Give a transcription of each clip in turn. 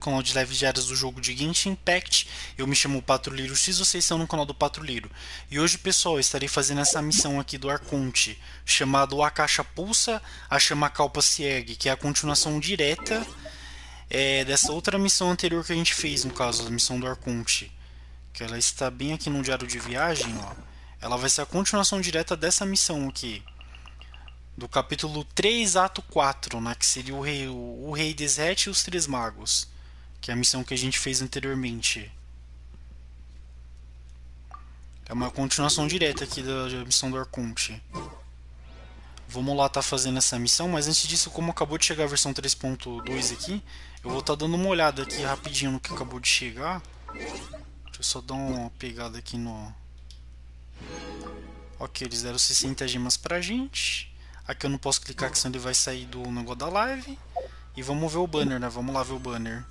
Canal de lives diárias do jogo de Genshin Impact. Eu me chamo Patrulheiro X, vocês estão no canal do Patrulheiro. E hoje, pessoal, eu estarei fazendo essa missão aqui do Arconte, chamado Akasha Pulsa, a Chama Kalpa Ergue, que é a continuação direta dessa outra missão anterior que a gente fez, no caso, a missão do Arconte. Que ela está bem aqui no diário de viagem, ó. Ela vai ser a continuação direta dessa missão aqui. Do capítulo 3, ato 4, né, que seria o Rei Desret e os Três Magos. Que é a missão que a gente fez anteriormente. É uma continuação direta aqui da missão do Arconte. Vamos lá estar fazendo essa missão, mas antes disso, como acabou de chegar a versão 3.2 aqui, eu vou estar dando uma olhada aqui rapidinho no que acabou de chegar. Deixa eu só dar uma pegada aqui no... Ok, eles deram 60 gemas pra gente. Aqui eu não posso clicar, que senão ele vai sair do negócio da live. E vamos ver o banner, né? Vamos lá ver o banner.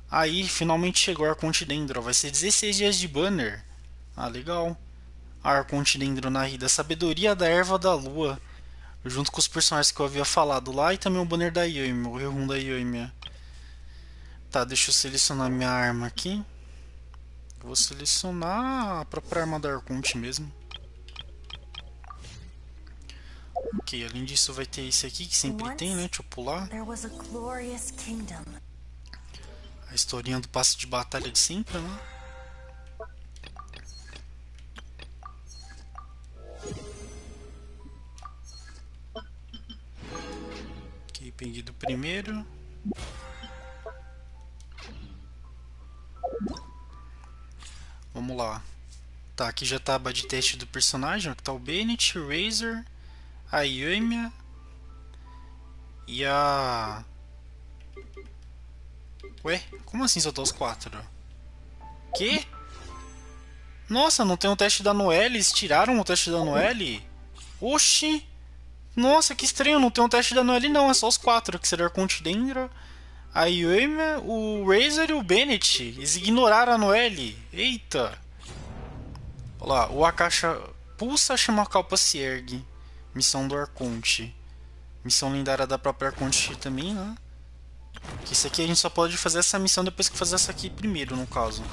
Aí, finalmente chegou a Arconte dentro. Vai ser 16 dias de banner. Ah, legal. A Arconte dentro na Ida. Sabedoria da Erva da Lua. Junto com os personagens que eu havia falado lá. E também o banner da Yami. O Rehum da Yami. Tá, deixa eu selecionar minha arma aqui. Vou selecionar a própria arma da Arconte mesmo. Ok, além disso vai ter esse aqui que sempre tem, né? Deixa eu pular. A historinha do passe de batalha de sempre, né? Ok, peguei do primeiro. Vamos lá. Tá, aqui já tá a aba de teste do personagem. Aqui tá o Bennett, o Razor, a Yami e a... Ué, como assim só tá os quatro? Que? Nossa, não tem o teste da Noelle? Eles tiraram o teste da Noelle? Oxi! Nossa, que estranho, não tem o teste da Noelle não, é só os quatro, que será a Arconte dentro, a Yami, o Razor e o Bennett. Eles ignoraram a Noelle. Eita! Olha lá, o Akasha Pulsa, Chama Kalpa Ergue. Missão do Arconte. Missão lendária da própria Arconte também, né? Que isso aqui a gente só pode fazer essa missão depois que fazer essa aqui primeiro, no caso.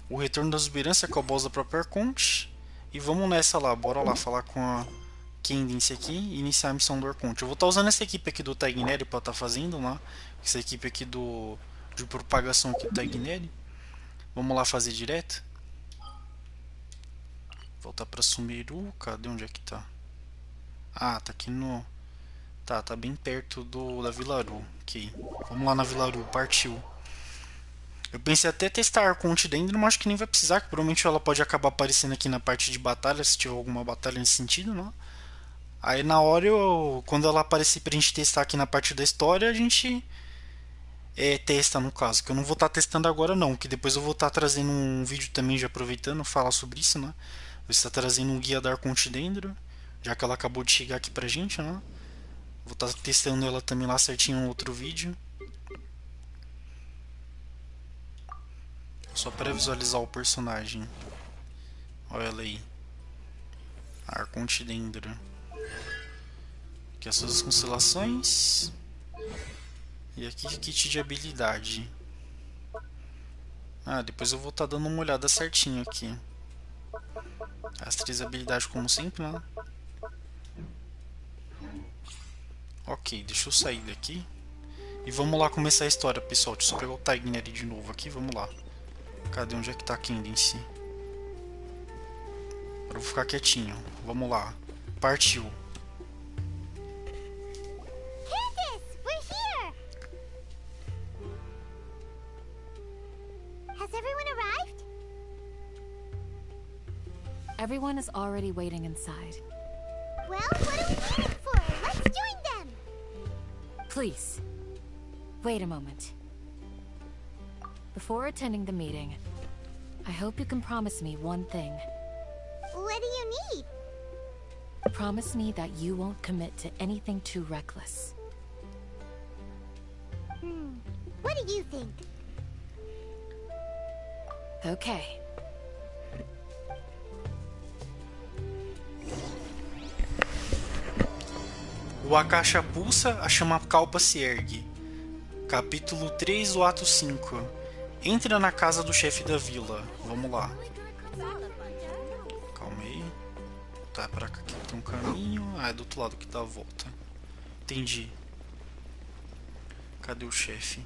O retorno da exuberância, que é o boss da própria Arconte. E vamos nessa lá, bora lá falar com a Quem aqui e iniciar a missão do Arconte. Eu vou estar usando essa equipe aqui do Tagneri para estar fazendo, né? Essa equipe aqui de propagação aqui do Tagneri. Vamos lá fazer direto. Voltar para Sumeru, cadê onde é que tá? Ah, tá aqui no... Tá bem perto da Vilaru. Ok, vamos lá na Vilaru, partiu. Eu pensei até testar a Arconte dentro, mas acho que nem vai precisar, que provavelmente ela pode acabar aparecendo aqui na parte de batalha, se tiver alguma batalha nesse sentido, né? Aí na hora, quando ela aparecer pra gente testar aqui na parte da história, a gente testa no caso. Que eu não vou estar testando agora não, que depois eu vou estar trazendo um vídeo também, já aproveitando, falar sobre isso, né? Vou estar trazendo um guia da Arconte dentro, já que ela acabou de chegar aqui pra gente, né? Vou estar testando ela também lá certinho em outro vídeo. Só para visualizar o personagem. Olha ela aí. A Arconte dentro. Aqui as suas constelações. E aqui kit de habilidade. Ah, depois eu vou estar dando uma olhada certinho aqui. As 3 habilidades como sempre, né? Ok, deixa eu sair daqui. E vamos lá começar a história, pessoal. Deixa eu só pegar o Tagneri de novo aqui, vamos lá. Cadê? Onde é que tá a Candice? Agora eu vou ficar quietinho. Vamos lá. Partiu. Candice, we're here! Has everyone arrived? Everyone is already waiting inside. Well, what are we waiting for? Let's join them! Please, wait a moment. Before attending the meeting, I hope you can promise me one thing. What do you need? Promise me that you won't commit to anything too reckless. What do you think? Okay. O Akasha Pulsa, a Chama Kalpa se ergue. Capítulo 3 do ato 5. Entra na casa do chefe da vila. Vamos lá. Calma aí. Tá, pra cá aqui tem um caminho. Ah, é do outro lado que dá a volta. Entendi. Cadê o chefe?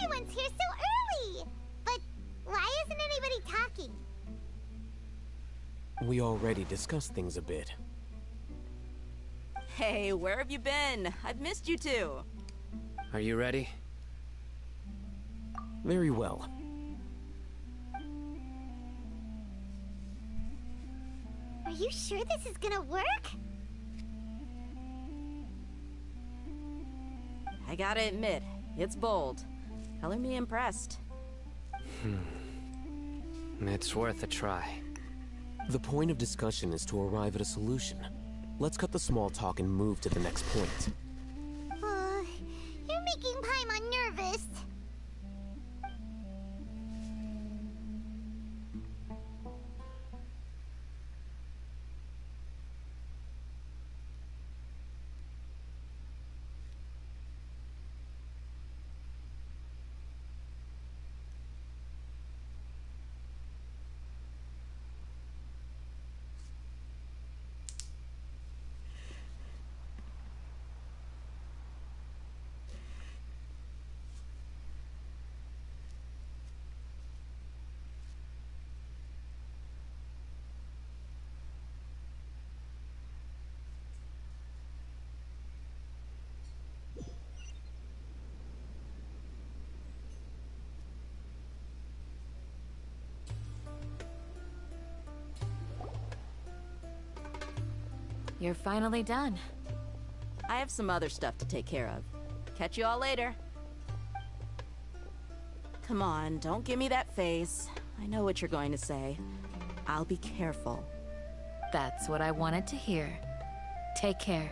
Everyone's here so early! But why isn't anybody talking? We already discussed things a bit. Hey, where have you been? I've missed you too. Are you ready? Very well. Are you sure this is gonna work? I gotta admit, it's bold. Color me impressed. It's worth a try. The point of discussion is to arrive at a solution. Let's cut the small talk and move to the next point. You're making Paimon nervous. You're finally done. I have some other stuff to take care of. Catch you all later. Come on, don't give me that face. I know what you're going to say. I'll be careful. That's what I wanted to hear. Take care.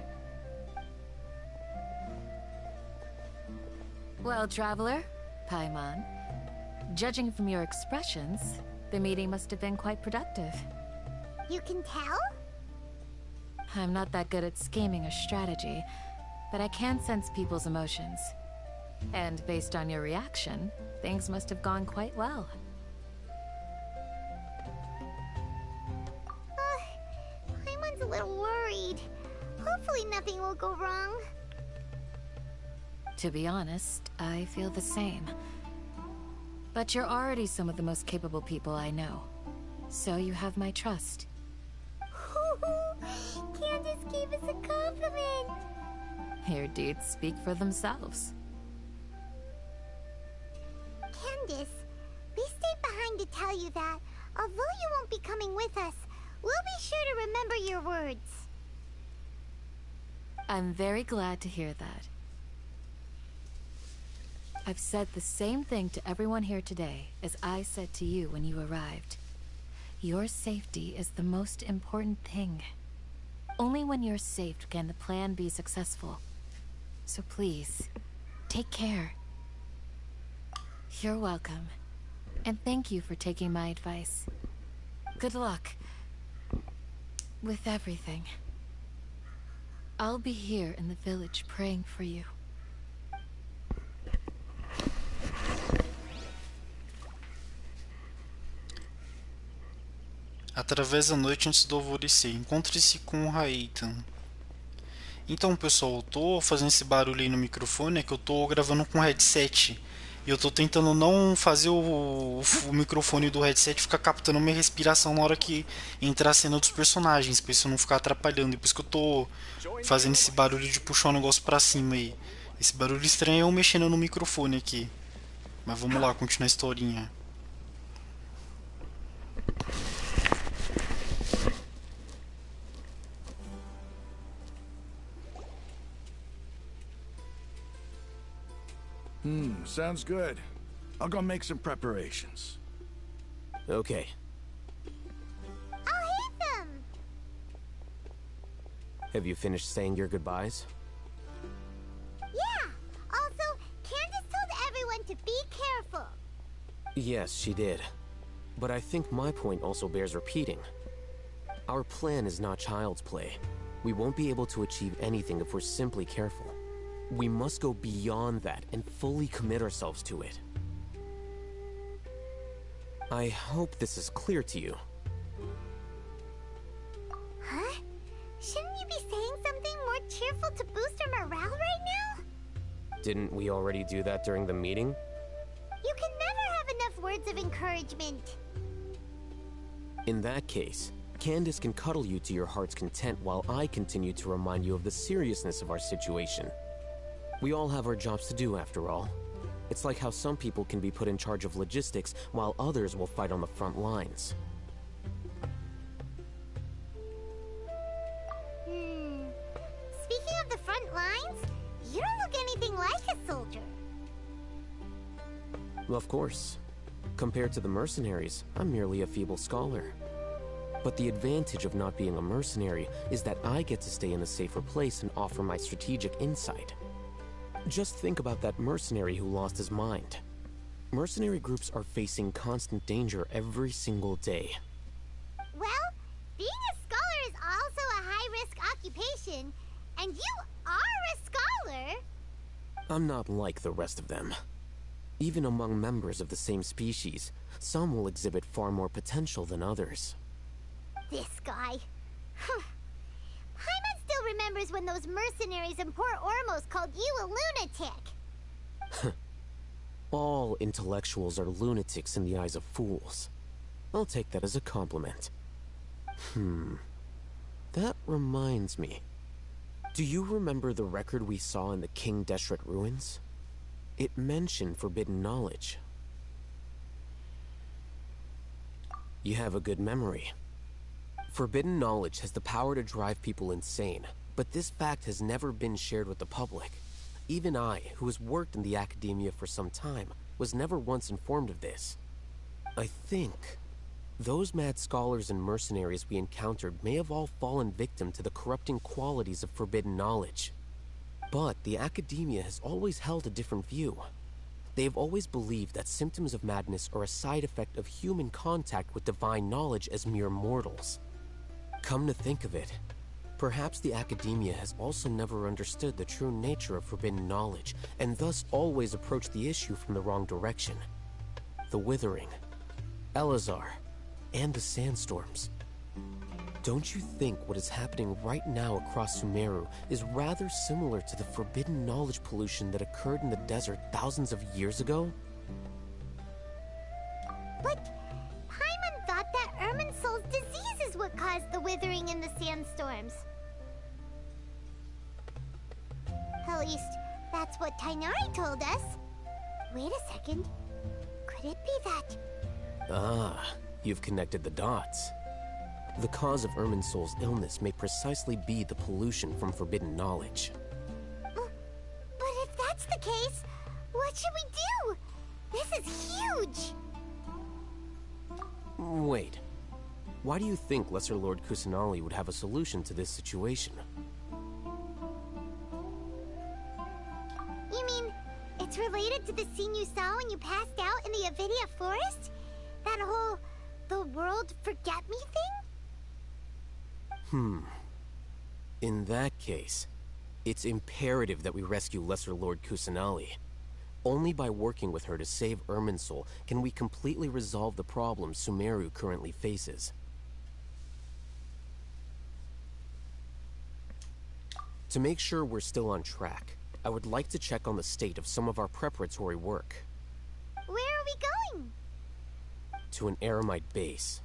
Well, traveler, Paimon, judging from your expressions, the meeting must have been quite productive. You can tell? I'm not that good at scheming or strategy, but I can sense people's emotions. And based on your reaction, things must have gone quite well. Paimon's a little worried. Hopefully nothing will go wrong. To be honest, I feel the same. But you're already some of the most capable people I know. So you have my trust. Candace gave us a compliment. Your deeds speak for themselves. Candace, we stayed behind to tell you that, although you won't be coming with us, we'll be sure to remember your words. I'm very glad to hear that. I've said the same thing to everyone here today as I said to you when you arrived. Your safety is the most important thing. Only when you're safe can the plan be successful. So please, take care. You're welcome. And thank you for taking my advice. Good luck with everything. I'll be here in the village praying for you. Através da noite antes do alvorecer. Encontre-se com o Raitan. Então, pessoal, eu tô fazendo esse barulho aí no microfone, é que eu tô gravando com headset. E eu tô tentando não fazer o microfone do headset ficar captando minha respiração na hora que entrar a cena dos personagens, pra isso não ficar atrapalhando. E por isso que eu tô fazendo esse barulho de puxar o negócio pra cima aí. Esse barulho estranho é eu mexendo no microfone aqui. Mas vamos lá, continuar a historinha. Sounds good. I'll go make some preparations. Okay. I'll hit them! Have you finished saying your goodbyes? Yeah! Also, Candace told everyone to be careful. Yes, she did. But I think my point also bears repeating. Our plan is not child's play. We won't be able to achieve anything if we're simply careful. We must go beyond that and fully commit ourselves to it. I hope this is clear to you. Huh? Shouldn't you be saying something more cheerful to boost our morale right now? Didn't we already do that during the meeting? You can never have enough words of encouragement. In that case, Candace can cuddle you to your heart's content while I continue to remind you of the seriousness of our situation. We all have our jobs to do, after all. It's like how some people can be put in charge of logistics while others will fight on the front lines. Speaking of the front lines, you don't look anything like a soldier. Of course. Compared to the mercenaries, I'm merely a feeble scholar. But the advantage of not being a mercenary is that I get to stay in a safer place and offer my strategic insight. Just think about that mercenary who lost his mind. Mercenary groups are facing constant danger every single day. Well, being a scholar is also a high-risk occupation, and you are a scholar. I'm not like the rest of them. Even among members of the same species, some will exhibit far more potential than others. This guy. Paimon still remembers when those mercenaries in Port Ormos called you a lunatic. All intellectuals are lunatics in the eyes of fools. I'll take that as a compliment. That reminds me. Do you remember the record we saw in the King Deshret ruins? It mentioned forbidden knowledge. You have a good memory. Forbidden knowledge has the power to drive people insane, but this fact has never been shared with the public. Even I, who has worked in the academia for some time, was never once informed of this. I think those mad scholars and mercenaries we encountered may have all fallen victim to the corrupting qualities of forbidden knowledge. But the academia has always held a different view. They have always believed that symptoms of madness are a side effect of human contact with divine knowledge as mere mortals. Come to think of it, perhaps the academia has also never understood the true nature of forbidden knowledge, and thus always approached the issue from the wrong direction. The Withering, Elazar, and the sandstorms. Don't you think what is happening right now across Sumeru is rather similar to the forbidden knowledge pollution that occurred in the desert thousands of years ago? But Paimon thought that Irminsul's disease is what caused the withering in the sandstorms. At least, that's what Tainari told us. Wait a second. Could it be that... Ah, you've connected the dots. The cause of Irminsul's illness may precisely be the pollution from forbidden knowledge. But if that's the case, what should we do? This is huge! Wait. Why do you think Lesser Lord Kusanali would have a solution to this situation? You mean, it's related to the scene you saw when you passed out in the Avidia forest? That whole, the world forget me thing? In that case, it's imperative that we rescue Lesser Lord Kusanali. Only by working with her to save Irminsul can we completely resolve the problems Sumeru currently faces. To make sure we're still on track, I would like to check on the state of some of our preparatory work. Where are we going? To an Eremite base.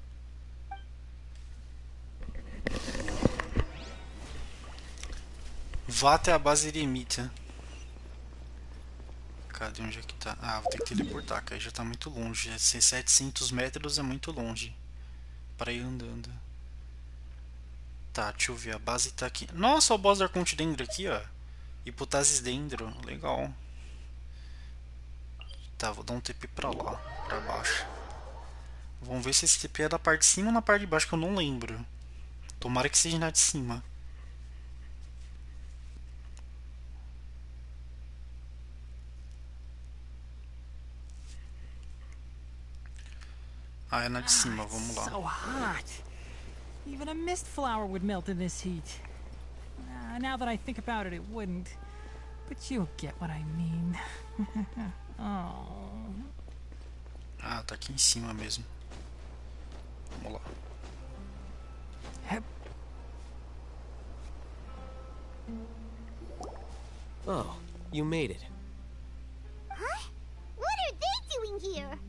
Vá até a base eremita. Cadê? Onde é que tá? Ah, vou ter que teleportar, que aí já tá muito longe. 700 metros é muito longe para ir andando. Tá, deixa eu ver. A base tá aqui. Nossa, o boss da Arconte dentro aqui, ó. Hipóteses dentro. Legal. Tá, vou dar um TP pra lá, pra baixo. Vamos ver se esse TP é da parte de cima ou na parte de baixo, que eu não lembro. Tomara que seja na de cima. Ah, é na de cima, vamos lá. So hot. Even a mist flower would melt in this heat. Now that I think about it, it wouldn't. But you'll get what I mean. Oh. Ah, tá aqui em cima mesmo. Vamos lá. Oh, you made it. Huh? What are they doing here?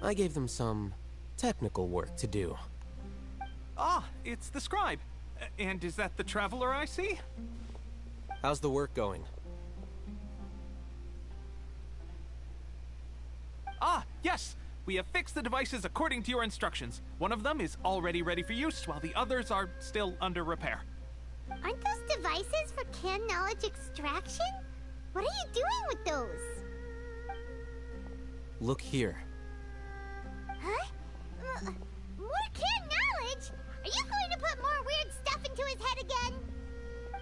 I gave them some technical work to do. Ah, it's the scribe. And is that the traveler I see? How's the work going? Ah, yes! We have fixed the devices according to your instructions. One of them is already ready for use, while the others are still under repair. Aren't those devices for canned knowledge extraction? What are you doing with those? Look here. Huh? More canned knowledge? Are you going to put more weird stuff into his head again?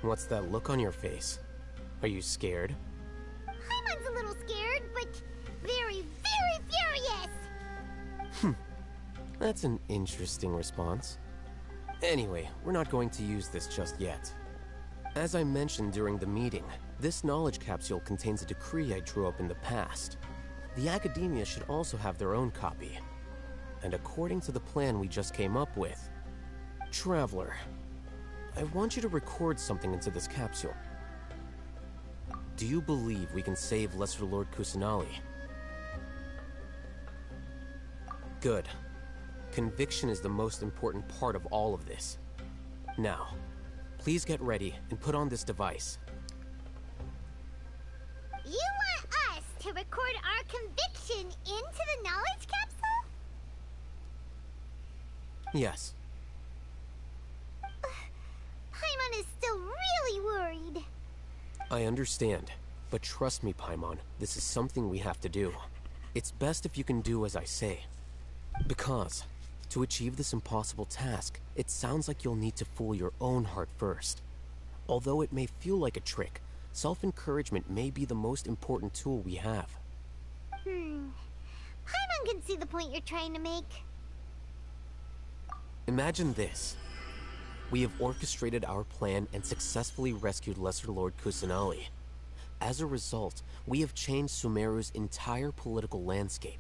What's that look on your face? Are you scared? Paimon's a little scared, but very, very furious! That's an interesting response. Anyway, we're not going to use this just yet. As I mentioned during the meeting, this knowledge capsule contains a decree I drew up in the past. The academia should also have their own copy. And according to the plan we just came up with, Traveler, I want you to record something into this capsule. Do you believe we can save Lesser Lord Kusanali? Good. Conviction is the most important part of all of this. Now, please get ready and put on this device. You want us to record our conviction into the knowledge capsule? Yes. Paimon is still really worried. I understand, but trust me, Paimon, this is something we have to do. It's best if you can do as I say. Because, to achieve this impossible task, it sounds like you'll need to fool your own heart first. Although it may feel like a trick, self-encouragement may be the most important tool we have. Paimon can see the point you're trying to make. Imagine this. We have orchestrated our plan and successfully rescued Lesser Lord Kusanali. As a result, we have changed Sumeru's entire political landscape.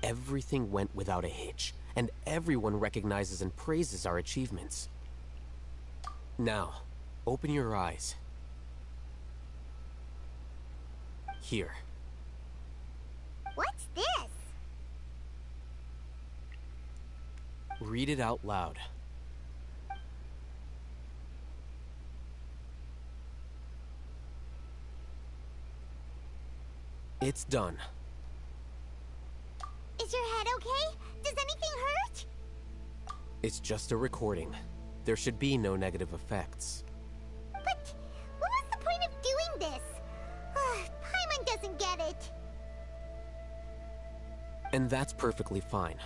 Everything went without a hitch, and everyone recognizes and praises our achievements. Now, open your eyes. Here. What's this? Read it out loud. It's done. Is your head okay? Does anything hurt? It's just a recording. There should be no negative effects. But what was the point of doing this? Paimon doesn't get it. And that's perfectly fine.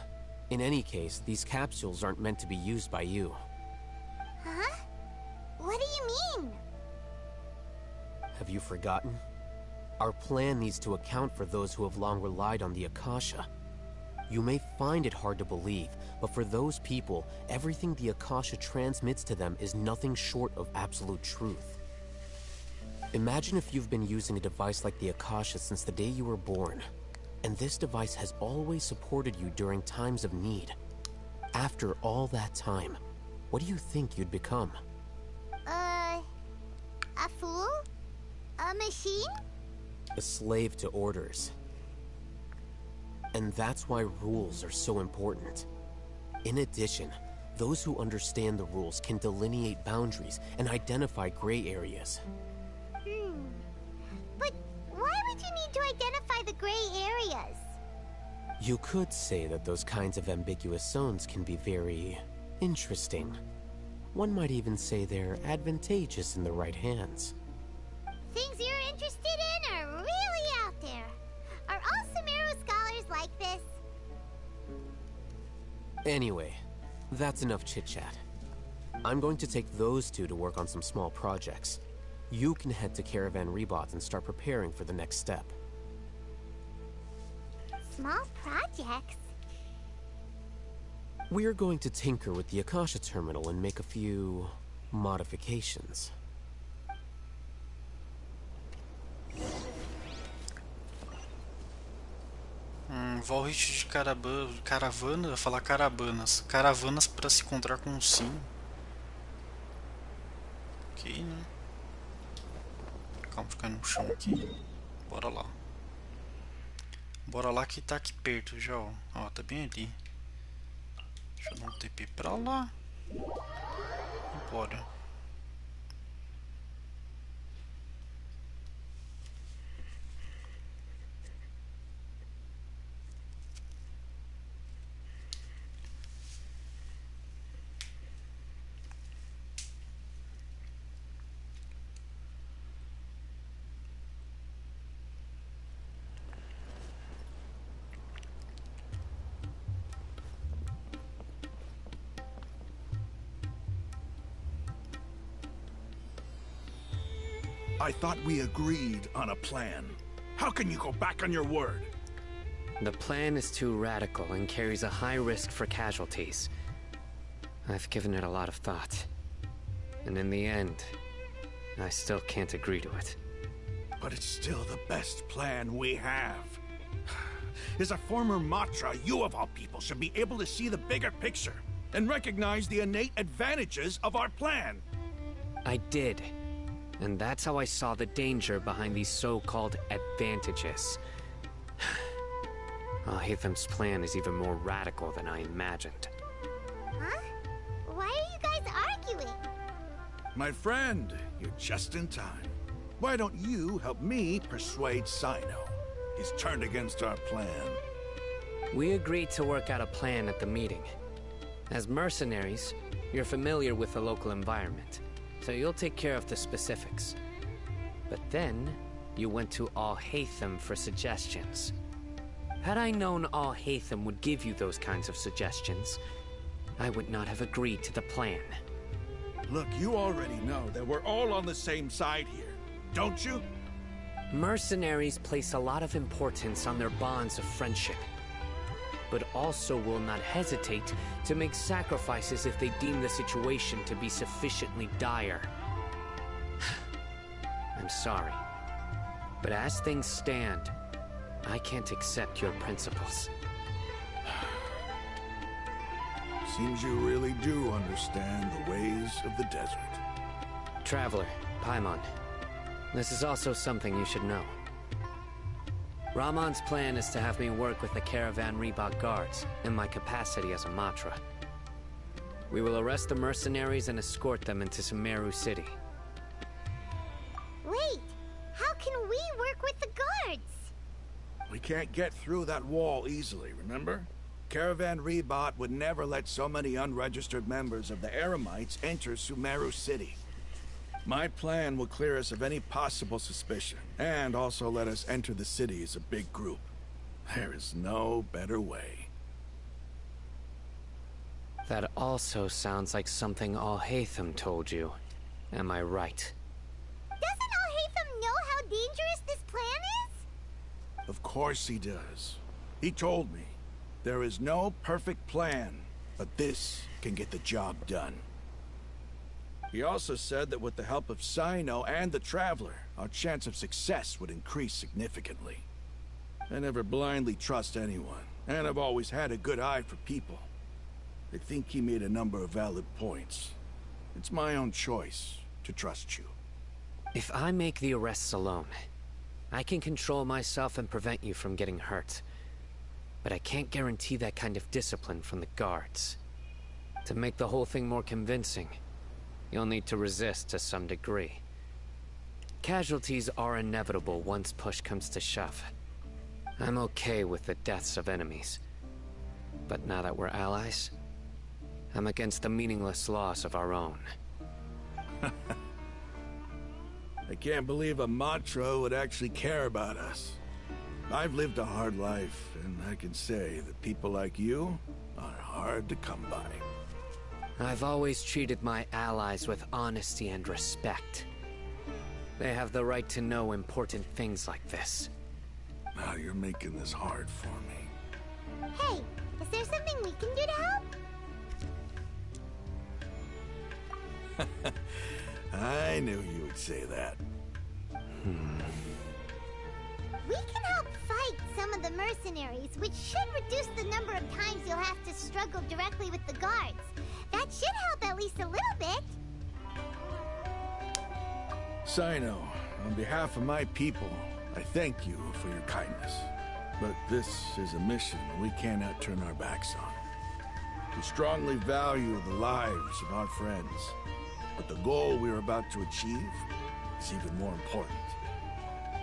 In any case, these capsules aren't meant to be used by you. Huh? What do you mean? Have you forgotten? Our plan needs to account for those who have long relied on the Akasha. You may find it hard to believe, but for those people, everything the Akasha transmits to them is nothing short of absolute truth. Imagine if you've been using a device like the Akasha since the day you were born, and this device has always supported you during times of need. After all that time, what do you think you'd become? A fool? A machine? A slave to orders. And that's why rules are so important. In addition, those who understand the rules can delineate boundaries and identify gray areas. But why would you need to identify the gray areas? You could say that those kinds of ambiguous zones can be very interesting. One might even say they're advantageous in the right hands. Things you're interested in are really out there. Are also Anyway, that's enough chit-chat. I'm going to take those two to work on some small projects. You can head to Caravan Rebot and start preparing for the next step. Small projects? We're going to tinker with the Akasha terminal and make a few modifications. Valrich de caravana, vou falar caravanas. Caravanas para se encontrar com o Sim. Ok, né? Calma, ficar no chão aqui. Bora lá. Bora lá que tá aqui perto já, ó. Ó, tá bem ali. Deixa eu dar um TP pra lá. E bora. I thought we agreed on a plan. How can you go back on your word? The plan is too radical and carries a high risk for casualties. I've given it a lot of thought. And in the end, I still can't agree to it. But it's still the best plan we have. As a former Matra, you of all people should be able to see the bigger picture and recognize the innate advantages of our plan. I did. And that's how I saw the danger behind these so-called advantages. Alhaitham's plan is even more radical than I imagined. Huh? Why are you guys arguing? My friend, you're just in time. Why don't you help me persuade Sino? He's turned against our plan. We agreed to work out a plan at the meeting. As mercenaries, you're familiar with the local environment, so you'll take care of the specifics. But then, you went to Alhaitham for suggestions. Had I known Alhaitham would give you those kinds of suggestions, I would not have agreed to the plan. Look, you already know that we're all on the same side here, don't you? Mercenaries place a lot of importance on their bonds of friendship, but also will not hesitate to make sacrifices if they deem the situation to be sufficiently dire. I'm sorry, but as things stand, I can't accept your principles. Seems you really do understand the ways of the desert. Traveler, Paimon, this is also something you should know. Ramon's plan is to have me work with the Caravan Rebot guards in my capacity as a Matra. We will arrest the mercenaries and escort them into Sumeru City. Wait, how can we work with the guards? We can't get through that wall easily, remember? Caravan Rebot would never let so many unregistered members of the Eremites enter Sumeru City. My plan will clear us of any possible suspicion, and also let us enter the city as a big group. There is no better way. That also sounds like something Alhaitham told you. Am I right? Doesn't Alhaitham know how dangerous this plan is? Of course he does. He told me. There is no perfect plan, but this can get the job done. He also said that with the help of Sino and the Traveler, our chance of success would increase significantly. I never blindly trust anyone, and I've always had a good eye for people. I think he made a number of valid points. It's my own choice to trust you. If I make the arrests alone, I can control myself and prevent you from getting hurt. But I can't guarantee that kind of discipline from the guards. To make the whole thing more convincing, you'll need to resist to some degree. Casualties are inevitable once push comes to shove. I'm okay with the deaths of enemies. But now that we're allies, I'm against the meaningless loss of our own. I can't believe a Matra would actually care about us. I've lived a hard life, and I can say that people like you are hard to come by. I've always treated my allies with honesty and respect. They have the right to know important things like this. Now you're making this hard for me. Hey, is there something we can do to help? I knew you would say that. We can help fight some of the mercenaries, which should reduce the number of times you'll have to struggle directly with the guards. That should help at least a little bit. Sino, on behalf of my people, I thank you for your kindness. But this is a mission we cannot turn our backs on. We strongly value the lives of our friends, but the goal we are about to achieve is even more important.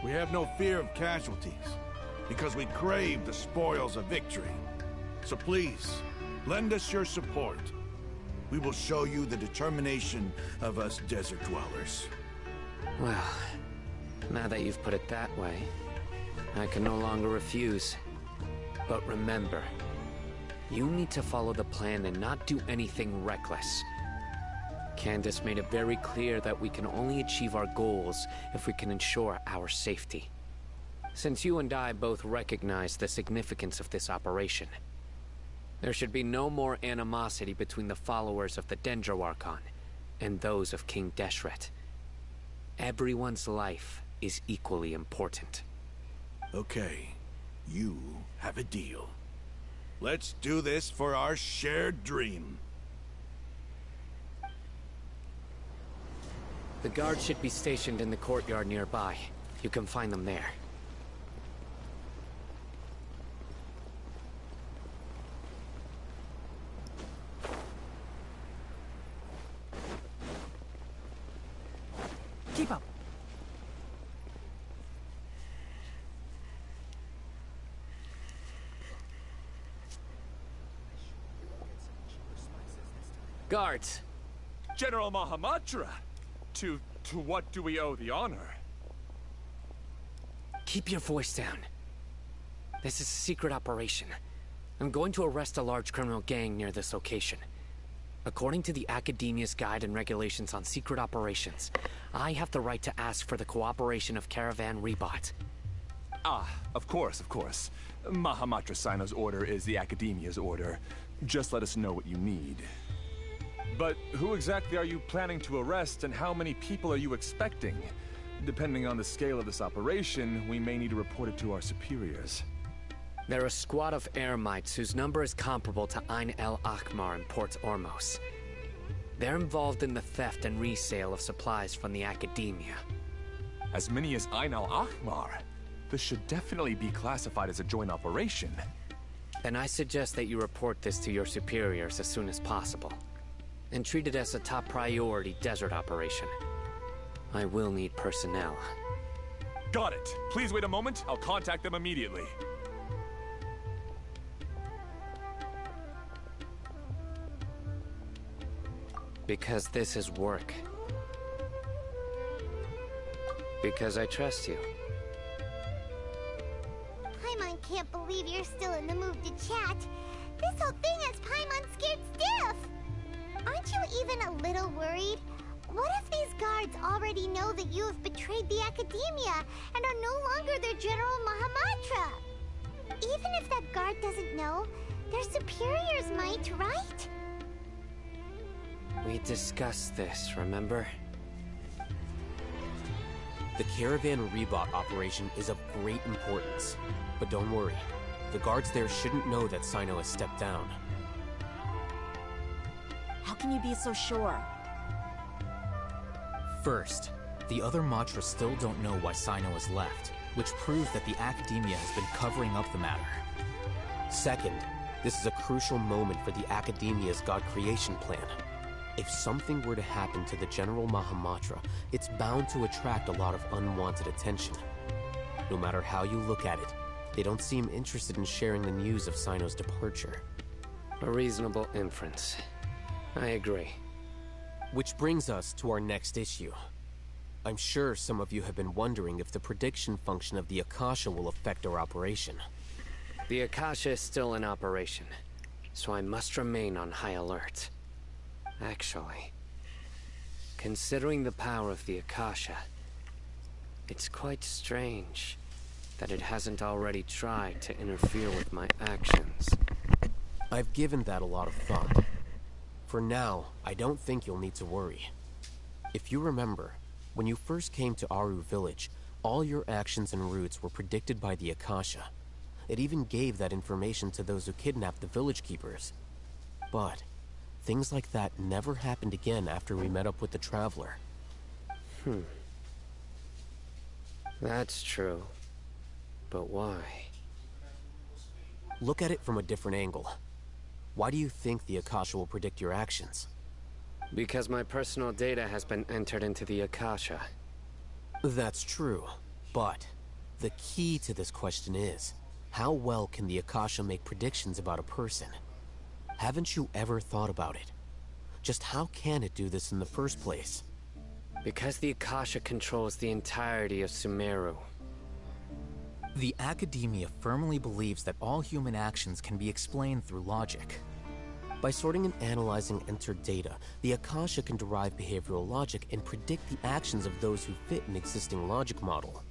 We have no fear of casualties, because we crave the spoils of victory. So please, lend us your support. We will show you the determination of us desert dwellers. Well, now that you've put it that way, I can no longer refuse. But remember, you need to follow the plan and not do anything reckless. Candace made it very clear that we can only achieve our goals if we can ensure our safety. Since you and I both recognize the significance of this operation, there should be no more animosity between the followers of the Dendro Archon and those of King Deshret. Everyone's life is equally important. Okay, you have a deal. Let's do this for our shared dream. The guards should be stationed in the courtyard nearby. You can find them there. Keep up. Guards! General Mahamatra! To what do we owe the honor? Keep your voice down. This is a secret operation. I'm going to arrest a large criminal gang near this location. According to the Academia's Guide and Regulations on Secret Operations, I have the right to ask for the cooperation of Caravan Rebot. Ah, of course, of course. Mahamatra Sino's order is the Academia's order. Just let us know what you need. But who exactly are you planning to arrest, and how many people are you expecting? Depending on the scale of this operation, we may need to report it to our superiors. They're a squad of Eremites whose number is comparable to Ain el Akhmar in Port Ormos. They're involved in the theft and resale of supplies from the Academia. As many as Ain el Akhmar? This should definitely be classified as a joint operation. Then I suggest that you report this to your superiors as soon as possible, and treat it as a top priority desert operation. I will need personnel. Got it. Please wait a moment. I'll contact them immediately. Because this is work. Because I trust you. Paimon can't believe you're still in the mood to chat. This whole thing has Paimon scared stiff. Aren't you even a little worried? What if these guards already know that you have betrayed the Academia and are no longer their General Mahamatra? Even if that guard doesn't know, their superiors might, right? We discussed this, remember? The Caravan Rebot operation is of great importance. But don't worry, the guards there shouldn't know that Sino has stepped down. How can you be so sure? First, the other Matras still don't know why Sino has left, which proves that the Academia has been covering up the matter. Second, this is a crucial moment for the Academia's God creation plan. If something were to happen to the General Mahamatra, it's bound to attract a lot of unwanted attention. No matter how you look at it, they don't seem interested in sharing the news of Sino's departure. A reasonable inference. I agree. Which brings us to our next issue. I'm sure some of you have been wondering if the prediction function of the Akasha will affect our operation. The Akasha is still in operation, so I must remain on high alert. Actually, considering the power of the Akasha, it's quite strange that it hasn't already tried to interfere with my actions. I've given that a lot of thought. For now, I don't think you'll need to worry. If you remember, when you first came to Aru Village, all your actions and routes were predicted by the Akasha. It even gave that information to those who kidnapped the village keepers. But things like that never happened again after we met up with the Traveler. That's true. But why? Look at it from a different angle. Why do you think the Akasha will predict your actions? Because my personal data has been entered into the Akasha. That's true, but the key to this question is, how well can the Akasha make predictions about a person? Haven't you ever thought about it? Just how can it do this in the first place? Because the Akasha controls the entirety of Sumeru. The academia firmly believes that all human actions can be explained through logic. By sorting and analyzing entered data, the Akasha can derive behavioral logic and predict the actions of those who fit an existing logic model.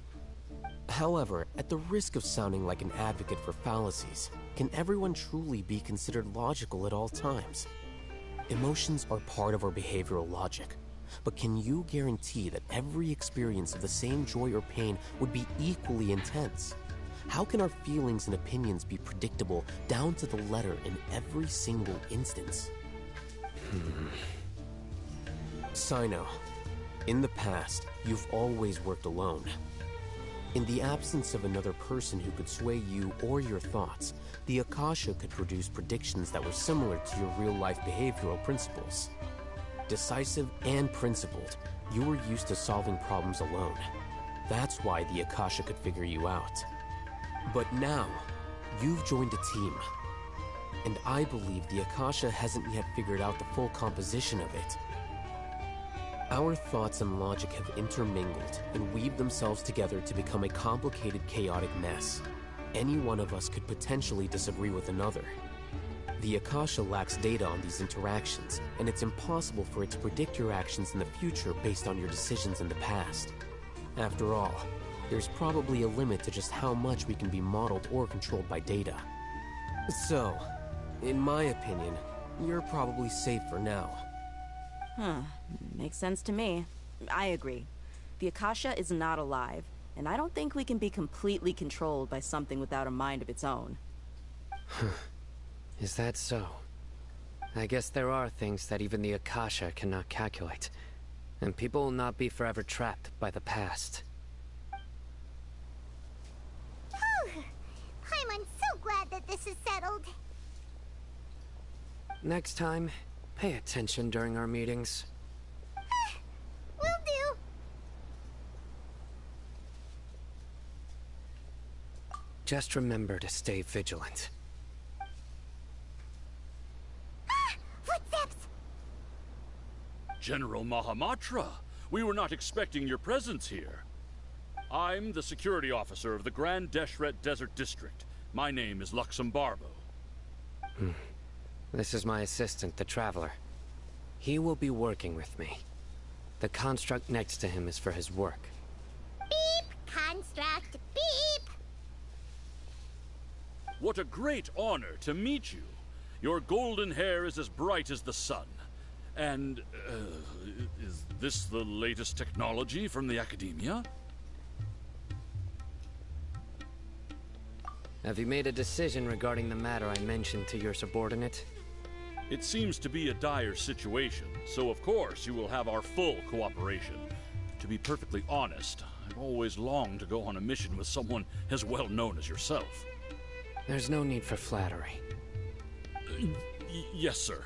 However, at the risk of sounding like an advocate for fallacies, can everyone truly be considered logical at all times? Emotions are part of our behavioral logic, but can you guarantee that every experience of the same joy or pain would be equally intense? How can our feelings and opinions be predictable down to the letter in every single instance? Sino, in the past, you've always worked alone. In the absence of another person who could sway you or your thoughts, the Akasha could produce predictions that were similar to your real-life behavioral principles. Decisive and principled, you were used to solving problems alone. That's why the Akasha could figure you out. But now, you've joined a team. And I believe the Akasha hasn't yet figured out the full composition of it. Our thoughts and logic have intermingled and weaved themselves together to become a complicated, chaotic mess. Any one of us could potentially disagree with another. The Akasha lacks data on these interactions, and it's impossible for it to predict your actions in the future based on your decisions in the past. After all, there's probably a limit to just how much we can be modeled or controlled by data. So, in my opinion, you're probably safe for now. Makes sense to me. I agree. The Akasha is not alive, and I don't think we can be completely controlled by something without a mind of its own. Is that so? I guess there are things that even the Akasha cannot calculate, and people will not be forever trapped by the past. I'm so glad that this is settled. Next time, pay attention during our meetings. Will do. Just remember to stay vigilant. Footsteps! General Mahamatra, we were not expecting your presence here. I'm the security officer of the Grand Deshret Desert District. My name is Luxembarbo. This is my assistant, the Traveler. He will be working with me. The construct next to him is for his work. Beep! Construct, beep! What a great honor to meet you. Your golden hair is as bright as the sun. And, is this the latest technology from the Academia? Have you made a decision regarding the matter I mentioned to your subordinate? It seems to be a dire situation, so of course you will have our full cooperation. To be perfectly honest, I've always longed to go on a mission with someone as well known as yourself. There's no need for flattery. Yes, sir.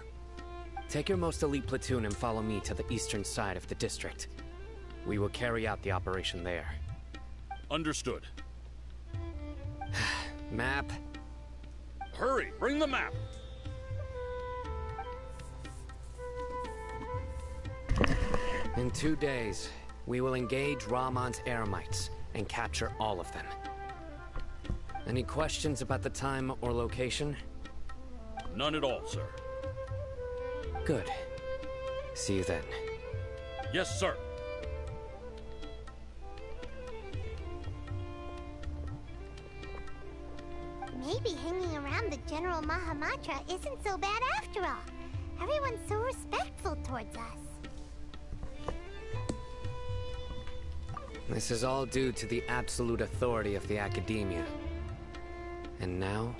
Take your most elite platoon and follow me to the eastern side of the district. We will carry out the operation there. Understood. Map. Hurry, bring the map! In 2 days, we will engage Rahman's Eremites and capture all of them. Any questions about the time or location? None at all, sir. Good. See you then. Yes, sir. Maybe hanging around the General Mahamatra isn't so bad after all. Everyone's so respectful towards us. This is all due to the absolute authority of the Academia. And now,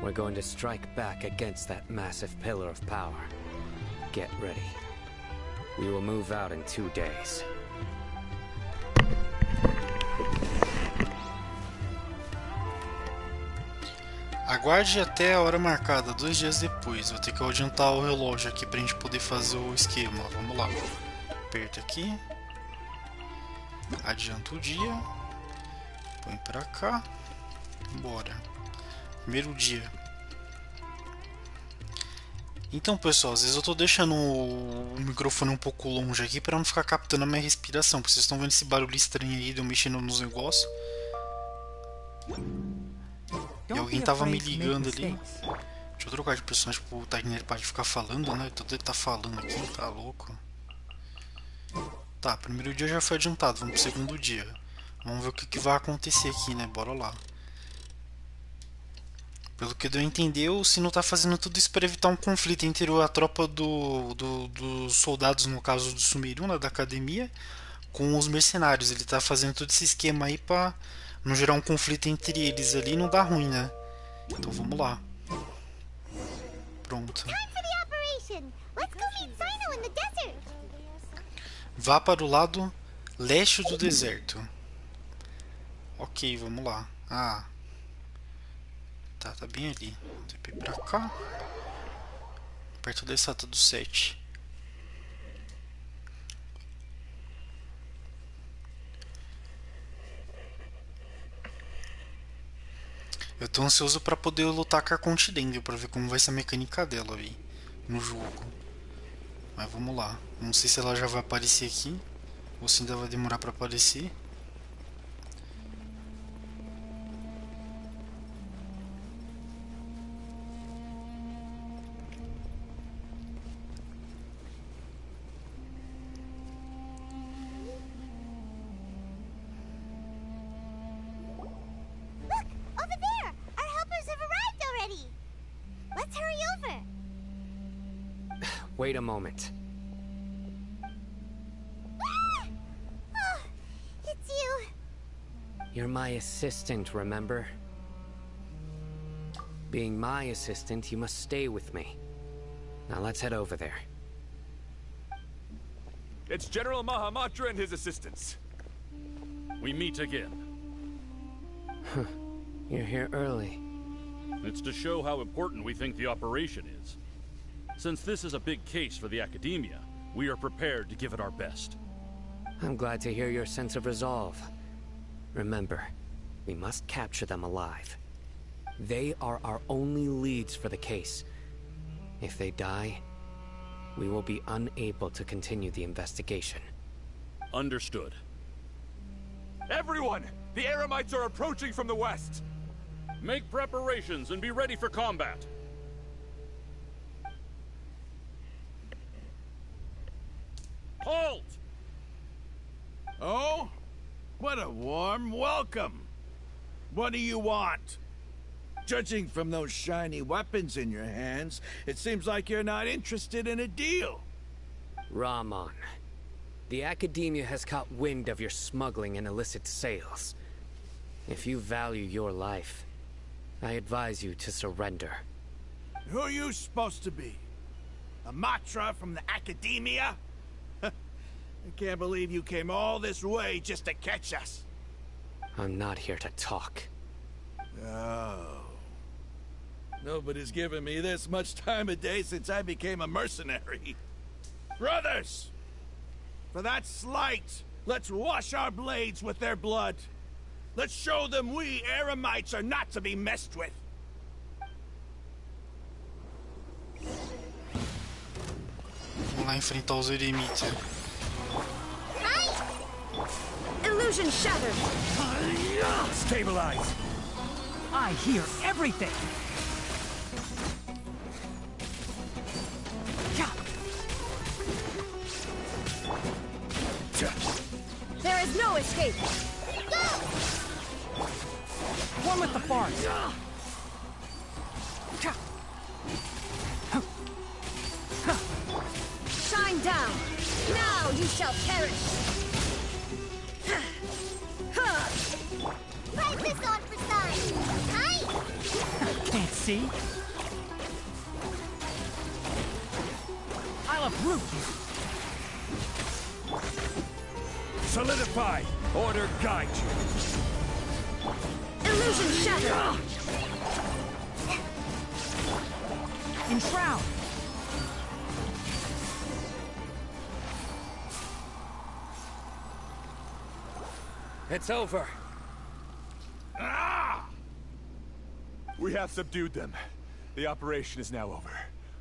we're going to strike back against that massive pillar of power. Get ready. We will move out in 2 days. Aguarde até a hora marcada, 2 dias depois. Vou ter que adiantar o relógio aqui pra gente poder fazer o esquema. Vamos lá. Aperta aqui. Adianta o dia. Põe pra cá. Bora. Primeiro dia. Então, pessoal, às vezes eu tô deixando o microfone um pouco longe aqui pra não ficar captando a minha respiração. Porque vocês estão vendo esse barulho estranho aí de eu mexendo nos negócios. E alguém tava me ligando ali. Deixa eu trocar de personagem pro Tainer para de ficar falando, né? Todo ele tá falando aqui, tá louco. Tá, primeiro dia já foi adiantado, vamos pro segundo dia. Vamos ver o que vai acontecer aqui, né? Bora lá. Pelo que deu a entender, o Sino tá fazendo tudo isso para evitar um conflito entre a tropa dos soldados, no caso do Sumeru, né, da academia, com os mercenários. Ele tá fazendo todo esse esquema aí pra não gerar um conflito entre eles ali e não dar ruim, né? Então vamos lá. Pronto. Vá para o lado leste do deserto. Ok, vamos lá. Ah. Tá bem ali. Tem que ir pra cá. Perto da estátua do 7. Eu tô ansioso pra poder lutar com a Arconte dentro, pra ver como vai ser a mecânica dela aí no jogo. Mas vamos lá. Não sei se ela já vai aparecer aqui ou se ainda vai demorar pra aparecer. Wait a moment. Oh, it's you. You're my assistant, remember? Being my assistant, you must stay with me. Now let's head over there. It's General Mahamatra and his assistants. We meet again. You're here early. It's to show how important we think the operation is. Since this is a big case for the Academia, we are prepared to give it our best. I'm glad to hear your sense of resolve. Remember, we must capture them alive. They are our only leads for the case. If they die, we will be unable to continue the investigation. Understood. Everyone! The Eremites are approaching from the west! Make preparations and be ready for combat. Halt! Oh? What a warm welcome. What do you want? Judging from those shiny weapons in your hands, it seems like you're not interested in a deal. Rahman, the Academia has caught wind of your smuggling and illicit sales. If you value your life, I advise you to surrender. Who are you supposed to be? A Matra from the Academia? I can't believe you came all this way just to catch us. I'm not here to talk. Oh. Nobody's given me this much time of day since I became a mercenary. Brothers! For that slight, let's wash our blades with their blood. Let's show them we Eremites are not to be messed with. Vamos lá enfrentar os eremitas. Ai! Illusion shattered! Stabilize! I hear everything! There is no escape! Go! One with the forest! Shine down! Now you shall perish! Try this on for size! Hi! Can't see? I'll uproot you! Solidify! Order guide you! Illusion shattered! Enshroud! It's over. We have subdued them. The operation is now over.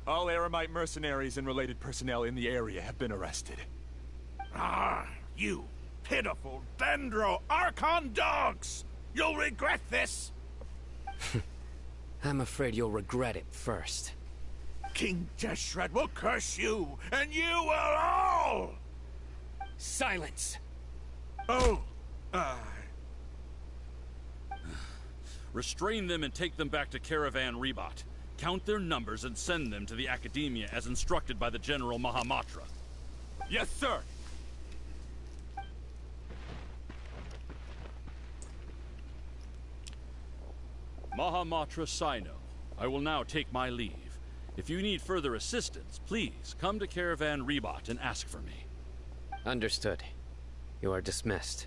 All Eremite mercenaries and related personnel in the area have been arrested. You pitiful Dendro Archon dogs! You'll regret this! I'm afraid you'll regret it first. King Deshret will curse you, and you will all! Silence! Oh, Restrain them and take them back to Caravan Rebot. Count their numbers and send them to the Academia as instructed by the General Mahamatra. Yes, sir! Mahamatra Sino, I will now take my leave. If you need further assistance, please come to Caravan Rebot and ask for me. Understood. You are dismissed.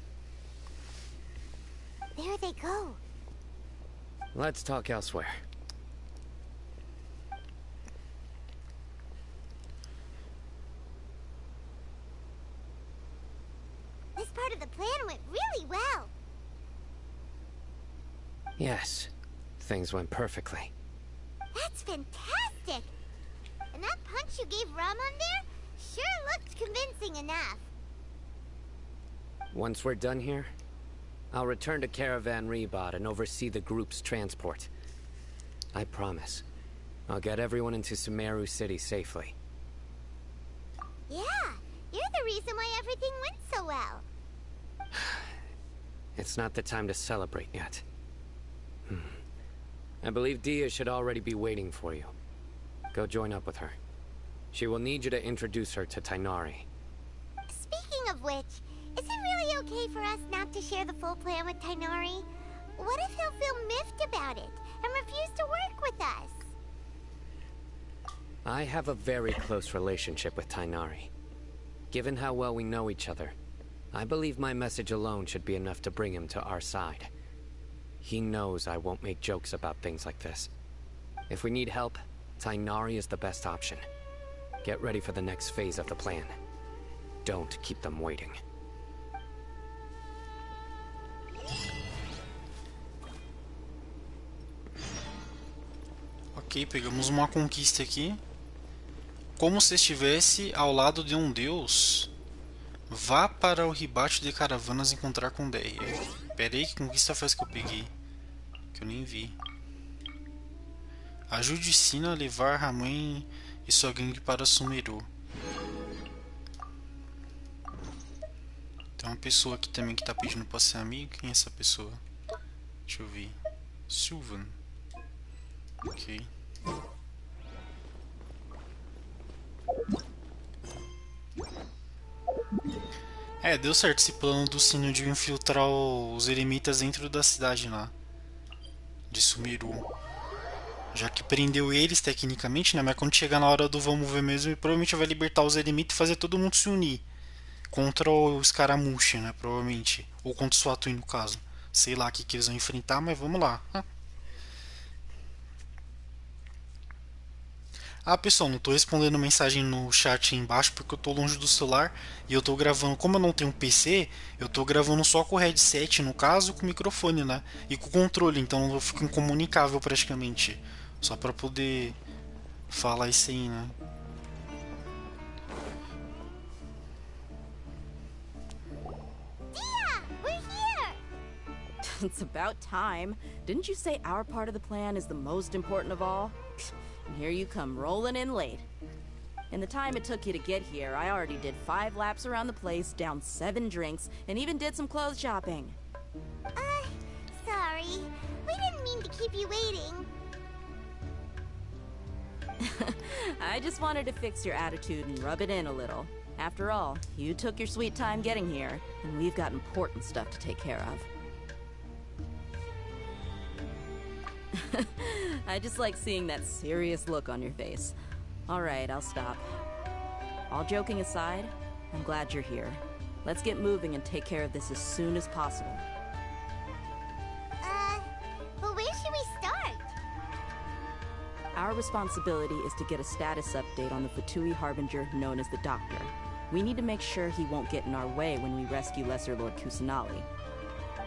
There they go. Let's talk elsewhere. This part of the plan went really well. Yes, things went perfectly. That's fantastic! And that punch you gave Ramon there sure looked convincing enough. Once we're done here, I'll return to Caravan Rebot and oversee the group's transport. I promise. I'll get everyone into Sumeru City safely. Yeah, you're the reason why everything went so well. It's not the time to celebrate yet. I believe Dia should already be waiting for you. Go join up with her. She will need you to introduce her to Tainari. Speaking of which, is it really okay for us not to share the full plan with Tainari? What if he'll feel miffed about it and refuse to work with us? I have a very close relationship with Tainari. Given how well we know each other, I believe my message alone should be enough to bring him to our side. He knows I won't make jokes about things like this. If we need help, Tainari is the best option. Get ready for the next phase of the plan. Don't keep them waiting. Ok, pegamos uma conquista aqui. Como se estivesse ao lado de um deus. Vá para o ribate de caravanas encontrar com Deia. Pera aí, que conquista foi essa que eu peguei? Que eu nem vi. Ajude Sina a levar Ramon e sua gangue para Sumeru. Tem uma pessoa aqui também que tá pedindo pra ser amigo. Quem é essa pessoa? Deixa eu ver. Sylvan. Ok. É, deu certo esse plano do Sino de infiltrar os eremitas dentro da cidade lá de Sumeru. Já que prendeu eles tecnicamente, né? Mas quando chegar na hora do vamos ver mesmo, ele provavelmente vai libertar os eremitas e fazer todo mundo se unir contra o Scaramucci, né? Provavelmente. Ou contra o Suatui no caso. Sei lá o que eles vão enfrentar, mas vamos lá. Ah, pessoal, não tô respondendo mensagem no chat aí embaixo porque eu tô longe do celular e eu tô gravando, como eu não tenho PC, eu tô gravando só com o headset, no caso, com o microfone, né? E com o controle, então eu fico incomunicável praticamente. Só pra poder falar isso aí, né? Dia! We're It's about time. Didn't you say our part of the plan is the most important of all? And here you come rolling in late. In the time it took you to get here, I already did 5 laps around the place, downed 7 drinks, and even did some clothes shopping. Sorry. We didn't mean to keep you waiting. I just wanted to fix your attitude and rub it in a little. After all, you took your sweet time getting here, and we've got important stuff to take care of. I just like seeing that serious look on your face. Alright, I'll stop. All joking aside, I'm glad you're here. Let's get moving and take care of this as soon as possible. But where should we start? Our responsibility is to get a status update on the Fatui Harbinger known as the Doctor. We need to make sure he won't get in our way when we rescue Lesser Lord Kusanali.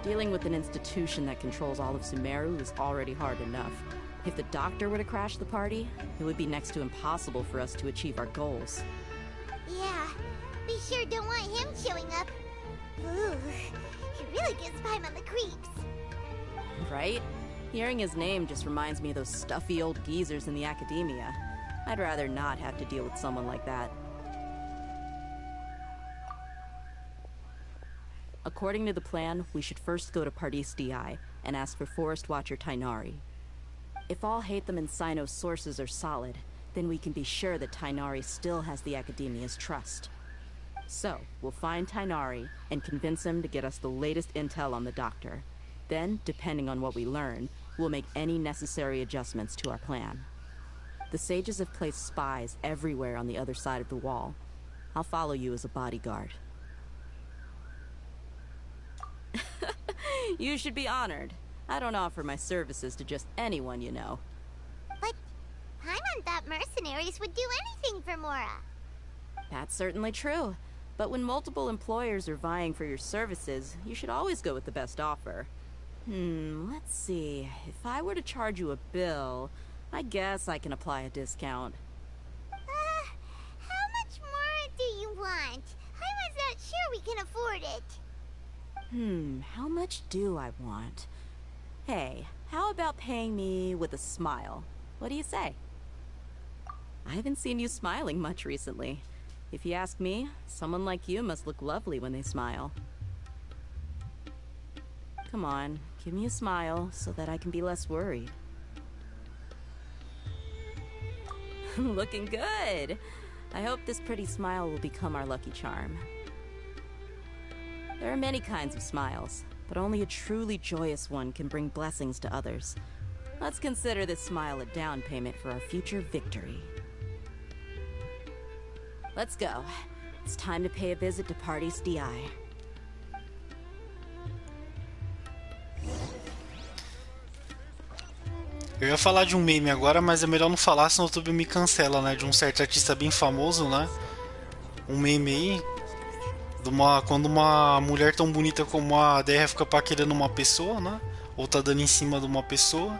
Dealing with an institution that controls all of Sumeru is already hard enough. If the Doctor were to crash the party, it would be next to impossible for us to achieve our goals. Yeah, we sure don't want him showing up. Ooh, it really gives Paimon the creeps. Right? Hearing his name just reminds me of those stuffy old geezers in the academia. I'd rather not have to deal with someone like that. According to the plan, we should first go to Pardis DI and ask for Forest Watcher Tainari. If all Hatham and Sino's sources are solid, then we can be sure that Tainari still has the Academia's trust. So, we'll find Tainari and convince him to get us the latest intel on the Doctor. Then, depending on what we learn, we'll make any necessary adjustments to our plan. The sages have placed spies everywhere on the other side of the wall. I'll follow you as a bodyguard. You should be honored. I don't offer my services to just anyone, you know. But Paimon thought mercenaries would do anything for Mora. That's certainly true. But when multiple employers are vying for your services, you should always go with the best offer. Let's see. If I were to charge you a bill, I guess I can apply a discount. How much more do you want? Paimon's not sure we can afford it. How much do I want? Hey, how about paying me with a smile? What do you say? I haven't seen you smiling much recently. If you ask me, someone like you must look lovely when they smile. Come on, give me a smile so that I can be less worried. Looking good! I hope this pretty smile will become our lucky charm. There are many kinds of smiles, but only a truly joyous one can bring blessings to others. Let's consider this smile a down payment for our future victory. Let's go. It's time to pay a visit to Pardis DI. Eu ia falar de um meme agora, mas é melhor não falar, senão o YouTube me cancela, né? De um certo artista bem famoso, né? Um meme aí. Quando uma mulher tão bonita como a DR fica paquerando uma pessoa, né? Ou tá dando em cima de uma pessoa.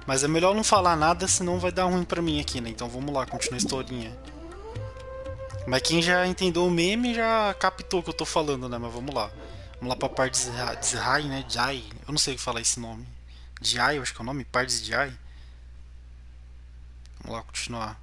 Mas é melhor não falar nada, senão vai dar ruim pra mim aqui, né? Então vamos lá, continua a historinha. Mas quem já entendeu o meme já captou o que eu tô falando, né? Mas vamos lá. Vamos lá pra Pardis DI, né? Jai. Eu não sei falar esse nome. Jai, eu acho que é o nome. Pardis Jai. Vamos lá, continuar.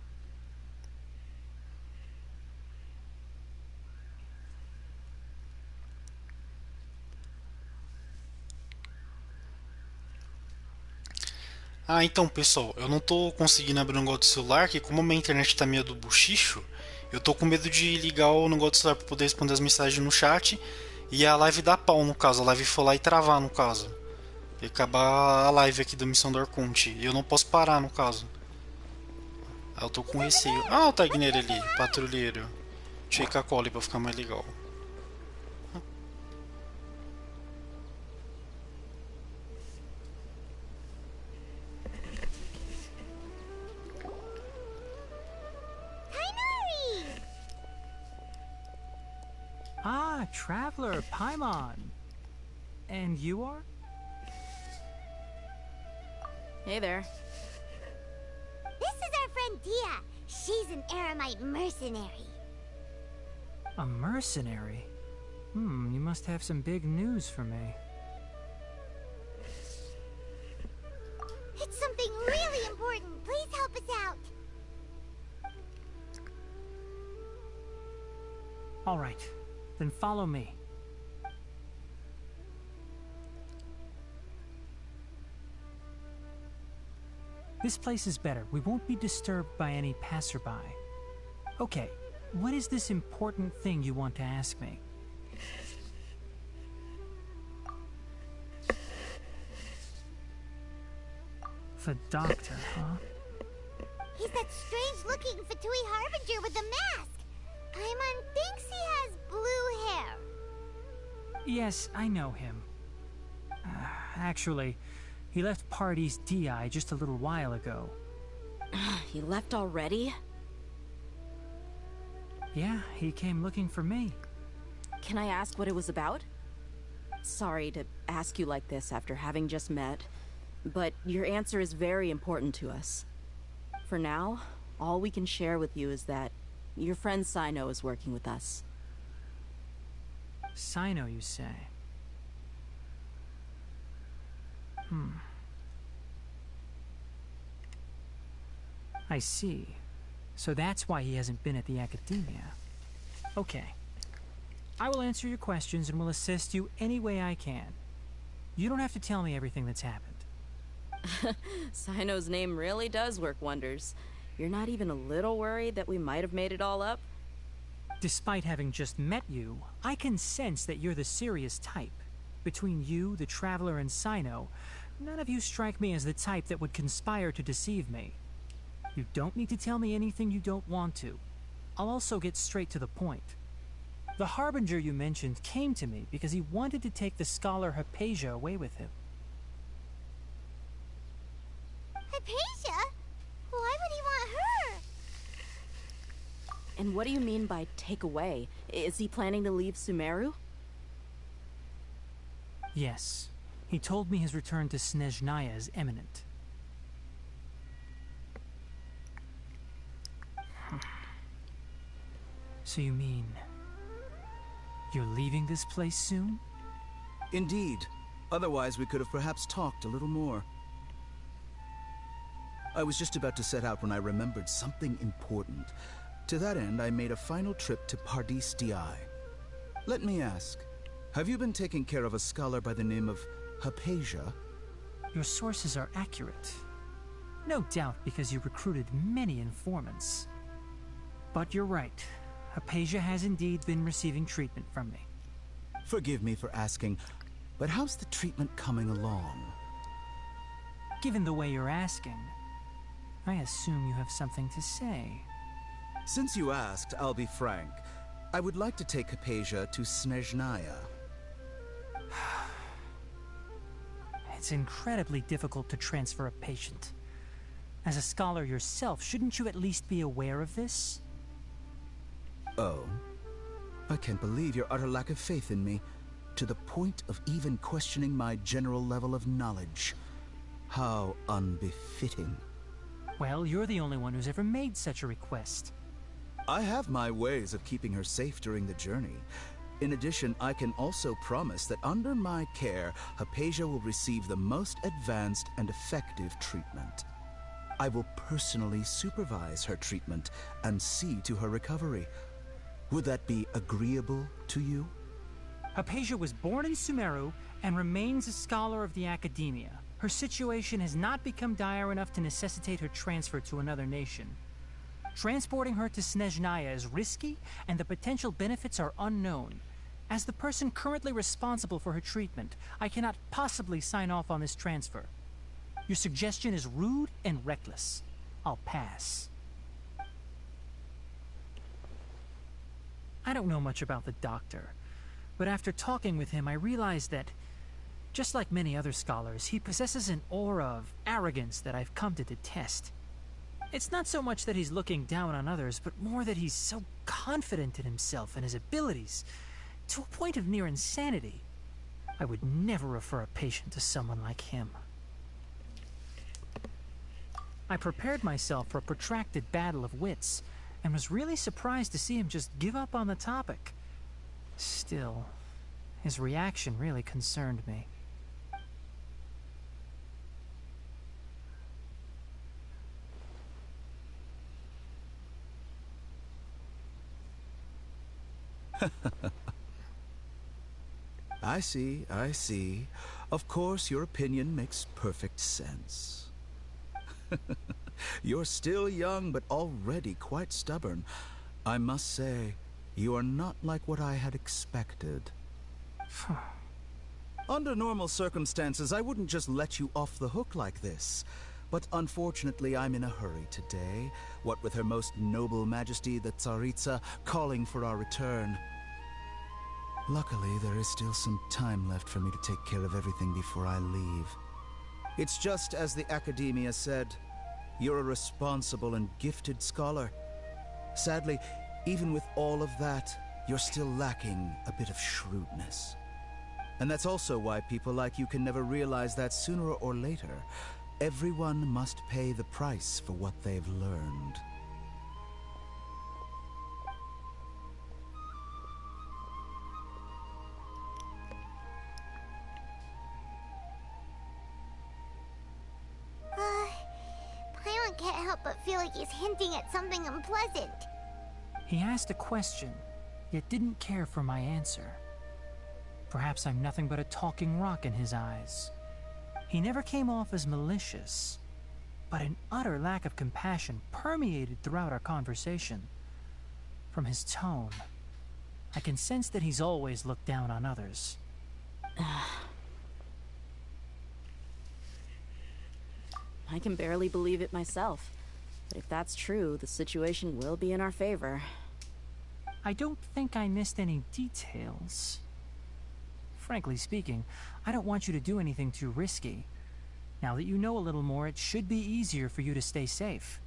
Então pessoal, eu não tô conseguindo abrir o negócio do celular, que como a minha internet tá meio do buchicho, eu tô com medo de ligar o negócio do celular pra poder responder as mensagens no chat e a live dar pau no caso, a live for lá e travar no caso. E acabar a live aqui da missão do Arconte, e eu não posso parar no caso. Eu tô com receio. O tag nele ali, patrulheiro. Deixa eu ir com a cola pra ficar mais legal. Traveler Paimon. And you are? Hey there. This is our friend Dia. She's an Aramite mercenary. A mercenary? You must have some big news for me. All right, then follow me. This place is better. We won't be disturbed by any passerby. Okay, what is this important thing you want to ask me? The doctor, huh? He's that strange-looking Fatui Harbinger with the mask. Paimon thinks he has blue hair. Yes, I know him. Actually, he left Party's DI just a little while ago. He left already? Yeah, he came looking for me. Can I ask what it was about? Sorry to ask you like this after having just met, but your answer is very important to us. For now, all we can share with you is that your friend Sino is working with us. Sino, you say? I see. So that's why he hasn't been at the academia. Okay. I will answer your questions and will assist you any way I can. You don't have to tell me everything that's happened. Sino's name really does work wonders. You're not even a little worried that we might have made it all up? Despite having just met you, I can sense that you're the serious type. Between you, the Traveler, and Sino, none of you strike me as the type that would conspire to deceive me. You don't need to tell me anything you don't want to. I'll also get straight to the point. The Harbinger you mentioned came to me because he wanted to take the scholar Hypatia away with him. Hypatia? Why would he want her? And what do you mean by take away? Is he planning to leave Sumeru? Yes. He told me his return to Snezhnaya is imminent. So you mean you're leaving this place soon? Indeed. Otherwise, we could have perhaps talked a little more. I was just about to set out when I remembered something important. To that end, I made a final trip to Pardis Di. Let me ask, have you been taking care of a scholar by the name of Hypatia? Your sources are accurate. No doubt because you recruited many informants. But you're right. Hypatia has indeed been receiving treatment from me. Forgive me for asking, but how's the treatment coming along? Given the way you're asking, I assume you have something to say. Since you asked, I'll be frank. I would like to take Hypatia to Snezhnaya. It's incredibly difficult to transfer a patient. As a scholar yourself, shouldn't you at least be aware of this? Oh? I can't believe your utter lack of faith in me, to the point of even questioning my general level of knowledge. How unbefitting. Well, you're the only one who's ever made such a request. I have my ways of keeping her safe during the journey. In addition, I can also promise that under my care, Hypatia will receive the most advanced and effective treatment. I will personally supervise her treatment and see to her recovery. Would that be agreeable to you? Hypatia was born in Sumeru and remains a scholar of the academia. Her situation has not become dire enough to necessitate her transfer to another nation. Transporting her to Snezhnaya is risky, and the potential benefits are unknown. As the person currently responsible for her treatment, I cannot possibly sign off on this transfer. Your suggestion is rude and reckless. I'll pass. I don't know much about the doctor, but after talking with him, I realized that, just like many other scholars, he possesses an aura of arrogance that I've come to detest. It's not so much that he's looking down on others, but more that he's so confident in himself and his abilities, to a point of near insanity. I would never refer a patient to someone like him. I prepared myself for a protracted battle of wits, and was really surprised to see him just give up on the topic. Still, his reaction really concerned me. I see, I see. Of course, your opinion makes perfect sense. You're still young, but already quite stubborn. I must say, you are not like what I had expected. Under normal circumstances, I wouldn't just let you off the hook like this. But unfortunately, I'm in a hurry today, what with Her Most Noble Majesty the Tsaritsa calling for our return. Luckily, there is still some time left for me to take care of everything before I leave. It's just as the Academia said, you're a responsible and gifted scholar. Sadly, even with all of that, you're still lacking a bit of shrewdness. And that's also why people like you can never realize that sooner or later, everyone must pay the price for what they've learned. Paimon can't help but feel like he's hinting at something unpleasant. He asked a question, yet didn't care for my answer. Perhaps I'm nothing but a talking rock in his eyes. He never came off as malicious, but an utter lack of compassion permeated throughout our conversation. From his tone, I can sense that he's always looked down on others. I can barely believe it myself. But if that's true, the situation will be in our favor. I don't think I missed any details. Frankly speaking, I don't want you to do anything too risky. Now that you know a little more, it should be easier for you to stay safe.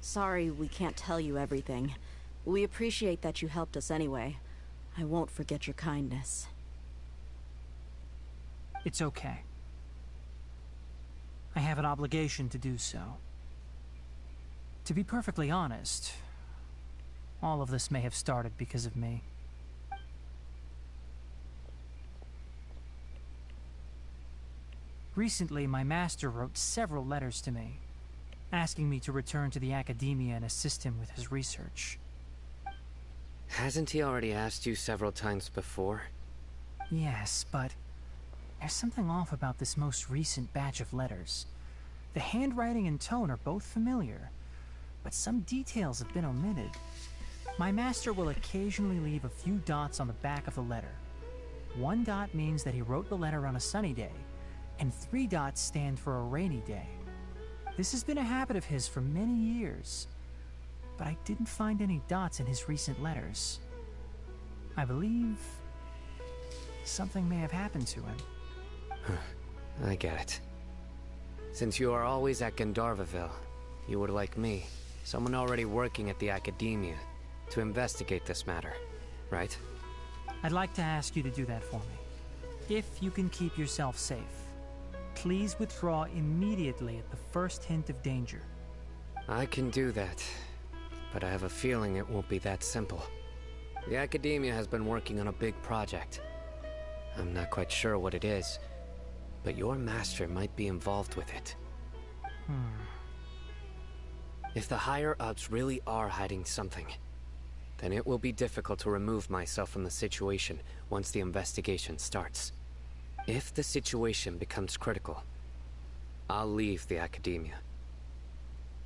Sorry we can't tell you everything. We appreciate that you helped us anyway. I won't forget your kindness. It's okay. I have an obligation to do so. To be perfectly honest, all of this may have started because of me. Recently, my master wrote several letters to me, asking me to return to the Academia and assist him with his research. Hasn't he already asked you several times before? Yes, but there's something off about this most recent batch of letters. The handwriting and tone are both familiar, but some details have been omitted. My master will occasionally leave a few dots on the back of the letter. 1 dot means that he wrote the letter on a sunny day, and 3 dots stand for a rainy day. This has been a habit of his for many years, but I didn't find any dots in his recent letters. I believe something may have happened to him. I get it. Since you are always at Gandharvaville, you would like me, someone already working at the Academia, to investigate this matter, right? I'd like to ask you to do that for me. If you can keep yourself safe, please withdraw immediately at the first hint of danger. I can do that, but I have a feeling it won't be that simple. The Academia has been working on a big project. I'm not quite sure what it is, but your master might be involved with it. If the higher-ups really are hiding something, then it will be difficult to remove myself from the situation once the investigation starts. If the situation becomes critical, I'll leave the Academia.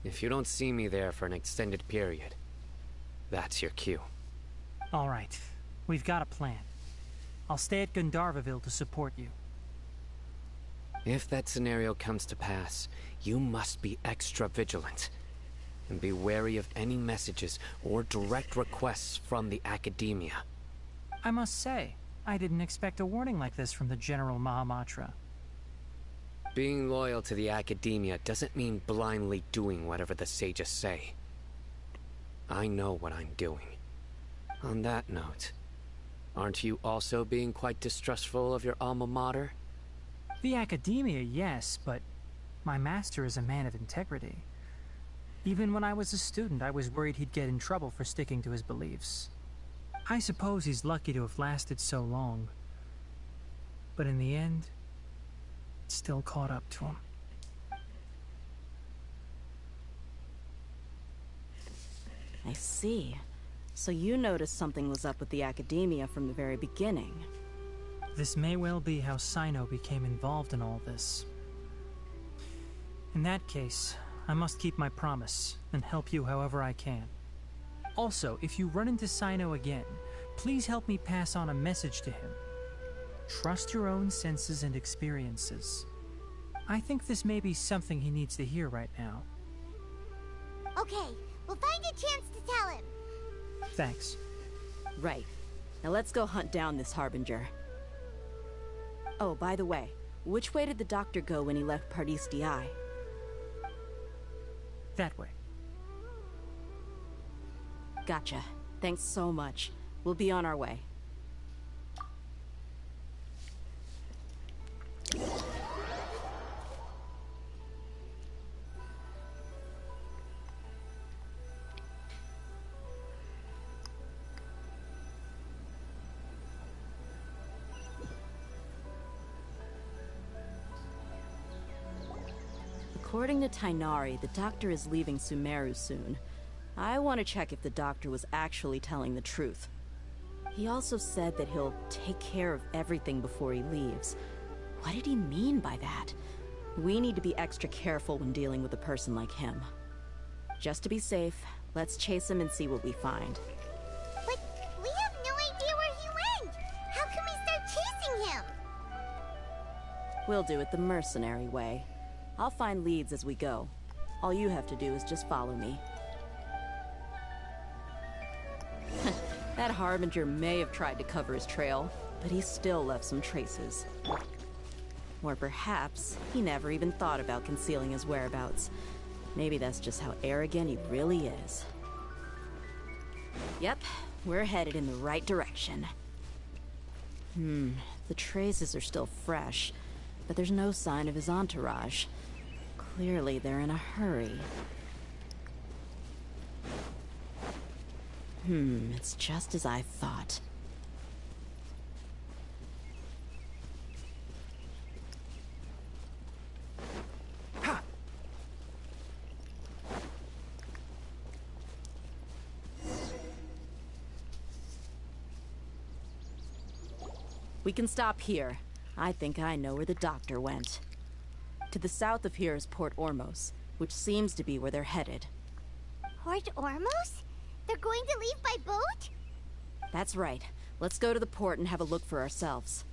If you don't see me there for an extended period, that's your cue. All right, we've got a plan. I'll stay at Gandharvaville to support you. If that scenario comes to pass, you must be extra vigilant. And be wary of any messages or direct requests from the Academia. I must say, I didn't expect a warning like this from the General Mahamatra. Being loyal to the Academia doesn't mean blindly doing whatever the sages say. I know what I'm doing. On that note, aren't you also being quite distrustful of your alma mater? The Academia, yes, but my master is a man of integrity. Even when I was a student, I was worried he'd get in trouble for sticking to his beliefs. I suppose he's lucky to have lasted so long. But in the end, it still caught up to him. I see. So you noticed something was up with the academia from the very beginning. This may well be how Sino became involved in all this. In that case, I must keep my promise and help you however I can. Also, if you run into Sino again, please help me pass on a message to him. Trust your own senses and experiences. I think this may be something he needs to hear right now. Okay, we'll find a chance to tell him. Thanks. Right. Now let's go hunt down this Harbinger. Oh, by the way, which way did the doctor go when he left Paradise DI? That way. Gotcha. Thanks so much. We'll be on our way. According to Tighnari, the doctor is leaving Sumeru soon. I want to check if the doctor was actually telling the truth. He also said that he'll take care of everything before he leaves. What did he mean by that? We need to be extra careful when dealing with a person like him. Just to be safe, let's chase him and see what we find. But we have no idea where he went! How can we start chasing him? We'll do it the mercenary way. I'll find leads as we go. All you have to do is just follow me. That Harbinger may have tried to cover his trail, but he still left some traces. Or perhaps he never even thought about concealing his whereabouts. Maybe that's just how arrogant he really is. Yep, we're headed in the right direction. The traces are still fresh, but there's no sign of his entourage. Clearly they're in a hurry. It's just as I thought. Ha! We can stop here. I think I know where the doctor went. To the south of here is Port Ormos, which seems to be where they're headed. Port Ormos? They're going to leave by boat? That's right. Let's go to the port and have a look for ourselves.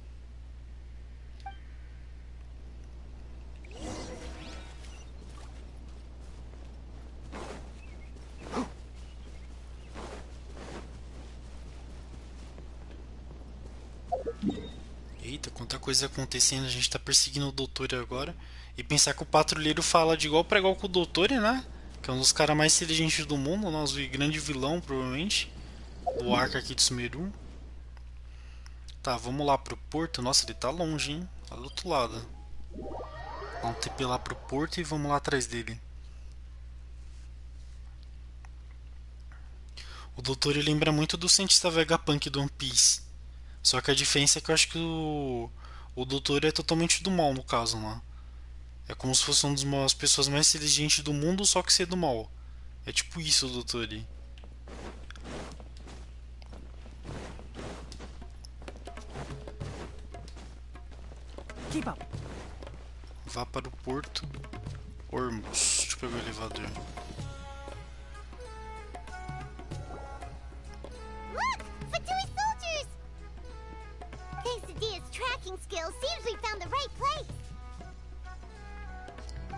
Eita, quanta coisa acontecendo. A gente tá perseguindo o doutor agora. E pensar que o patrulheiro fala de igual pra igual com o doutor, né? Que é um dos caras mais inteligentes do mundo, nosso grande vilão, provavelmente. Do arco aqui de Sumeru. Tá, vamos lá pro porto. Nossa, ele tá longe, hein? Lá do outro lado. Vamos TP lá pro porto e vamos lá atrás dele. O doutor ele lembra muito do cientista Vegapunk do One Piece. Só que a diferença é que eu acho que o doutor é totalmente do mal, no caso, né? É como se fosse uma das pessoas mais inteligentes do mundo, só que ser do mal. É tipo isso o doutor ali. Keep up. Vá para o porto Ormos. Deixa eu pegar o elevador. Look! Fatui soldiers! Thanks to Dia's tracking skills, seems we found the right place.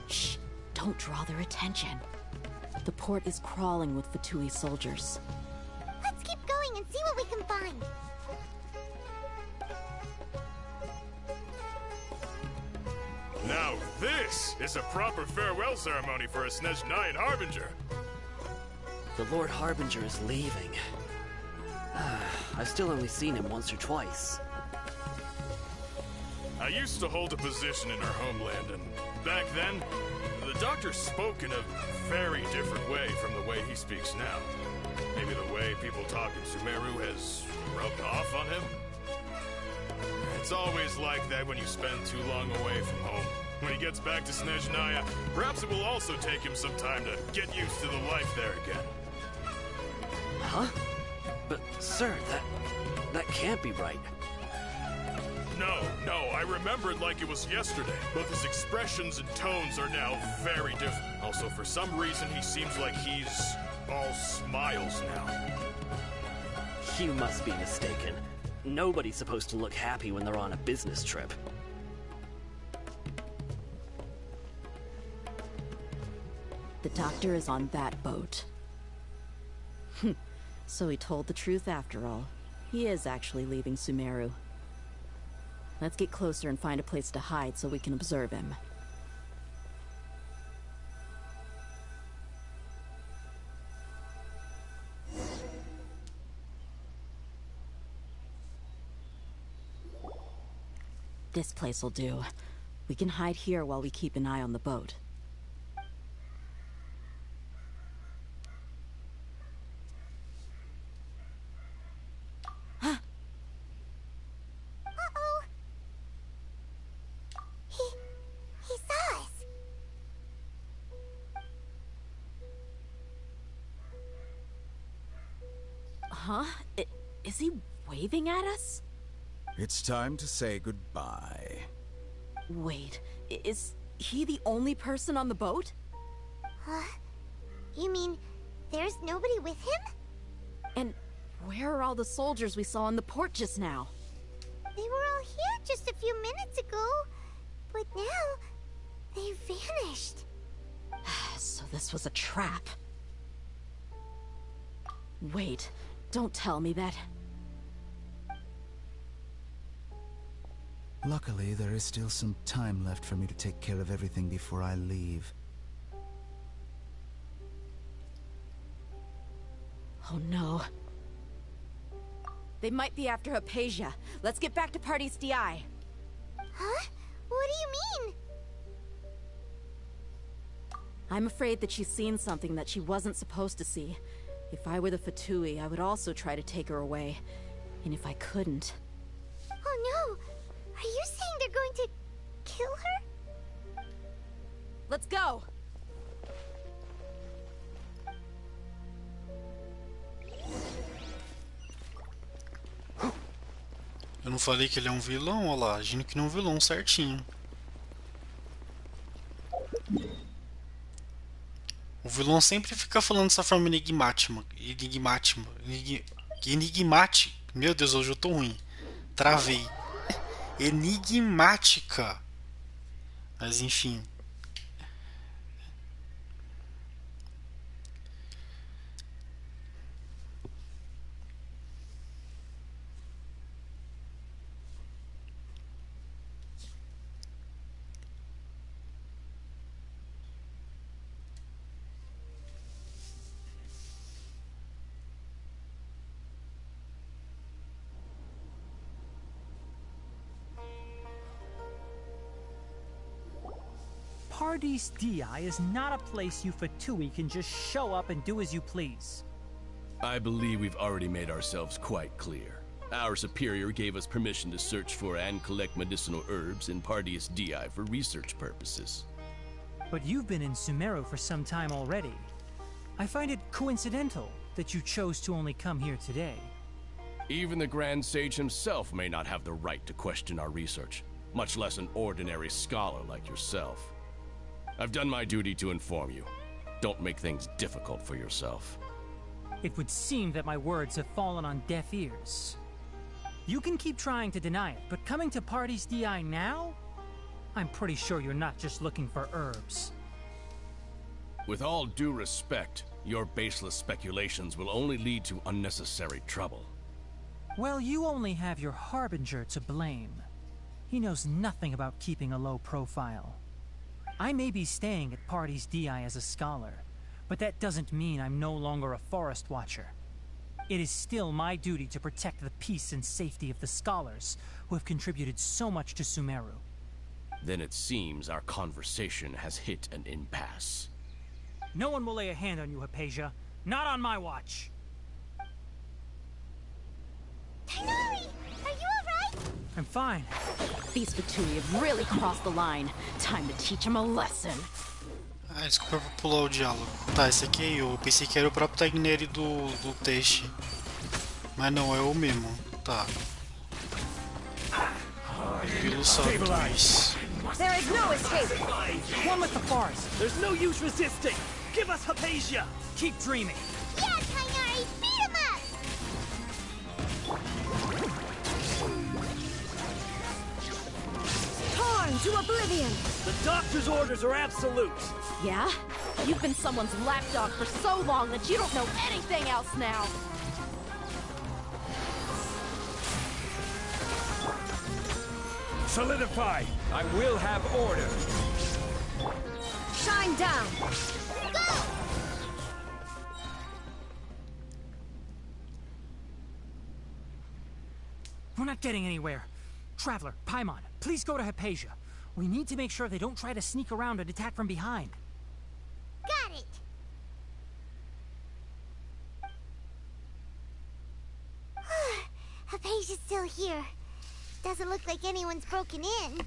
Shh! Don't draw their attention. The port is crawling with Fatui soldiers. Let's keep going and see what we can find. Now this is a proper farewell ceremony for a Snezhnayan Harbinger. The Lord Harbinger is leaving. I've still only seen him once or twice. I used to hold a position in our homeland, and back then, the doctor spoke in a very different way from the way he speaks now. Maybe the way people talk in Sumeru has rubbed off on him? It's always like that when you spend too long away from home. When he gets back to Snezhnaya, perhaps it will also take him some time to get used to the life there again. Huh? But, sir, that can't be right. No, I remember it like it was yesterday. Both his expressions and tones are now very different. Also, for some reason, he seems like he's all smiles now. You must be mistaken. Nobody's supposed to look happy when they're on a business trip. The doctor is on that boat. So he told the truth after all. He is actually leaving Sumeru. Let's get closer and find a place to hide so we can observe him. This place will do. We can hide here while we keep an eye on the boat. Huh? Is he waving at us? It's time to say goodbye. Wait, is he the only person on the boat? Huh? You mean there's nobody with him? And where are all the soldiers we saw in the port just now? They were all here just a few minutes ago, but now they vanished. So this was a trap. Wait, don't tell me that. Luckily, there is still some time left for me to take care of everything before I leave. Oh no. They might be after Hypatia. Let's get back to Party's DI. Huh? What do you mean? I'm afraid that she's seen something that she wasn't supposed to see. If I were the Fatui, I would also try to take her away. And if I couldn't... Oh no! Are you saying they're going to kill her? Let's go! Eu não falei que ele é um vilão? Olha lá, agindo que não é um vilão certinho. O vilão sempre fica falando dessa forma enigmática. Meu Deus, hoje eu tô ruim. Travei. Enigmática. Mas enfim. Party's DI is not a place you Fatui can just show up and do as you please. I believe we've already made ourselves quite clear. Our superior gave us permission to search for and collect medicinal herbs in Party's DI for research purposes. But you've been in Sumeru for some time already. I find it coincidental that you chose to only come here today. Even the Grand Sage himself may not have the right to question our research, much less an ordinary scholar like yourself. I've done my duty to inform you. Don't make things difficult for yourself. It would seem that my words have fallen on deaf ears. You can keep trying to deny it, but coming to Party's DI now? I'm pretty sure you're not just looking for herbs. With all due respect, your baseless speculations will only lead to unnecessary trouble. Well, you only have your Harbinger to blame. He knows nothing about keeping a low profile. I may be staying at Party's DI as a scholar, but that doesn't mean I'm no longer a forest watcher. It is still my duty to protect the peace and safety of the scholars who have contributed so much to Sumeru. Then it seems our conversation has hit an impasse. No one will lay a hand on you, Hypatia. Not on my watch. Tighnari! Are you alright? I'm fine. These Fatui have really crossed the line. Time to teach them a lesson. Ah, desculpa por pular o diálogo. Tá, esse aqui eu pensei que era o próprio Tighnari do Teixe. Mas não é o mesmo. Tá. Pelo Santos. There is no escape. One with the forest. There's no use resisting. Give us Hypatia. Keep dreaming. Yeah, Tainari, beat him up! Torn to oblivion. The doctor's orders are absolute. Yeah? You've been someone's lapdog for so long that you don't know anything else now. Solidify. I will have order. Shine down. Go! We're not getting anywhere. Traveler, Paimon, please go to Hypatia. We need to make sure they don't try to sneak around and attack from behind. Got it! Hypatia's still here. Doesn't look like anyone's broken in.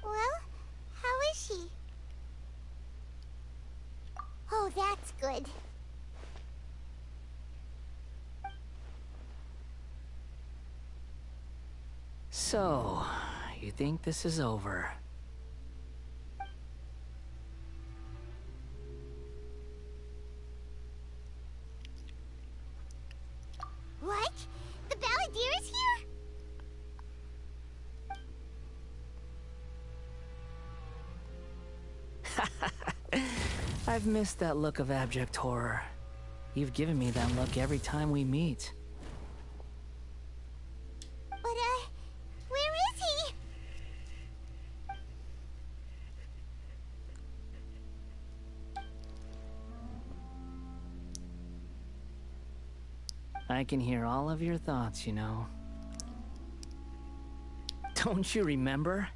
Well, how is she? Oh, that's good. So, you think this is over? What? The Balladeer is here? I've missed that look of abject horror. You've given me that look every time we meet. But, where is he? I can hear all of your thoughts, you know. Don't you remember?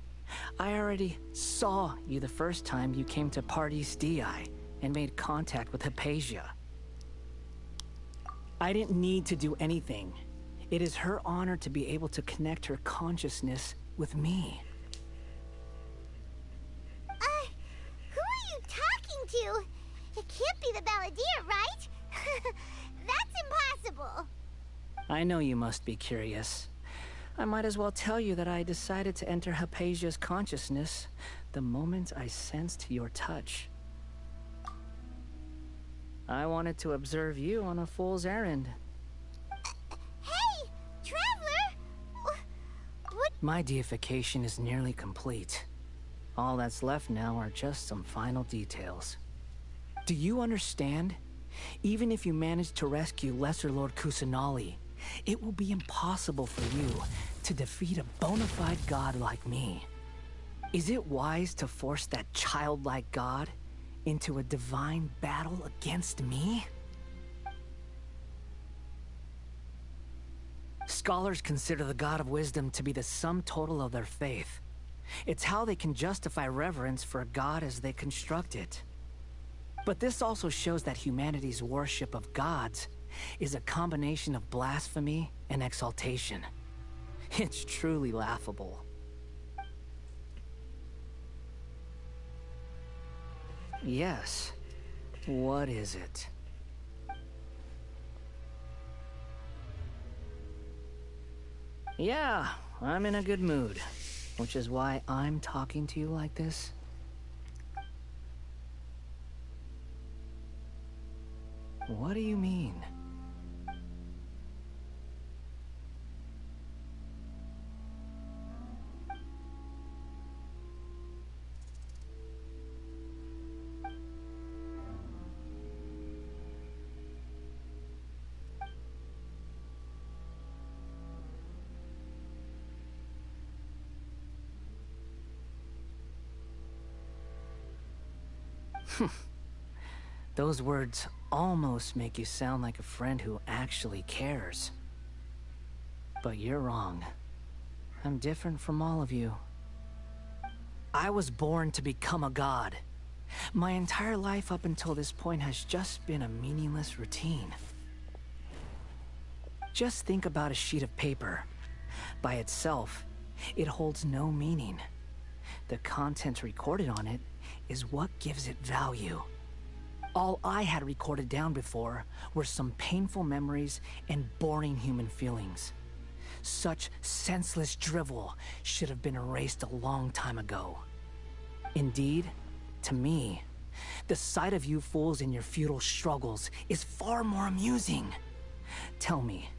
I already saw you the first time you came to Party's DI and made contact with Hypatia. I didn't need to do anything. It is her honor to be able to connect her consciousness with me. Who are you talking to? It can't be the Balladeer, right? That's impossible. I know you must be curious. I might as well tell you that I decided to enter Hypatia's consciousness the moment I sensed your touch. I wanted to observe you on a fool's errand. Hey, Traveler! What? My deification is nearly complete. All that's left now are just some final details. Do you understand? Even if you manage to rescue Lesser Lord Kusanali, it will be impossible for you to defeat a bona fide god like me. Is it wise to force that childlike god into a divine battle against me? Scholars consider the god of wisdom to be the sum total of their faith. It's how they can justify reverence for a god as they construct it. But this also shows that humanity's worship of gods is a combination of blasphemy and exaltation. It's truly laughable. Yes. What is it? Yeah, I'm in a good mood, which is why I'm talking to you like this. What do you mean? Those words almost make you sound like a friend who actually cares. But you're wrong. I'm different from all of you. I was born to become a god. My entire life up until this point has just been a meaningless routine. Just think about a sheet of paper. By itself, it holds no meaning. The content recorded on it is what gives it value. All I had recorded down before were some painful memories and boring human feelings. Such senseless drivel should have been erased a long time ago. Indeed, to me, the sight of you fools in your futile struggles is far more amusing. Tell me,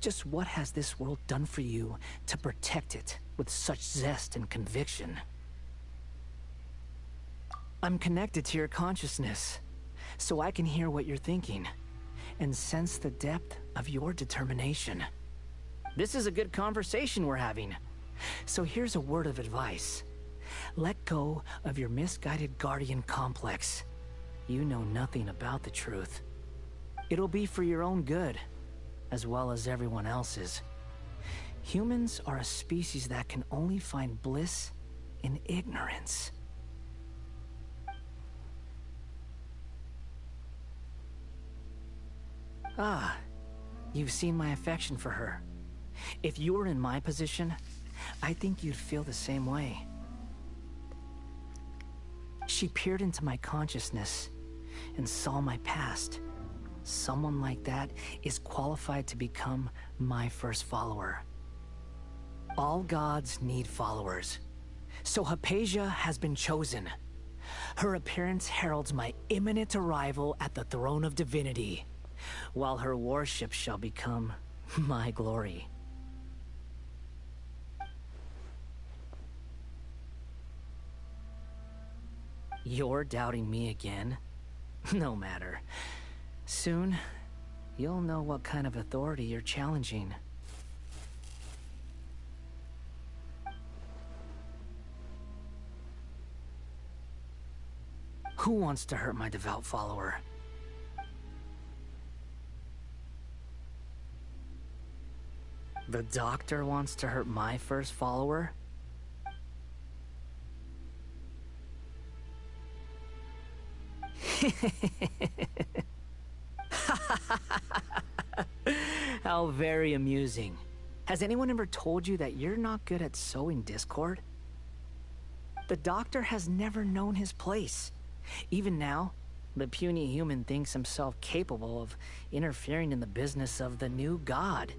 just what has this world done for you to protect it with such zest and conviction? I'm connected to your consciousness, so I can hear what you're thinking, and sense the depth of your determination. This is a good conversation we're having, so here's a word of advice. Let go of your misguided guardian complex. You know nothing about the truth. It'll be for your own good, as well as everyone else's. Humans are a species that can only find bliss in ignorance. Ah, you've seen my affection for her. If you were in my position, I think you'd feel the same way. She peered into my consciousness and saw my past. Someone like that is qualified to become my first follower. All gods need followers, so Hypatia has been chosen. Her appearance heralds my imminent arrival at the throne of divinity, while her worship shall become my glory. You're doubting me again? No matter. Soon, you'll know what kind of authority you're challenging. Who wants to hurt my devout follower? The doctor wants to hurt my first follower? How very amusing. Has anyone ever told you that you're not good at sowing discord? The doctor has never known his place. Even now, the puny human thinks himself capable of interfering in the business of the new god.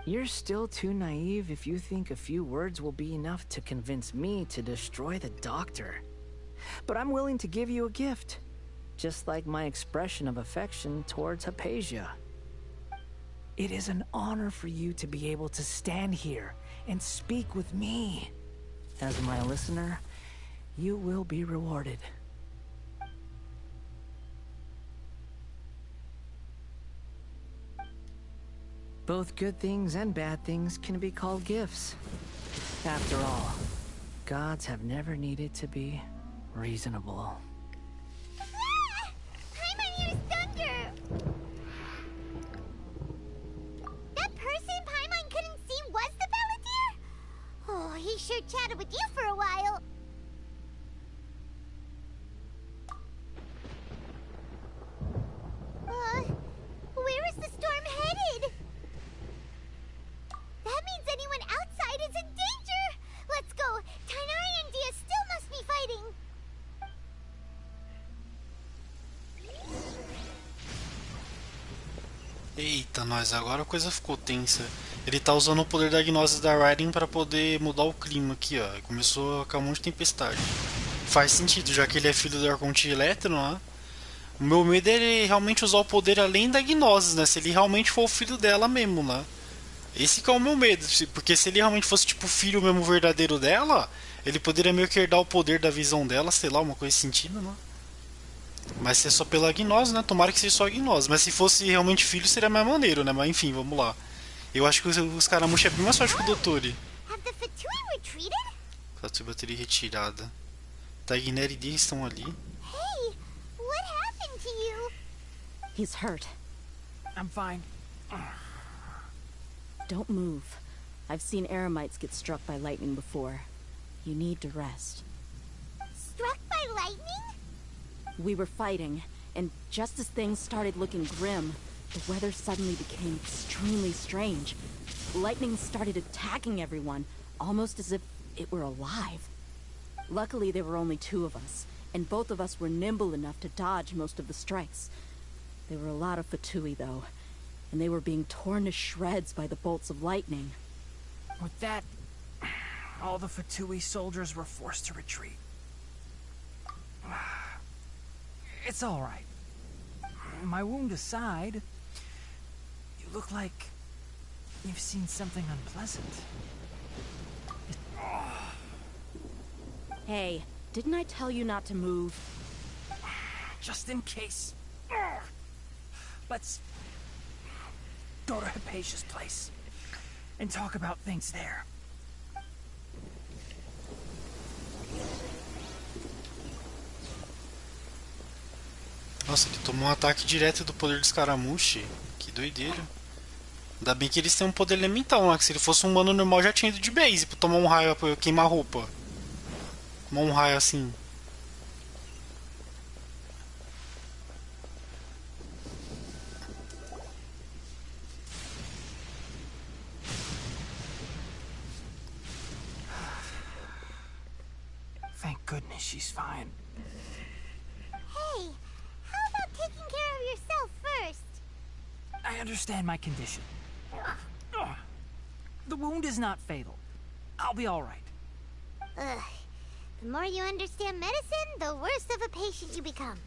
You're still too naive if you think a few words will be enough to convince me to destroy the doctor. But I'm willing to give you a gift, just like my expression of affection towards Hypatia. It is an honor for you to be able to stand here and speak with me. As my listener, you will be rewarded. Both good things and bad things can be called gifts. After all, gods have never needed to be reasonable. Paimon used thunder! That person Paimon couldn't see was the Balladeer? Oh, he sure chatted with you for a while. Where is the storm headed? That means anyone outside is in danger! Let's go! Tighnari and Dia still must be fighting! Eita, nós, agora a coisa ficou tensa. Ele tá usando o poder da gnose da Raiden pra poder mudar o clima aqui, ó. Começou a cair um monte de tempestade. Faz sentido, já que ele é filho do Arconte Elétron, né? O meu medo é ele realmente usar o poder além da gnose, né? Se ele realmente for o filho dela mesmo, né? Esse que é o meu medo, porque se ele realmente fosse tipo o filho mesmo verdadeiro dela, ele poderia meio que herdar o poder da visão dela, sei lá, uma coisa nesse sentido, né? Mas se é só pela gnose, né? Tomara que seja só a gnose. Mas se fosse realmente filho, seria mais maneiro, né? Mas enfim, vamos lá. Eu acho que os Caramuxa é bem mais forte que o Dottore. Fato de bateria retirada. Tagneri e Dia estão ali. Hey, what happened to you? He's hurt. I'm fine. Don't move. I've seen Eremites get struck by lightning before. You need to rest. Struck by lightning? We were fighting, and just as things started looking grim, the weather suddenly became extremely strange. lightning started attacking everyone, almost as if it were alive. Luckily, there were only 2 of us, and both of us were nimble enough to dodge most of the strikes. There were a lot of Fatui, though, and they were being torn to shreds by the bolts of lightning. With that, all the Fatui soldiers were forced to retreat. It's all right. My wound aside, you look like you've seen something unpleasant. Hey, didn't I tell you not to move? Just in case. Let's go to Hypatia's place and talk about things there. Nossa, ele tomou um ataque direto do poder do escaramuche. Que doideira. Ainda bem que eles têm um poder elemental, né? Que se ele fosse um humano normal já tinha ido de base pra tomar um raio pra queimar a roupa. Tomar um raio assim. Thank goodness she's fine. Hey, how about taking care of yourself first? I understand my condition. The wound is not fatal. I'll be all right. Ugh. The more you understand medicine, the worse of a patient you become.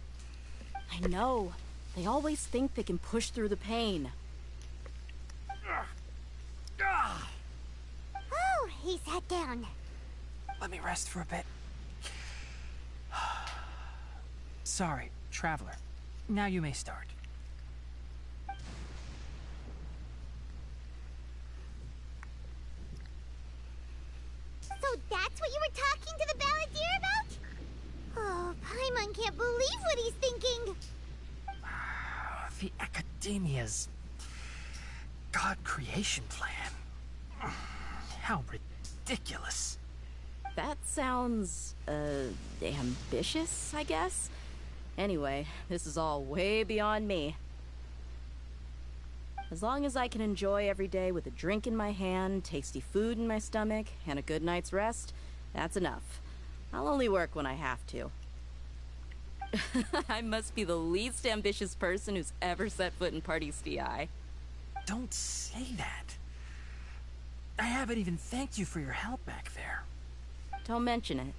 I know. They always think they can push through the pain. Oh, he sat down. Let me rest for a bit. Sorry, traveler. Now you may start. So that's what you were talking to the balladeer about? Oh, Paimon can't believe what he's thinking. The Academia's God creation plan. How ridiculous. That sounds, ambitious, I guess? Anyway, this is all way beyond me. As long as I can enjoy every day with a drink in my hand, tasty food in my stomach, and a good night's rest, that's enough. I'll only work when I have to. I must be the least ambitious person who's ever set foot in Party's DI. Don't say that. I haven't even thanked you for your help back there. Don't mention it.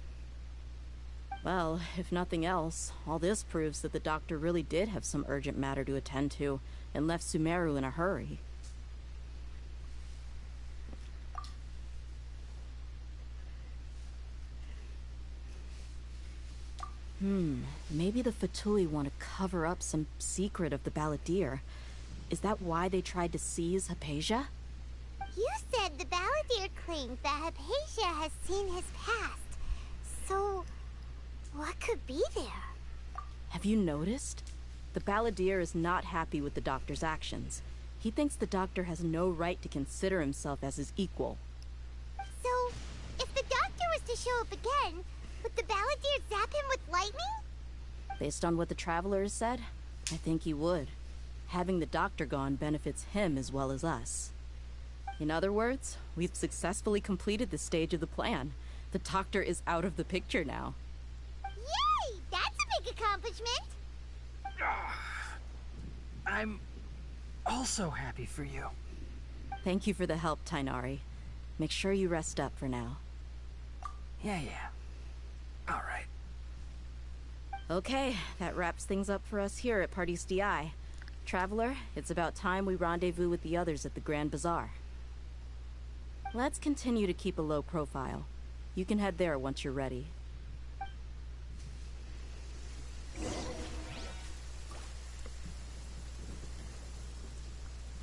Well, if nothing else, all this proves that the doctor really did have some urgent matter to attend to, and left Sumeru in a hurry. Maybe the Fatui want to cover up some secret of the balladeer. Is that why they tried to seize Hypatia? You said the balladeer claims that Hypatia has seen his past. So, what could be there? Have you noticed? The balladeer is not happy with the doctor's actions. He thinks the doctor has no right to consider himself as his equal. So, if the doctor was to show up again, would the balladeer zap him with lightning? Based on what the traveler has said, I think he would. Having the doctor gone benefits him as well as us. In other words, we've successfully completed this stage of the plan. The doctor is out of the picture now. Yay! That's a big accomplishment! I'm also happy for you. Thank you for the help, Tainari. Make sure you rest up for now. Yeah. All right. Okay, that wraps things up for us here at Party's DI. Traveler, it's about time we rendezvous with the others at the Grand Bazaar. Let's continue to keep a low profile. You can head there once you're ready.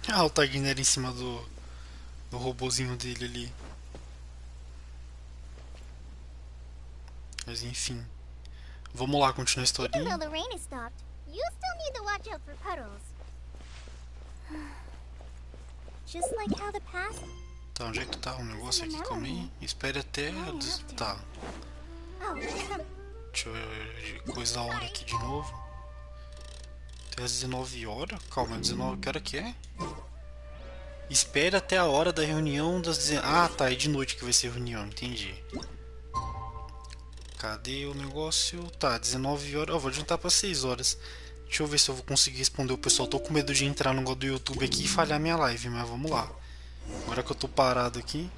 Ah, o Tagnera em cima do robozinho dele ali. Mas enfim. Vamos lá, continuar a historinha. Even though the rain has stopped, you still need to watch out for puddles. Just like how the past... Tá, onde é que tá o negócio aqui? Calma aí. Espere até... Tá. Deixa eu coisar a hora aqui de novo. Até às 19 horas? Calma, 19... Que hora que é? Espera até a hora da reunião das... Ah, tá, é de noite que vai ser a reunião, entendi. Cadê o negócio? Tá, 19 horas. Vou adiantar pra 6 horas. Deixa eu ver se eu vou conseguir responder o pessoal. Tô com medo de entrar no negócio do YouTube aqui e falhar minha live, mas vamos lá. Agora que eu tô parado aqui.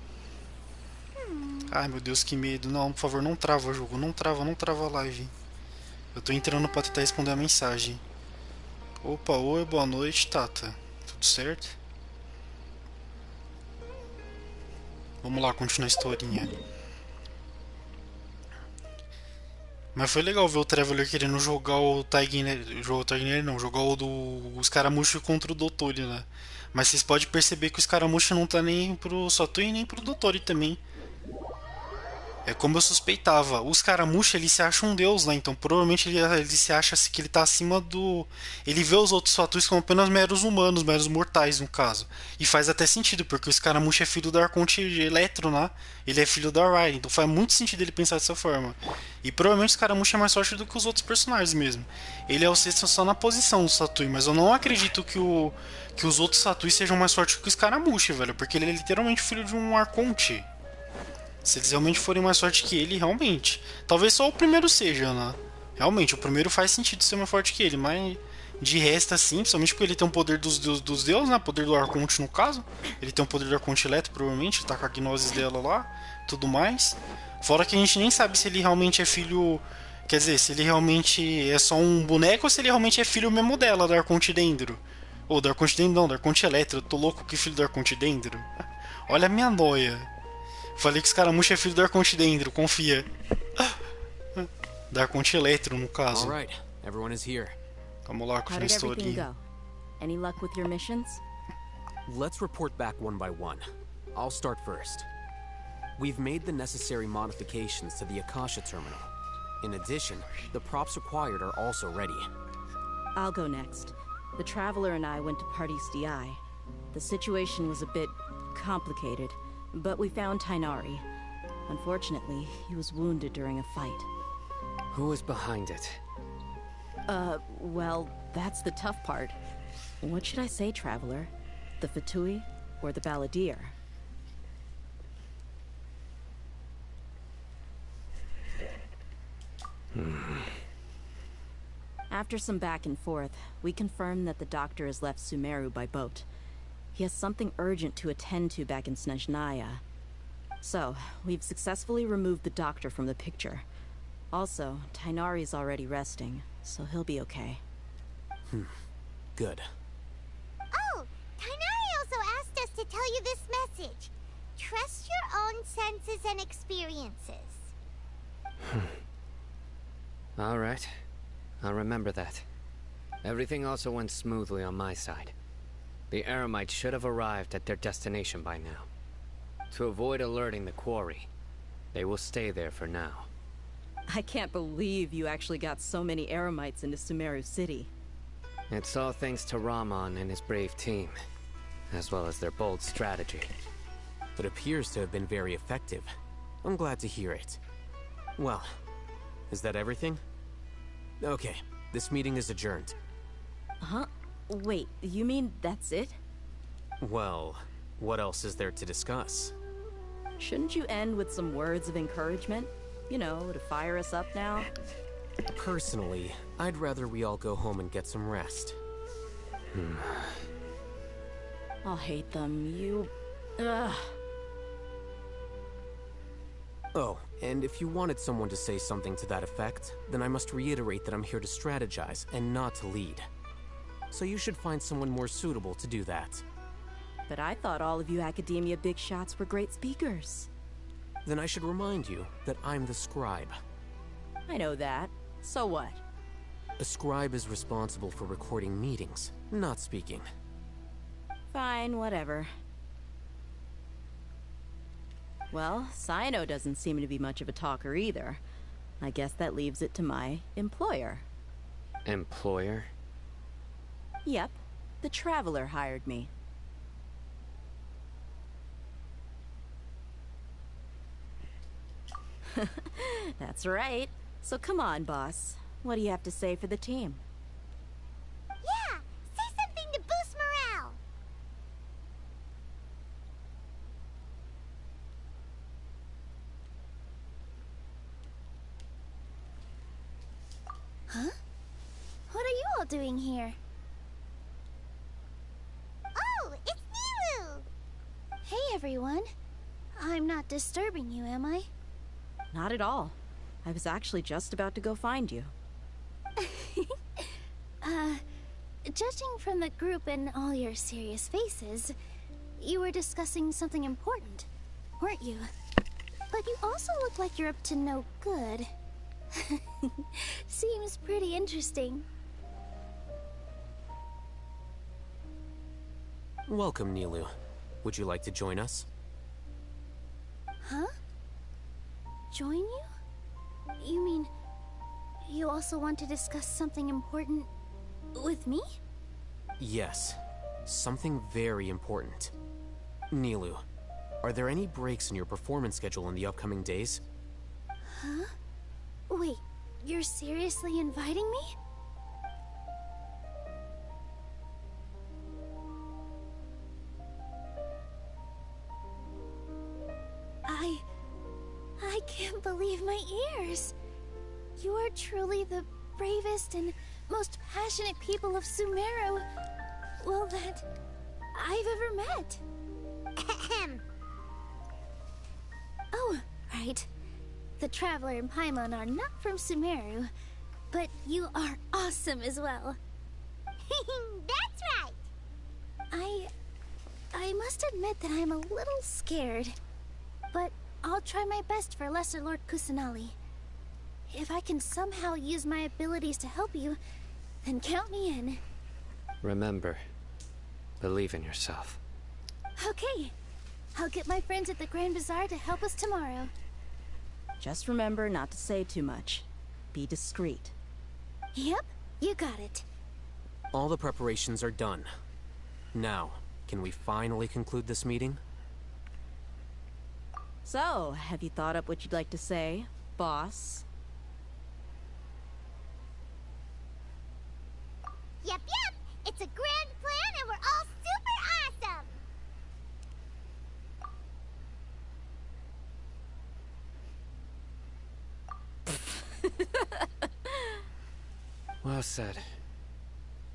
Ai, meu Deus, que medo. Não, por favor, não trava o jogo. Não trava a live. Eu tô entrando pra tentar responder a mensagem. Opa, oi, boa noite, Tata. Tudo certo? Vamos lá, continuar a historinha. Mas foi legal ver o Traveler querendo jogar o Taigner. Jogar o escaramucho contra o Dotori, né? Mas vocês podem perceber que o escaramucho não tá nem pro Satoru nem pro Dotori também. É como eu suspeitava. O escaramucho, ele se acha um deus lá, então provavelmente ele se acha que ele tá acima do... Ele vê os outros Satoris como apenas meros humanos, meros mortais no caso. E faz até sentido, porque o escaramucho é filho do Arconte Eletro, né? Ele é filho da Rai, então faz muito sentido ele pensar dessa forma. E provavelmente o escaramucho é mais forte do que os outros personagens mesmo. Ele é o sexto só na posição do Satoru, mas eu não acredito que os outros Satoris sejam mais fortes que o escaramucho, velho, porque ele é literalmente filho de um Arconte. Se eles realmente forem mais fortes que ele, realmente. Talvez só o primeiro seja, né? Realmente, o primeiro faz sentido ser mais forte que ele, mas de resto, assim, principalmente porque ele tem o poder dos deuses, né? O poder do Arconte, no caso. Ele tem o poder do Arconte Eletro, provavelmente, tá com a gnose dela lá, tudo mais. Fora que a gente nem sabe se ele realmente é filho... Quer dizer, se ele realmente é só um boneco ou se ele realmente é filho mesmo dela, do Arconte Dendro. Ou do Arconte Dendro não, do Arconte Eletro. Eu tô louco que filho do Arconte Dendro. Olha a minha noia. Falei que os escaramucho é filho do Arconte Dendro, confia. Da Arconte Eletro, no caso. Alright, everyone is here. Vamos lá, com a historinha. Any luck with your missions? Let's report back one by one. I'll start first. We've made the necessary modifications to the Akasha terminal. In addition, the props required are also ready. I'll go next. The Traveler and I went to Party's DI. The situation was a bit complicated. But we found Tainari. Unfortunately, he was wounded during a fight. Who was behind it? Well, that's the tough part. What should I say, Traveler? The Fatui or the Balladeer? After some back and forth, we confirmed that the doctor has left Sumeru by boat. He has something urgent to attend to back in Snezhnaya. So, we've successfully removed the doctor from the picture. Also, Tainari's already resting, so he'll be okay. Good. Oh, Tainari also asked us to tell you this message. Trust your own senses and experiences. Alright. I'll remember that. Everything also went smoothly on my side. The Eremites should have arrived at their destination by now. To avoid alerting the quarry, they will stay there for now. I can't believe you actually got so many Eremites into Sumeru City. It's all thanks to Rahman and his brave team, as well as their bold strategy. It appears to have been very effective. I'm glad to hear it. Well, is that everything? Okay, this meeting is adjourned. Huh? Wait, you mean that's it? Well, what else is there to discuss? Shouldn't you end with some words of encouragement? You know, to fire us up now? Personally, I'd rather we all go home and get some rest. I'll hate them, you... Ugh. Oh, and if you wanted someone to say something to that effect, then I must reiterate that I'm here to strategize and not to lead. So you should find someone more suitable to do that. But I thought all of you Academia big shots were great speakers. Then I should remind you that I'm the scribe. I know that. So what? A scribe is responsible for recording meetings, not speaking. Fine, whatever. Well, Sino doesn't seem to be much of a talker either. I guess that leaves it to my employer. Employer? Yep. The Traveler hired me. That's right. So come on, boss. What do you have to say for the team? Yeah! Say something to boost morale! Huh? What are you all doing here? Oh, it's Nilu! Hey, everyone. I'm not disturbing you, am I? Not at all. I was actually just about to go find you. Judging from the group and all your serious faces, you were discussing something important, weren't you? But you also look like you're up to no good. Seems pretty interesting. Welcome, Nilu. Would you like to join us? Huh? Join you? You mean, you also want to discuss something important with me? Yes. Something very important. Nilu, are there any breaks in your performance schedule in the upcoming days? Huh? Wait, you're seriously inviting me? I can't believe my ears. You are truly the bravest and most passionate people of Sumeru, well, that I've ever met. Oh, right. The Traveler and Paimon are not from Sumeru, but you are awesome as well. That's right! I must admit that I'm a little scared, but I'll try my best for Lesser Lord Kusanali. If I can somehow use my abilities to help you, then count me in. Remember, believe in yourself. Okay. I'll get my friends at the Grand Bazaar to help us tomorrow. Just remember not to say too much. Be discreet. Yep, you got it. All the preparations are done. Now, can we finally conclude this meeting? So, have you thought up what you'd like to say, boss? Yep, it's a grand plan and we're all super awesome! Well said.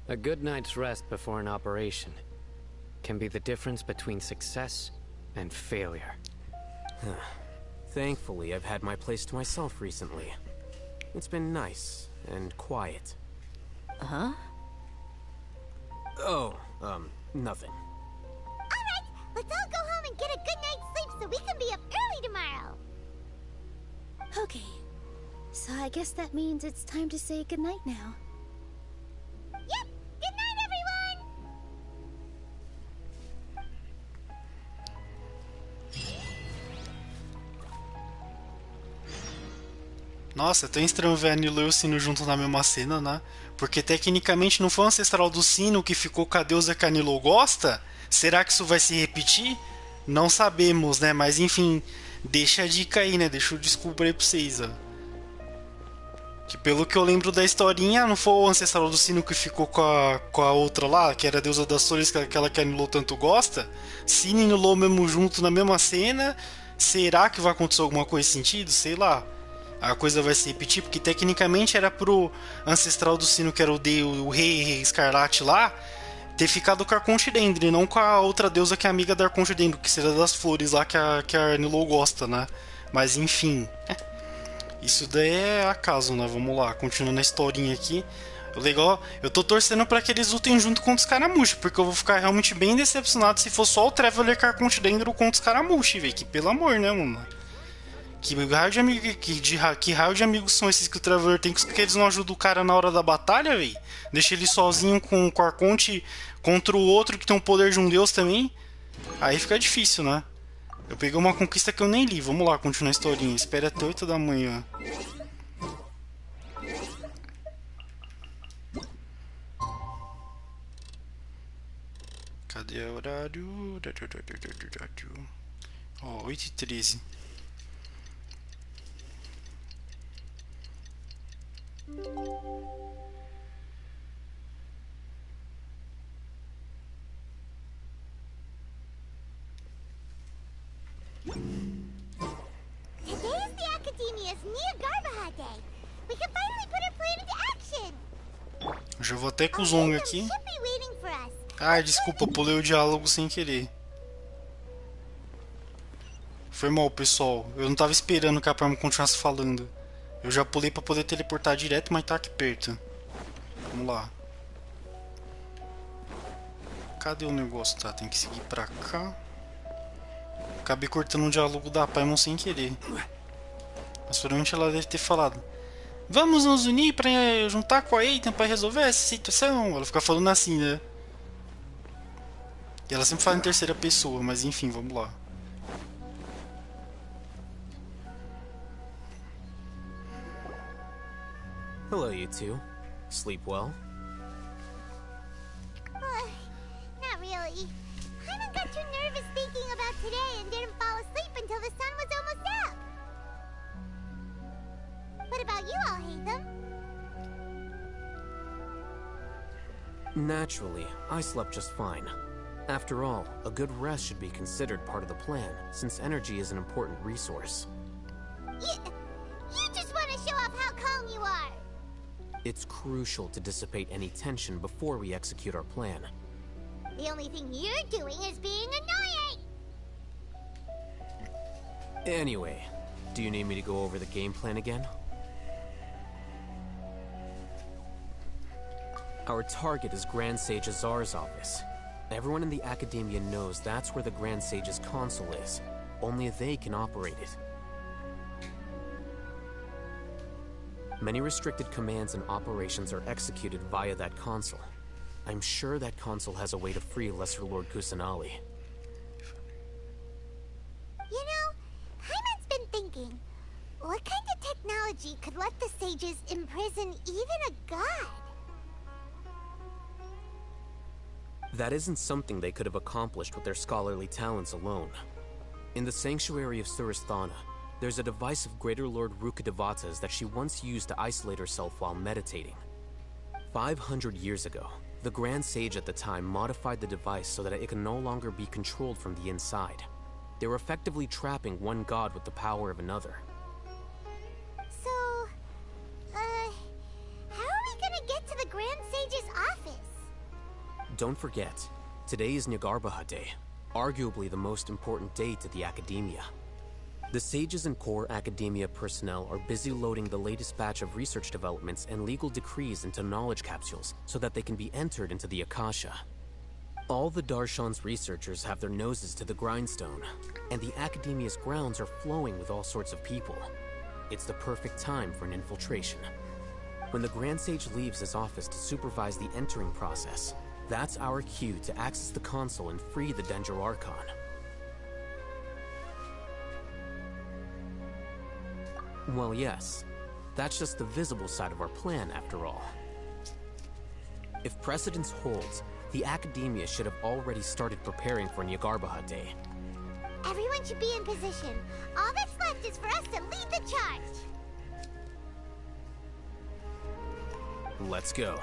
A good night's rest before an operation can be the difference between success and failure. Thankfully, I've had my place to myself recently. It's been nice and quiet. Huh? Oh, nothing. Alright, let's all go home and get a good night's sleep so we can be up early tomorrow. Okay, so I guess that means it's time to say goodnight now. Yep, good night, everyone! Nossa, é tão estranho ver a Nilu e o Sino juntos na mesma cena, né? Porque tecnicamente não foi o ancestral do Sino que ficou com a deusa que a Nilu gosta? Será que isso vai se repetir? Não sabemos, né? Mas enfim, deixa a dica aí, né? Deixa eu descobrir pra vocês, ó. Que pelo que eu lembro da historinha, não foi o ancestral do Sino que ficou com a outra lá, que era a deusa das flores, aquela que a Nilu tanto gosta? Sino e Nilu mesmo junto na mesma cena. Será que vai acontecer alguma coisa nesse sentido? Sei lá. A coisa vai se repetir, porque tecnicamente era pro ancestral do Sino, que era o rei Escarlate lá, ter ficado com a Arconte dentro, e não com a outra deusa que é amiga da Arconte dentro, que seria das flores lá que a Nilu gosta, né? Mas enfim, isso daí é acaso, né? Vamos lá, continuando a historinha aqui. O legal, eu tô torcendo pra que eles lutem junto contra os Caramushi, porque eu vou ficar realmente bem decepcionado se for só o Traveler com a Arconte dentro contra os Caramushi, velho. Que pelo amor, né, mano? Que raio de amigos são esses que o Traveler tem, que eles não ajudam o cara na hora da batalha, velho? Deixa ele sozinho com o Arconte contra o outro que tem o poder de um deus também. Aí fica difícil, né? Eu peguei uma conquista que eu nem li. Vamos lá, continuar a historinha. Espera até 8 da manhã. Cadê o horário? Ó, 8h13. Today is the Academia's Nia Garbaha Day. We can finally put our plan into action. mission. Já vou até com o Zong aqui. Should be waiting for us. Ai, desculpa, pulei o diálogo sem querer. Foi mal, pessoal. Eu não tava esperando que a Parma continuasse falando. Eu já pulei pra poder teleportar direto, mas tá aqui perto. Vamos lá. Cadê o negócio? Tá, tem que seguir pra cá. Acabei cortando um diálogo da Paimon sem querer. Mas provavelmente ela deve ter falado: vamos nos unir pra juntar com a Ethan pra resolver essa situação. Ela fica falando assim, né? E ela sempre fala em terceira pessoa, mas enfim, vamos lá. Hello, you two. Sleep well? Not really. Paimon got too nervous thinking about today and didn't fall asleep until the sun was almost up. What about you all, Hatham? Naturally, I slept just fine. After all, a good rest should be considered part of the plan, since energy is an important resource. You just want to show off how calm you are. It's crucial to dissipate any tension before we execute our plan. The only thing you're doing is being annoying. Anyway, do you need me to go over the game plan again? Our target is Grand Sage Azar's office. Everyone in the Academia knows that's where the Grand Sage's console is. Only they can operate it. Many restricted commands and operations are executed via that console. I'm sure that console has a way to free Lesser Lord Kusanali. You know, Paimon's been thinking, what kind of technology could let the sages imprison even a god? That isn't something they could have accomplished with their scholarly talents alone. In the Sanctuary of Surasthana, there's a device of Greater Lord Rukadevata's that she once used to isolate herself while meditating. 500 years ago, the Grand Sage at the time modified the device so that it can no longer be controlled from the inside. They were effectively trapping one god with the power of another. So, how are we gonna get to the Grand Sage's office? Don't forget, today is Nyagarbha Day, arguably the most important day to the Academia. The Sages and core Academia personnel are busy loading the latest batch of research developments and legal decrees into knowledge capsules so that they can be entered into the Akasha. All the Darshan's researchers have their noses to the grindstone, and the Academia's grounds are flowing with all sorts of people. It's the perfect time for an infiltration. When the Grand Sage leaves his office to supervise the entering process, that's our cue to access the console and free the Dendro Archon. Well, yes. That's just the visible side of our plan, after all. If precedence holds, the Academia should have already started preparing for Nyagarbha Day. Everyone should be in position. All that's left is for us to lead the charge. Let's go.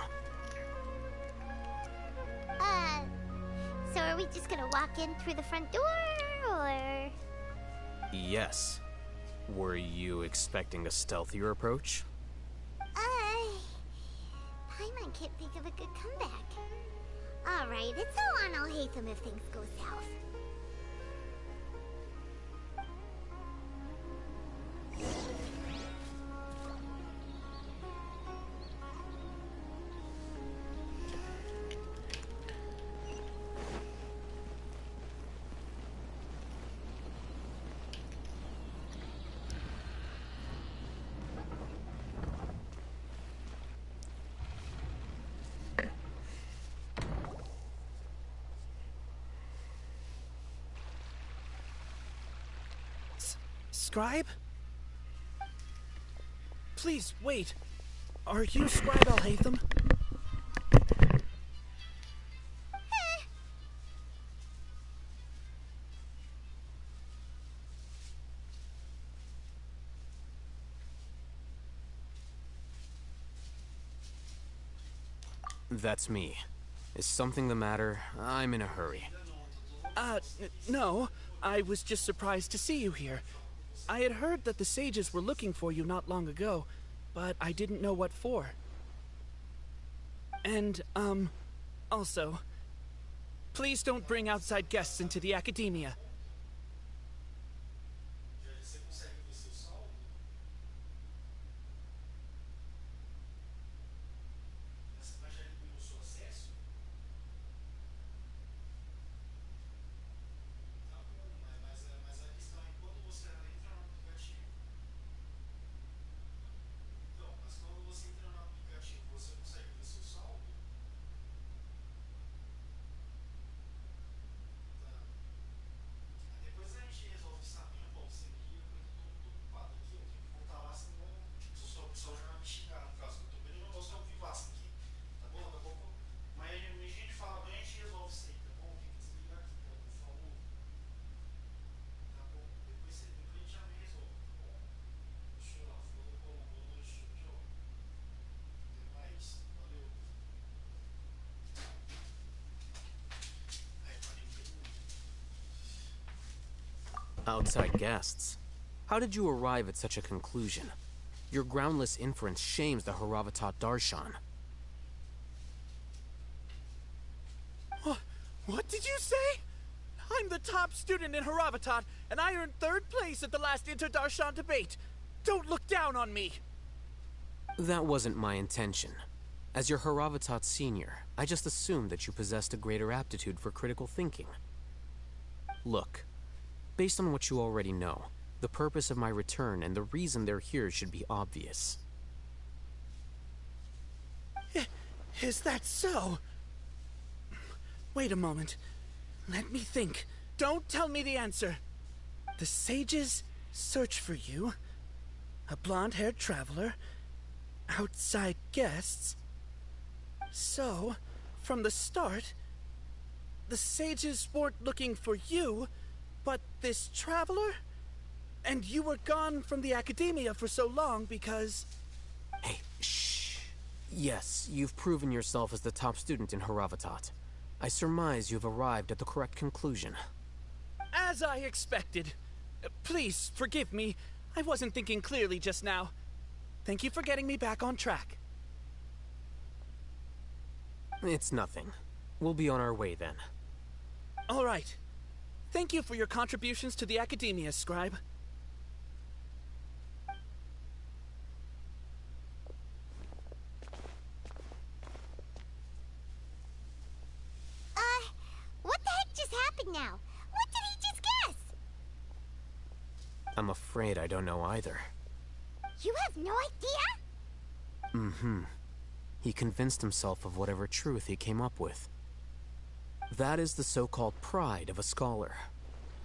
So are we just gonna walk in through the front door, or...? Yes. Were you expecting a stealthier approach? Paimon can't think of a good comeback. Alright, it's all on Al-Haytham if things go south. Scribe? Please, wait. Are you Scribe Al-Haytham? That's me. Is something the matter? I'm in a hurry. No. I was just surprised to see you here. I had heard that the sages were looking for you not long ago, but I didn't know what for. And, also, please don't bring outside guests into the academia. Outside guests? How did you arrive at such a conclusion? Your groundless inference shames the Haravatat Darshan. What did you say? I'm the top student in Haravatat, and I earned 3rd place at the last Inter-Darshan debate. Don't look down on me! That wasn't my intention. As your Haravatat senior, I just assumed that you possessed a greater aptitude for critical thinking. Look, based on what you already know, the purpose of my return and the reason they're here should be obvious. Is that so? Wait a moment. Let me think. Don't tell me the answer. The sages search for you. A blonde-haired traveler. Outside guests. So, from the start, the sages weren't looking for you, but this traveler? And you were gone from the academia for so long because... Hey, shh. Yes, you've proven yourself as the top student in Haravatat. I surmise you've arrived at the correct conclusion. As I expected. Please, forgive me. I wasn't thinking clearly just now. Thank you for getting me back on track. It's nothing. We'll be on our way then. All right. Thank you for your contributions to the academia, Scribe. What the heck just happened now? What did he just guess? I'm afraid I don't know either. You have no idea? Mm-hmm. He convinced himself of whatever truth he came up with. That is the so-called pride of a scholar.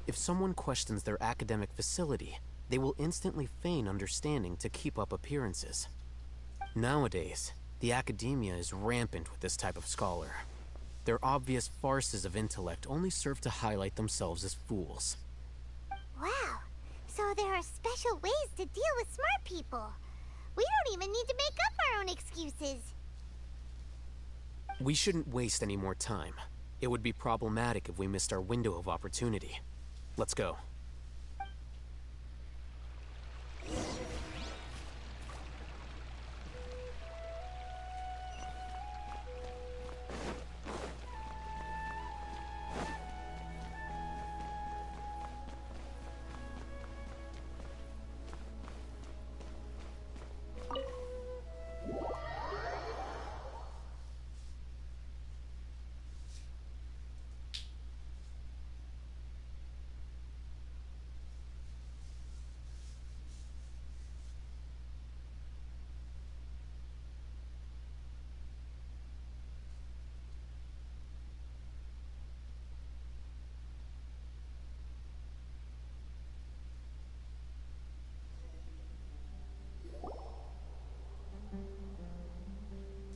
If someone questions their academic facility, they will instantly feign understanding to keep up appearances. Nowadays, the academia is rampant with this type of scholar. Their obvious farces of intellect only serve to highlight themselves as fools. Wow, so there are special ways to deal with smart people. We don't even need to make up our own excuses. We shouldn't waste any more time. It would be problematic if we missed our window of opportunity. Let's go.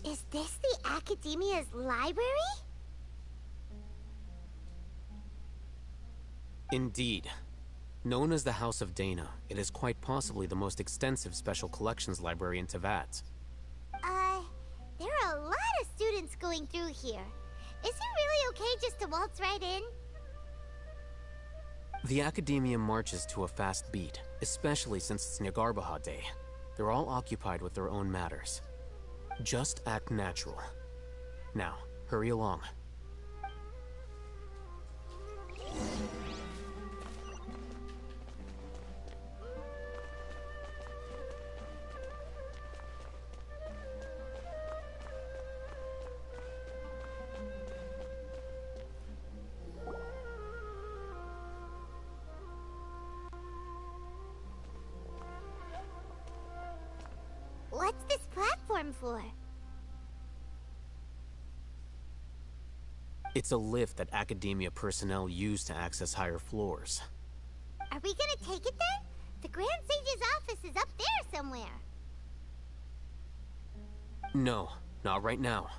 Is this the Academia's library? Indeed. Known as the House of Dana, it is quite possibly the most extensive special collections library in Teyvat. There are a lot of students going through here. Is it really okay just to waltz right in? The Academia marches to a fast beat, especially since it's Nyagarbaha Day. They're all occupied with their own matters. Just act natural. Now, hurry along. What's this platform for? It's a lift that Academia personnel use to access higher floors. Are we gonna take it then? The Grand Sage's office is up there somewhere. No, not right now.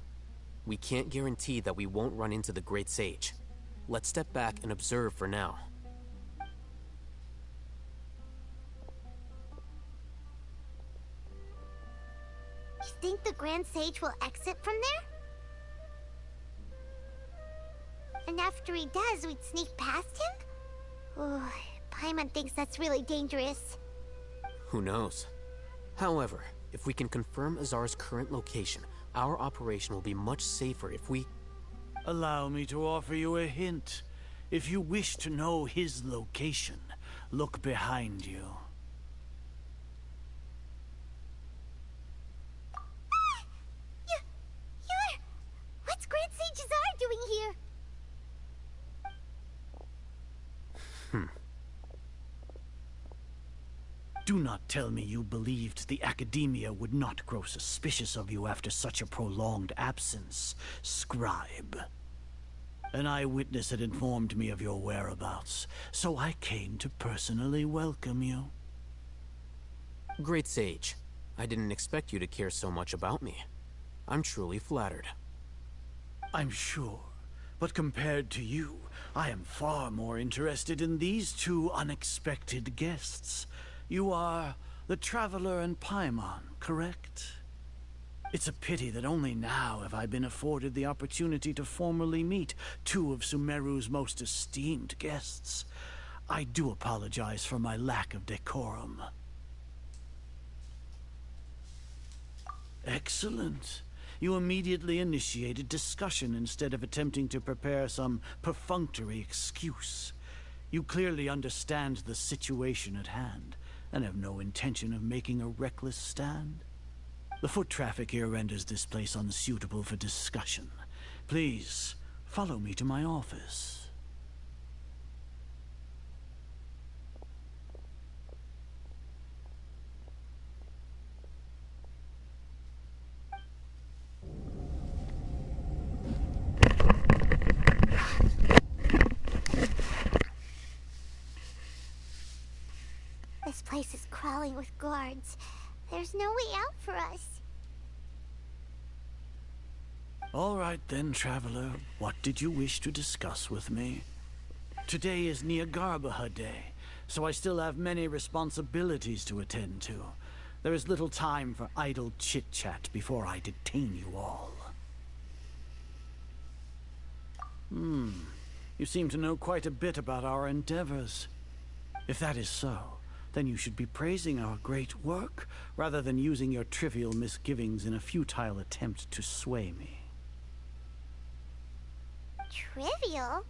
We can't guarantee that we won't run into the Great Sage. Let's step back and observe for now. You think the Grand Sage will exit from there? And after he does, we'd sneak past him? Oh, Paimon thinks that's really dangerous. Who knows? However, if we can confirm Azar's current location, our operation will be much safer if we... Allow me to offer you a hint. If you wish to know his location, look behind you. What's Grand Sage Azar doing here? Do not tell me you believed the Academia would not grow suspicious of you after such a prolonged absence, scribe. An eyewitness had informed me of your whereabouts, so I came to personally welcome you. Great Sage, I didn't expect you to care so much about me. I'm truly flattered. I'm sure, but compared to you, I am far more interested in these two unexpected guests. You are the Traveler and Paimon, correct? It's a pity that only now have I been afforded the opportunity to formally meet two of Sumeru's most esteemed guests. I do apologize for my lack of decorum. Excellent. You immediately initiated discussion instead of attempting to prepare some perfunctory excuse. You clearly understand the situation at hand, and have no intention of making a reckless stand. The foot traffic here renders this place unsuitable for discussion. Please, follow me to my office. This place is crawling with guards. There's no way out for us. All right then, Traveler. What did you wish to discuss with me? Today is Niagarbaha Day, so I still have many responsibilities to attend to. There is little time for idle chit-chat before I detain you all. You seem to know quite a bit about our endeavors. If that is so, then you should be praising our great work, rather than using your trivial misgivings in a futile attempt to sway me. Trivial?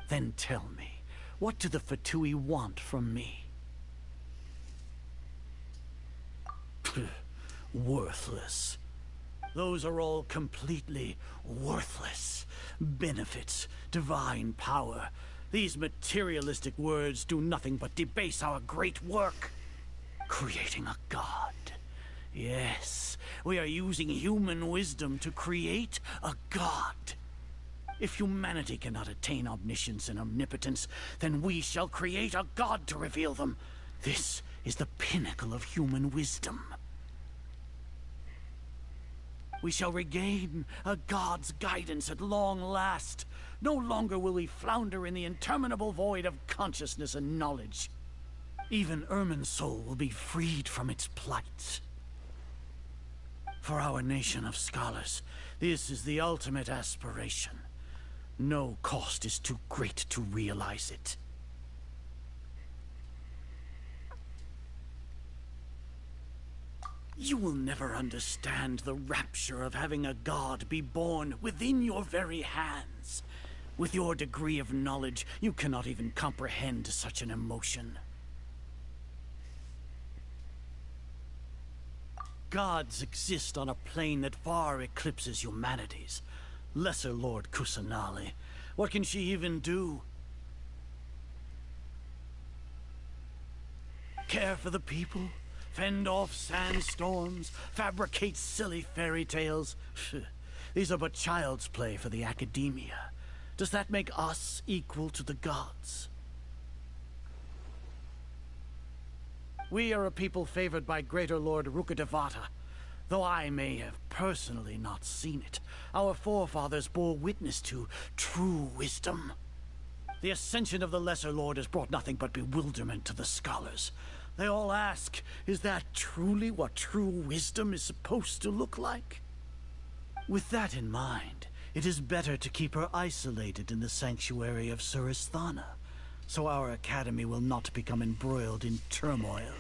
Then tell me, what do the Fatui want from me? Worthless. Those are all completely worthless. Benefits, divine power. These materialistic words do nothing but debase our great work. Creating a god. Yes, we are using human wisdom to create a god. If humanity cannot attain omniscience and omnipotence, then we shall create a god to reveal them. This is the pinnacle of human wisdom. We shall regain a god's guidance at long last. No longer will we flounder in the interminable void of consciousness and knowledge. Even Ermin's soul will be freed from its plight. For our nation of scholars, this is the ultimate aspiration. No cost is too great to realize it. You will never understand the rapture of having a god be born within your very hands. With your degree of knowledge, you cannot even comprehend such an emotion. Gods exist on a plane that far eclipses humanity's. Lesser Lord Kusanali, what can she even do? Care for the people? Fend off sandstorms? Fabricate silly fairy tales? These are but child's play for the academia. Does that make us equal to the gods? We are a people favored by Greater Lord Rukkhadevata. Though I may have personally not seen it, our forefathers bore witness to true wisdom. The ascension of the Lesser Lord has brought nothing but bewilderment to the scholars. They all ask, is that truly what true wisdom is supposed to look like? With that in mind, it is better to keep her isolated in the sanctuary of Suristhana, so our academy will not become embroiled in turmoil.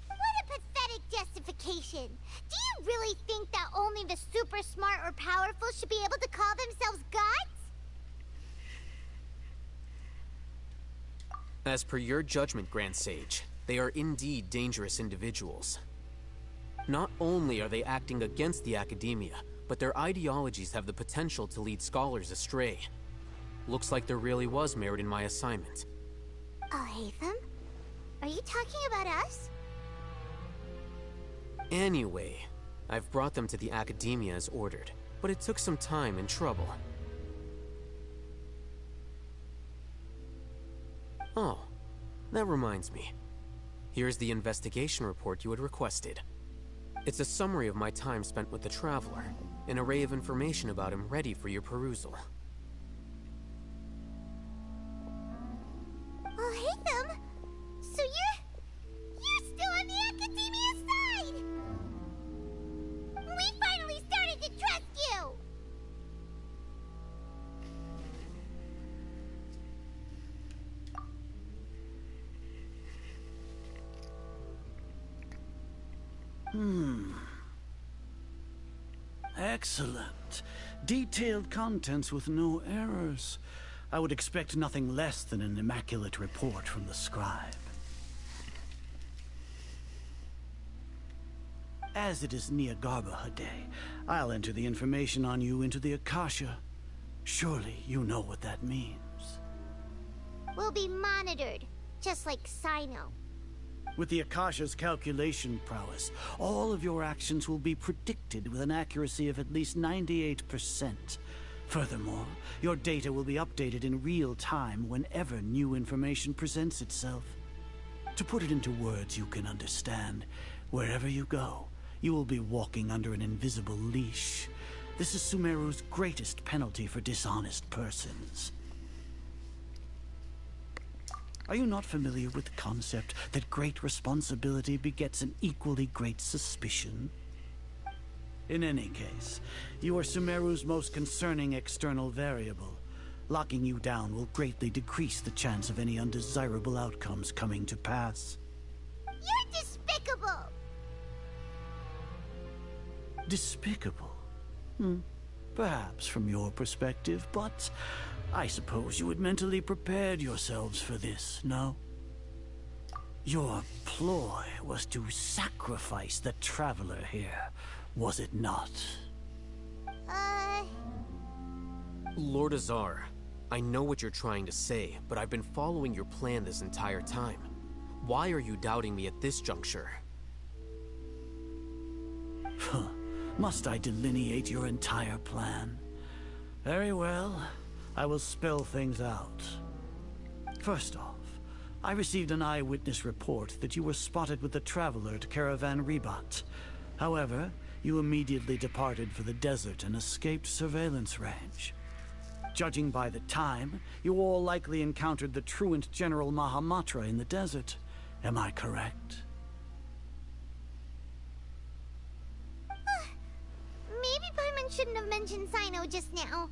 What a pathetic justification! Do you really think that only the super smart or powerful should be able to call themselves gods? As per your judgment, Grand Sage, they are indeed dangerous individuals. Not only are they acting against the academia, but their ideologies have the potential to lead scholars astray. Looks like there really was merit in my assignment. Oh, Hatham? Are you talking about us? Anyway, I've brought them to the academia as ordered, but it took some time and trouble. Oh, that reminds me. Here's the investigation report you had requested. It's a summary of my time spent with the Traveler, an array of information about him ready for your perusal. Oh, Hatham! So you're still on the academia's side! We finally started to trust you! Excellent. Detailed contents with no errors. I would expect nothing less than an immaculate report from the scribe. As it is Niagarbha Day, I'll enter the information on you into the Akasha. Surely you know what that means. We'll be monitored, just like Sino. With the Akasha's calculation prowess, all of your actions will be predicted with an accuracy of at least 98%. Furthermore, your data will be updated in real time whenever new information presents itself. To put it into words you can understand, wherever you go, you will be walking under an invisible leash. This is Sumeru's greatest penalty for dishonest persons. Are you not familiar with the concept that great responsibility begets an equally great suspicion? In any case, you are Sumeru's most concerning external variable. Locking you down will greatly decrease the chance of any undesirable outcomes coming to pass. You're despicable! Despicable? Perhaps from your perspective, but I suppose you had mentally prepared yourselves for this, no? Your ploy was to sacrifice the Traveler here, was it not? Lord Azar, I know what you're trying to say, but I've been following your plan this entire time. Why are you doubting me at this juncture? Must I delineate your entire plan? Very well. I will spell things out. First off, I received an eyewitness report that you were spotted with the Traveler at Caravan Ribat. However, you immediately departed for the desert and escaped surveillance range. Judging by the time, you all likely encountered the truant General Mahamatra in the desert. Am I correct? Maybe Paimon shouldn't have mentioned Sino just now.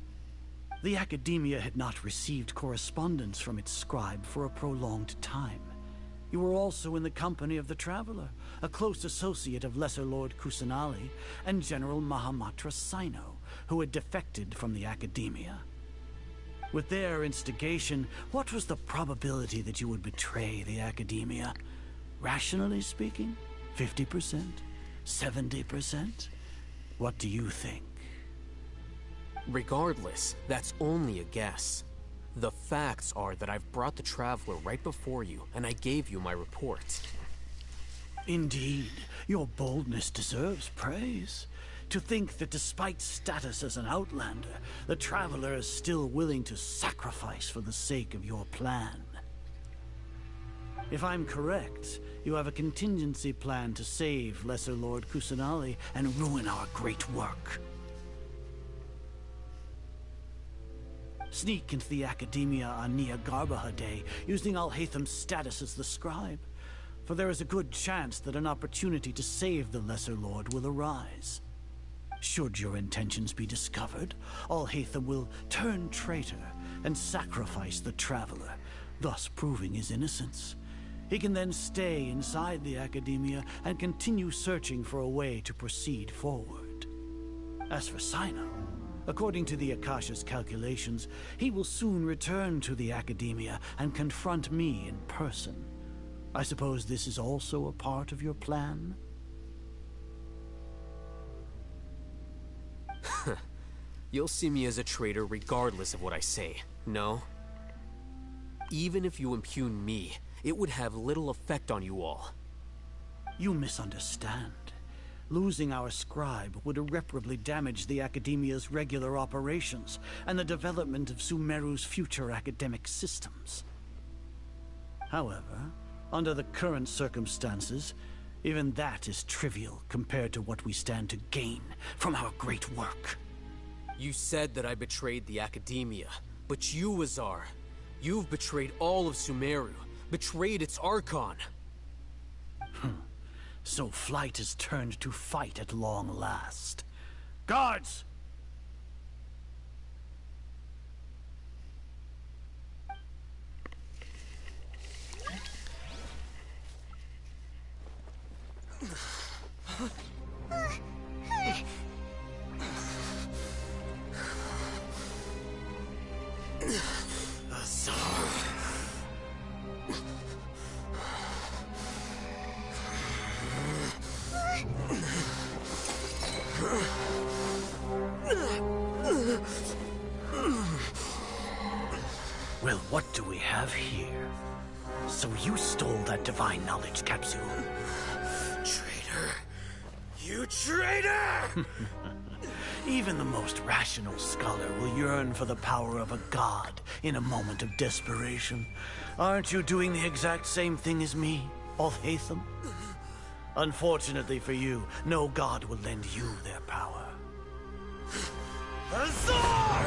The Academia had not received correspondence from its scribe for a prolonged time. You were also in the company of the Traveler, a close associate of Lesser Lord Kusanali and General Mahamatra Sino, who had defected from the Academia. With their instigation, what was the probability that you would betray the Academia? Rationally speaking, 50%? 70%? What do you think? Regardless, that's only a guess. The facts are that I've brought the Traveler right before you, and I gave you my report. Indeed, your boldness deserves praise. To think that despite status as an outlander, the Traveler is still willing to sacrifice for the sake of your plan. If I'm correct, you have a contingency plan to save Lesser Lord Kusanali and ruin our great work. Sneak into the Academia on Nia Garbaha Day, using Alhaitham's status as the scribe, for there is a good chance that an opportunity to save the Lesser Lord will arise. Should your intentions be discovered, Alhaitham will turn traitor and sacrifice the Traveler, thus proving his innocence. He can then stay inside the Academia and continue searching for a way to proceed forward. As for Sino, according to the Akasha's calculations, he will soon return to the Academia and confront me in person. I suppose this is also a part of your plan? You'll see me as a traitor regardless of what I say, no? Even if you impugn me, it would have little effect on you all. You misunderstand. Losing our scribe would irreparably damage the Academia's regular operations and the development of Sumeru's future academic systems. However, under the current circumstances, even that is trivial compared to what we stand to gain from our great work. You said that I betrayed the Academia, but you, Azar, you've betrayed all of Sumeru, betrayed its Archon. So flight has turned to fight at long last. Guards! Well, what do we have here? So you stole that divine knowledge capsule. Traitor! You traitor! Even the most rational scholar will yearn for the power of a god in a moment of desperation. Aren't you doing the exact same thing as me, Alhaitham? Unfortunately for you, no god will lend you their power. Azar!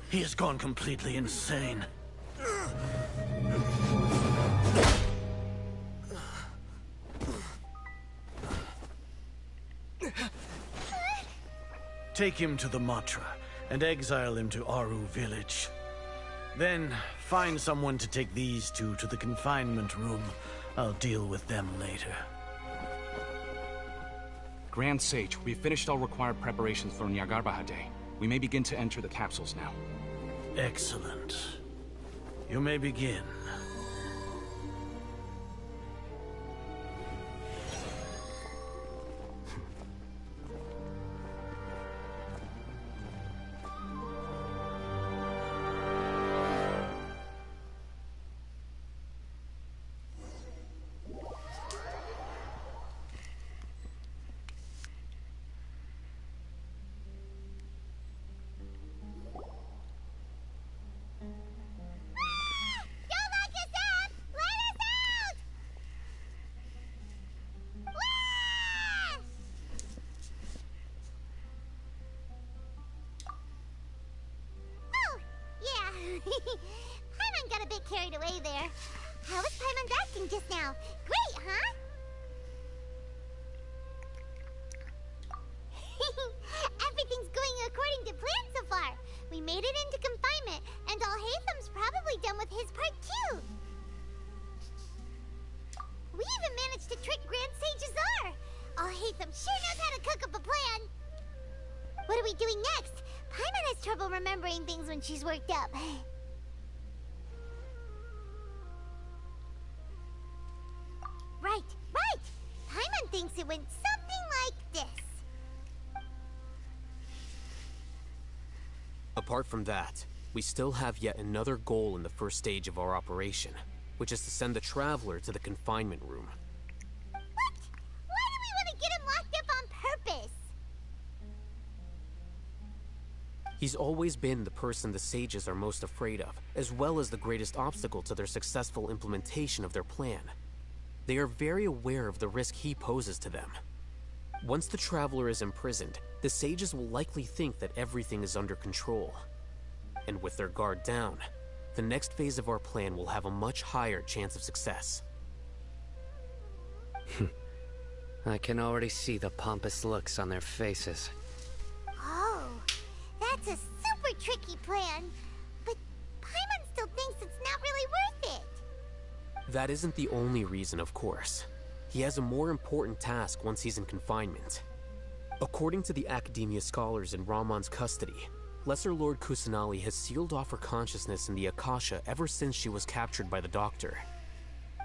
He has gone completely insane. Take him to the Matra and exile him to Aru village. Then find someone to take these two to the confinement room. I'll deal with them later. Grand Sage, we've finished all required preparations for Nyagarbha Day. We may begin to enter the capsules now. Excellent. You may begin. Paimon got a bit carried away there. How was Paimon's acting just now? Great, huh? Everything's going according to plan so far. We made it into confinement, and Alhatham's probably done with his part too. We even managed to trick Grand Sage Azar. Alhatham sure knows how to cook up a plan. What are we doing next? Paimon has trouble remembering things when she's worked up. Right. Paimon thinks it went something like this. Apart from that, we still have yet another goal in the first stage of our operation, which is to send the Traveler to the confinement room. What? Why do we want to get him locked up on purpose? He's always been the person the Sages are most afraid of, as well as the greatest obstacle to their successful implementation of their plan. They are very aware of the risk he poses to them. Once the Traveler is imprisoned, the Sages will likely think that everything is under control. And with their guard down, the next phase of our plan will have a much higher chance of success. I can already see the pompous looks on their faces. Oh, that's a super tricky plan. But Paimon still thinks it's not really worth it. That isn't the only reason, of course. He has a more important task once he's in confinement. According to the Academia scholars in Ramon's custody, Lesser Lord Kusanali has sealed off her consciousness in the Akasha ever since she was captured by the Doctor.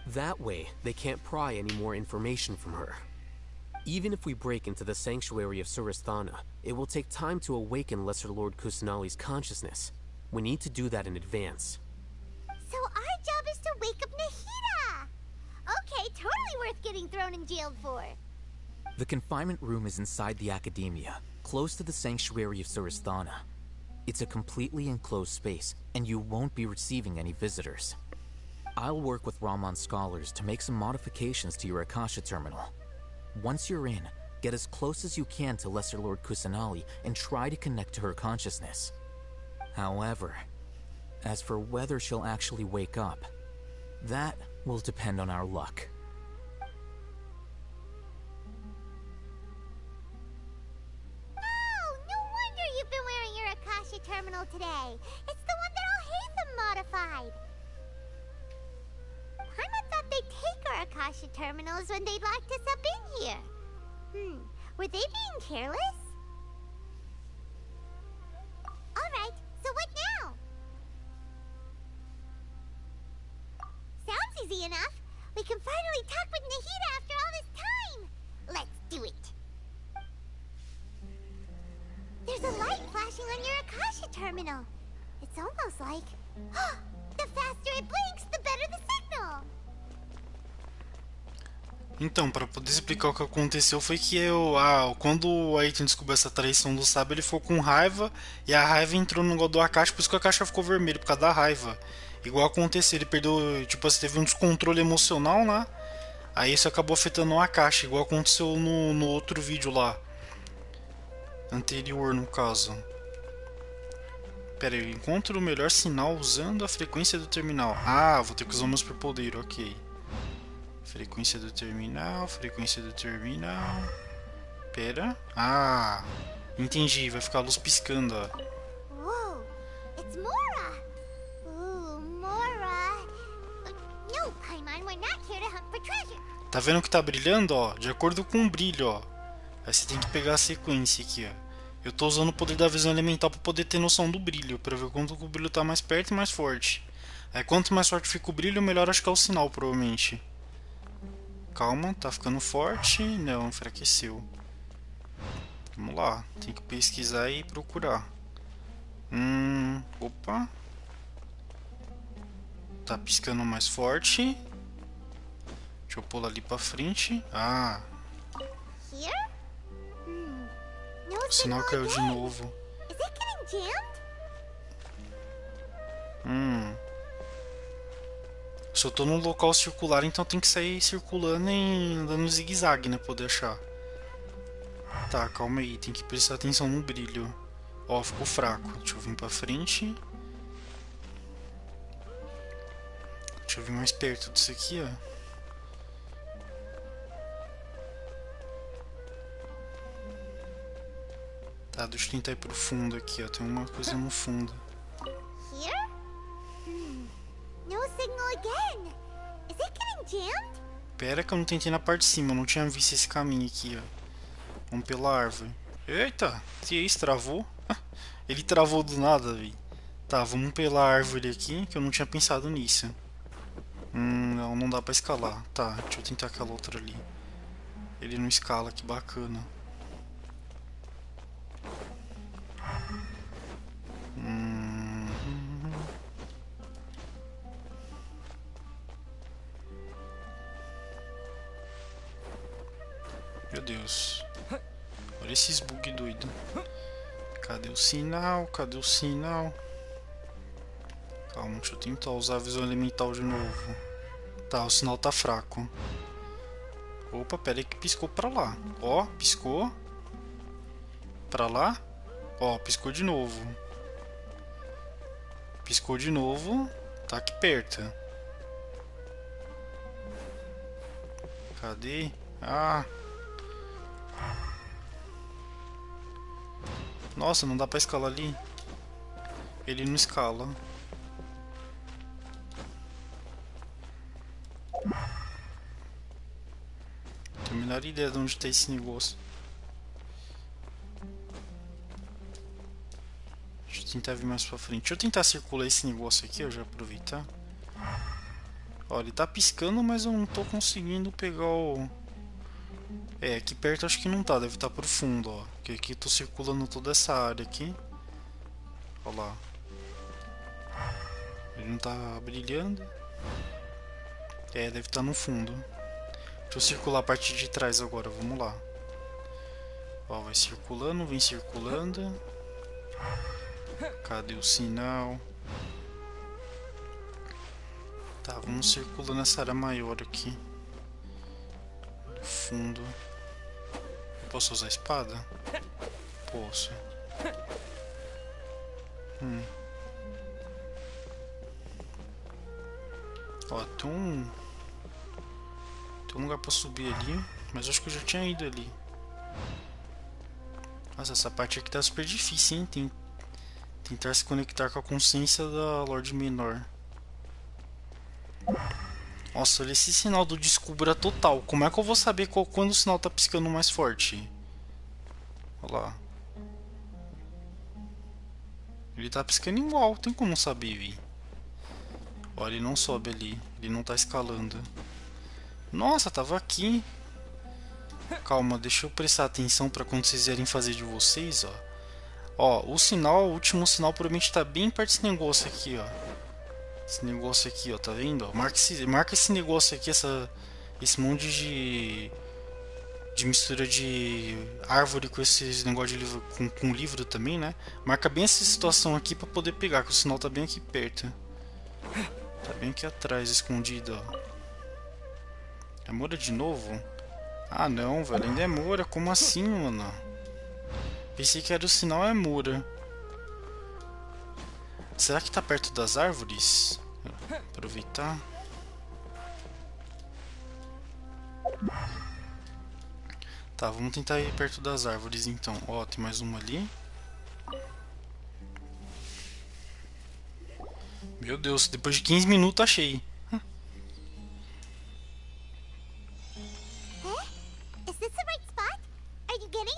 That way, they can't pry any more information from her. Even if we break into the sanctuary of Surasthana, it will take time to awaken Lesser Lord Kusanali's consciousness. We need to do that in advance. So our job is to wake up Nahida! Okay, totally worth getting thrown in jail for. The confinement room is inside the Academia, close to the sanctuary of Surasthana. It's a completely enclosed space, and you won't be receiving any visitors. I'll work with Ramon's scholars to make some modifications to your Akasha terminal. Once you're in, get as close as you can to Lesser Lord Kusanali and try to connect to her consciousness. However, as for whether she'll actually wake up, that will depend on our luck. Oh, no wonder you've been wearing your Akasha terminal today. It's the one that Alhatham modified. Paimon thought they'd take our Akasha terminals when they locked us up in here. Were they being careless? Alright, so what now? Sounds easy enough. We can finally talk with Nahida after all this time. Let's do it. There's a light flashing on your Akasha terminal. It's almost like... the faster it blinks, the better the signal. Então, para poder explicar o que aconteceu foi que quando o Aiden descobriu essa traição do Sábio, ele ficou com raiva e a raiva entrou no negócio do Akasha, por isso que o Akasha ficou vermelho, por causa da raiva. Igual aconteceu, ele perdeu, tipo assim, teve um descontrole emocional, né? Aí isso acabou afetando o Akasha, igual aconteceu no outro vídeo lá. Anterior, no caso. Pera aí, eu encontro o melhor sinal usando a frequência do terminal. Ah, vou ter que usar o meu superpoder, ok. Frequência do terminal, frequência do terminal. Pera. Ah, entendi, vai ficar a luz piscando, ó. Whoa, it's Mora. Ooh, Mora. No, Paimon, we're not here to hunt for treasure. Tá vendo que tá brilhando, ó? De acordo com o brilho, ó. Aí você tem que pegar a sequência aqui, ó. Eu tô usando o poder da visão elemental pra poder ter noção do brilho, pra ver quanto o brilho tá mais perto e mais forte. Aí quanto mais forte fica o brilho, melhor acho que é o sinal, provavelmente. Calma, tá ficando forte. Não, enfraqueceu. Vamos lá, tem que pesquisar e procurar. Opa. Tá piscando mais forte. Deixa eu pular ali pra frente. Ah. O sinal caiu de novo. Se eu tô num local circular, então tem que sair circulando e andando zigue-zague, né? Pra poder achar. Tá, calma aí. Tem que prestar atenção no brilho. Ó, ficou fraco. Deixa eu vir pra frente. Deixa eu vir mais perto disso aqui, ó. Tá, deixa eu tentar ir pro fundo aqui, ó. Tem uma coisa no fundo. Here? No signal again. Is it getting jammed? Pera que eu não tentei na parte de cima, eu não tinha visto esse caminho aqui, ó. Vamos pela árvore. Eita, que isso, travou? Ele travou do nada, velho. Tá, vamos pela árvore aqui, que eu não tinha pensado nisso. Não, não dá pra escalar. Tá, deixa eu tentar aquela outra ali. Ele não escala, que bacana. Meu Deus. Olha esses bug doido. Cadê o sinal? Cadê o sinal? Calma, deixa eu tentar usar a visão elemental de novo. Tá, o sinal tá fraco. Opa, pera aí que piscou pra lá. Ó, piscou. Pra lá. Ó, piscou de novo. Piscou de novo. Tá aqui perto. Cadê? Ah. Nossa, não dá pra escalar ali. Ele não escala. Não tenho a menor ideia de onde tá esse negócio. Deixa eu tentar vir mais pra frente. Deixa eu tentar circular esse negócio aqui, eu já aproveitar. Ó, ele tá piscando, mas eu não tô conseguindo pegar o... É, aqui perto acho que não tá, deve estar pro fundo, ó. Porque aqui eu tô circulando toda essa área aqui. Ó lá. Ele não tá brilhando. É, deve estar no fundo. Deixa eu circular a parte de trás agora, vamos lá. Ó, vai circulando, vem circulando. Cadê o sinal? Tá, vamos circulando essa área maior aqui. No fundo. Posso usar a espada? Posso. Ó, tem um lugar pra subir ali, mas acho que eu já tinha ido ali. Nossa, essa parte aqui tá super difícil, hein? Tentar se conectar com a consciência da Lorde Menor. Nossa, olha esse sinal do descubra total. Como é que eu vou saber quando o sinal tá piscando mais forte? Olha lá. Ele tá piscando igual, tem como saber, vi. Olha, ele não sobe ali. Ele não tá escalando. Nossa, tava aqui. Calma, deixa eu prestar atenção pra quando vocês vierem fazer de vocês, ó. Ó, o sinal, o último sinal provavelmente tá bem perto desse negócio aqui, ó. Esse negócio aqui, ó, tá vendo? Marca esse negócio aqui, esse monte de mistura de árvore com esses negócio de livro, com livro também, né? Marca bem essa situação aqui pra poder pegar, que o sinal tá bem aqui perto. Tá bem aqui atrás, escondido, ó. É Moura de novo? Ah não, velho, ainda é Moura, como assim, mano? Pensei que era o sinal, é Moura. Será que tá perto das árvores? Aproveitar. Tá, vamos tentar ir perto das árvores então. Ó, tem mais uma ali. Meu Deus, depois de 15 minutos achei. Is this the right spot? Are you getting anything?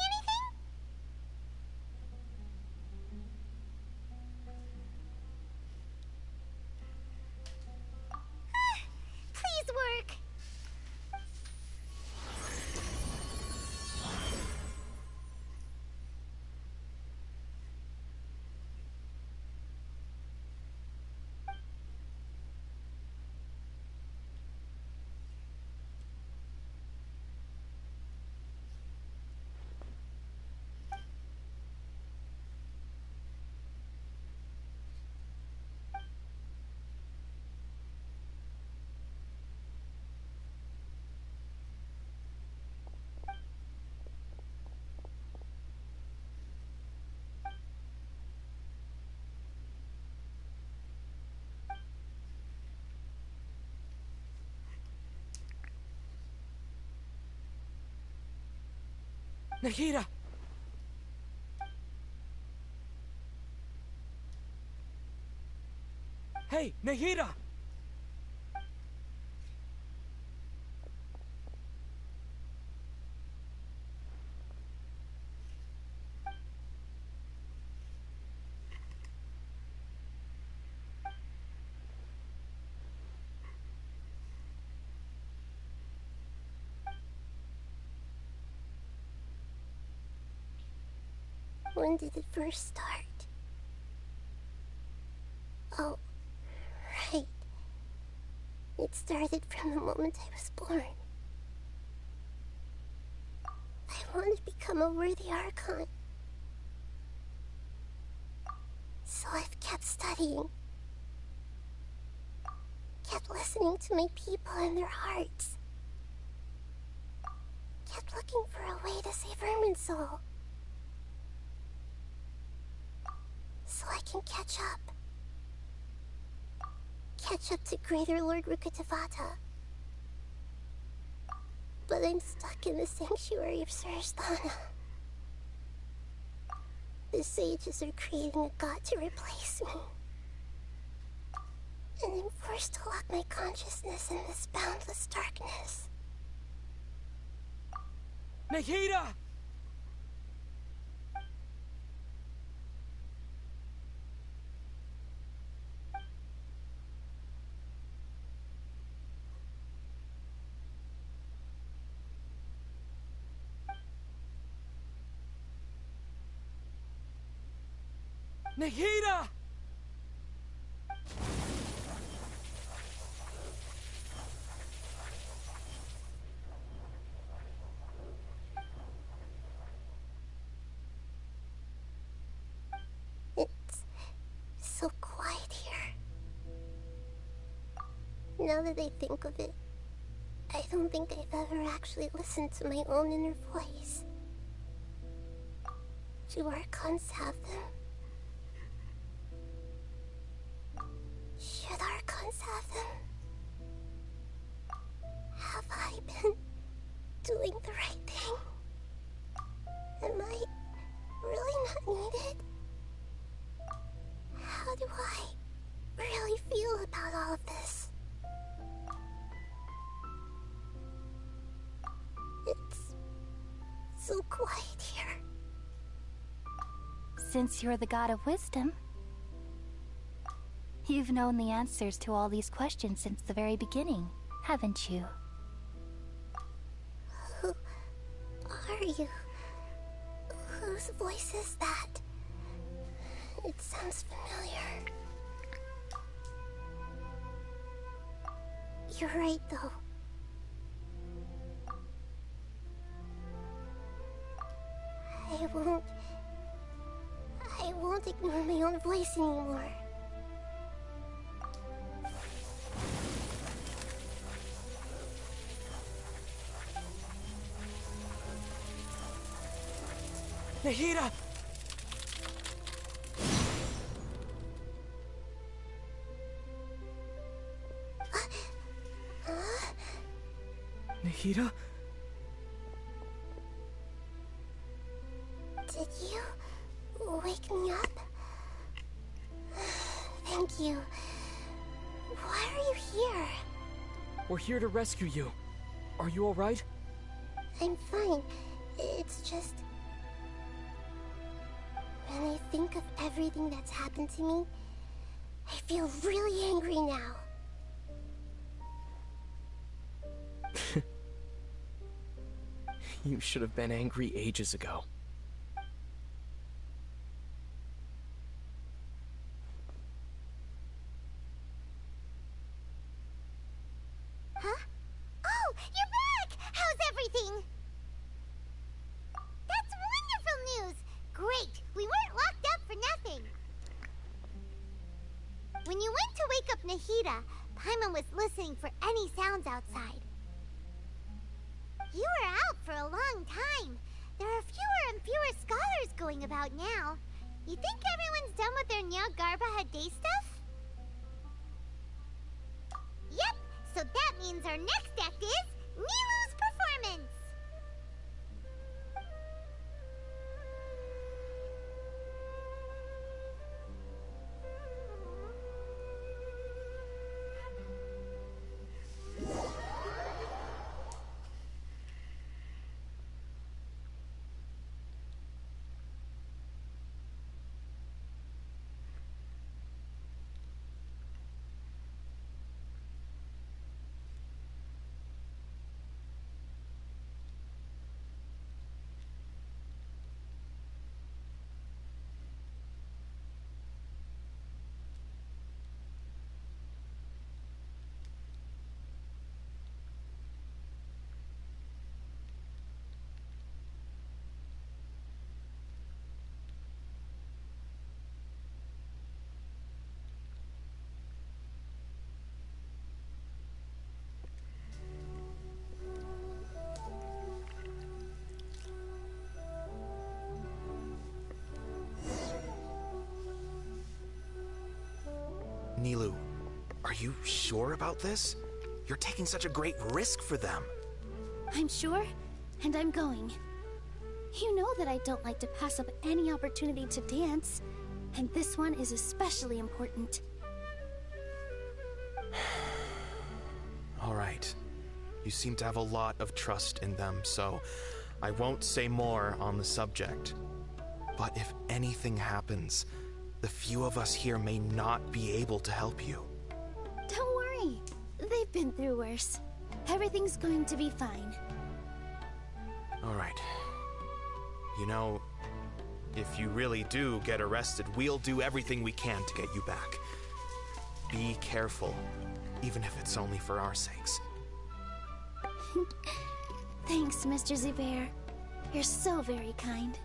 Please work. Nahira! Hey, Nahida! When did it first start? Oh, right. It started from the moment I was born. I wanted to become a worthy Archon. So I've kept studying. Kept listening to my people and their hearts. Kept looking for a way to save Irminsul. So I can catch up. Catch up to Greater Lord Rukkhadevata. But I'm stuck in the sanctuary of Surasthana. The sages are creating a god to replace me. And I'm forced to lock my consciousness in this boundless darkness. Nahida! Nahida! It's so quiet here. Now that I think of it, I don't think I've ever actually listened to my own inner voice. Do Archons have them? Should Archons have them? Have I been doing the right thing? Am I really not needed? How do I really feel about all of this? It's so quiet here. Since you're the god of wisdom, you've known the answers to all these questions since the very beginning, haven't you? Who are you? Whose voice is that? It sounds familiar. You're right, though. I won't ignore my own voice anymore. Nahida! Nahida? Did you wake me up? Thank you. Why are you here? We're here to rescue you. Are you alright? I'm fine. It's just... when I think of everything that's happened to me, I feel really angry now. You should have been angry ages ago. Huh? Oh, you're back! How's everything? That's wonderful news! Great! We weren't locked up for nothing! When you went to wake up Nahida, Paimon was listening for any sounds outside. You were out for a long time. There are fewer and fewer scholars going about now. You think everyone's done with their Nyargarbaha Day stuff? Yep, so that means our next act is Nilu's performance! you sure about this? You're taking such a great risk for them. I'm sure, and I'm going. You know that I don't like to pass up any opportunity to dance, and this one is especially important. All right. You seem to have a lot of trust in them, so I won't say more on the subject. But if anything happens, the few of us here may not be able to help you. Don't worry. They've been through worse. Everything's going to be fine. All right. You know, if you really do get arrested, we'll do everything we can to get you back. Be careful, even if it's only for our sakes. Thanks, Mr. Zubair. You're so very kind.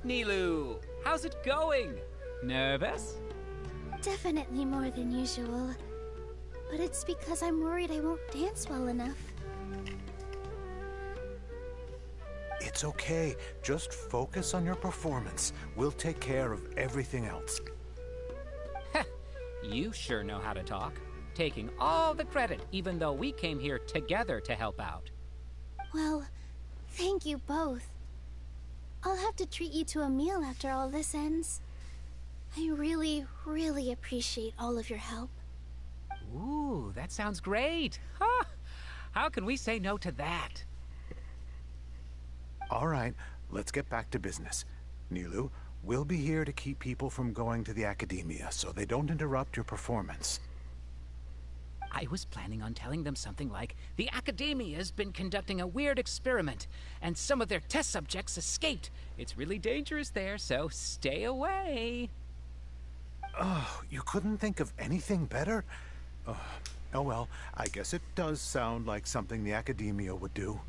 Nilou, how's it going? Nervous? Definitely more than usual. But it's because I'm worried I won't dance well enough. It's okay. Just focus on your performance. We'll take care of everything else. You sure know how to talk. Taking all the credit, even though we came here together to help out. Well, thank you both. I'll have to treat you to a meal after all this ends. I really, really appreciate all of your help. Ooh, that sounds great. Huh? How can we say no to that? All right, let's get back to business. Nilou, we'll be here to keep people from going to the academia so they don't interrupt your performance. I was planning on telling them something like, the Academia's been conducting a weird experiment, and some of their test subjects escaped. It's really dangerous there, so stay away. Oh, you couldn't think of anything better? Oh well, I guess it does sound like something the Academia would do.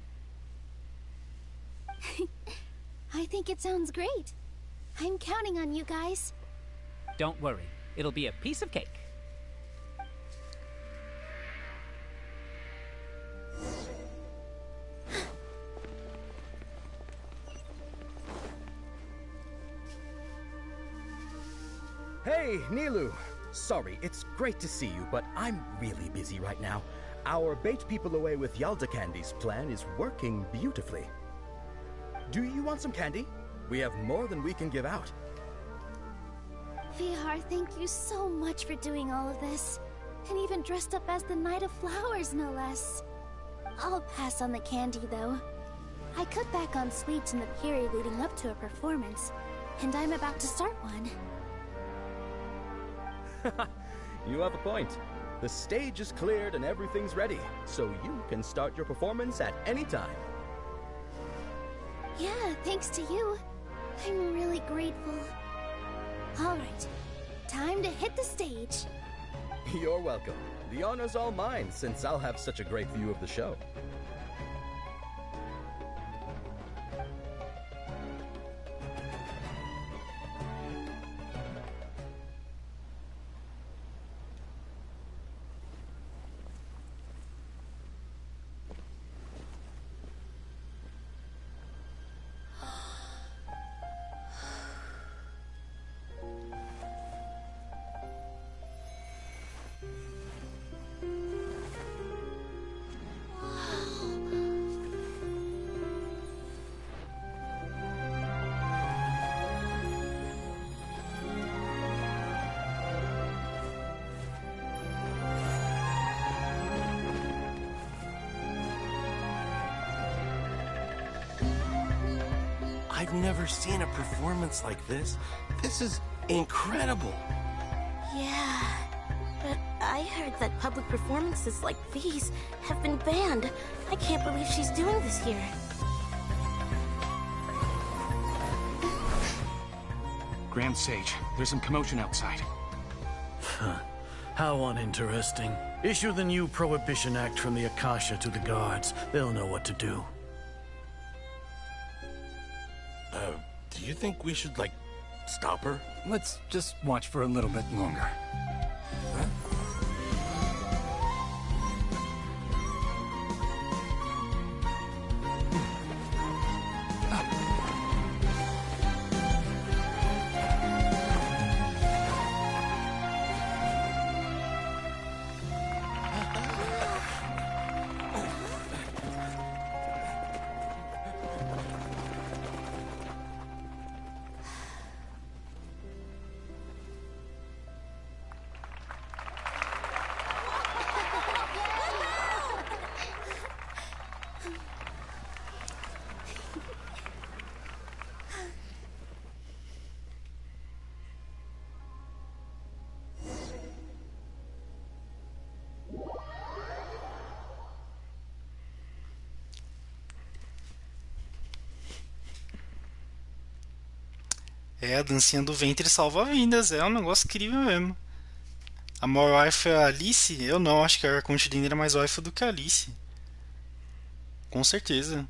I think it sounds great. I'm counting on you guys. Don't worry, it'll be a piece of cake. Hey, Nilou! Sorry, it's great to see you, but I'm really busy right now. Our Bait People Away with Yalda Candies plan is working beautifully. Do you want some candy? We have more than we can give out. Vihar, thank you so much for doing all of this. And even dressed up as the Knight of Flowers, no less. I'll pass on the candy, though. I cut back on sweets in the period leading up to a performance, and I'm about to start one. You have a point. The stage is cleared and everything's ready, so you can start your performance at any time. Yeah, thanks to you. I'm really grateful. All right, time to hit the stage. You're welcome. The honor's all mine, since I'll have such a great view of the show. I've never seen a performance like this. This is incredible. Yeah, but I heard that public performances like these have been banned. I can't believe she's doing this here. Grand Sage, there's some commotion outside. How uninteresting. Issue the new Prohibition Act from the Akasha to the guards. They'll know what to do. Do you think we should, like, stop her? Let's just watch for a little bit longer. É, a dancinha do ventre salva vidas, é um negócio incrível mesmo. A maior wife é a Alice? Eu não, acho que a Arconte era mais wife do que a Alice. Com certeza.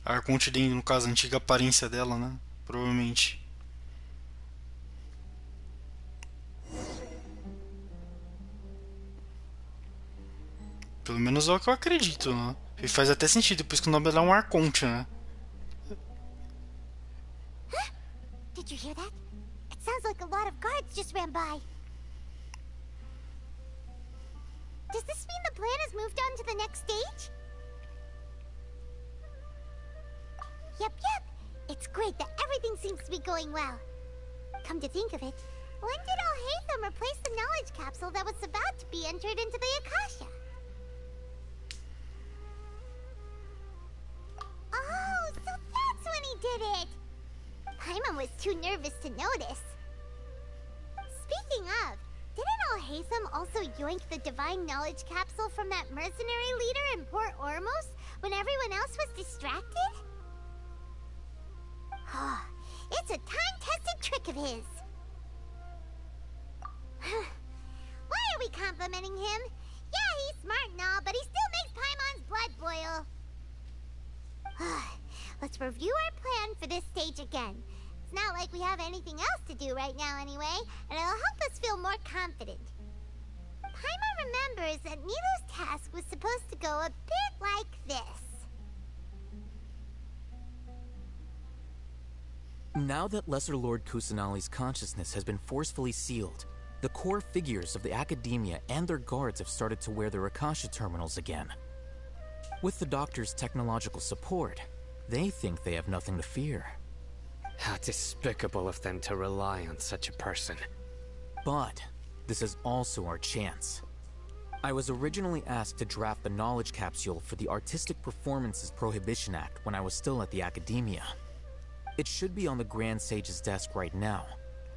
A Arconte, no caso, a antiga aparência dela, né? Provavelmente. Pelo menos é o que eu acredito, né? E faz até sentido, depois que o nome dela é um Arconte, né? Did you hear that? It sounds like a lot of guards just ran by. Does this mean the plan has moved on to the next stage? Yep. It's great that everything seems to be going well. Come to think of it, when did Al-Haytham replace the knowledge capsule that was about to be entered into the Akasha? Oh, so that's when he did it! Paimon was too nervous to notice. Speaking of, didn't Al-Haytham also yoink the divine knowledge capsule from that mercenary leader in Port Ormos when everyone else was distracted? It's a time-tested trick of his. Why are we complimenting him? Yeah, he's smart and all, but he still makes Paimon's blood boil. Let's review our plan for this stage again. It's not like we have anything else to do right now anyway, and it'll help us feel more confident. Paimon remembers that Nilo's task was supposed to go a bit like this. Now that Lesser Lord Kusanali's consciousness has been forcefully sealed, the core figures of the academia and their guards have started to wear their Akasha terminals again. With the doctor's technological support, they think they have nothing to fear. How despicable of them to rely on such a person. But this is also our chance. I was originally asked to draft the knowledge capsule for the Artistic Performances Prohibition Act when I was still at the academia. It should be on the Grand Sage's desk right now,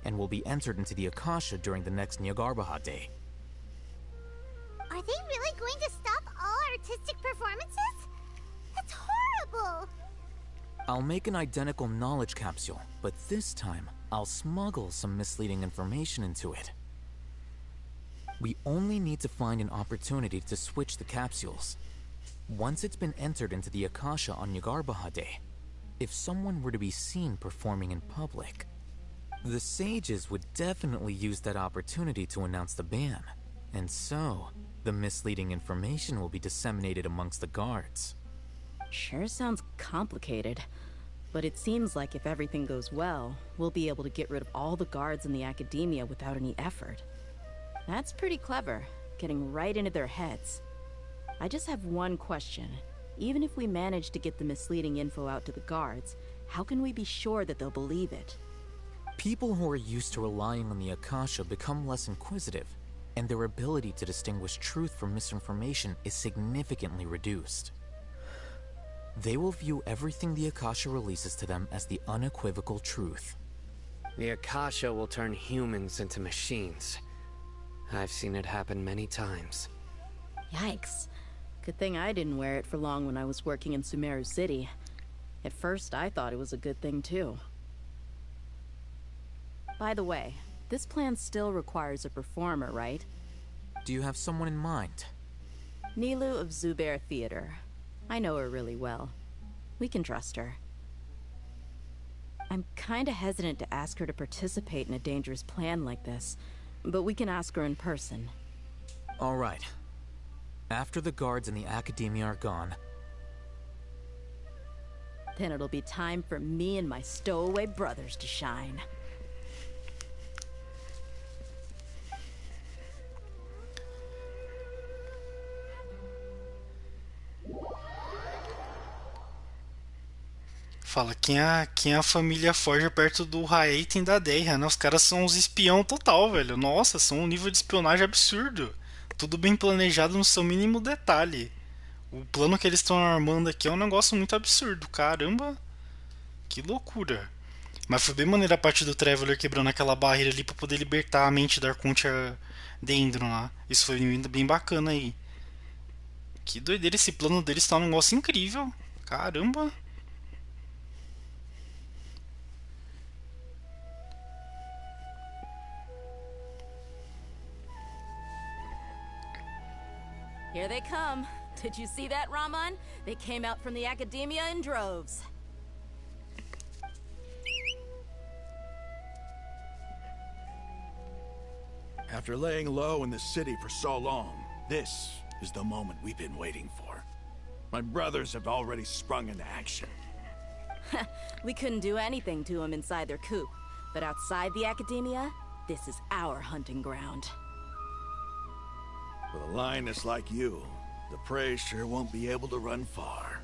and will be entered into the Akasha during the next Nyargarbaha Day. Are they really going to stop all artistic performances? That's horrible! I'll make an identical knowledge capsule, but this time, I'll smuggle some misleading information into it. We only need to find an opportunity to switch the capsules. Once it's been entered into the Akasha on Nyargarbaha Day, if someone were to be seen performing in public, the sages would definitely use that opportunity to announce the ban, and so the misleading information will be disseminated amongst the guards. Sure sounds complicated, but it seems like if everything goes well, we'll be able to get rid of all the guards in the academia without any effort. That's pretty clever, getting right into their heads. I just have one question. Even if we manage to get the misleading info out to the guards, how can we be sure that they'll believe it? People who are used to relying on the Akasha become less inquisitive, and their ability to distinguish truth from misinformation is significantly reduced. They will view everything the Akasha releases to them as the unequivocal truth. The Akasha will turn humans into machines. I've seen it happen many times. Yikes. Good thing I didn't wear it for long when I was working in Sumeru City. At first, I thought it was a good thing too. By the way, this plan still requires a performer, right? Do you have someone in mind? Nilu of Zubair Theater. I know her really well. We can trust her. I'm kinda hesitant to ask her to participate in a dangerous plan like this, but we can ask her in person. All right. After the guards and the Academia are gone, then it'll be time for me and my stowaway brothers to shine. Fala, quem a família foge perto do Raeiten da Deia, né? Os caras são uns espião total, velho. Nossa, são um nível de espionagem absurdo. Tudo bem planejado no seu mínimo detalhe. O plano que eles estão armando aqui é um negócio muito absurdo. Caramba, que loucura. Mas foi bem maneira a parte do Traveler quebrando aquela barreira ali pra poder libertar a mente da Arconte Dendron lá. Isso foi bem bacana aí. Que doideira, esse plano deles tá um negócio incrível. Caramba. Here they come. Did you see that, Raman? They came out from the Academia in droves. After laying low in the city for so long, this is the moment we've been waiting for. My brothers have already sprung into action. We couldn't do anything to them inside their coop, but outside the Academia, this is our hunting ground. With a lioness like you, the prey sure won't be able to run far.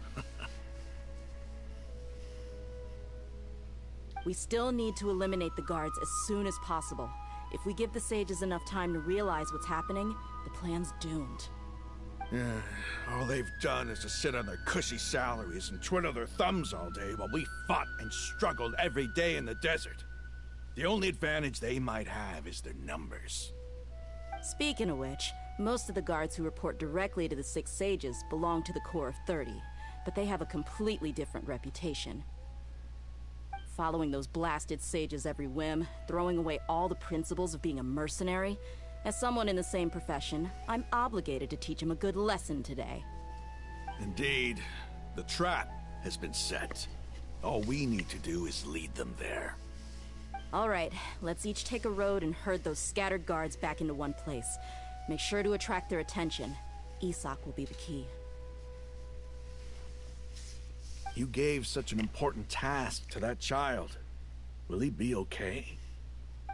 We still need to eliminate the guards as soon as possible. If we give the sages enough time to realize what's happening, the plan's doomed. Yeah, all they've done is to sit on their cushy salaries and twiddle their thumbs all day while we fought and struggled every day in the desert. The only advantage they might have is their numbers. Speaking of which, most of the guards who report directly to the Six Sages belong to the Corps of 30, but they have a completely different reputation. Following those blasted sages every whim, throwing away all the principles of being a mercenary. As someone in the same profession, I'm obligated to teach them a good lesson today. Indeed, the trap has been set. All we need to do is lead them there. All right, let's each take a road and herd those scattered guards back into one place. Make sure to attract their attention. Isak will be the key. You gave such an important task to that child. Will he be okay?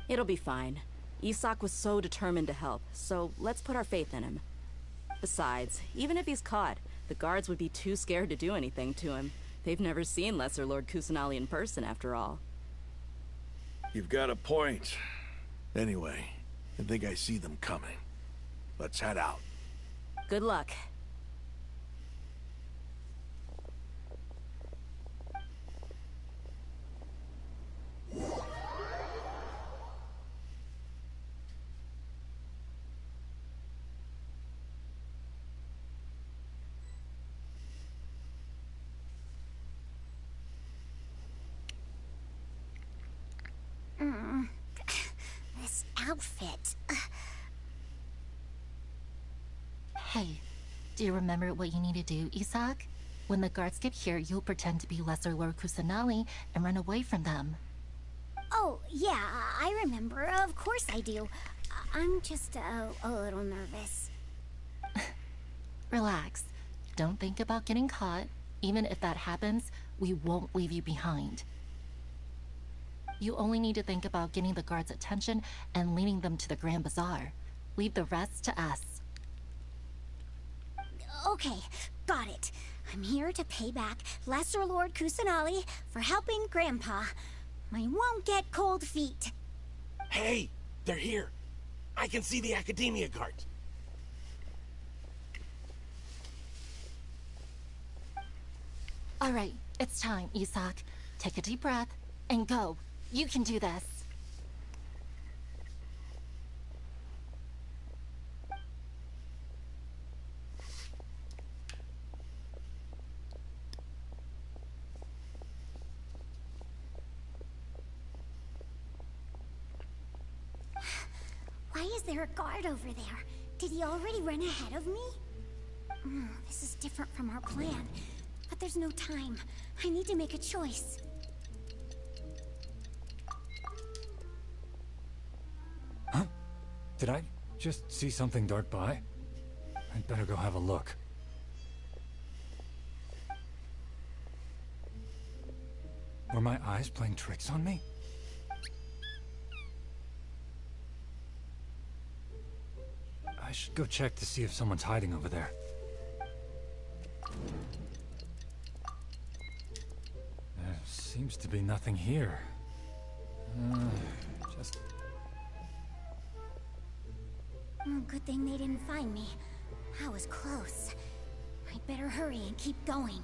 It'll be fine. Isak was so determined to help, so let's put our faith in him. Besides, even if he's caught, the guards would be too scared to do anything to him. They've never seen Lesser Lord Kusanali in person, after all. You've got a point. Anyway, I think I see them coming. Let's head out. Good luck. This outfit. Hey, do you remember what you need to do, Isak? When the guards get here, you'll pretend to be Lesser Lord Kusanali and run away from them. Oh, yeah, I remember. Of course I do. I'm just a little nervous. Relax. Don't think about getting caught. Even if that happens, we won't leave you behind. You only need to think about getting the guards' attention and leading them to the Grand Bazaar. Leave the rest to us. Okay, got it. I'm here to pay back Lesser Lord Kusanali for helping Grandpa. I won't get cold feet. Hey, they're here. I can see the Academia guards. All right, it's time, Isak. Take a deep breath and go. You can do this. Why is there a guard over there? Did he already run ahead of me? This is different from our plan. But there's no time. I need to make a choice. Huh? Did I just see something dart by? I'd better go have a look. Were my eyes playing tricks on me? I should go check to see if someone's hiding over there. There seems to be nothing here. Just... Good thing they didn't find me. I was close. I'd better hurry and keep going.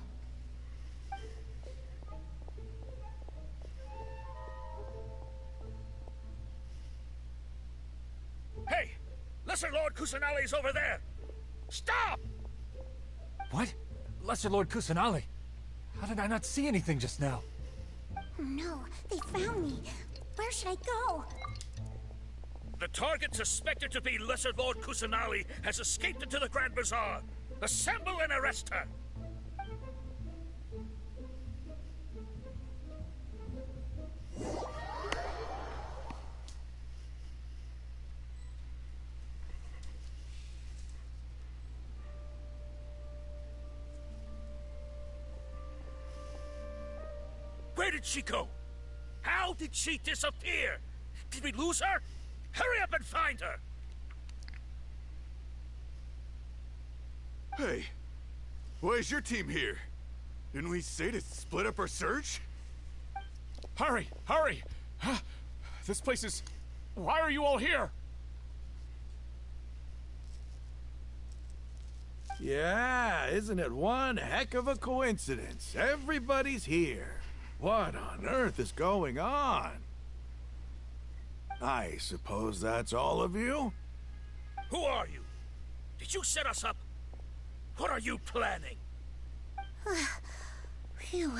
Hey! Lesser Lord Kusanali's over there! Stop! What? Lesser Lord Kusanali? How did I not see anything just now? Oh no, they found me. Where should I go? The target suspected to be Lesser Lord Kusanali has escaped into the Grand Bazaar. Assemble and arrest her! Where did she go? How did she disappear? Did we lose her? Hurry up and find her! Hey, why is your team here? Didn't we say to split up our search? Hurry! Hurry! Huh? This place is... Why are you all here? Yeah, isn't it one heck of a coincidence? Everybody's here. What on earth is going on? I suppose that's all of you? Who are you? Did you set us up? What are you planning? Phew,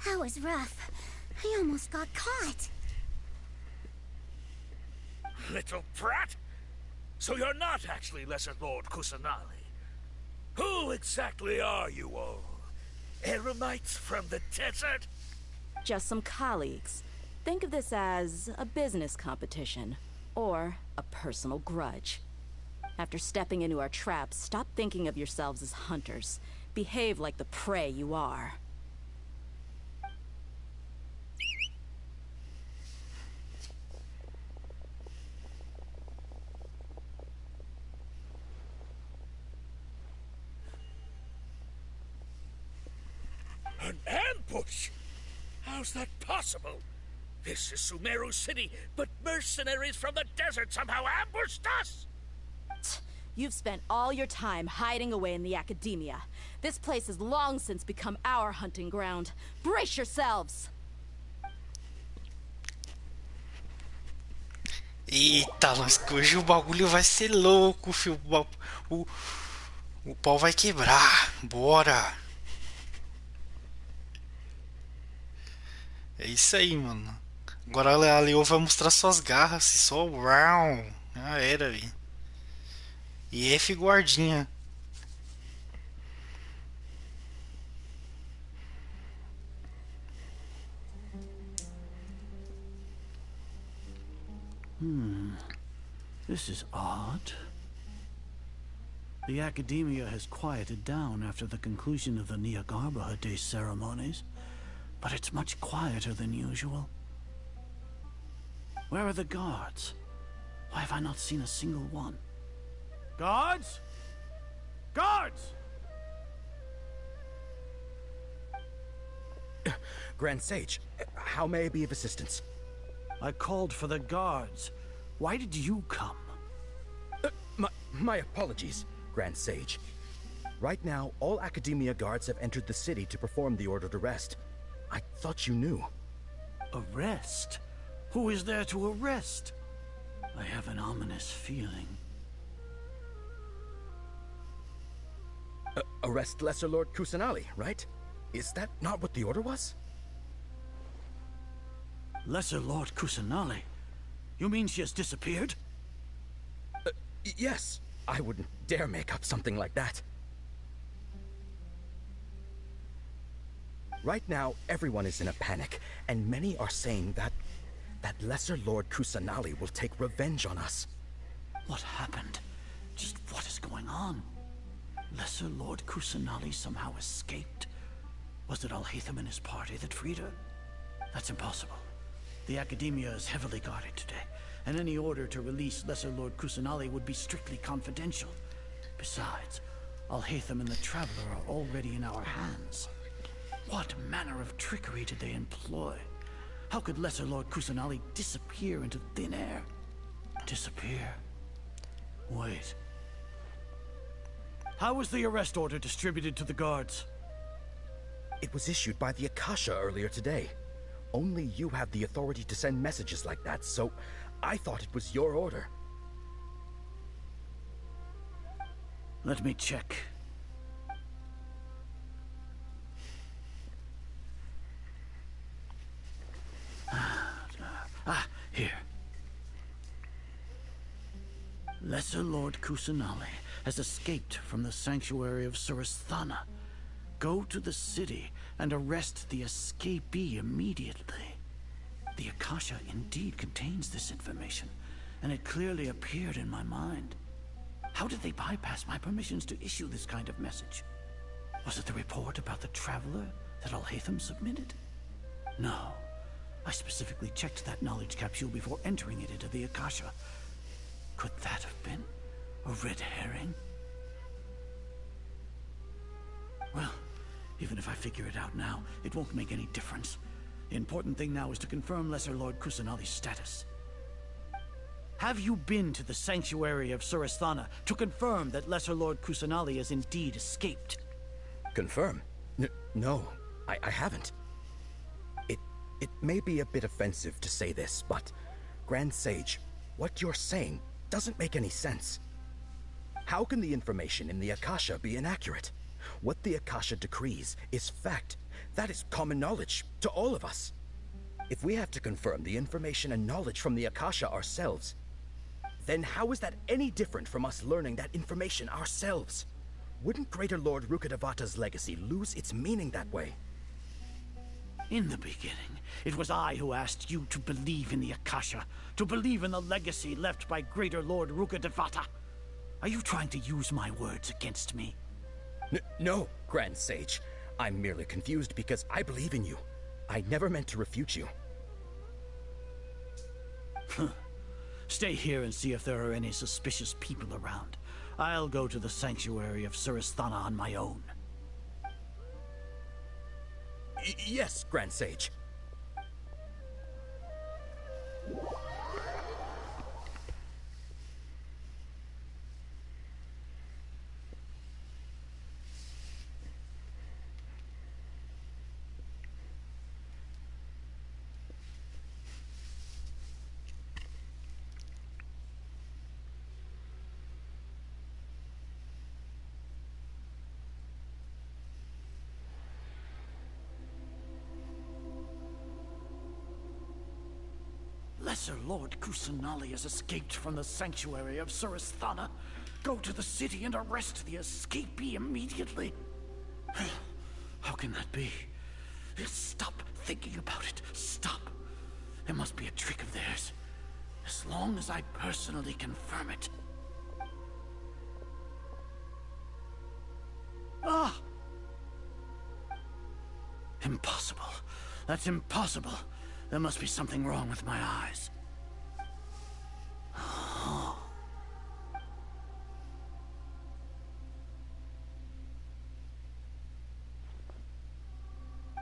that was rough. I almost got caught. Little brat! So you're not actually Lesser Lord Kusanali. Who exactly are you all? Eremites from the desert? Just some colleagues. Think of this as a business competition, or a personal grudge. After stepping into our traps, stop thinking of yourselves as hunters. Behave like the prey you are. An ambush? How's that possible? This is Sumeru City, but mercenaries from the desert somehow ambushed us! You've spent all your time hiding away in the academia. This place has long since become our hunting ground. Brace yourselves! Eita, mas hoje o bagulho vai ser louco, filho. O pau vai quebrar. Bora! É isso aí, mano. Agora a Leo vai mostrar suas garras. Só round. Já era, velho. E F guardinha. This is odd. The academia has quieted down after the conclusion of the Niagarbaha Day ceremonies, but it's much quieter than usual. Where are the guards? Why have I not seen a single one? Guards? Guards! Grand Sage, how may I be of assistance? I called for the guards. Why did you come? My apologies, Grand Sage. Right now, all Academia guards have entered the city to perform the ordered arrest. I thought you knew. Arrest? Who is there to arrest? I have an ominous feeling. Arrest Lesser Lord Kusanali, right? Is that not what the order was? Lesser Lord Kusanali? You mean she has disappeared? Yes. I wouldn't dare make up something like that. Right now, everyone is in a panic, and many are saying that Lesser Lord Kusanali will take revenge on us. What happened? Just what is going on? Lesser Lord Kusanali somehow escaped? Was it Alhaitham and his party that freed her? That's impossible. The Academia is heavily guarded today, and any order to release Lesser Lord Kusanali would be strictly confidential. Besides, Alhaitham and the Traveler are already in our hands. What manner of trickery did they employ? How could Lesser Lord Kusanali disappear into thin air? Disappear? Wait. How was the arrest order distributed to the guards? It was issued by the Akasha earlier today. Only you have the authority to send messages like that, so I thought it was your order. Let me check. Here. Lesser Lord Kusanali has escaped from the sanctuary of Surasthana. Go to the city and arrest the escapee immediately. The Akasha indeed contains this information, and it clearly appeared in my mind. How did they bypass my permissions to issue this kind of message? Was it the report about the Traveler that Alhaitham submitted? No. I specifically checked that knowledge capsule before entering it into the Akasha. Could that have been a red herring? Well, even if I figure it out now, it won't make any difference. The important thing now is to confirm Lesser Lord Kusanali's status. Have you been to the sanctuary of Surasthana to confirm that Lesser Lord Kusanali has indeed escaped? Confirm? No, I haven't. It may be a bit offensive to say this, but Grand Sage, what you're saying doesn't make any sense. How can the information in the Akasha be inaccurate? What the Akasha decrees is fact. That is common knowledge to all of us. If we have to confirm the information and knowledge from the Akasha ourselves, then how is that any different from us learning that information ourselves? Wouldn't Greater Lord Rukkhadevata's legacy lose its meaning that way? In the beginning, it was I who asked you to believe in the Akasha, to believe in the legacy left by Greater Lord Rukkhadevata. Are you trying to use my words against me? No, Grand Sage. I'm merely confused because I believe in you. I never meant to refute you. Stay here and see if there are any suspicious people around. I'll go to the sanctuary of Surasthana on my own. Yes, Grand Sage. Lesser Lord Kusanali has escaped from the sanctuary of Surasthana. Go to the city and arrest the escapee immediately. How can that be? Stop thinking about it. Stop. It must be a trick of theirs. As long as I personally confirm it. Ah! Impossible. That's impossible. There must be something wrong with my eyes.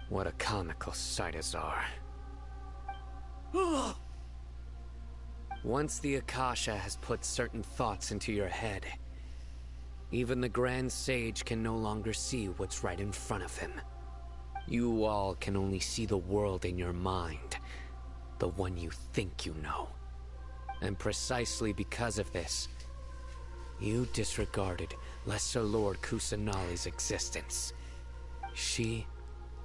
What a comical sight as are. Once the Akasha has put certain thoughts into your head, even the Grand Sage can no longer see what's right in front of him. You all can only see the world in your mind, the one you think you know. And precisely because of this, you disregarded Lesser Lord Kusanali's existence. She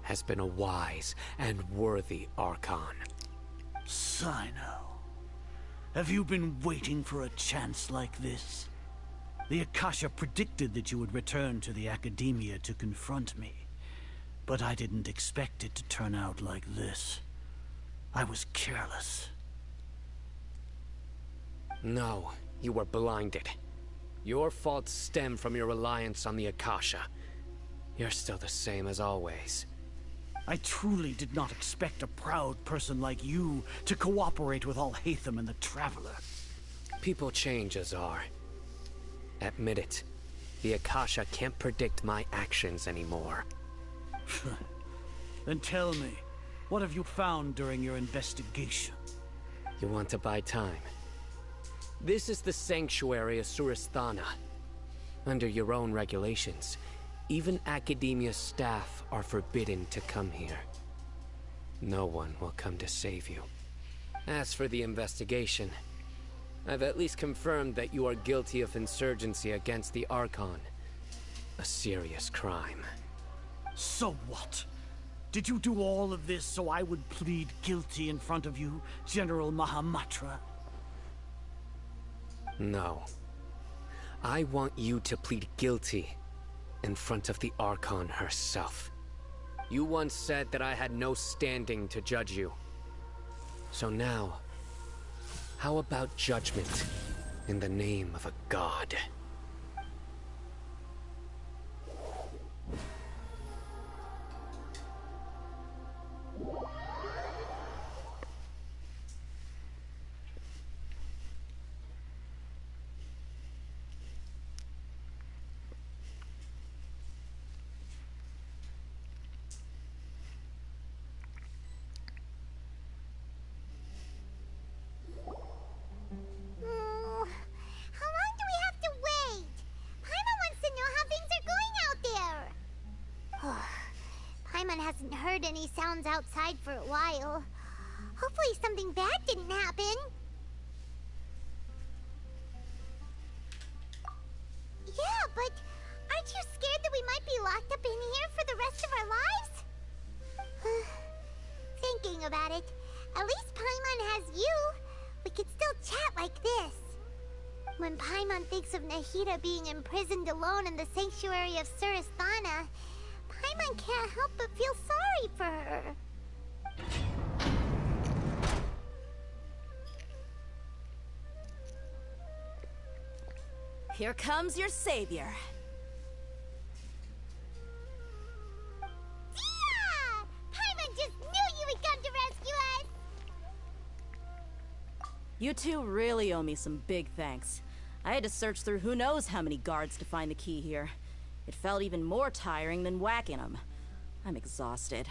has been a wise and worthy Archon. Sino, have you been waiting for a chance like this? The Akasha predicted that you would return to the Academia to confront me. But I didn't expect it to turn out like this. I was careless. No, you were blinded. Your faults stem from your reliance on the Akasha. You're still the same as always. I truly did not expect a proud person like you to cooperate with Alhaitham and the Traveler. People change, Azar. Admit it. The Akasha can't predict my actions anymore. Then tell me, what have you found during your investigation? You want to buy time? This is the sanctuary of Surasthana. Under your own regulations, even Academia staff are forbidden to come here. No one will come to save you. As for the investigation, I've at least confirmed that you are guilty of insurgency against the Archon. A serious crime. So what? Did you do all of this so I would plead guilty in front of you, General Mahamatra? No. I want you to plead guilty in front of the Archon herself. You once said that I had no standing to judge you. So now, how about judgment in the name of a god? Hasn't heard any sounds outside for a while. Hopefully something bad didn't happen. Yeah, but aren't you scared that we might be locked up in here for the rest of our lives? Thinking about it, at least Paimon has you. We could still chat like this. When Paimon thinks of Nahida being imprisoned alone in the sanctuary of Surasthana, Paimon can't help but feel sorry for her. Here comes your savior. Yeah! Paimon just knew you would come to rescue us! You two really owe me some big thanks. I had to search through who knows how many guards to find the key here. It felt even more tiring than whacking them. I'm exhausted.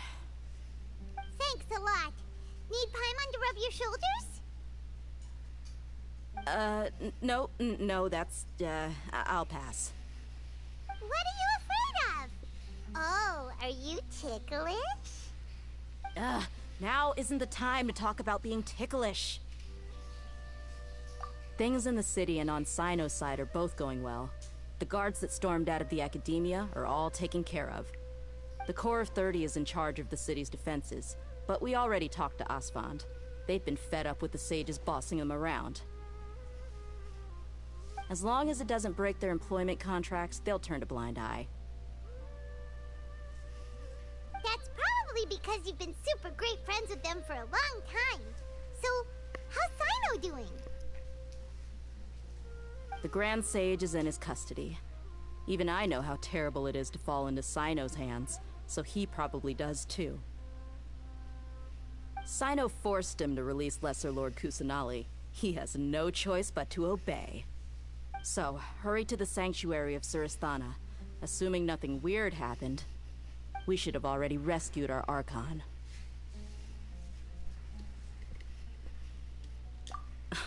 Thanks a lot. Need Paimon to rub your shoulders? No, that's, I'll pass. What are you afraid of? Oh, are you ticklish? Now isn't the time to talk about being ticklish. Things in the city and on Sino's side are both going well. The guards that stormed out of the Academia are all taken care of. The Corps of 30 is in charge of the city's defenses, but we already talked to Asfand. They've been fed up with the sages bossing them around. As long as it doesn't break their employment contracts, they'll turn a blind eye. That's probably because you've been super great friends with them for a long time. So, how's Sino doing? The Grand Sage is in his custody. Even I know how terrible it is to fall into Sino's hands, so he probably does too. Sino forced him to release Lesser Lord Kusanali. He has no choice but to obey. So, hurry to the sanctuary of Surasthana. Assuming nothing weird happened, we should have already rescued our Archon.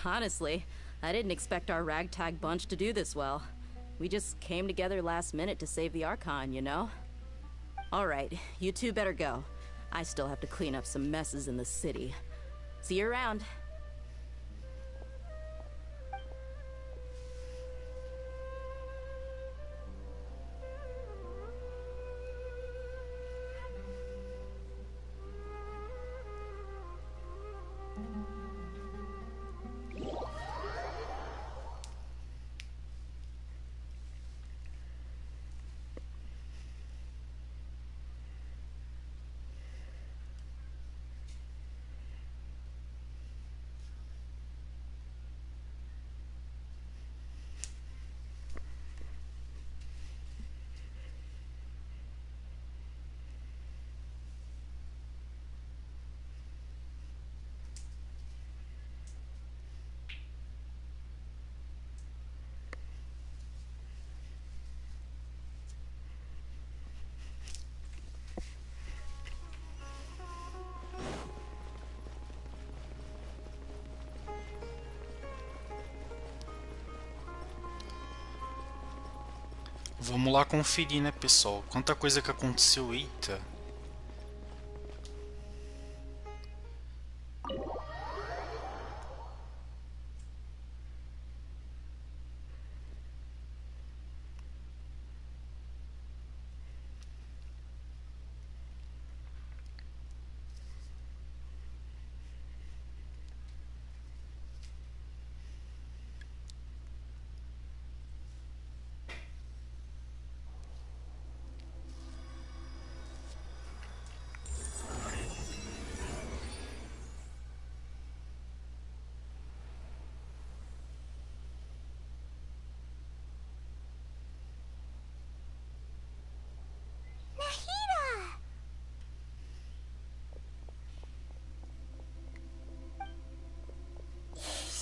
Honestly, I didn't expect our ragtag bunch to do this well. We just came together last minute to save the Archon, you know? Alright, you two better go. I still have to clean up some messes in the city. See you around. Vamos lá conferir, né, pessoal? Quanta coisa que aconteceu, eita.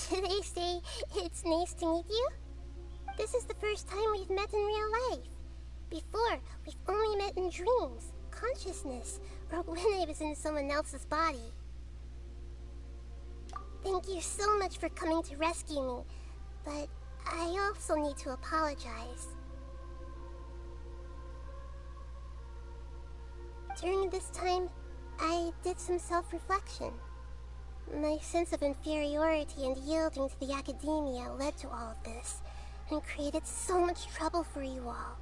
Should I say it's nice to meet you? This is the first time we've met in real life. Before, we've only met in dreams, consciousness, or when I was in someone else's body. Thank you so much for coming to rescue me, but I also need to apologize. During this time, I did some self-reflection. My sense of inferiority and yielding to the academia led to all of this, and created so much trouble for you all.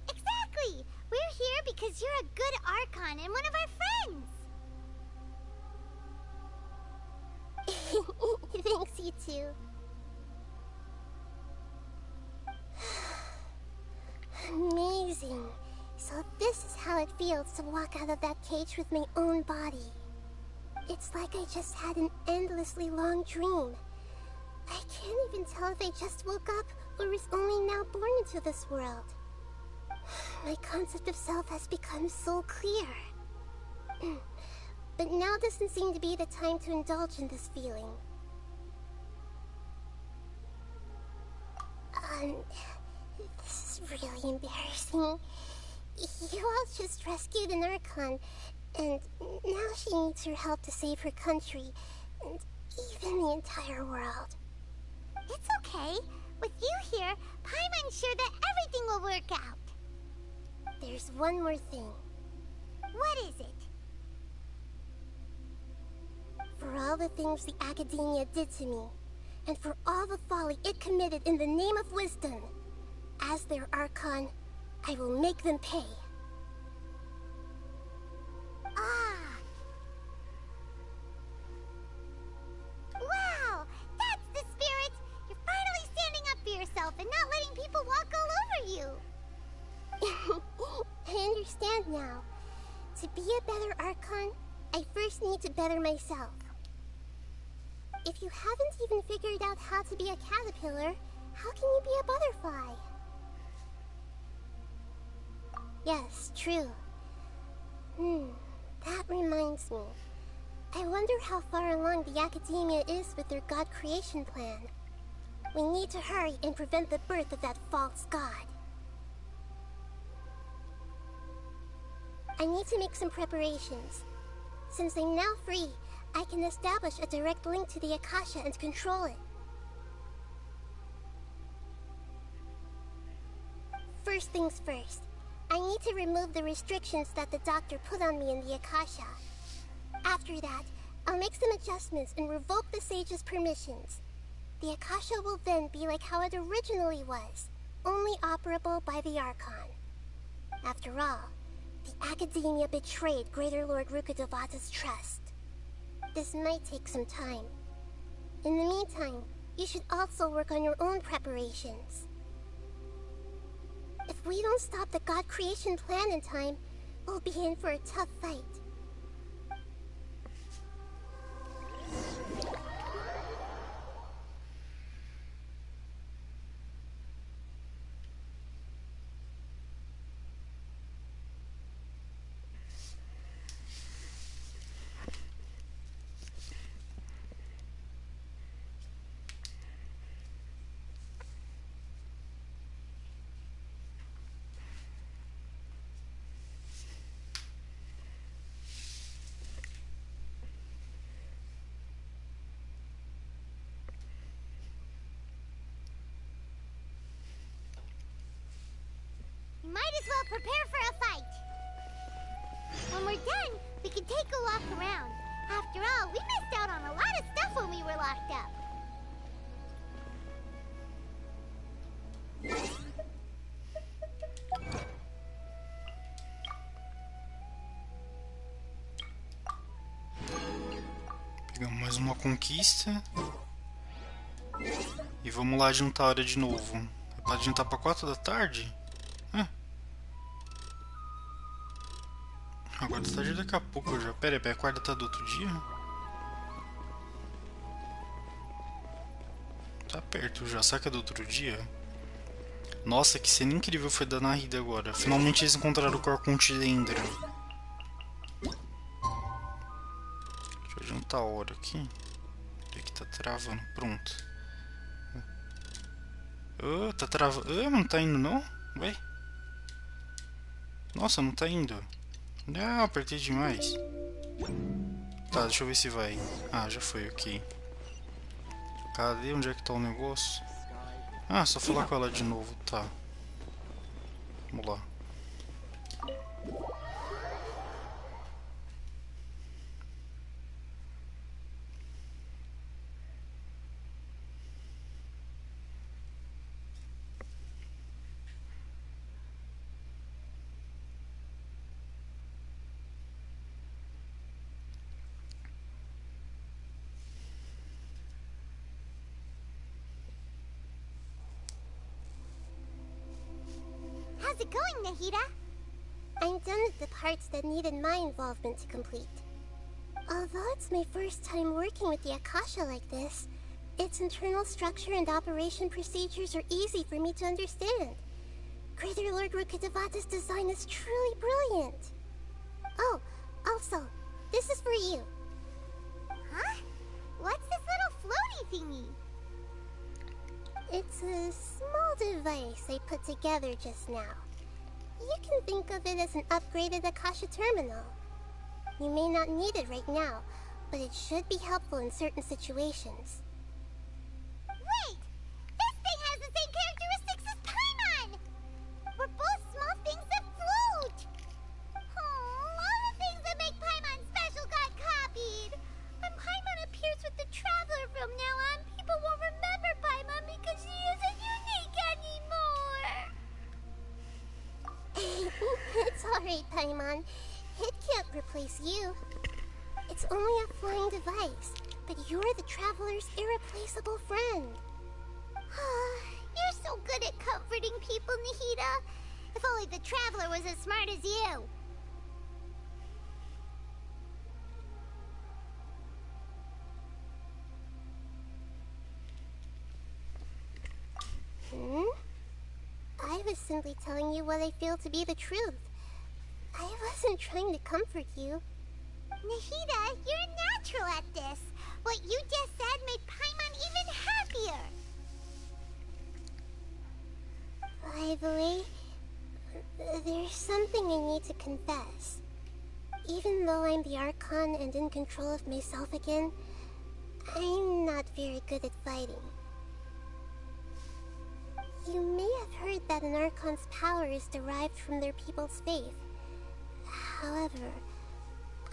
Exactly! We're here because you're a good Archon and one of our friends! Thanks, you two. Amazing. So this is how it feels to walk out of that cage with my own body. It's like I just had an endlessly long dream. I can't even tell if I just woke up or was only now born into this world. My concept of self has become so clear. But now doesn't seem to be the time to indulge in this feeling. This is really embarrassing. You all just rescued an Archon, and now she needs your help to save her country, and even the entire world. It's okay. With you here, Paimon's sure that everything will work out. There's one more thing. What is it? For all the things the academia did to me, and for all the folly it committed in the name of wisdom, as their Archon, I will make them pay. Ah! Wow! That's the spirit! You're finally standing up for yourself and not letting people walk all over you! I understand now. To be a better Archon, I first need to better myself. If you haven't even figured out how to be a caterpillar, how can you be a butterfly? Yes, true. That reminds me. I wonder how far along the academia is with their god creation plan. We need to hurry and prevent the birth of that false god. I need to make some preparations. Since I'm now free, I can establish a direct link to the Akasha and control it. First things first. I need to remove the restrictions that the doctor put on me in the Akasha. After that, I'll make some adjustments and revoke the sage's permissions. The Akasha will then be like how it originally was, only operable by the Archon. After all, the academia betrayed Greater Lord Rukkhadevata's trust. This might take some time. In the meantime, you should also work on your own preparations. If we don't stop the god creation plan in time, we'll be in for a tough fight. as well prepare for a fight. When we're done, we can take a walk around. After all, we missed out on a lot of stuff when we were locked up. Pegamos mais uma conquista. E vamos lá adiantar a hora de novo. É pra adiantar pra 4 da tarde? Agora tá tarde daqui a pouco já. Pera aí, a quarta tá do outro dia? Tá perto já. Será que é do outro dia? Nossa, que cena incrível foi da Narida agora. Finalmente eles encontraram o Arconte dentro. Deixa eu adiantar a hora aqui. Aqui tá travando. Pronto. Tá travando. Não tá indo não? Vai. Nossa, não tá indo. Não, apertei demais. Tá, deixa eu ver se vai. Ah, já foi, ok. Cadê? Onde é que tá o negócio? Ah, só falar com ela de novo, tá. Vamos lá. How's it going, Nahida? I'm done with the parts that needed my involvement to complete. Although it's my first time working with the Akasha like this, its internal structure and operation procedures are easy for me to understand. Greater Lord Rukkhadevata's design is truly brilliant. Oh, also, this is for you. Huh? What's this little floaty thingy? It's a small device I put together just now. You can think of it as an upgraded Akasha terminal. You may not need it right now, but it should be helpful in certain situations. Wait! This thing has the same characteristics as Paimon! We're both small things that float! Oh, all the things that make Paimon special got copied! When Paimon appears with the Traveler from now on, people won't remember Paimon because she isn't unique anymore! It's alright, Paimon. It can't replace you. It's only a flying device, but you're the Traveler's irreplaceable friend. You're so good at comforting people, Nahida. If only the Traveler was as smart as you. I was simply telling you what I feel to be the truth. I wasn't trying to comfort you. Nahida, you're natural at this. What you just said made Paimon even happier. By the way, there's something I need to confess. Even though I'm the Archon and in control of myself again, I'm not very good at fighting. You may have heard that an Archon's power is derived from their people's faith. However,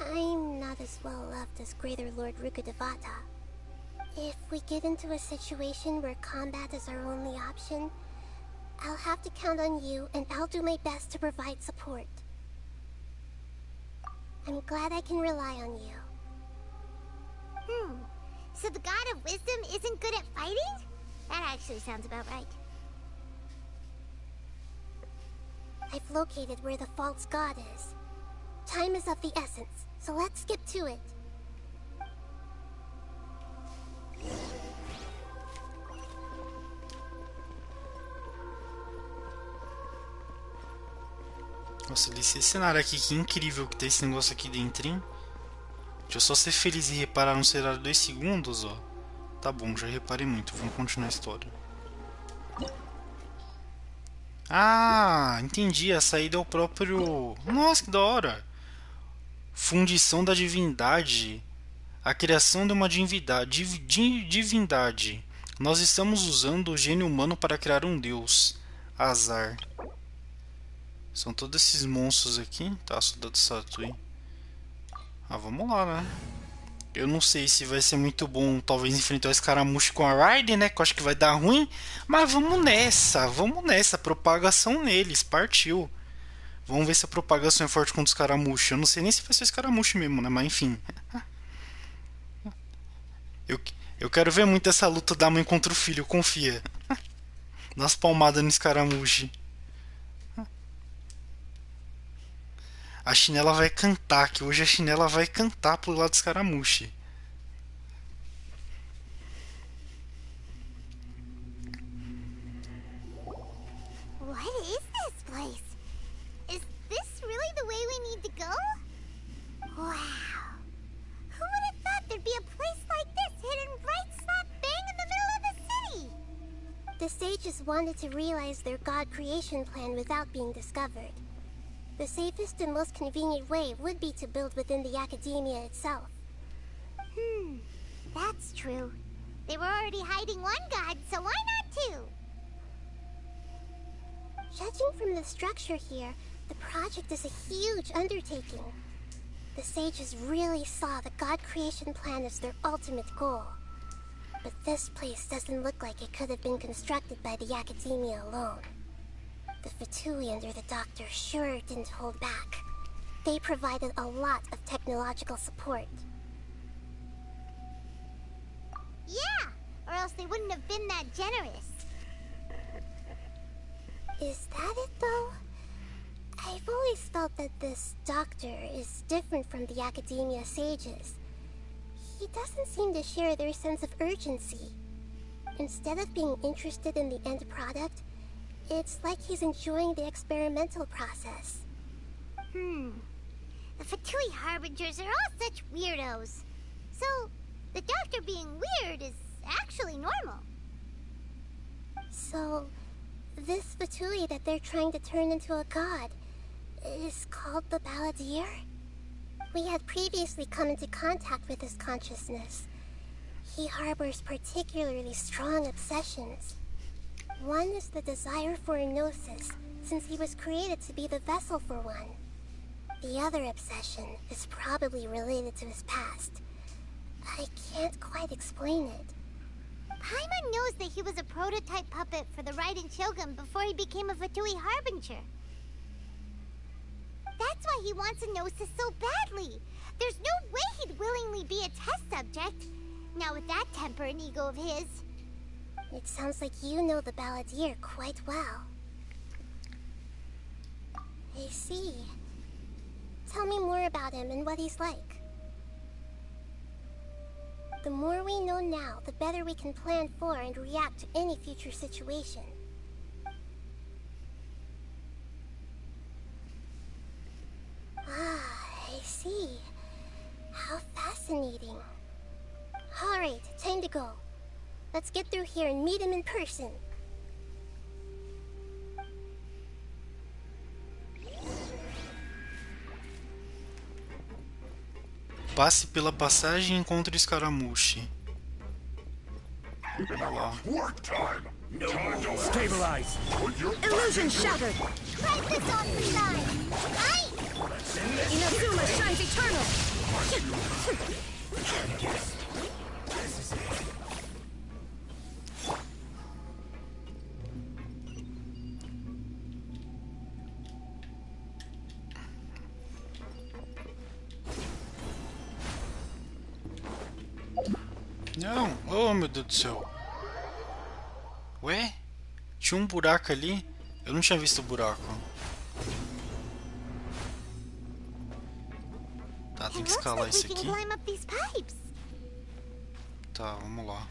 I'm not as well loved as Greater Lord Rukkhadevata. If we get into a situation where combat is our only option, I'll have to count on you, and I'll do my best to provide support. I'm glad I can rely on you. So the God of Wisdom isn't good at fighting? That actually sounds about right. I've located where the false god is. Time is of the essence, so let's get to it. Nossa, esse cenário aqui, que incrível que tem esse negócio aqui dentro, hein? Deixa eu só ser feliz e reparar no cenário 2 segundos, ó. Tá bom, já reparei muito, vamos continuar a história. Ah, entendi, a saída é o próprio... Nossa, que da hora! Fundição da divindade. A criação de uma divindade. Divindade. Nós estamos usando o gênio humano para criar um deus. Azar. São todos esses monstros aqui. Tá, soldado Satui. Ah, vamos lá, né? Eu não sei se vai ser muito bom, talvez, enfrentar o escaramucho com a Raiden, né? Que eu acho que vai dar ruim. Mas vamos nessa, vamos nessa. Propagação neles, partiu. Vamos ver se a propagação é forte contra os escaramuchos. Eu não sei nem se vai ser escaramucho mesmo, né? Mas enfim. Eu quero ver muito essa luta da mãe contra o filho, confia. Dá umas palmadas no escaramucho. A chinela vai cantar, que hoje a chinela vai cantar pro lado do escaramucho. What is this place? Is this really the way we need to go? Wow. Who would have thought there'd be a place like this hidden right smack bang in the middle of the city? The sages wanted to realize their god creation plan without being discovered. The safest and most convenient way would be to build within the academia itself. That's true. They were already hiding one god, so why not two? Judging from the structure here, the project is a huge undertaking. The sages really saw the god creation plan as their ultimate goal. But this place doesn't look like it could have been constructed by the academia alone. The Fatui under the Doctor sure didn't hold back. They provided a lot of technological support. Yeah, or else they wouldn't have been that generous. Is that it, though? I've always felt that this Doctor is different from the Academia sages. He doesn't seem to share their sense of urgency. Instead of being interested in the end product, it's like he's enjoying the experimental process. The Fatui Harbingers are all such weirdos. So, the Doctor being weird is actually normal. So, this Fatui that they're trying to turn into a god is called the Balladeer? We had previously come into contact with his consciousness. He harbors particularly strong obsessions. One is the desire for a gnosis, since he was created to be the vessel for one. The other obsession is probably related to his past. I can't quite explain it. Paimon knows that he was a prototype puppet for the Raiden Shogun before he became a Fatui Harbinger. That's why he wants a gnosis so badly. There's no way he'd willingly be a test subject. Now with that temper and ego of his. It sounds like you know the Balladeer quite well. I see. Tell me more about him and what he's like. The more we know now, the better we can plan for and react to any future situation. I see. How fascinating. Alright, time to go. Let's get through here and meet him in person. Passe pela passagem e encontre o escaramuche. Vamos lá. Stabilize. Illusion shattered. Try this on the side. Aye. Inazuma shines eternal. Não, oh meu Deus do céu. Ué? Tinha um buraco ali? Eu não tinha visto o buraco. Tá, tem que escalar isso aqui. Tá, vamos lá.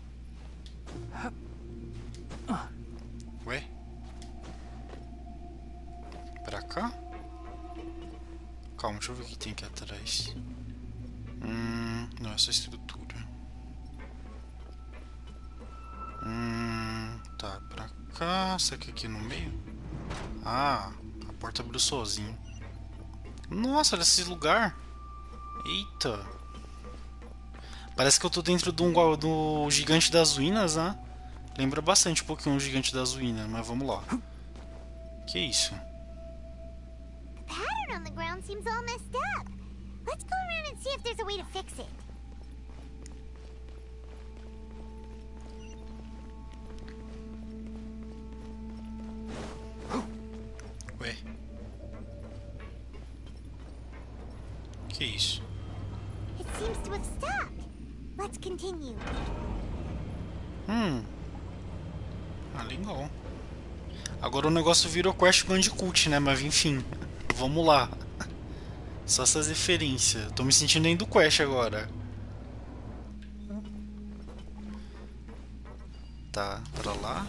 Ué? Pra cá? Calma, deixa eu ver o que tem aqui atrás. Não, essa estrutura. Tá, pra cá. Será que aqui no meio? Ah, a porta abriu sozinho. Nossa, olha esse lugar. Eita. Parece que eu tô dentro do gigante das ruínas, né? Lembra bastante um pouquinho o gigante das ruínas, mas vamos lá. Que isso? ground seems all messed up. Let's go around and see if there's a way to fix it. Ué. Que isso? It seems to have stopped. Let's continue. Ah, legal. Agora o negócio virou Crash Bandicoot, né? Mas enfim, vamos lá. Só essas referências. Tô me sentindo dentro do Crash agora. Tá, pra lá.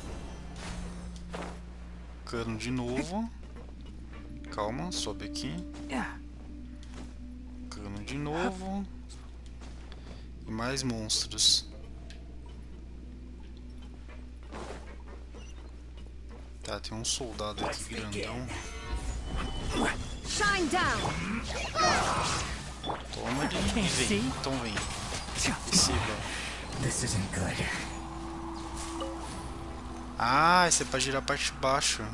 Cano de novo. Calma, sobe aqui. Cano de novo. E mais monstros. Tá, tem um soldado aqui grandão. Shine down. Toma ele e vem. Então vem. Receba. Ah, esse é pra girar a parte de baixo.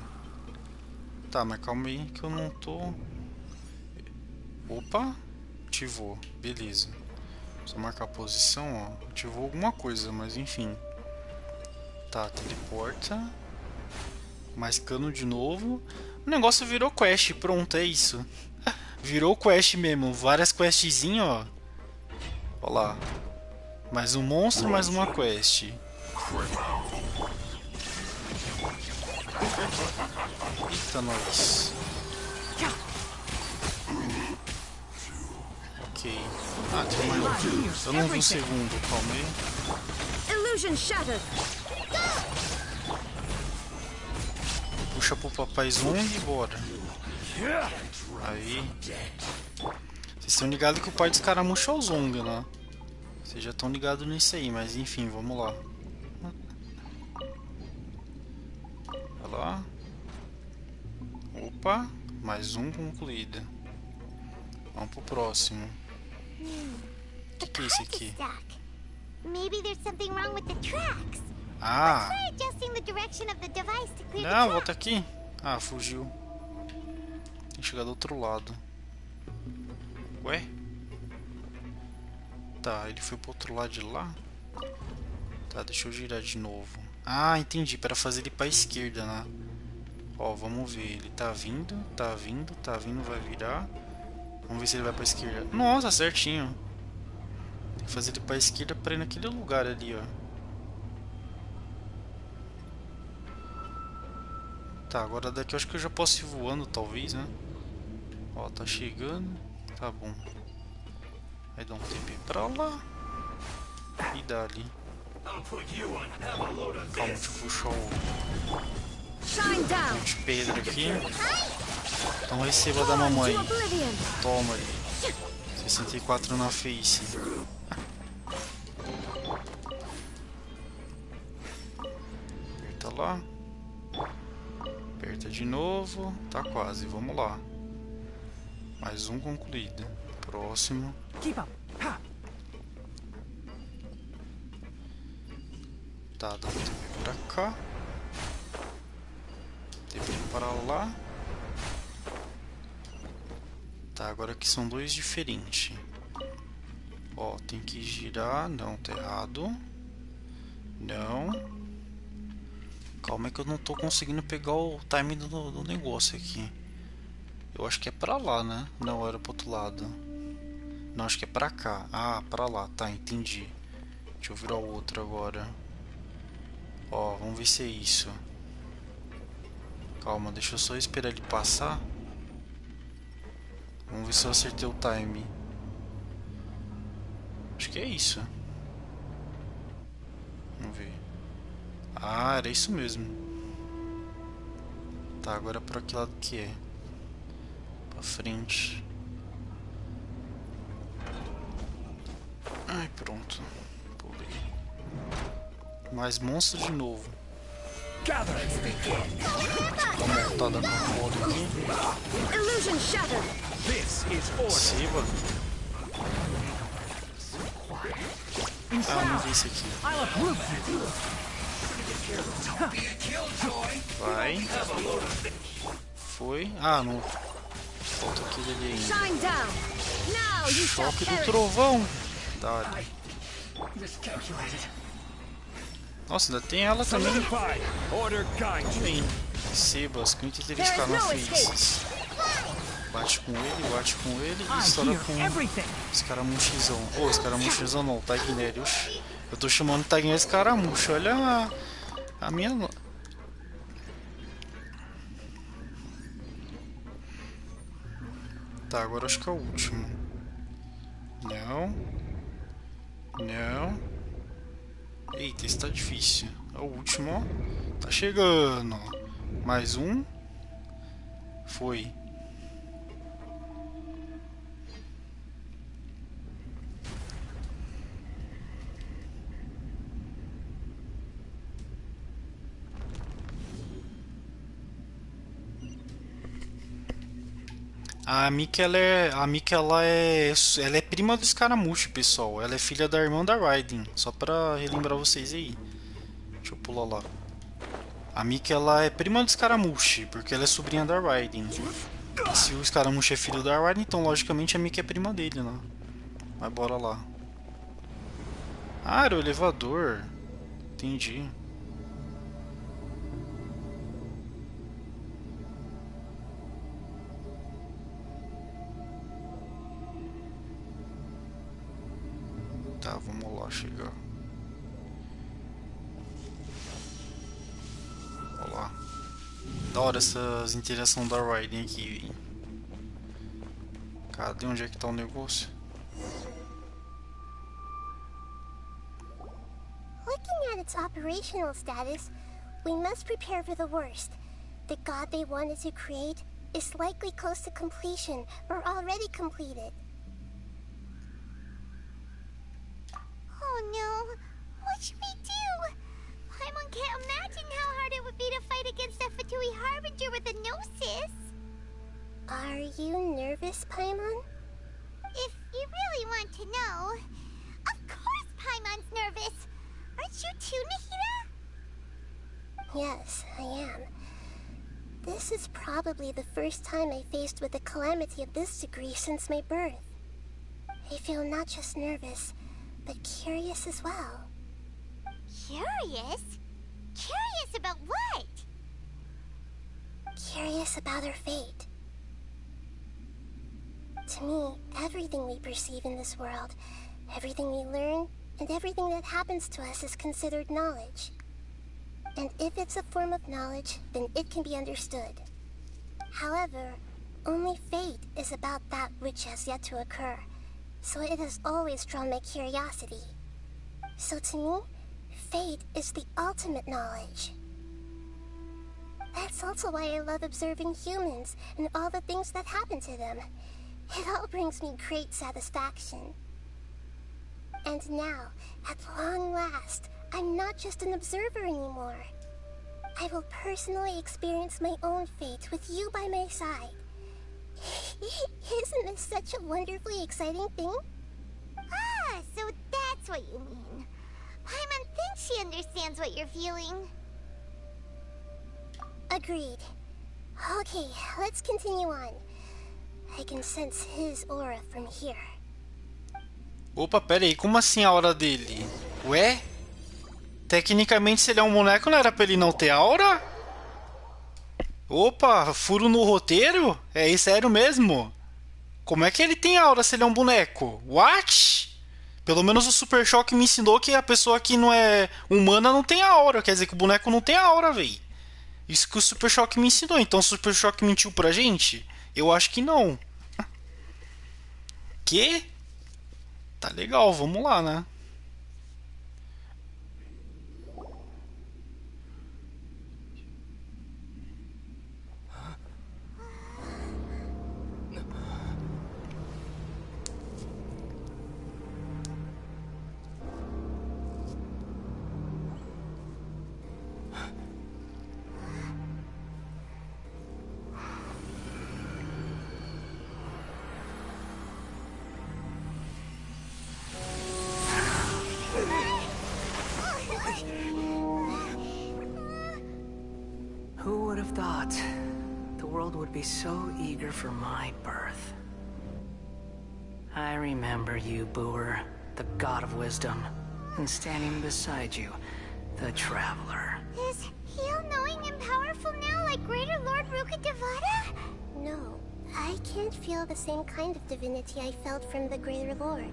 Tá, mas calma aí que eu não tô... Opa, ativou. Beleza. Só marcar a posição, ó. Ativou alguma coisa, mas enfim. Tá, teleporta. Mais cano de novo. O negócio virou quest, pronto, é isso. Virou quest mesmo, várias questzinhas, ó. Ó lá. Mais um monstro, mais uma quest. Eita, nós. Ok. Ah, tem mais. Eu não vi o segundo, calma aí. Illusion shattered. Puxa pro papai Zung e bora. Aí. Vocês estão ligados que o pai descaramucha o Zung, né? Vocês já estão ligados nisso aí, mas enfim, vamos lá. Olha lá. Opa, mais um concluído. Vamos pro próximo. O que é isso aqui? Maybe there's something wrong with the tracks. Ah! Não, não, volta aqui. Ah, fugiu. Tem que chegar do outro lado. Ué? Tá, ele foi pro outro lado de lá. Tá, deixa eu girar de novo. Ah, entendi. Para fazer ele pra esquerda, né? Ó, vamos ver. Ele tá vindo, tá vindo, tá vindo, vai virar. Vamos ver se ele vai pra esquerda. Nossa, certinho. Tem que fazer ele pra esquerda pra ir naquele lugar ali, ó. Tá, agora daqui eu acho que eu já posso ir voando, talvez, né? Ó, tá chegando. Tá bom. Aí dá um TP pra lá. E dá ali. Calma, deixa eu puxar o de pedra aqui. Então receba da mamãe. Toma aí. 64 na face. Aperta lá. Aperta de novo. Tá quase, vamos lá. Mais um concluído. Próximo. Tá, dá um TP pra cá. TP para lá. Tá, agora aqui são dois diferentes. Ó, tem que girar. Não, tá errado. Não. Calma, é que eu não tô conseguindo pegar o time do negócio aqui. Eu acho que é pra lá, né? Não, era pro outro lado. Não, acho que é pra cá. Ah, pra lá, tá, entendi. Deixa eu virar o outro agora. Ó, vamos ver se é isso. Calma, deixa eu só esperar ele passar. Vamos ver se eu acertei o time. Acho que é isso. Vamos ver. Ah, era isso mesmo. Tá, agora por aquele lado que é. Pra frente. Ai, pronto. Pulei. Mais monstro de novo. Dá uma montada na roda aqui. Illusion shattered. Receba. Ah, não vi esse aqui. Vai. Foi. Ah, não. falta aquele ali ainda. Shine down. Now you shall Choque do perish. trovão. Dale. Nossa, ainda tem ela também. Bem, receba as 53 calafrices. Bate com ele e estoura com escaramuchizão. Oh, escaramuchizão não, Tagnério. Eu tô chamando Tagnério escaramucho. Olha a minha. Tá, agora acho que é o último. Não. Não. Eita, esse tá difícil. É o último, ó. Tá chegando. Mais um. Foi. A Mika, ela é prima do escaramucho, pessoal. Ela é filha da irmã da Raiden. Só pra relembrar vocês aí. Deixa eu pular lá. A Mika, ela é prima do escaramucho, porque ela é sobrinha da Raiden. Se o escaramucho é filho da Raiden, então logicamente a Mika é prima dele, né? Mas bora lá. Ah, era o elevador. Entendi. Tá, vamos lá chegar. Olha lá. Da hora essas interações da Raiden aqui, hein? Cadê onde é que tá o negócio? Looking at its operational status, we must prepare for the worst. The god they wanted to create is likely close to completion or already completed. Oh no! What should we do? Paimon can't imagine how hard it would be to fight against that Fatui Harbinger with a Gnosis. Are you nervous, Paimon? If you really want to know, of course Paimon's nervous. Aren't you too, Nahida? Yes, I am. This is probably the first time I faced with a calamity of this degree since my birth. I feel not just nervous, but curious as well. Curious? Curious about what? Curious about our fate. To me, everything we perceive in this world, everything we learn, and everything that happens to us is considered knowledge. And if it's a form of knowledge, then it can be understood. However, only fate is about that which has yet to occur, so it has always drawn my curiosity. So to me, fate is the ultimate knowledge. That's also why I love observing humans and all the things that happen to them. It all brings me great satisfaction. And now, at long last, I'm not just an observer anymore. I will personally experience my own fate with you by my side. Isn't this such a wonderfully exciting thing? Ah, so that's what you mean. Paimon thinks she understands what you're feeling. Agreed. Okay, let's continue on. I can sense his aura from here. Opa, pera aí, como assim a aura dele? Ué? Tecnicamente, se ele é um boneco, não era pra ele não ter aura? Opa, furo no roteiro? É sério mesmo? Como é que ele tem aura se ele é um boneco? What? Pelo menos o Super Choque me ensinou que a pessoa que não é humana não tem aura. Quer dizer que o boneco não tem aura, véi. Isso que o Super Choque me ensinou. Então o Super Choque mentiu pra gente? Eu acho que não. Que? Tá legal, vamos lá, né? would be so eager for my birth. I remember you, Booer, the god of wisdom, and standing beside you, the traveler. Is he all-knowing and powerful now like Greater Lord Rukkhadevata? No, I can't feel the same kind of divinity I felt from the Greater Lord.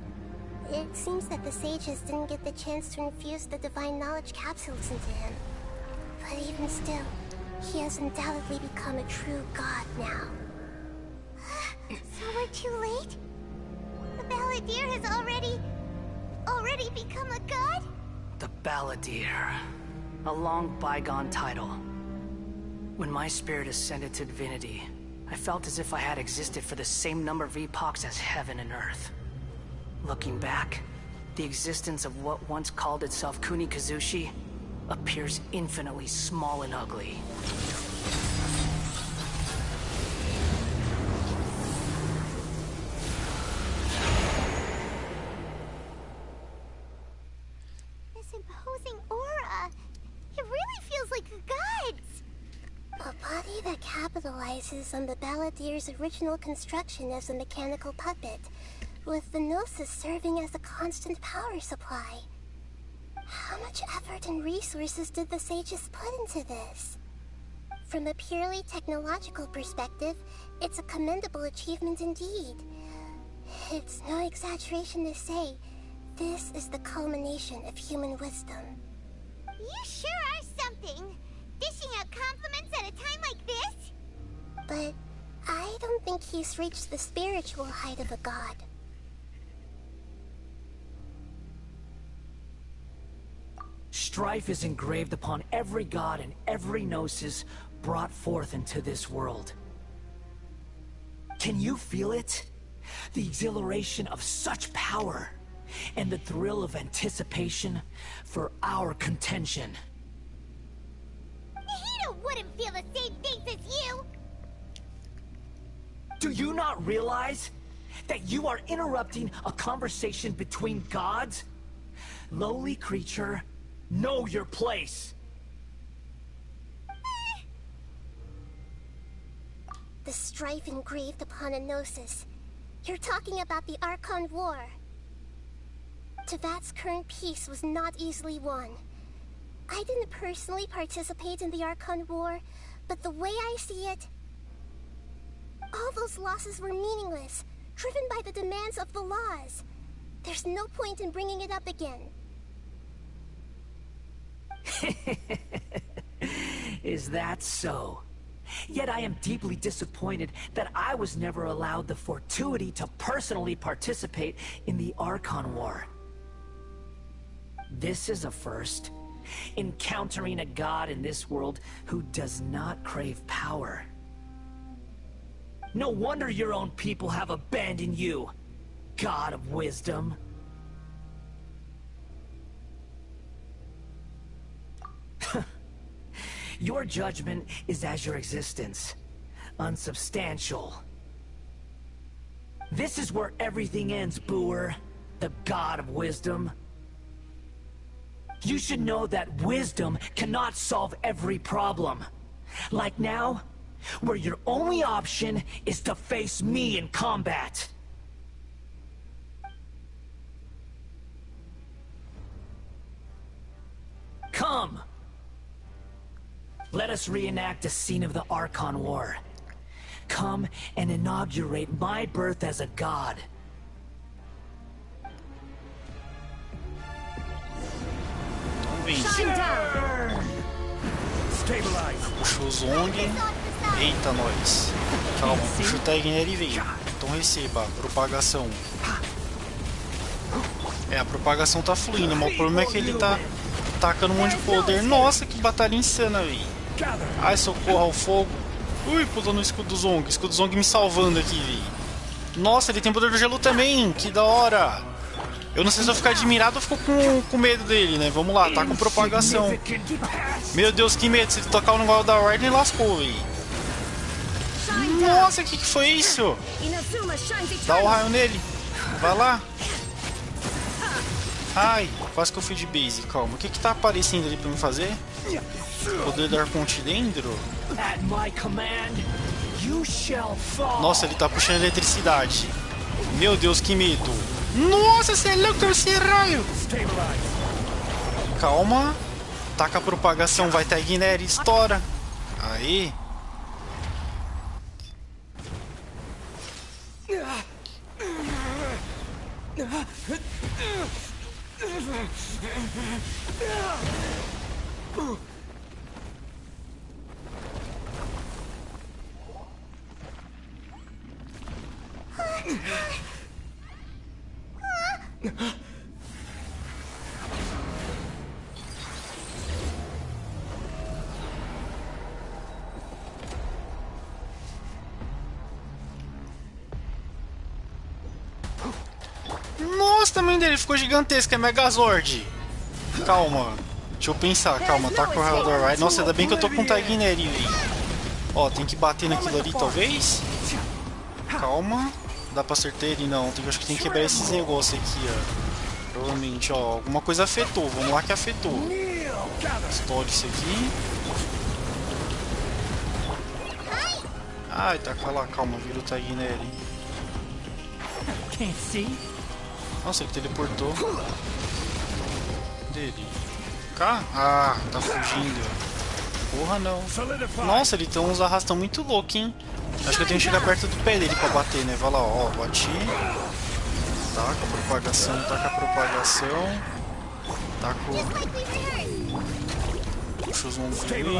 It seems that the sages didn't get the chance to infuse the divine knowledge capsules into him. But even still, he has undoubtedly become a true god now. So we're too late? The Balladeer has already become a god? The Balladeer. A long bygone title. When my spirit ascended to divinity, I felt as if I had existed for the same number of epochs as heaven and earth. Looking back, the existence of what once called itself Kunikazushi appears infinitely small and ugly. This imposing aura, it really feels like a god's. A body that capitalizes on the Balladeer's original construction as a mechanical puppet, with the Gnosis serving as a constant power supply. How much effort and resources did the sages put into this? From a purely technological perspective, it's a commendable achievement indeed. It's no exaggeration to say, this is the culmination of human wisdom. You sure are something! Dishing out compliments at a time like this? But I don't think he's reached the spiritual height of a god. Strife is engraved upon every god and every gnosis brought forth into this world. Can you feel it? The exhilaration of such power, and the thrill of anticipation for our contention. Hito wouldn't feel the same things as you! Do you not realize that you are interrupting a conversation between gods? Lowly creature, know your place. The strife engraved upon a Gnosis. You're talking about the Archon War. Tevat's current peace was not easily won. I didn't personally participate in the Archon War, but the way I see it, all those losses were meaningless, driven by the demands of the laws. There's no point in bringing it up again. Is that so? Yet I am deeply disappointed that I was never allowed the fortuity to personally participate in the Archon War. This is a first. Encountering a god in this world who does not crave power. No wonder your own people have abandoned you, god of wisdom. Your judgment is as your existence, unsubstantial. This is where everything ends, Booer, the god of wisdom. You should know that wisdom cannot solve every problem. Like now, where your only option is to face me in combat. Come! Let us reenact a scene of the Archon War. Come and inaugurate my birth as a god. Puxa o Zong. Eita, nós. Calma, puxa o tag nele e veio. Então receba a propagação. É, a propagação tá fluindo, mas o problema é que ele tá tacando um monte de poder. Nossa, que batalha insana, velho. Ai, socorro ao fogo. Ui, pulando o escudo do Zong. O escudo do Zong me salvando aqui, velho. Nossa, ele tem poder do gelo também. Que da hora. Eu não sei se eu ficar admirado ou fico com medo dele, né? Vamos lá, tá com propagação. Meu Deus, que medo. Se ele tocar o negócio da ordem, lascou, velho. Nossa, o que foi isso? Dá o raio nele. Vai lá. Ai, quase que eu fui de base. Calma, o que tá aparecendo ali pra me fazer? Poder da Arconte dentro? At my command, Nossa, ele tá puxando eletricidade. Meu Deus, que medo. Nossa, você é louco, esse raio. Calma. Taca a propagação, vai ter Ignere, estoura. Aí. Nossa, também dele ficou gigantesco, é Megazord. Calma, deixa eu pensar, calma, tá com o Radar Ride. Nossa, ainda bem que eu tô com o Tagneri aí. Ó, tem que bater naquilo ali, talvez. Calma, dá pra acertar ele? Não, acho que tem que quebrar esses negócios aqui, ó. Provavelmente, ó, alguma coisa afetou, vamos lá que afetou. Estoura isso aqui. Ai, tá lá, calma, vira o Tagneri. Nossa, ele teleportou. Dele. Cá? Ah, tá fugindo. Porra, não. Nossa, ele tem uns arrastão muito louco, hein? Acho que eu tenho que chegar perto do pé dele pra bater, né? Vai lá, ó, bati. Taca a propagação, taca a propagação. Taca o... Puxa os ombros dele.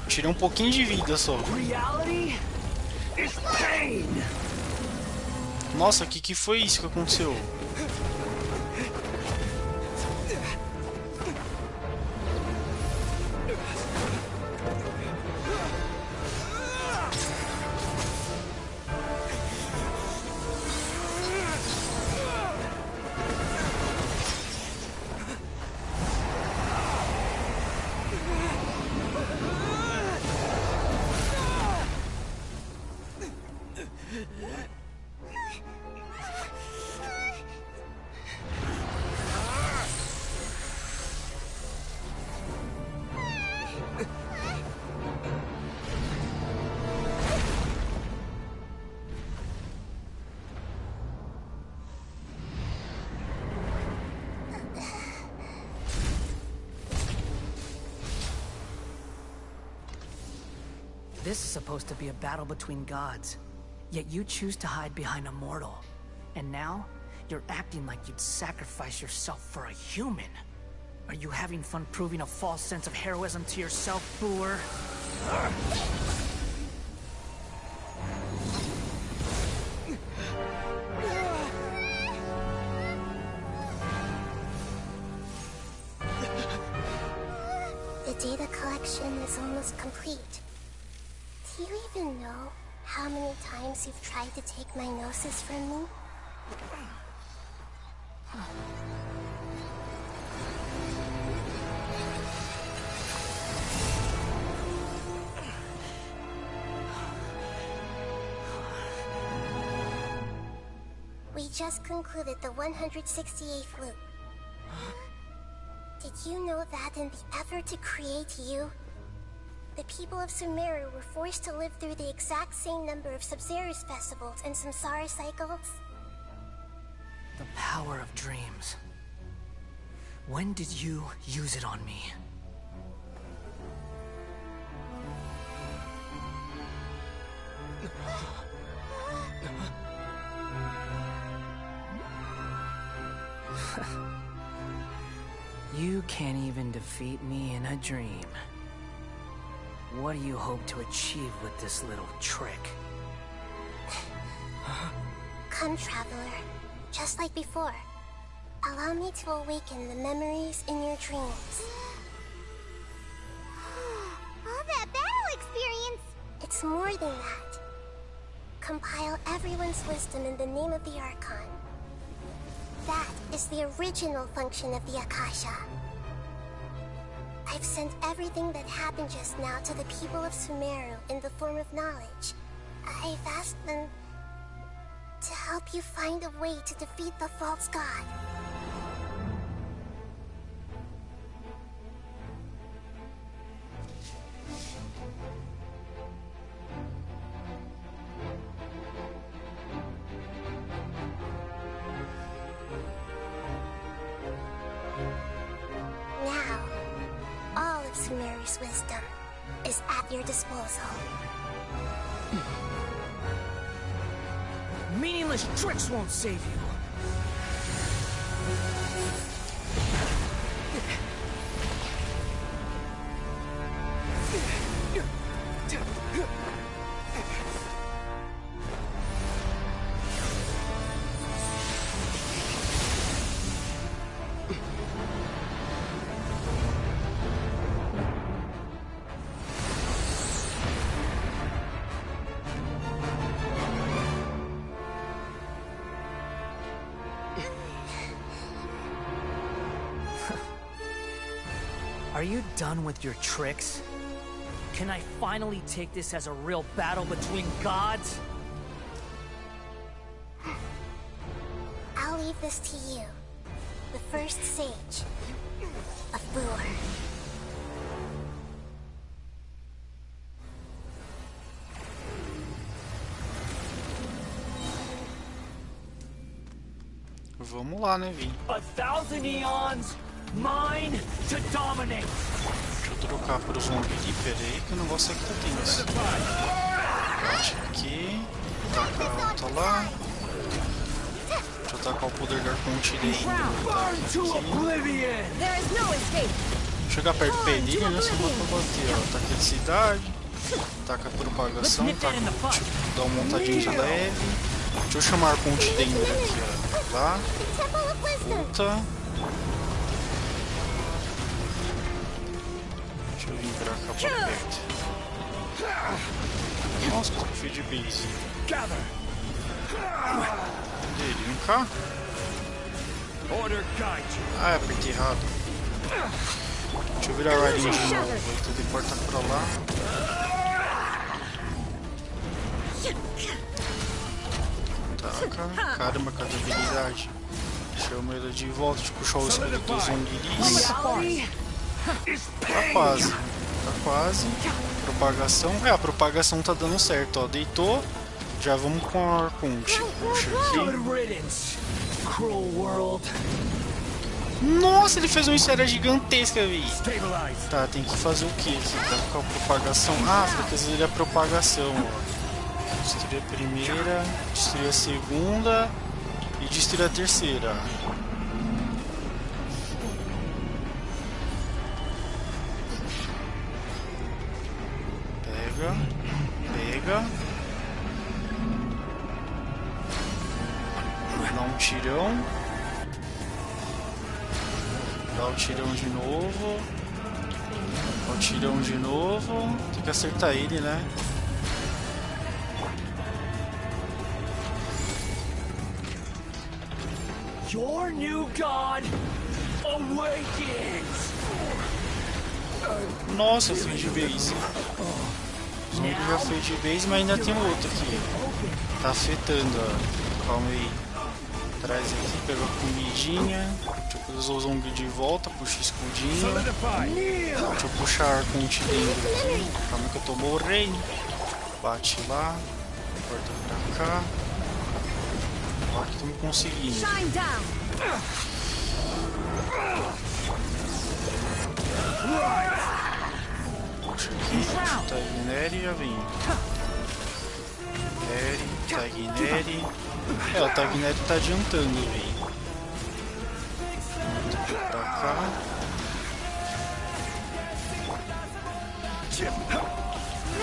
Tirei um pouquinho de vida só. Nossa, o que foi isso que aconteceu? This is supposed to be a battle between gods, yet you choose to hide behind a mortal. And now, you're acting like you'd sacrifice yourself for a human. Are you having fun proving a false sense of heroism to yourself, Boor? The data collection is almost complete. Do you even know how many times you've tried to take my gnosis from me? We just concluded the 168th loop. Did you know that in the effort to create you, the people of Sumeru were forced to live through the exact same number of Sub-Zerus festivals and Samsara cycles? The power of dreams. When did you use it on me? You can't even defeat me in a dream. What do you hope to achieve with this little trick? Come, Traveler. Just like before. Allow me to awaken the memories in your dreams. All that battle experience! It's more than that. Compile everyone's wisdom in the name of the Archon. That is the original function of the Akasha. I've sent everything that happened just now to the people of Sumeru in the form of knowledge. I've asked them to help you find a way to defeat the false god. Father's wisdom is at your disposal. Meaningless tricks won't save you. Are you done with your tricks? Can I finally take this as a real battle between gods? I'll leave this to you. The first sage of Boer. Vamos lá, né, Vi? 1,000 eons, mine to dominate. Deixa eu trocar pro zumbi de peraí, que o negócio aqui tá tenso. Bate aqui, taca a outra lá. Deixa eu tacar o poder da Arconte dele. Chegar perto do perigo, né? Você vai pra bater, ó. Taca eletricidade, taca propagação, taca, dá uma montadinha de leve. Deixa eu chamar a Arconte dentro aqui, ó. Lá, volta. Deixa eu vir pra cá pra perto. Nossa, que feio de base. Dele, vem cá. Ah, apertei errado. Deixa eu virar a Riding de novo. Aí tu deporta pra lá. Taca. Caramba, cadê a habilidade? Chama ele de volta, de puxar o escudo dos zombiris. Tá quase. Tá quase. Propagação. É, a propagação tá dando certo, ó. Deitou. Já vamos com a Arconte. Puxa aqui. Nossa, ele fez uma esfera gigantesca, vi. Tá, tem que fazer o que aqui? Tá com a propagação. Ah, foi fazer a propagação, ó. Destruir a primeira, destruir a segunda e destruir a terceira. Pega, pega. Dá um tirão. Dá o tirão de novo. Dá o tirão de novo. Tem que acertar ele, né? Your new god awakens. Nossa, eu fui de base. O zumbi já foi de base, mas ainda tem outro aqui. Tá afetando, ó. Calma aí. Traz aqui, pega a comidinha. Deixa eu usar o zumbi de volta, puxa o escudinho. Deixa eu puxar a Arconte dentro aqui. Calma que eu tô morrendo. Bate lá. Corta pra cá. Ó, que estamos conseguindo. Puxa aqui, puxa o Tagneri e já vem. Tagneri. É, o Tagneri tá adiantando, velho. Pra cá.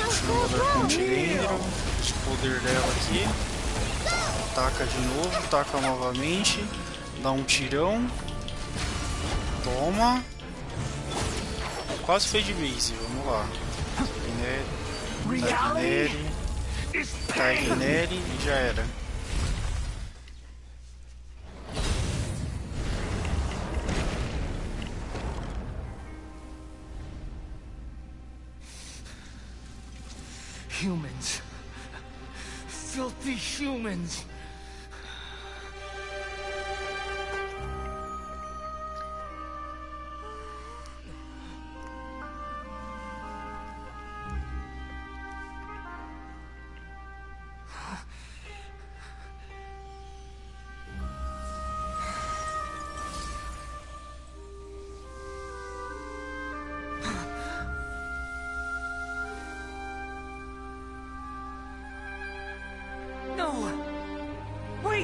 Puxa o Arconte dentro. O poder dela aqui. Taca de novo, taca novamente. Dá um tirão. Toma. Quase foi de base, vamos lá. Tagneri e já era. Humans. Filthy humans.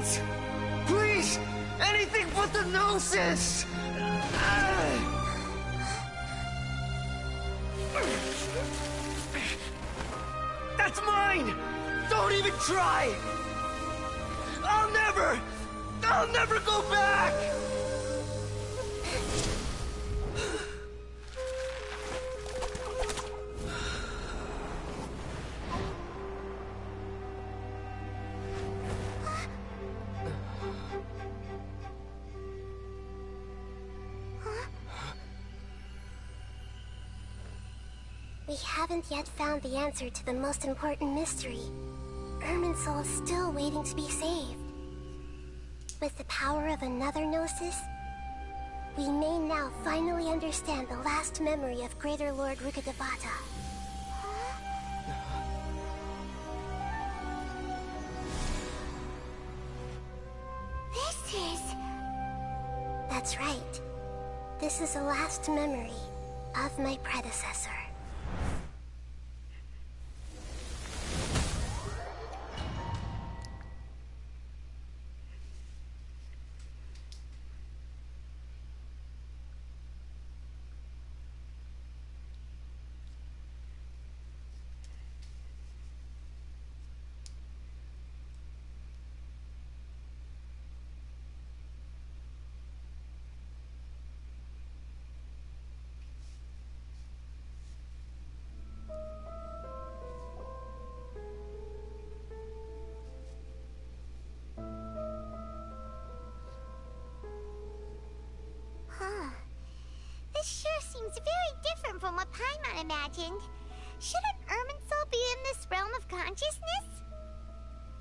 Wait! Please! Anything but the Gnosis! That's mine! Don't even try! I'll never go back! We haven't yet found the answer to the most important mystery. Irminsul is still waiting to be saved. With the power of another Gnosis, we may now finally understand the last memory of Greater Lord Rukkhadevata. This is... That's right. This is the last memory of my predecessor. This sure seems very different from what Paimon imagined. Shouldn't Irminsul be in this realm of consciousness?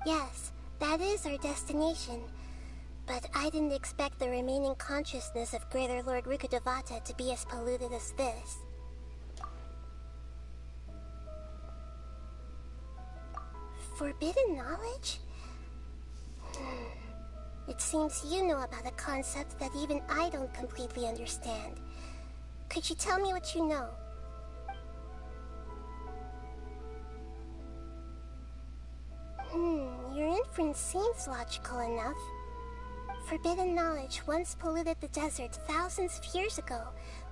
Yes, that is our destination. But I didn't expect the remaining consciousness of Greater Lord Rukkhadevata to be as polluted as this. Forbidden knowledge? It seems you know about a concept that even I don't completely understand. Could you tell me what you know? Your inference seems logical enough. Forbidden knowledge once polluted the desert thousands of years ago,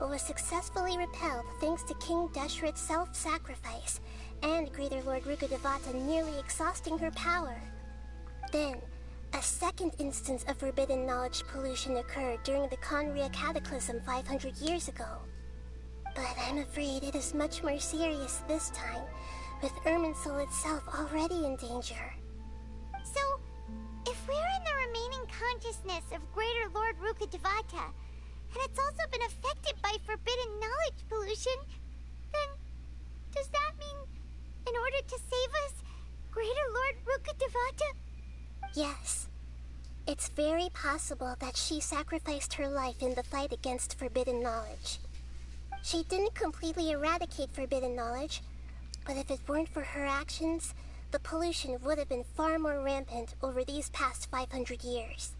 but was successfully repelled thanks to King Deshret's self-sacrifice, and Greater Lord Rukkhadevata nearly exhausting her power. Then, a second instance of forbidden knowledge pollution occurred during the Conria Cataclysm 500 years ago. But I'm afraid it is much more serious this time, with Irminsul itself already in danger. So, if we're in the remaining consciousness of Greater Lord Rukkhadevata, and it's also been affected by forbidden knowledge pollution, then does that mean, in order to save us, Greater Lord Rukkhadevata? Yes. It's very possible that she sacrificed her life in the fight against forbidden knowledge. She didn't completely eradicate forbidden knowledge, but if it weren't for her actions, the pollution would have been far more rampant over these past 500 years.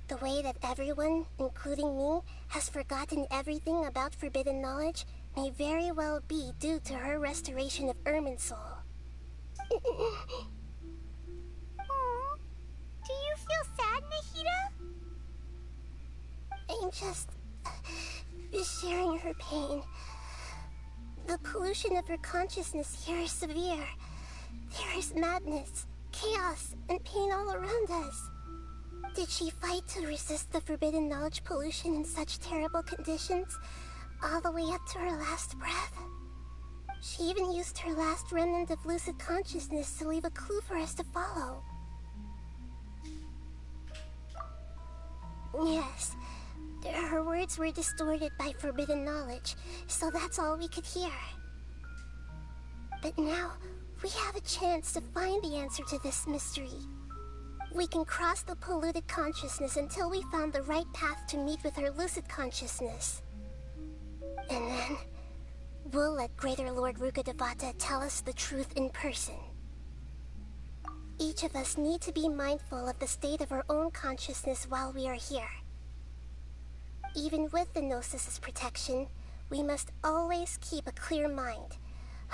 The way that everyone, including me, has forgotten everything about forbidden knowledge may very well be due to her restoration of Irminsul. Do you feel sad, Nahida? I'm just sharing her pain. The pollution of her consciousness here is severe. There is madness, chaos, and pain all around us. Did she fight to resist the forbidden knowledge pollution in such terrible conditions, all the way up to her last breath? She even used her last remnant of lucid consciousness to leave a clue for us to follow. Yes, her words were distorted by forbidden knowledge, so that's all we could hear. But now, we have a chance to find the answer to this mystery. We can cross the polluted consciousness until we found the right path to meet with her lucid consciousness. And then, we'll let Greater Lord Rukkhadevata tell us the truth in person. Each of us need to be mindful of the state of our own consciousness while we are here. Even with the Gnosis's protection, we must always keep a clear mind.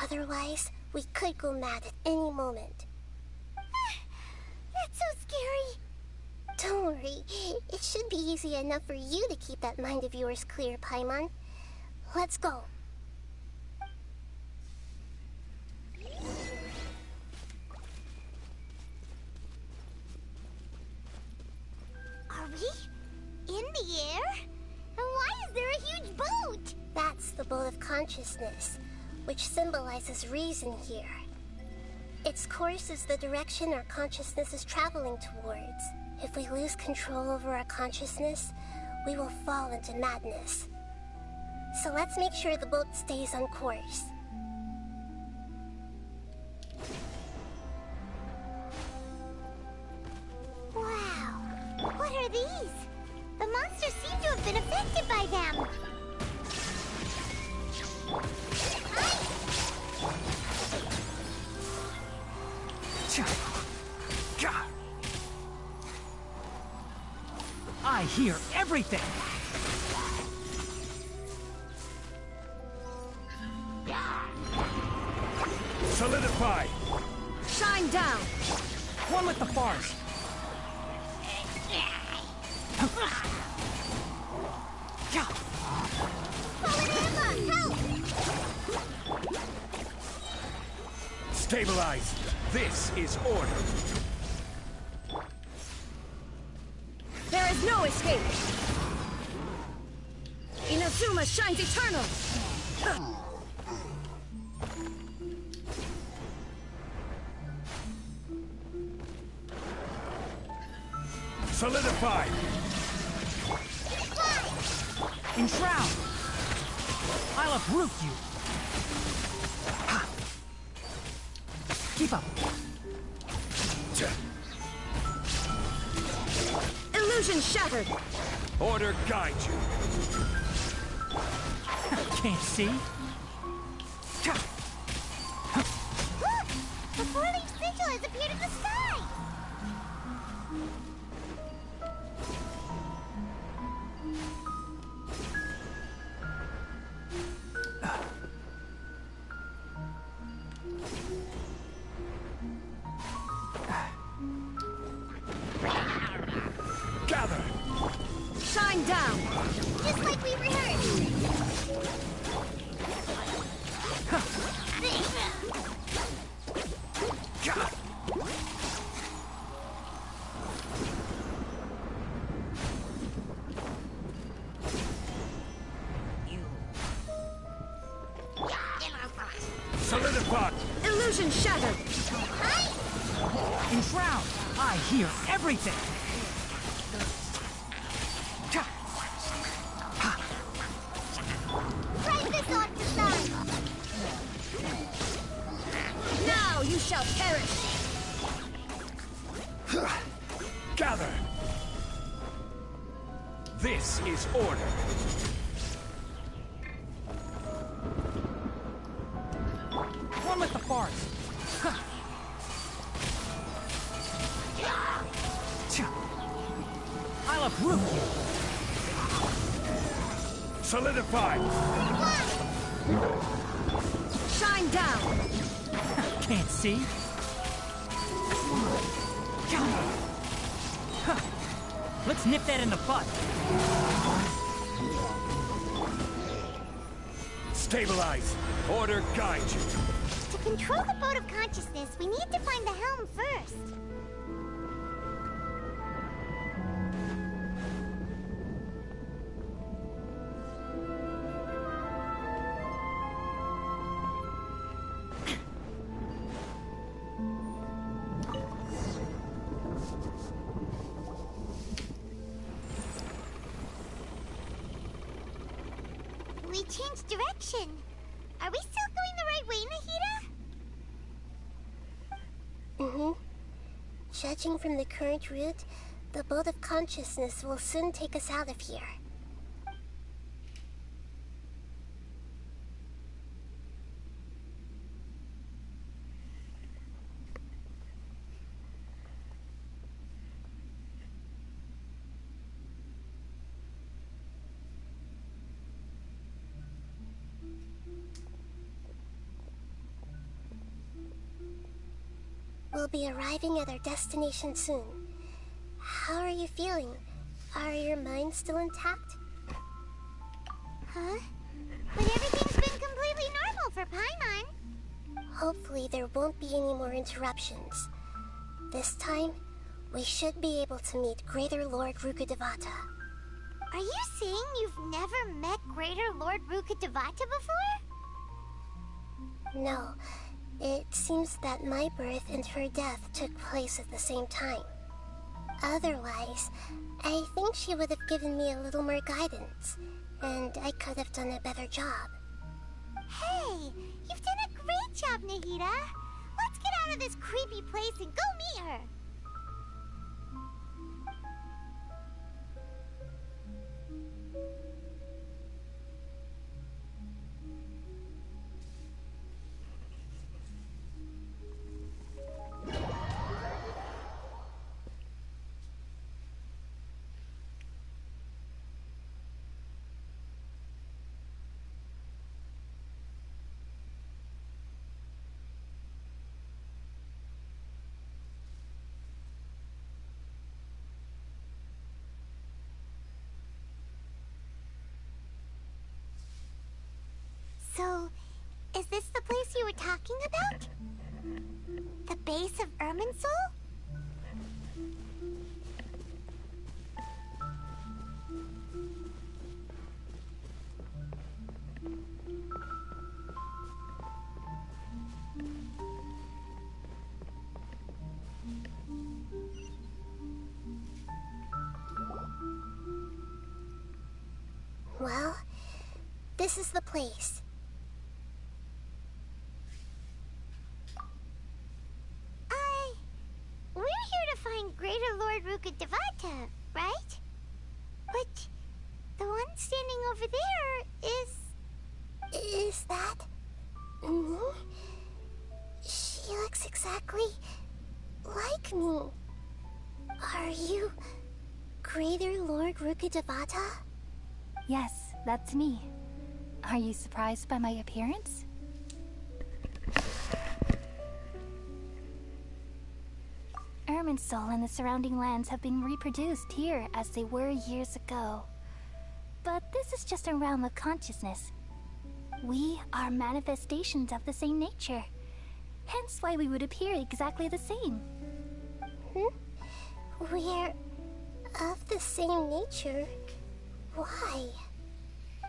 Otherwise, we could go mad at any moment. That's so scary. easy enough for you to keep that mind of yours clear, Paimon. Let's go. Are we in the air? And why is there a huge boat? That's the boat of consciousness, which symbolizes reason here. Its course is the direction our consciousness is traveling towards. If we lose control over our consciousness, we will fall into madness. So let's make sure the boat stays on course. Wow, what are these? The monsters seem to have been affected by them. I hear everything! Solidify! Shine down! One with the bars! Stabilize! This is order! There is no escape! Inazuma shines eternal! Solidify! Enshroud! I'll uproot you! Ha. Keep up! Illusion shattered! Order guide you! Can't see? Look! The four-leaf sigil has appeared in the sky! Gather! Shine down! Just like we rehearsed! Solidify! Illusion shattered! Enshroud! I hear everything! Try this on to sun! Now you shall perish! Gather! This is order! One with the bars! I'll uproot you! Solidify! Shine down! Can't see? Let's nip that in the bud! Stabilize! Order guide you! To control the boat of consciousness, we need to find the helm first. We changed direction. Are we still going the right way, Nahida? Mm-hmm. Judging from the current route, the boat of consciousness will soon take us out of here. We'll be arriving at our destination soon. How are you feeling? Are your minds still intact? Huh? But everything's been completely normal for Paimon. Hopefully there won't be any more interruptions. This time, we should be able to meet Greater Lord Rukkhadevata. Are you saying you've never met Greater Lord Rukkhadevata before? No. It seems that my birth and her death took place at the same time. Otherwise, I think she would have given me a little more guidance, and I could have done a better job. Hey, you've done a great job, Nahida. Let's get out of this creepy place and go meet her. So, is this the place you were talking about? The base of Irminsul? Well, this is the place. We're here to find Greater Lord Rukkhadevata, right? But the one standing over there is... Is that... me? She looks exactly like me. Are you Greater Lord Rukkhadevata? Yes, that's me. Are you surprised by my appearance? Irminsul and the surrounding lands have been reproduced here as they were years ago. But this is just a realm of consciousness. We are manifestations of the same nature. Hence why we would appear exactly the same. We're of the same nature? Why?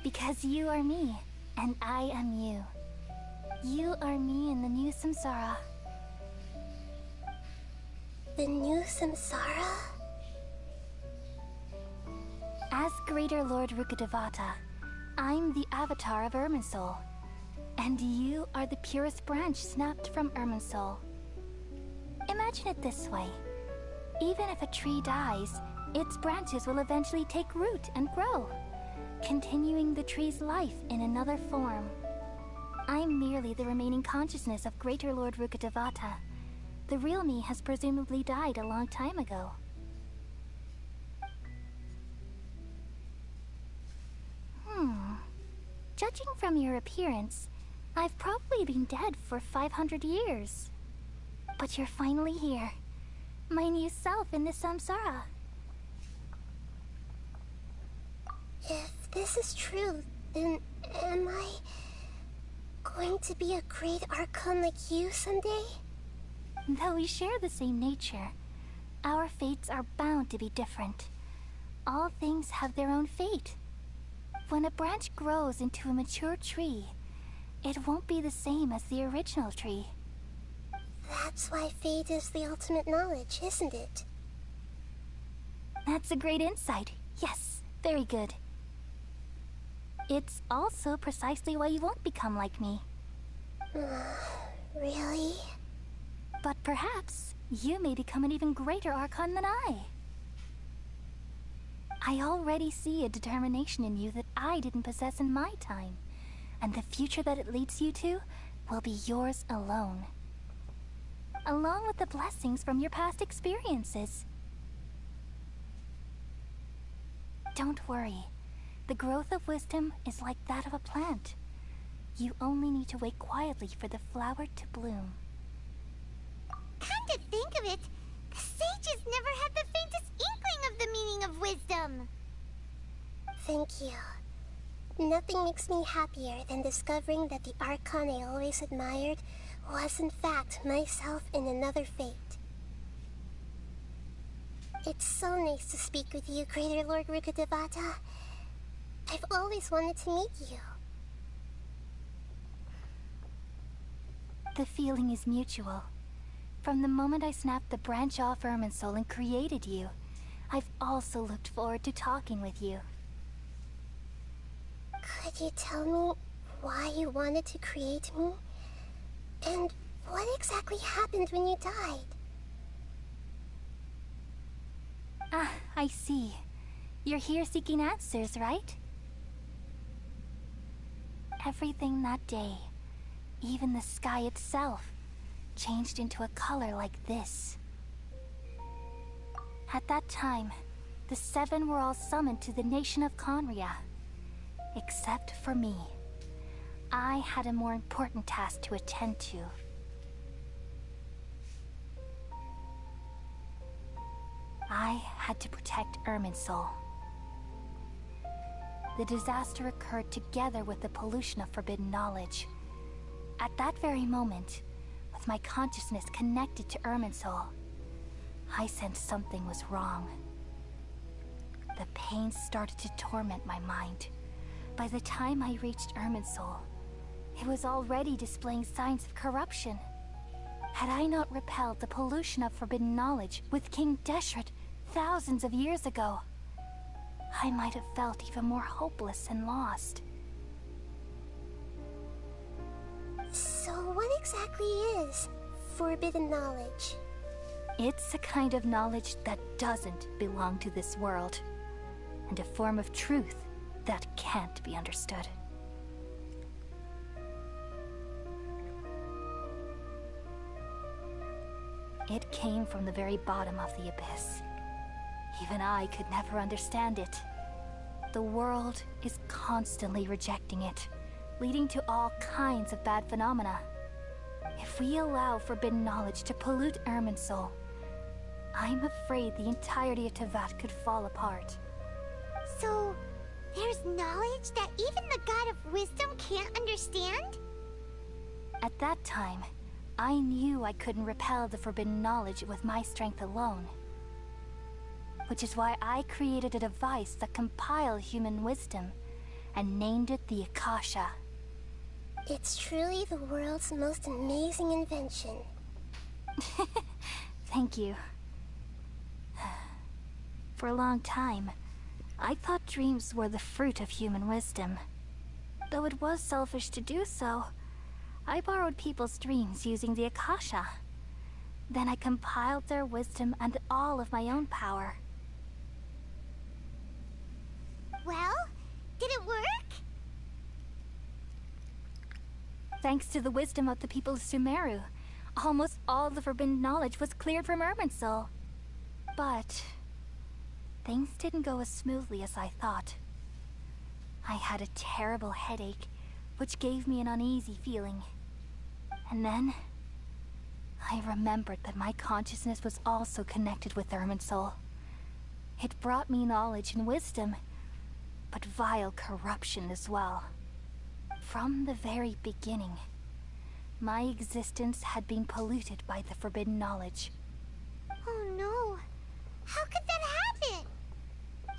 Because you are me, and I am you. You are me in the new samsara. The new samsara? As Greater Lord Rukkhadevata, I'm the avatar of Irminsul. And you are the purest branch snapped from Irminsul. Imagine it this way. Even if a tree dies, its branches will eventually take root and grow, continuing the tree's life in another form. I'm merely the remaining consciousness of Greater Lord Rukkhadevata. The real me has presumably died a long time ago. Judging from your appearance, I've probably been dead for 500 years. But you're finally here. My new self in the samsara. If this is true, then am I going to be a great Archon like you someday? Though we share the same nature, our fates are bound to be different. All things have their own fate. When a branch grows into a mature tree, it won't be the same as the original tree. That's why fate is the ultimate knowledge, isn't it? That's a great insight. Yes, very good. It's also precisely why you won't become like me. Really? But perhaps you may become an even greater Archon than I. I already see a determination in you that I didn't possess in my time, and the future that it leads you to will be yours alone, along with the blessings from your past experiences. Don't worry. The growth of wisdom is like that of a plant. You only need to wait quietly for the flower to bloom. Come to think of it, the sages never had the faintest inkling of the meaning of wisdom! Thank you. Nothing makes me happier than discovering that the Archon I always admired was in fact myself in another fate. It's so nice to speak with you, Greater Lord Rukkhadevata. I've always wanted to meet you. The feeling is mutual. From the moment I snapped the branch off Irminsul and created you, I've also looked forward to talking with you. Could you tell me why you wanted to create me? And what exactly happened when you died? Ah, I see. You're here seeking answers, right? Everything that day, even the sky itself, changed into a color like this. At that time, the Seven were all summoned to the nation of Conria. Except for me. I had a more important task to attend to. I had to protect Irminsul. The disaster occurred together with the pollution of forbidden knowledge. At that very moment, with my consciousness connected to Irminsul, I sensed something was wrong. The pain started to torment my mind. By the time I reached Irminsul, it was already displaying signs of corruption. Had I not repelled the pollution of forbidden knowledge with King Deshret thousands of years ago, I might have felt even more hopeless and lost. So what exactly is forbidden knowledge? It's a kind of knowledge that doesn't belong to this world, and a form of truth that can't be understood. It came from the very bottom of the abyss. Even I could never understand it. The world is constantly rejecting it, leading to all kinds of bad phenomena. If we allow forbidden knowledge to pollute Irminsul, I'm afraid the entirety of Teyvat could fall apart. So, there's knowledge that even the God of Wisdom can't understand? At that time, I knew I couldn't repel the forbidden knowledge with my strength alone. Which is why I created a device that compiled human wisdom and named it the Akasha. It's truly the world's most amazing invention. Thank you. For a long time, I thought dreams were the fruit of human wisdom. Though it was selfish to do so, I borrowed people's dreams using the Akasha. Then I compiled their wisdom and all of my own power. Well, did it work? Thanks to the wisdom of the people of Sumeru, almost all the forbidden knowledge was cleared from Irminsul. But things didn't go as smoothly as I thought. I had a terrible headache, which gave me an uneasy feeling. And then I remembered that my consciousness was also connected with Irminsul. It brought me knowledge and wisdom, but vile corruption as well. From the very beginning, my existence had been polluted by the forbidden knowledge. Oh no! How could that happen?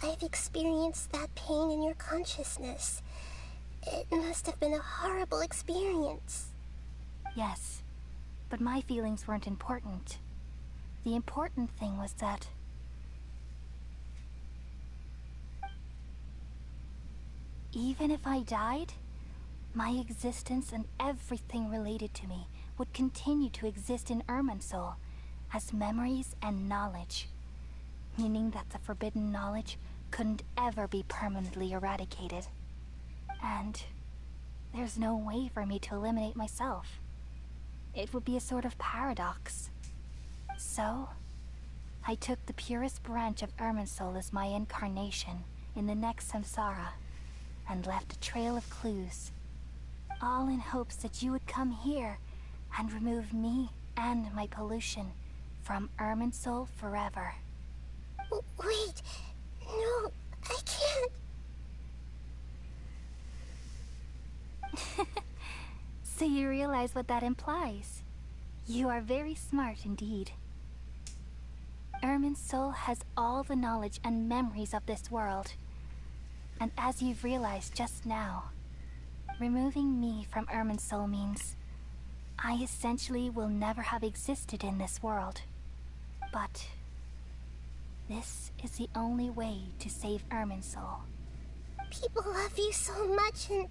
I've experienced that pain in your consciousness. It must have been a horrible experience. Yes, but my feelings weren't important. The important thing was that even if I died, my existence and everything related to me would continue to exist in Irminsul as memories and knowledge, meaning that the forbidden knowledge couldn't ever be permanently eradicated. And there's no way for me to eliminate myself. It would be a sort of paradox. So, I took the purest branch of Irminsul as my incarnation in the next samsara, and left a trail of clues, all in hopes that you would come here and remove me and my pollution from Irminsul forever. Wait, So you realize what that implies. You are very smart indeed. Irminsul has all the knowledge and memories of this world. And as you've realized just now, removing me from Irminsul means I essentially will never have existed in this world. But this is the only way to save Irminsul. People love you so much, and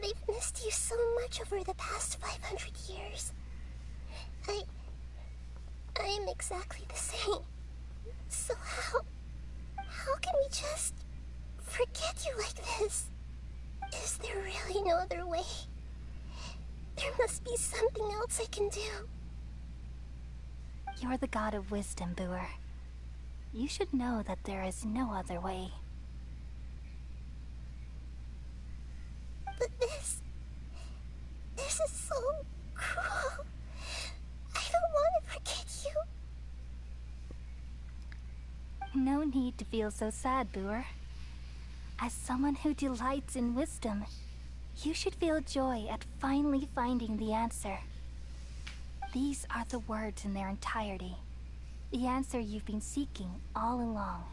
they've missed you so much over the past 500 years. I am exactly the same. So how can we just forget you like this? Is there really no other way? There must be something else I can do. You're the god of wisdom, Booer. You should know that there is no other way. But this is so cruel. I don't want to forget you. No need to feel so sad, Booer. As someone who delights in wisdom, you should feel joy at finally finding the answer. These are the words in their entirety. The answer you've been seeking all along.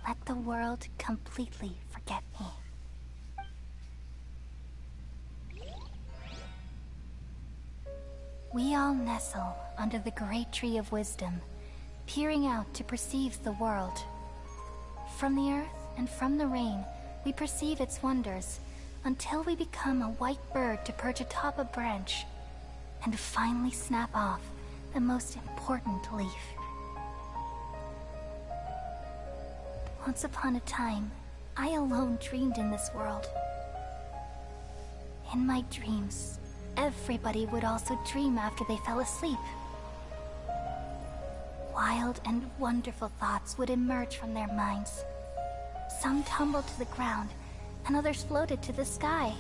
Let the world completely forget me. We all nestle under the great tree of wisdom, peering out to perceive the world. From the earth and from the rain, we perceive its wonders, until we become a white bird to perch atop a branch, and finally snap off the most important leaf. Once upon a time, I alone dreamed in this world. In my dreams, everybody would also dream after they fell asleep. Wild and wonderful thoughts would emerge from their minds. Some tumbled to the ground, and others floated to the sky,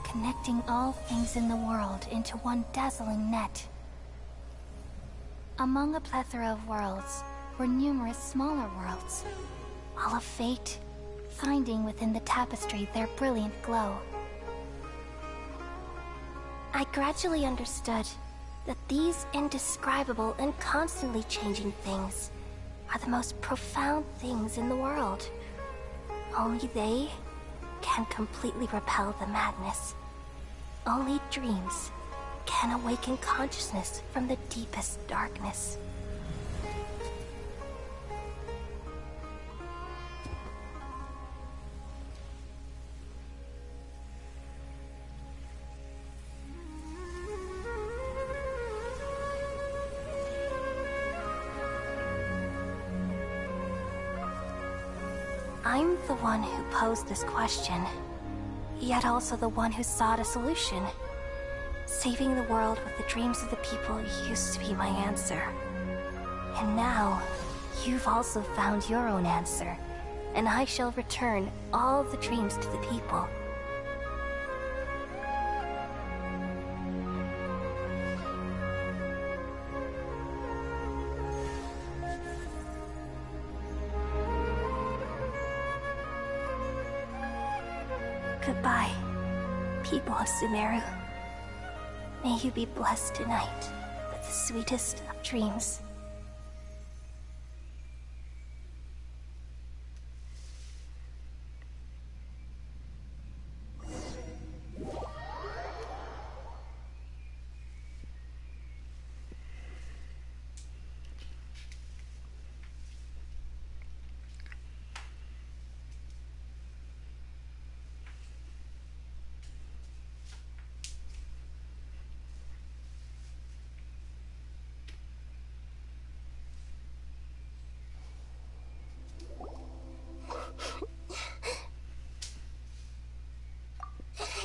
connecting all things in the world into one dazzling net. Among a plethora of worlds were numerous smaller worlds, all of fate, finding within the tapestry their brilliant glow. I gradually understood that these indescribable and constantly changing things are the most profound things in the world. Only they can completely repel the madness. Only dreams can awaken consciousness from the deepest darkness. I'm the one who posed this question, yet also the one who sought a solution. Saving the world with the dreams of the people used to be my answer. And now, you've also found your own answer, and I shall return all the dreams to the people. Goodbye, people of Sumeru. May you be blessed tonight with the sweetest of dreams.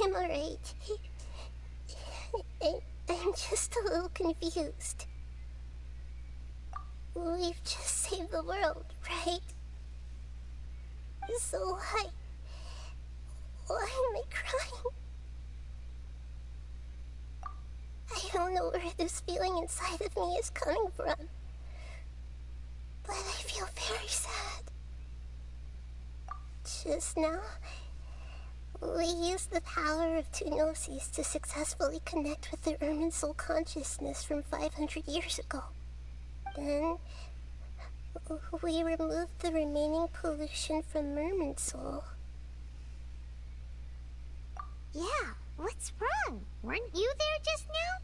I'm alright. I'm just a little confused. We've just saved the world, right? So why am I crying? I don't know where this feeling inside of me is coming from, but I feel very sad. Just now, We used the power of two gnosis to successfully connect with the Irminsul consciousness from 500 years ago. Then, we removed the remaining pollution from Irminsul. Yeah, what's wrong? Weren't you there just now?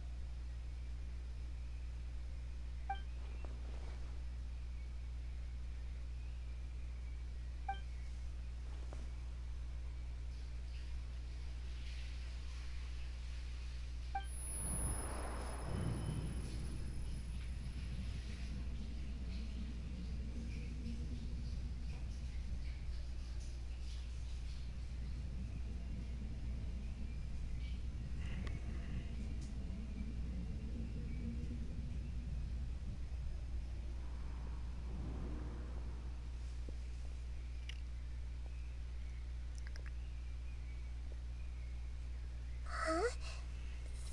Huh?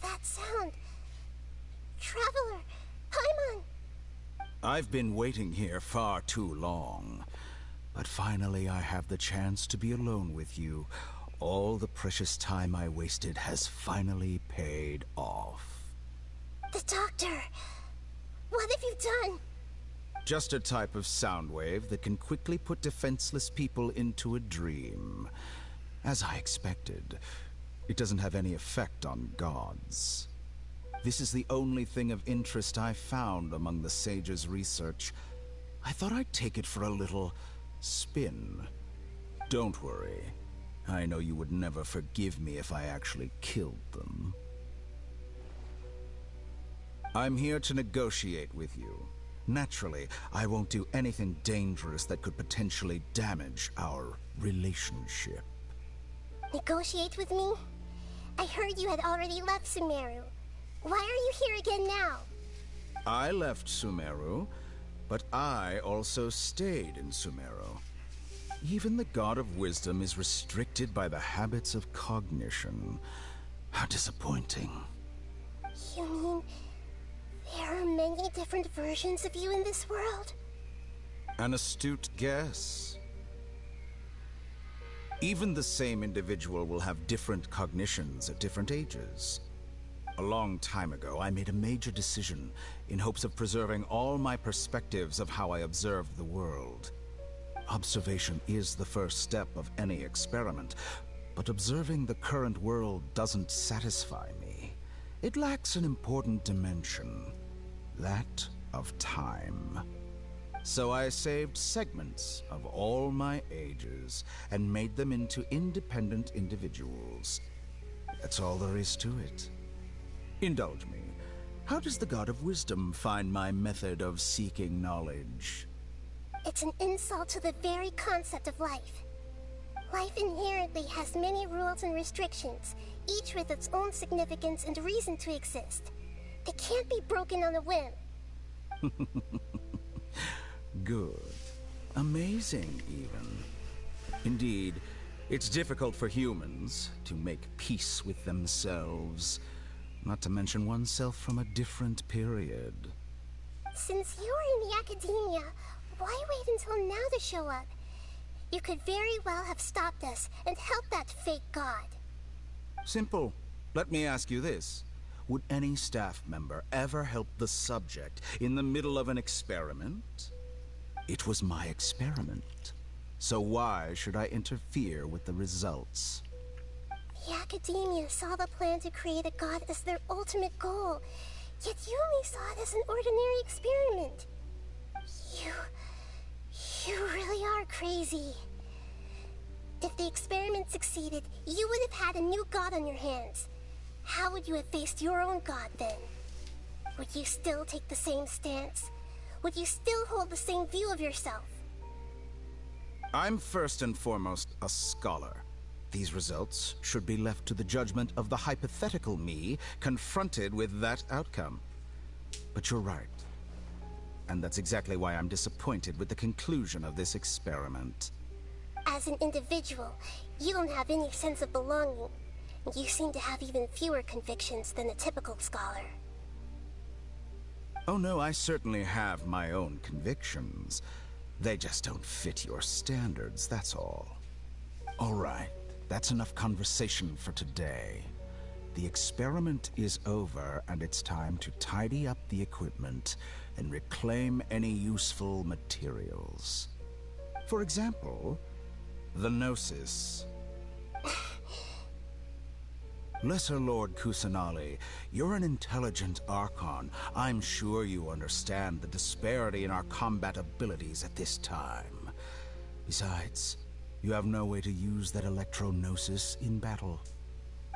That sound. Traveler, Paimon! I've been waiting here far too long. But finally I have the chance to be alone with you. All the precious time I wasted has finally paid off. The doctor! What have you done? Just a type of sound wave that can quickly put defenseless people into a dream. As I expected, it doesn't have any effect on gods. This is the only thing of interest I found among the sage's research. I thought I'd take it for a little spin. Don't worry. I know you would never forgive me if I actually killed them. I'm here to negotiate with you. Naturally, I won't do anything dangerous that could potentially damage our relationship. Negotiate with me? I heard you had already left Sumeru. Why are you here again now? I left Sumeru, but I also stayed in Sumeru. Even the God of Wisdom is restricted by the habits of cognition. How disappointing. You mean there are many different versions of you in this world? An astute guess. Even the same individual will have different cognitions at different ages. A long time ago, I made a major decision in hopes of preserving all my perspectives of how I observed the world. Observation is the first step of any experiment, but observing the current world doesn't satisfy me. It lacks an important dimension, that of time. So I saved segments of all my ages and made them into independent individuals. That's all there is to it. Indulge me. How does the God of Wisdom find my method of seeking knowledge? It's an insult to the very concept of life. Life inherently has many rules and restrictions, each with its own significance and reason to exist. They can't be broken on a whim. Good. Amazing, even. Indeed, it's difficult for humans to make peace with themselves, not to mention oneself from a different period. Since you were in the academia, why wait until now to show up? You could very well have stopped us and helped that fake god. Simple. Let me ask you this. Would any staff member ever help the subject in the middle of an experiment? It was my experiment. So why should I interfere with the results? The academia saw the plan to create a god as their ultimate goal, yet you only saw it as an ordinary experiment. You really are crazy. If the experiment succeeded, you would have had a new god on your hands. How would you have faced your own god then? Would you still take the same stance? Would you still hold the same view of yourself? I'm first and foremost a scholar. These results should be left to the judgment of the hypothetical me confronted with that outcome. But you're right. And that's exactly why I'm disappointed with the conclusion of this experiment. As an individual, you don't have any sense of belonging. You seem to have even fewer convictions than a typical scholar. Oh no, I certainly have my own convictions. They just don't fit your standards, that's all. All right. That's enough conversation for today. The experiment is over, and it's time to tidy up the equipment and reclaim any useful materials. For example, the Gnosis. Lesser Lord Kusanali, you're an intelligent Archon. I'm sure you understand the disparity in our combat abilities at this time. Besides, you have no way to use that Electro-Gnosis in battle.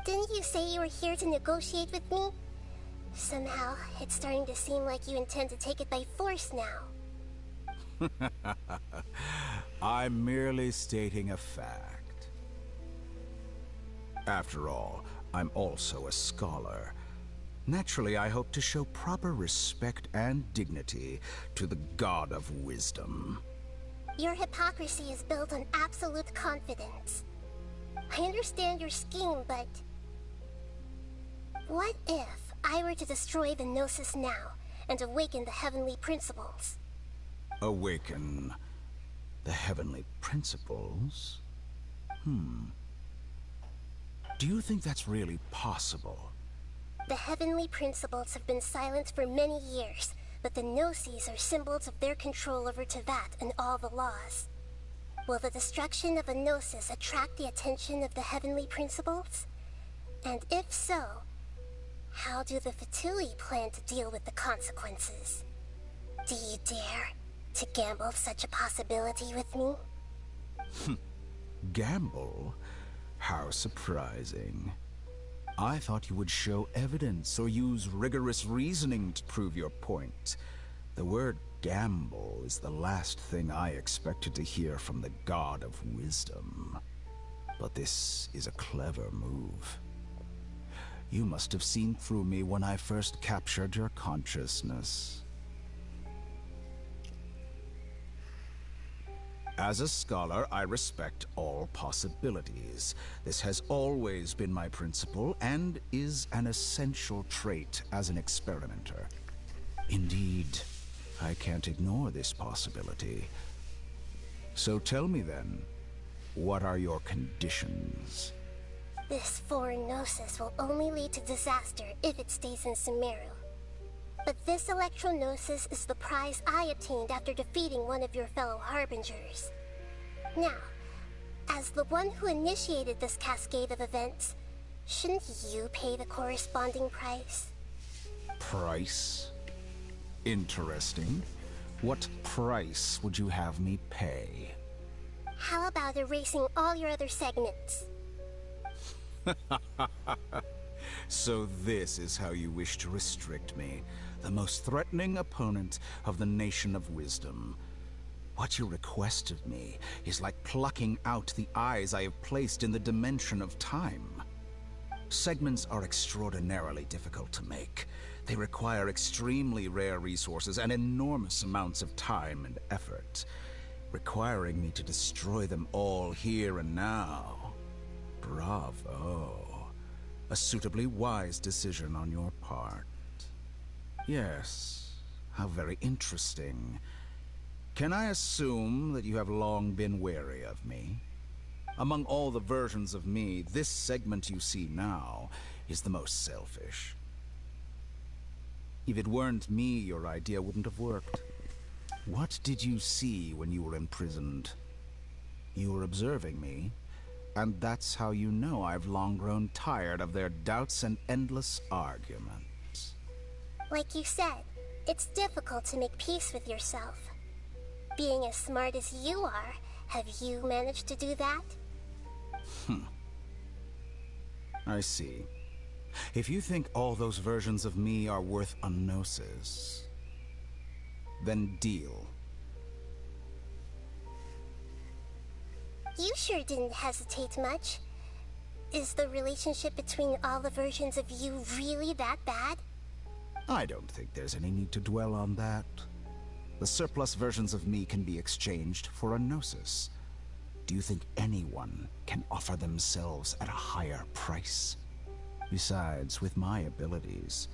Didn't you say you were here to negotiate with me? Somehow, it's starting to seem like you intend to take it by force now. I'm merely stating a fact. After all, I'm also a scholar. Naturally, I hope to show proper respect and dignity to the God of Wisdom. Your hypocrisy is built on absolute confidence. I understand your scheme, but... what if I were to destroy the Gnosis now and awaken the heavenly principles? Awaken the heavenly principles? Do you think that's really possible? The heavenly principles have been silent for many years, but the Gnosis are symbols of their control over Teyvat and all the laws. Will the destruction of a Gnosis attract the attention of the heavenly principles? And if so, how do the Fatui plan to deal with the consequences? Do you dare to gamble such a possibility with me? Gamble? How surprising. I thought you would show evidence or use rigorous reasoning to prove your point. The word gamble is the last thing I expected to hear from the God of Wisdom. But this is a clever move. You must have seen through me when I first captured your consciousness. As a scholar, I respect all possibilities. This has always been my principle and is an essential trait as an experimenter. Indeed, I can't ignore this possibility. So tell me then, what are your conditions? This foreign Gnosis will only lead to disaster if it stays in Sumeru. But this Electro-Gnosis is the prize I obtained after defeating one of your fellow Harbingers. Now, as the one who initiated this cascade of events, shouldn't you pay the corresponding price? Price? Interesting. What price would you have me pay? How about erasing all your other segments? So this is how you wish to restrict me, the most threatening opponent of the Nation of Wisdom. What you request of me is like plucking out the eyes I have placed in the dimension of time. Segments are extraordinarily difficult to make. They require extremely rare resources and enormous amounts of time and effort, requiring me to destroy them all here and now. Bravo. A suitably wise decision on your part. Yes, how very interesting. Can I assume that you have long been wary of me? Among all the versions of me, this segment you see now is the most selfish. If it weren't me, your idea wouldn't have worked. What did you see when you were imprisoned? You were observing me, and that's how you know I've long grown tired of their doubts and endless arguments. Like you said, it's difficult to make peace with yourself. Being as smart as you are, have you managed to do that? I see. If you think all those versions of me are worth a gnosis, then deal. You sure didn't hesitate much. Is the relationship between all the versions of you really that bad? I don't think there's any need to dwell on that. The surplus versions of me can be exchanged for a gnosis. Do you think anyone can offer themselves at a higher price? Besides, with my abilities,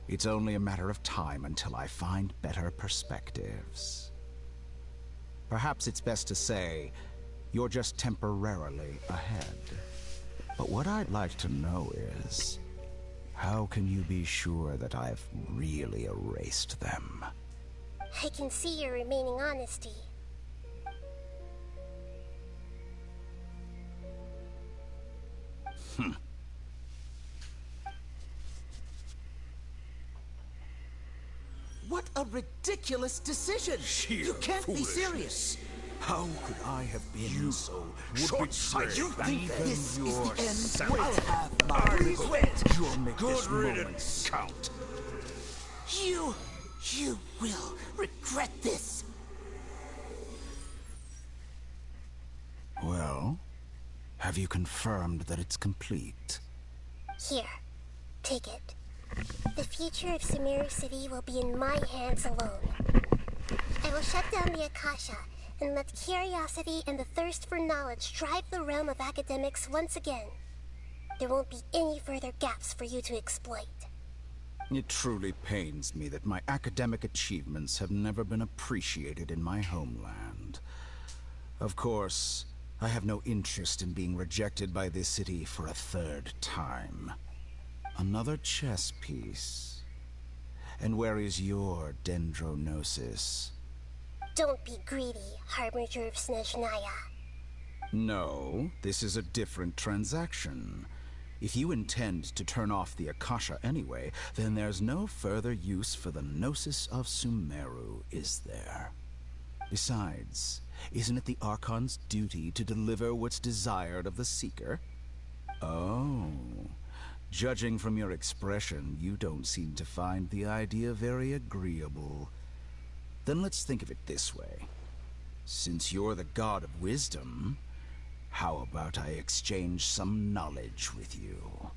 it's only a matter of time until I find better perspectives. Perhaps it's best to say, You're just temporarily ahead. But what I'd like to know is, how can you be sure that I've really erased them? I can see your remaining honesty. What a ridiculous decision! You can't be serious! How could I have been so short-sighted? You think this is the end? Wait. I'll have my revenge! You'll make this Good moment riddance. count. You will regret this! Well, have you confirmed that it's complete? Here, take it. The future of Sumeru City will be in my hands alone. I will shut down the Akasha and let curiosity and the thirst for knowledge drive the realm of academics once again. There won't be any further gaps for you to exploit. It truly pains me that my academic achievements have never been appreciated in my homeland. Of course, I have no interest in being rejected by this city for a third time. Another chess piece. And where is your dendronosis? Don't be greedy, Harbinger of Snezhnaya. No, this is a different transaction. If you intend to turn off the Akasha anyway, then there's no further use for the Gnosis of Sumeru, is there? Besides, isn't it the Archon's duty to deliver what's desired of the Seeker? Oh, judging from your expression, you don't seem to find the idea very agreeable. Then let's think of it this way. Since you're the god of wisdom, how about I exchange some knowledge with you?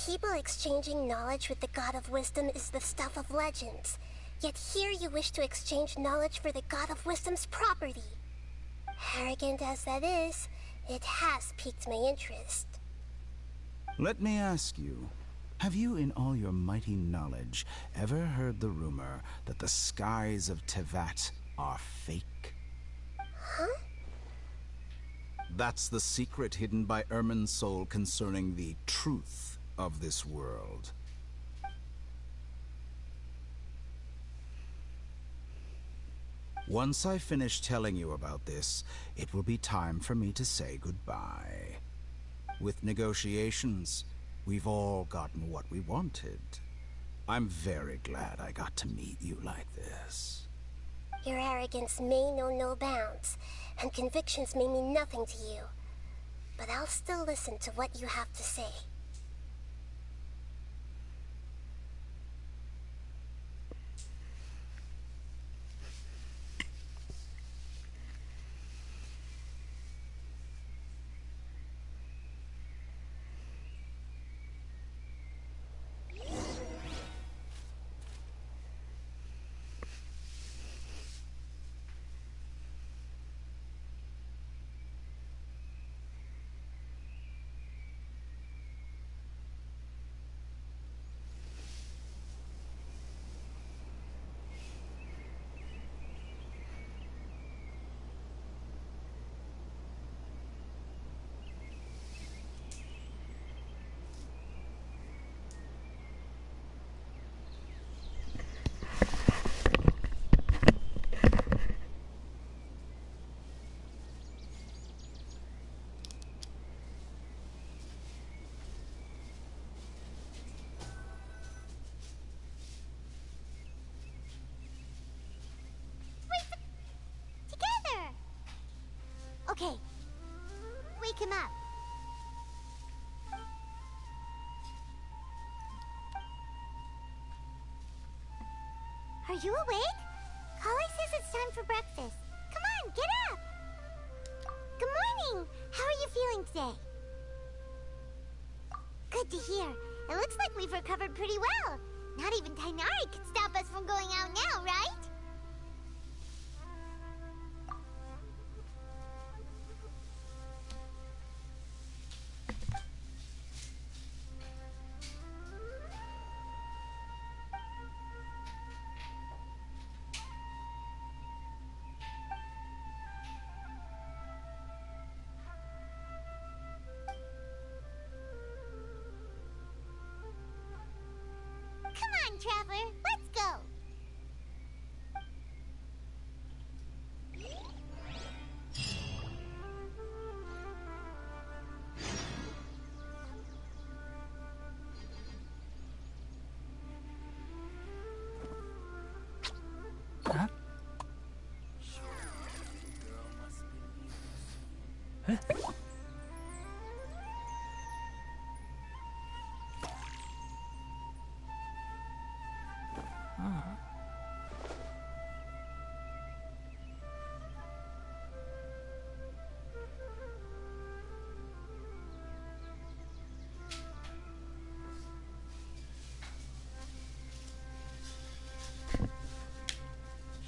People exchanging knowledge with the god of wisdom is the stuff of legends. Yet here you wish to exchange knowledge for the god of wisdom's property. Arrogant as that is, it has piqued my interest. Let me ask you, have you in all your mighty knowledge ever heard the rumor that the skies of Tevat are fake? Huh? That's the secret hidden by Irminsul concerning the truth of this world. Once I finish telling you about this, it will be time for me to say goodbye. With negotiations, we've all gotten what we wanted. I'm very glad I got to meet you like this. Your arrogance may know no bounds, and convictions may mean nothing to you. But I'll still listen to what you have to say. Okay. Wake him up. Are you awake? Kali says it's time for breakfast. Come on, get up! Good morning! How are you feeling today? Good to hear. It looks like we've recovered pretty well. Not even Tainari could stop us from going out now, right? on, Traveler. Let's go. Huh? Huh?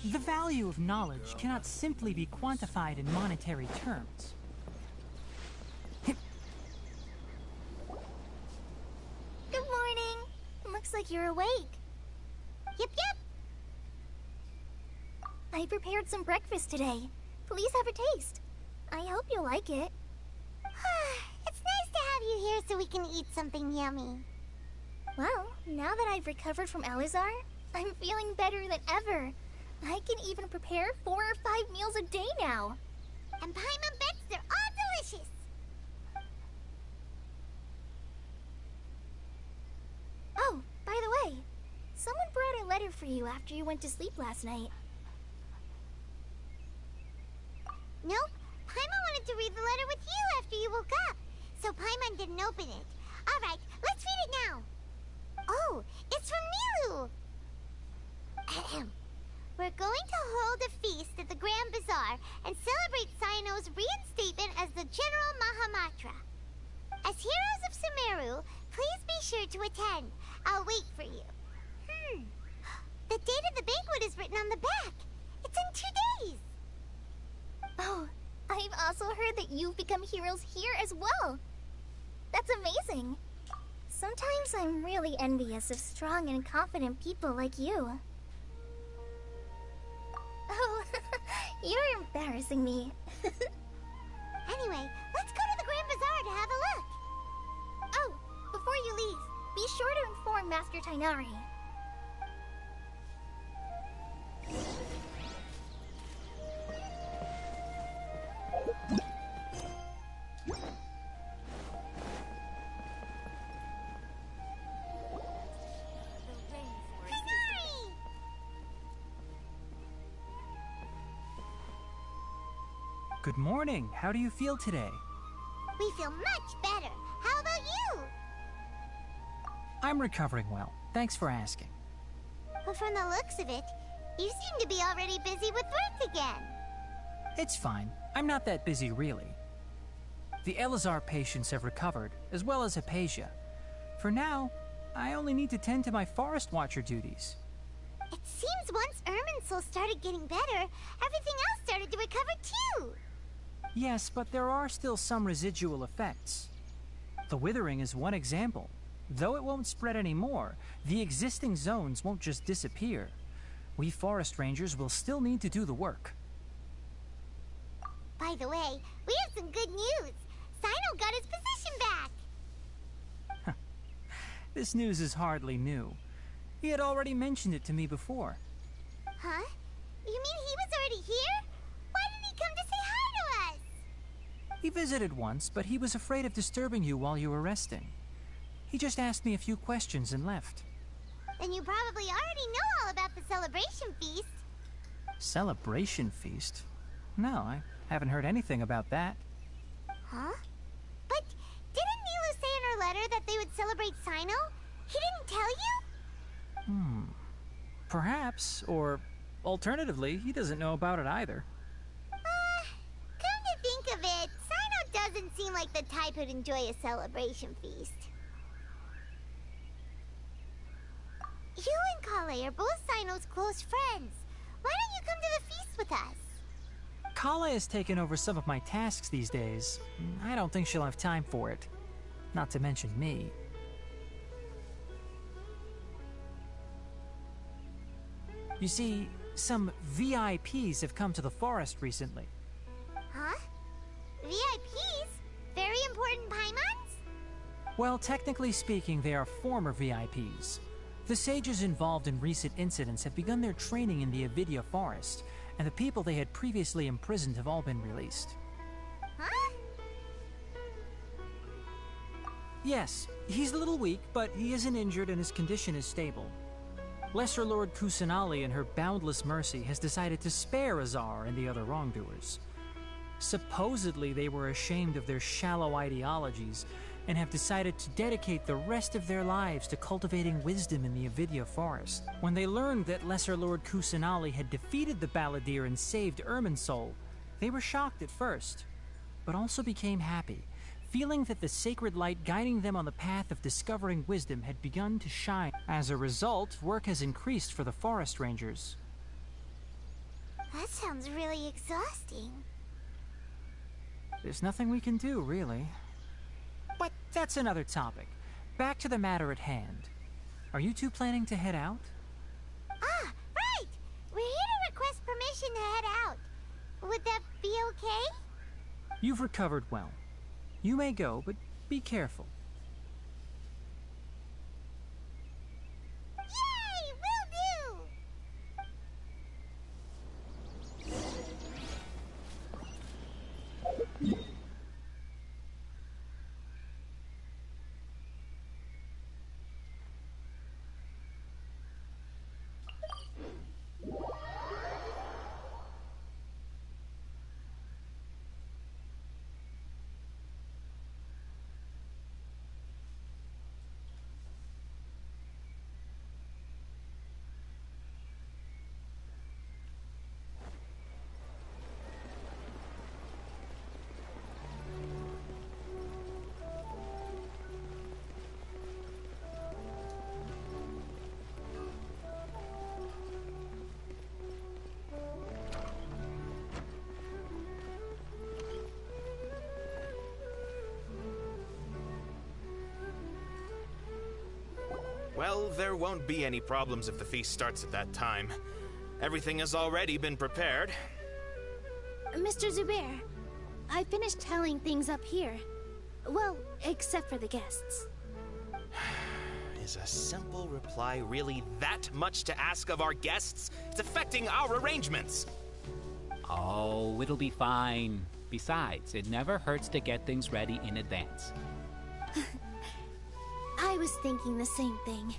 The value of knowledge cannot simply be quantified in monetary terms. Good morning. Looks like you're awake. Yep, yep. I prepared some breakfast today. Please have a taste. I hope you'll like it. It's nice to have you here so we can eat something yummy. Well, now that I've recovered from Alizar, I'm feeling better than ever. I can even prepare 4 or 5 meals a day now. And Paimon bets they're all delicious. Oh, by the way, someone brought a letter for you after you went to sleep last night. Nope. Paimon wanted to read the letter with you after you woke up, so Paimon didn't open it. All right, let's read it now. Oh, it's from Milu. Ahem. We're going to hold a feast at the Grand Bazaar and celebrate Cyano's reinstatement as the General Mahamatra. As heroes of Sumeru, please be sure to attend. I'll wait for you. The date of the banquet is written on the back. It's in 2 days. Oh, I've also heard that you've become heroes here as well. That's amazing. Sometimes I'm really envious of strong and confident people like you. Oh, you're embarrassing me. Anyway, let's go to the Grand Bazaar to have a look. Oh, before you leave, be sure to inform Master Tighnari. Good morning. How do you feel today? We feel much better. How about you? I'm recovering well. Thanks for asking. But from the looks of it, you seem to be already busy with work again. It's fine. I'm not that busy, really. The Elazar patients have recovered, as well as Hypatia. For now, I only need to tend to my Forest Watcher duties. It seems once Irminsul started getting better, everything else started to recover too. Yes, but there are still some residual effects. The Withering is one example. Though it won't spread anymore, the existing zones won't just disappear. We Forest Rangers will still need to do the work. By the way, we have some good news. Cyno got his position back. This news is hardly new. He had already mentioned it to me before. Huh? You mean he was already here? Why didn't he come to say hi to us? He visited once, but he was afraid of disturbing you while you were resting. He just asked me a few questions and left. Then you probably already know all about the celebration feast. Celebration feast? No, I haven't heard anything about that. Huh? But didn't Nilu say in her letter that they would celebrate Cyno? He didn't tell you? Perhaps, or alternatively, he doesn't know about it either. Come to think of it, Cyno doesn't seem like the type who'd enjoy a celebration feast. You and Kale are both Cyno's close friends. Why don't you come to the feast with us? Kale has taken over some of my tasks these days. I don't think she'll have time for it. Not to mention me. You see, some VIPs have come to the forest recently. Huh? VIPs? Very important Paimons? Well, technically speaking, they are former VIPs. The sages involved in recent incidents have begun their training in the Avidya forest, and the people they had previously imprisoned have all been released. Huh? Yes, he's a little weak, but he isn't injured and his condition is stable. Lesser Lord Kusanali, in her boundless mercy, has decided to spare Azar and the other wrongdoers. Supposedly, they were ashamed of their shallow ideologies and have decided to dedicate the rest of their lives to cultivating wisdom in the Avidya forest. When they learned that Lesser Lord Kusanali had defeated the Balladeer and saved Irminsul, they were shocked at first, but also became happy, feeling that the sacred light guiding them on the path of discovering wisdom had begun to shine. As a result, work has increased for the forest rangers. That sounds really exhausting. There's nothing we can do, really. But that's another topic. Back to the matter at hand. Are you two planning to head out? Ah, right! We're here to request permission to head out. Would that be okay? You've recovered well. You may go, but be careful. Yay! Will do! Well, there won't be any problems if the feast starts at that time. Everything has already been prepared. Mr. Zubair, I finished telling things up here. Well, except for the guests. Is a simple reply really that much to ask of our guests? It's affecting our arrangements. Oh, it'll be fine. Besides, it never hurts to get things ready in advance. I was thinking the same thing.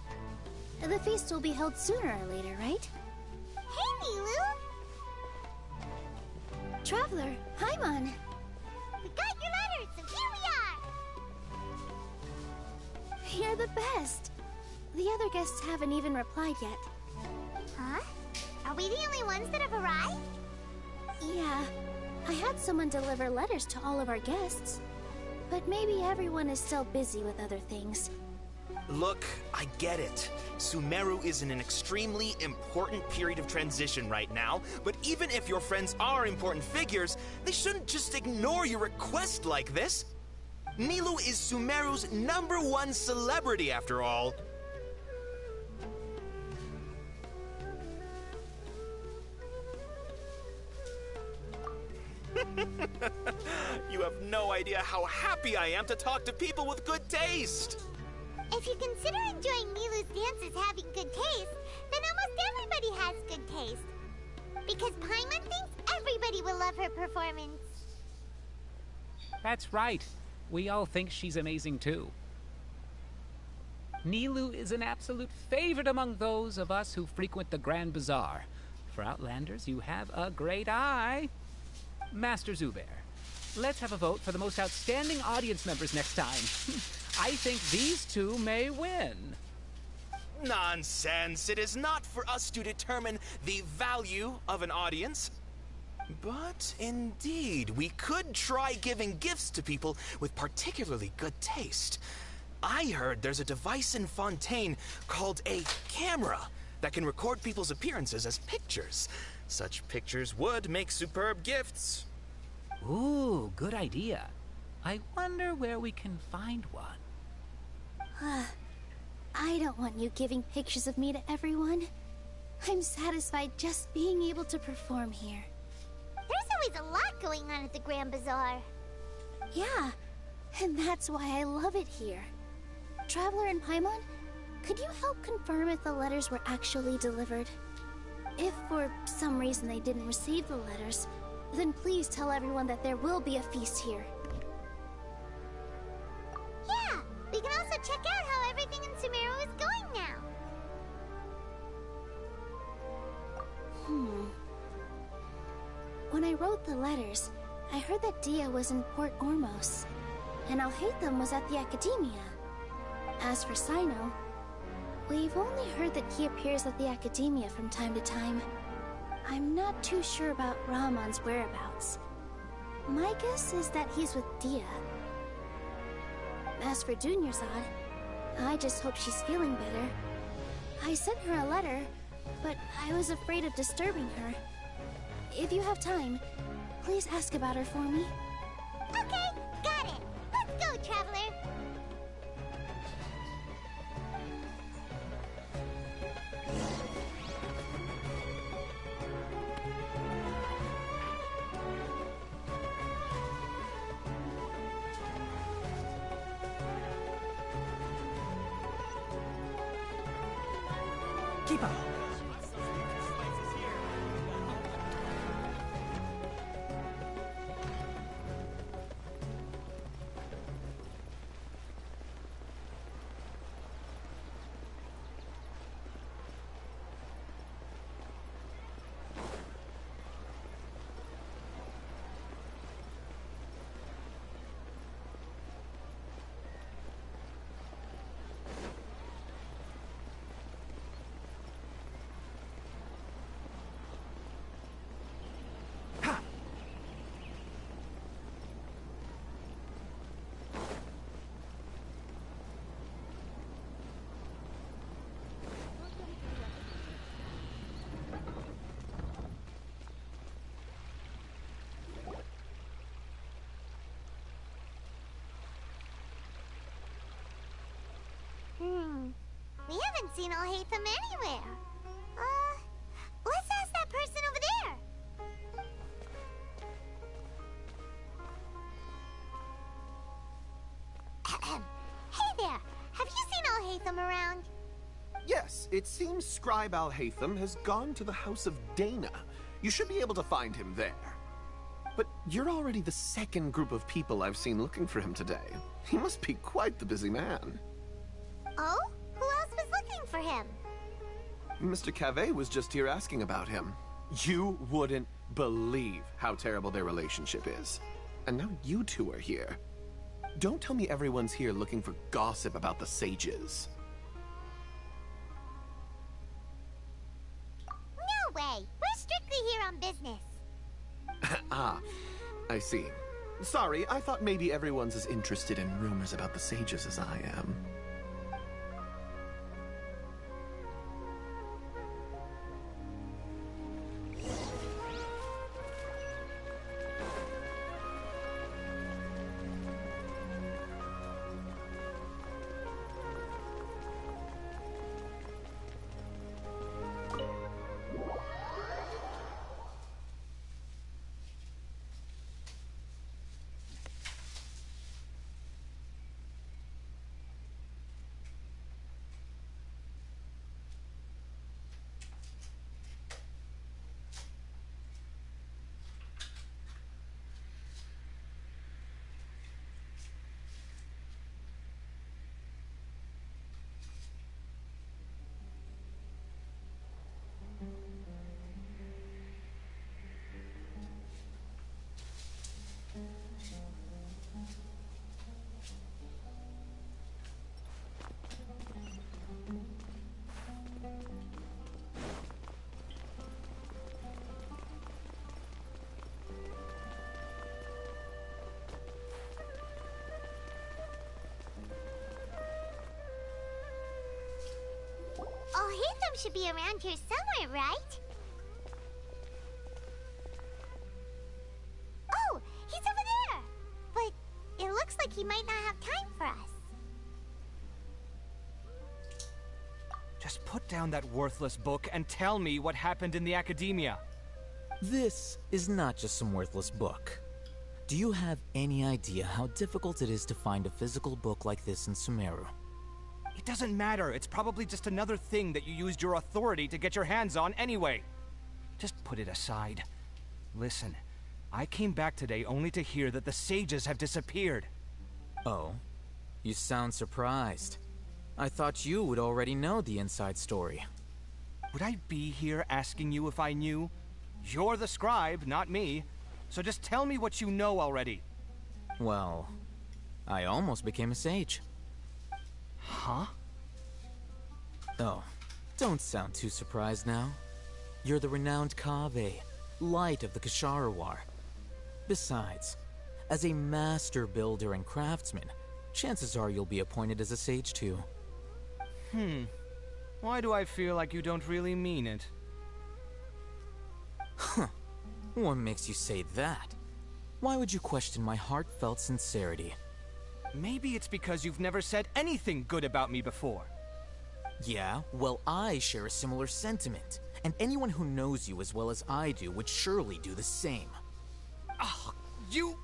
The feast will be held sooner or later, right? Hey, Nilu! Traveler, Paimon! We got your letter, so here we are! You're the best! The other guests haven't even replied yet. Huh? Are we the only ones that have arrived? Yeah. I had someone deliver letters to all of our guests. But maybe everyone is still busy with other things. Look, I get it. Sumeru is in an extremely important period of transition right now, but even if your friends are important figures, they shouldn't just ignore your request like this. Nilu is Sumeru's #1 celebrity, after all. You have no idea how happy I am to talk to people with good taste. If you consider enjoying Nilu's dances having good taste, then almost everybody has good taste. Because Paimon thinks everybody will love her performance. That's right. We all think she's amazing too. Nilu is an absolute favorite among those of us who frequent the Grand Bazaar. For Outlanders, you have a great eye. Master Zubair, let's have a vote for the most outstanding audience members next time. I think these two may win. Nonsense. It is not for us to determine the value of an audience. But indeed, we could try giving gifts to people with particularly good taste. I heard there's a device in Fontaine called a camera that can record people's appearances as pictures. Such pictures would make superb gifts. Ooh, good idea. I wonder where we can find one. I don't want you giving pictures of me to everyone. I'm satisfied just being able to perform here. There's always a lot going on at the Grand Bazaar. Yeah, and that's why I love it here. Traveler and Paimon, Could you help confirm if the letters were actually delivered? If for some reason they didn't receive the letters, then please tell everyone that there will be a feast here. Yeah, we can also check out how everything in Sumeru is going now. When I wrote the letters, I heard that Dia was in Port Ormos, and Alhaitham was at the Academia. As for Sino, we've only heard that he appears at the Academia from time to time. I'm not too sure about Rahman's whereabouts. My guess is that he's with Dia. As for Dunyarzad, I just hope she's feeling better. I sent her a letter, but I was afraid of disturbing her. If you have time, please ask about her for me. Okay, got it. Let's go, Traveler. Keep up. We haven't seen Alhaitham anywhere. Let's ask that person over there. Hey there, have you seen Alhaitham around? Yes, it seems Scribe Alhaitham has gone to the House of Dana. You should be able to find him there. But you're already the second group of people I've seen looking for him today. He must be quite the busy man. Oh? Who else was looking for him? Mr. Cave was just here asking about him. You wouldn't believe how terrible their relationship is. And now you two are here. Don't tell me everyone's here looking for gossip about the sages. No way! We're strictly here on business. Ah, I see. Sorry, I thought maybe everyone's as interested in rumors about the sages as I am. Alhaitham should be around here somewhere, right? Oh, he's over there! But it looks like he might not have time for us. Just put down that worthless book and tell me what happened in the Academia. This is not just some worthless book. Do you have any idea how difficult it is to find a physical book like this in Sumeru? It doesn't matter. It's probably just another thing that you used your authority to get your hands on anyway. Just put it aside. Listen, I came back today only to hear that the sages have disappeared. Oh? You sound surprised. I thought you would already know the inside story. Would I be here asking you if I knew? You're the scribe, not me. So just tell me what you know already. Well, I almost became a sage. Huh? Oh, don't sound too surprised now. You're the renowned Kaveh, light of the Ksharawar. Besides, as a master builder and craftsman, chances are you'll be appointed as a sage too. Why do I feel like you don't really mean it? Huh. What makes you say that? Why would you question my heartfelt sincerity? Maybe it's because you've never said anything good about me before. Yeah, well, I share a similar sentiment. And anyone who knows you as well as I do would surely do the same. Oh, you...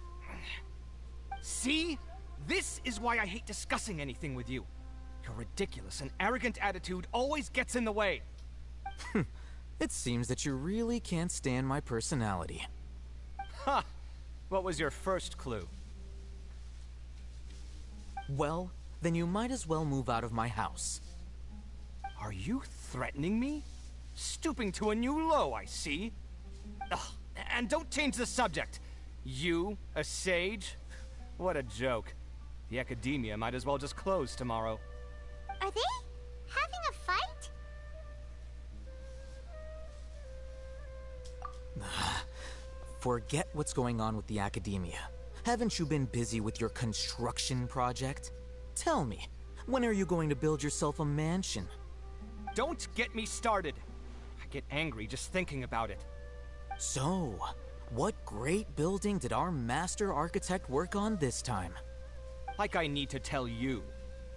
See? This is why I hate discussing anything with you. Your ridiculous and arrogant attitude always gets in the way. It seems that you really can't stand my personality. Ha! What was your first clue? Well, then you might as well move out of my house. Are you threatening me? Stooping to a new low, I see. Ugh, and don't change the subject. You, a sage? What a joke. The academia might as well just close tomorrow. Are they having a fight? Forget what's going on with the academia. Haven't you been busy with your construction project? Tell me, when are you going to build yourself a mansion? Don't get me started. I get angry just thinking about it. So, what great building did our master architect work on this time? Like I need to tell you.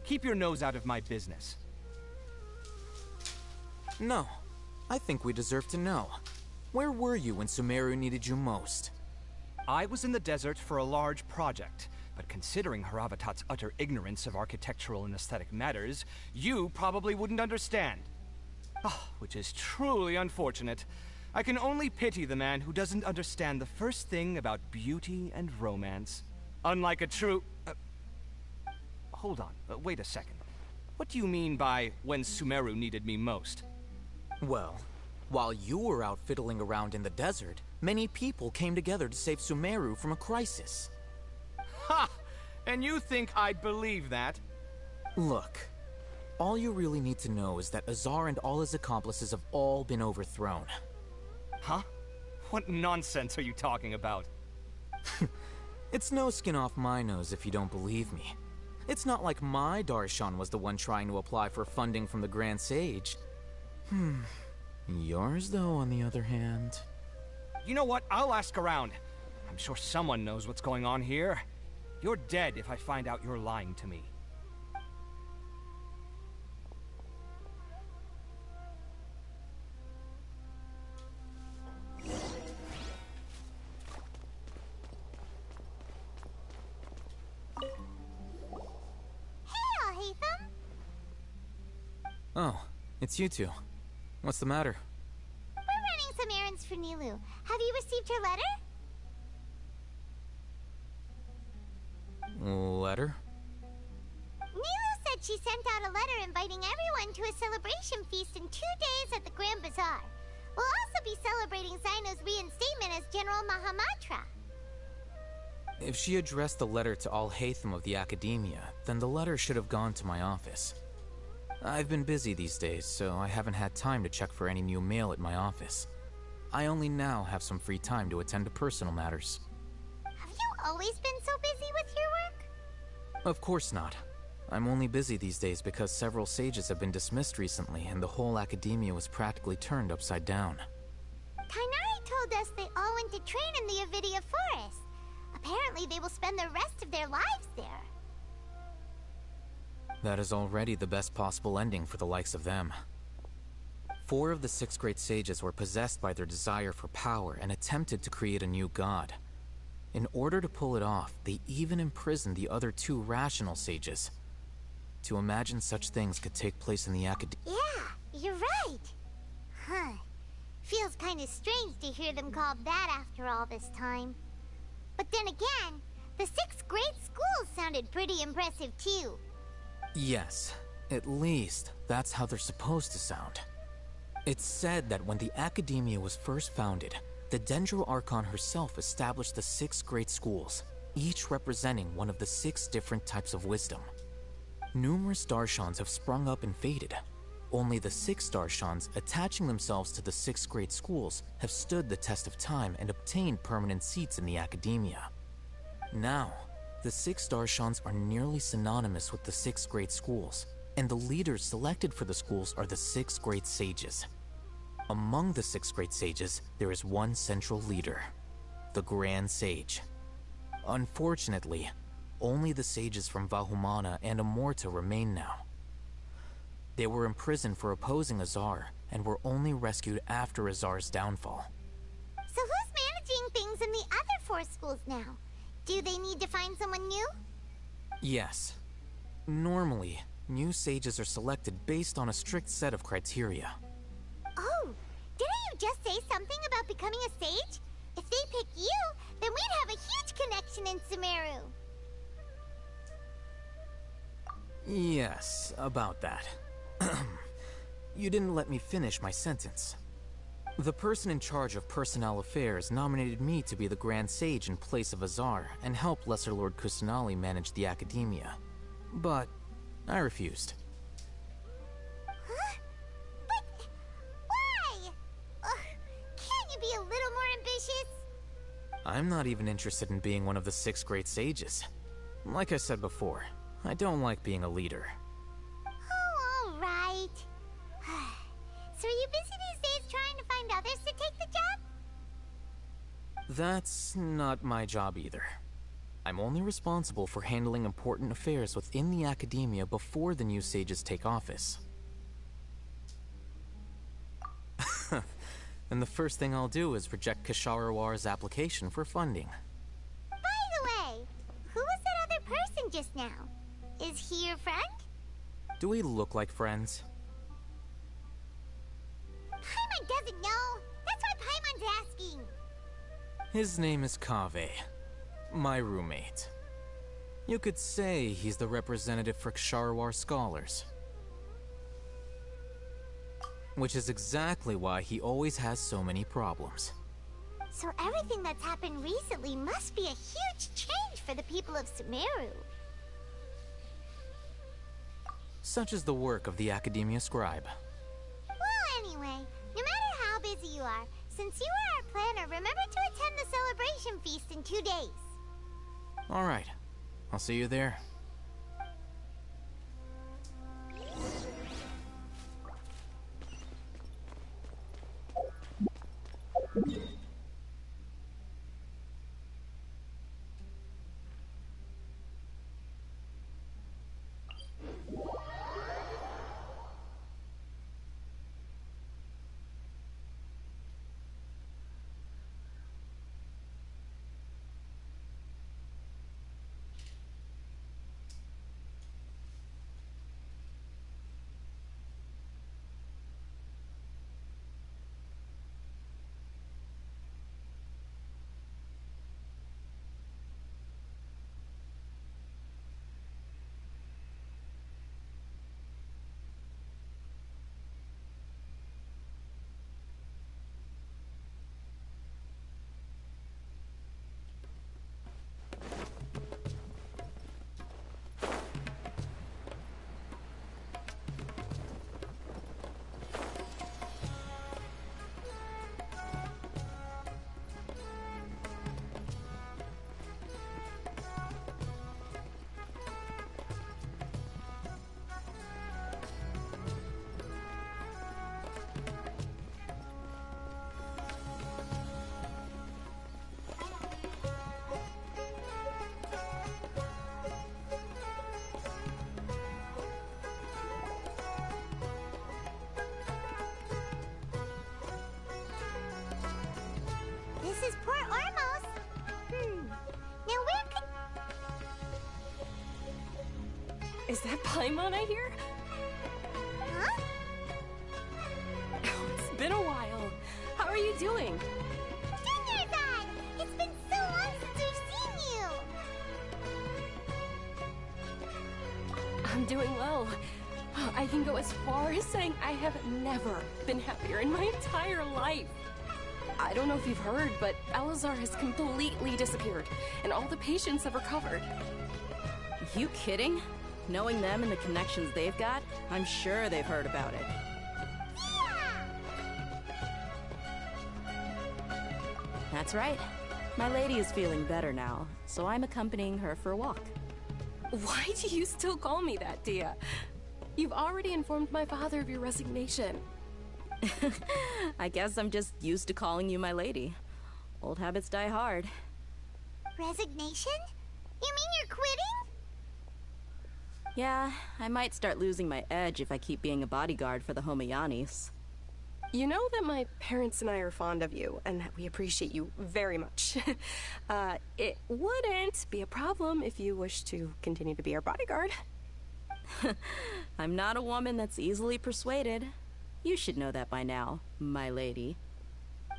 Keep your nose out of my business. No, I think we deserve to know. Where were you when Sumeru needed you most? I was in the desert for a large project, but considering Haravatat's utter ignorance of architectural and aesthetic matters, you probably wouldn't understand. Oh, which is truly unfortunate. I can only pity the man who doesn't understand the first thing about beauty and romance. Unlike a true... hold on, wait a second. What do you mean by when Sumeru needed me most? Well, while you were out fiddling around in the desert, many people came together to save Sumeru from a crisis. Ha! And you think I'd believe that? Look, all you really need to know is that Azar and all his accomplices have all been overthrown. Huh? What nonsense are you talking about? It's no skin off my nose if you don't believe me. It's not like my Darshan was the one trying to apply for funding from the Grand Sage. Yours, though, on the other hand... You know what? I'll ask around. I'm sure someone knows what's going on here. You're dead if I find out you're lying to me. Oh, it's you two. What's the matter? We're running some errands for Nilu. Have you received her letter? Letter? Nilu said she sent out a letter inviting everyone to a celebration feast in 2 days at the Grand Bazaar. We'll also be celebrating Zaino's reinstatement as General Mahamatra. If she addressed the letter to all Hatham of the Academia, then the letter should have gone to my office. I've been busy these days, so I haven't had time to check for any new mail at my office. I only now have some free time to attend to personal matters. Have you always been so busy with your work? Of course not. I'm only busy these days because several sages have been dismissed recently and the whole academia was practically turned upside down. Tainari told us they all went to train in the Avidia Forest. Apparently they will spend the rest of their lives there. That is already the best possible ending for the likes of them. 4 of the 6 great sages were possessed by their desire for power and attempted to create a new god. In order to pull it off, they even imprisoned the other 2 rational sages. to imagine such things could take place in the academy. Yeah, you're right. Huh. Feels kind of strange to hear them called that after all this time. But then again, the 6th grade schools sounded pretty impressive too. Yes, at least that's how they're supposed to sound. It's said that when the Academia was first founded, the Dendro Archon herself established the 6 great schools, each representing one of the 6 different types of wisdom. Numerous Darshans have sprung up and faded. Only the 6 Darshans attaching themselves to the 6 great schools have stood the test of time and obtained permanent seats in the Academia. Now, the 6 Darshans are nearly synonymous with the 6 great schools, and the leaders selected for the schools are the 6 great sages. Among the 6 great sages, there is one central leader, the Grand Sage. Unfortunately, only the sages from Vahumana and Amorta remain now. They were imprisoned for opposing Azar, and were only rescued after Azar's downfall. So who's managing things in the other 4 schools now? Do they need to find someone new? Yes. Normally, new sages are selected based on a strict set of criteria. Oh, didn't you just say something about becoming a sage? If they pick you, then we'd have a huge connection in Sumeru. Yes, about that. You didn't let me finish my sentence. The person in charge of personnel affairs nominated me to be the Grand Sage in place of Azar and help Lesser Lord Kusanali manage the Academia. But I refused. Huh? But why? Can't you be a little more ambitious? I'm not even interested in being one of the 6 great sages. Like I said before, I don't like being a leader. Oh, all right. So are you busy these days trying to find others to take the job? That's not my job either. I'm only responsible for handling important affairs within the Academia before the new sages take office. And the first thing I'll do is reject Kasharawar's application for funding. By the way, who was that other person just now? Is he your friend? Do we look like friends? Paimon doesn't know. That's why Paimon's asking. His name is Kaveh, my roommate. You could say he's the representative for Ksharawar scholars. Which is exactly why he always has so many problems. So everything that's happened recently must be a huge change for the people of Sumeru. Such is the work of the Academia Scribe. Well, anyway, no matter how busy you are, since you are our planner, remember to attend the celebration feast in 2 days. Alright, I'll see you there. Is that Paimon I hear? Huh? Oh, it's been a while. How are you doing? Junior-san! It's been so long since we've seen you! I'm doing well. I can go as far as saying I have never been happier in my entire life. I don't know if you've heard, but Elazar has completely disappeared, and all the patients have recovered. You kidding? Knowing them and the connections they've got, I'm sure they've heard about it. That's right. My lady is feeling better now, so I'm accompanying her for a walk. Why do you still call me that, Dia? You've already informed my father of your resignation. I guess I'm just used to calling you my lady. Old habits die hard. Resignation? You mean you're quitting? Yeah, I might start losing my edge if I keep being a bodyguard for the Homayanis. You know that my parents and I are fond of you, and that we appreciate you very much. It wouldn't be a problem if you wish to continue to be our bodyguard. I'm not a woman that's easily persuaded. You should know that by now, my lady.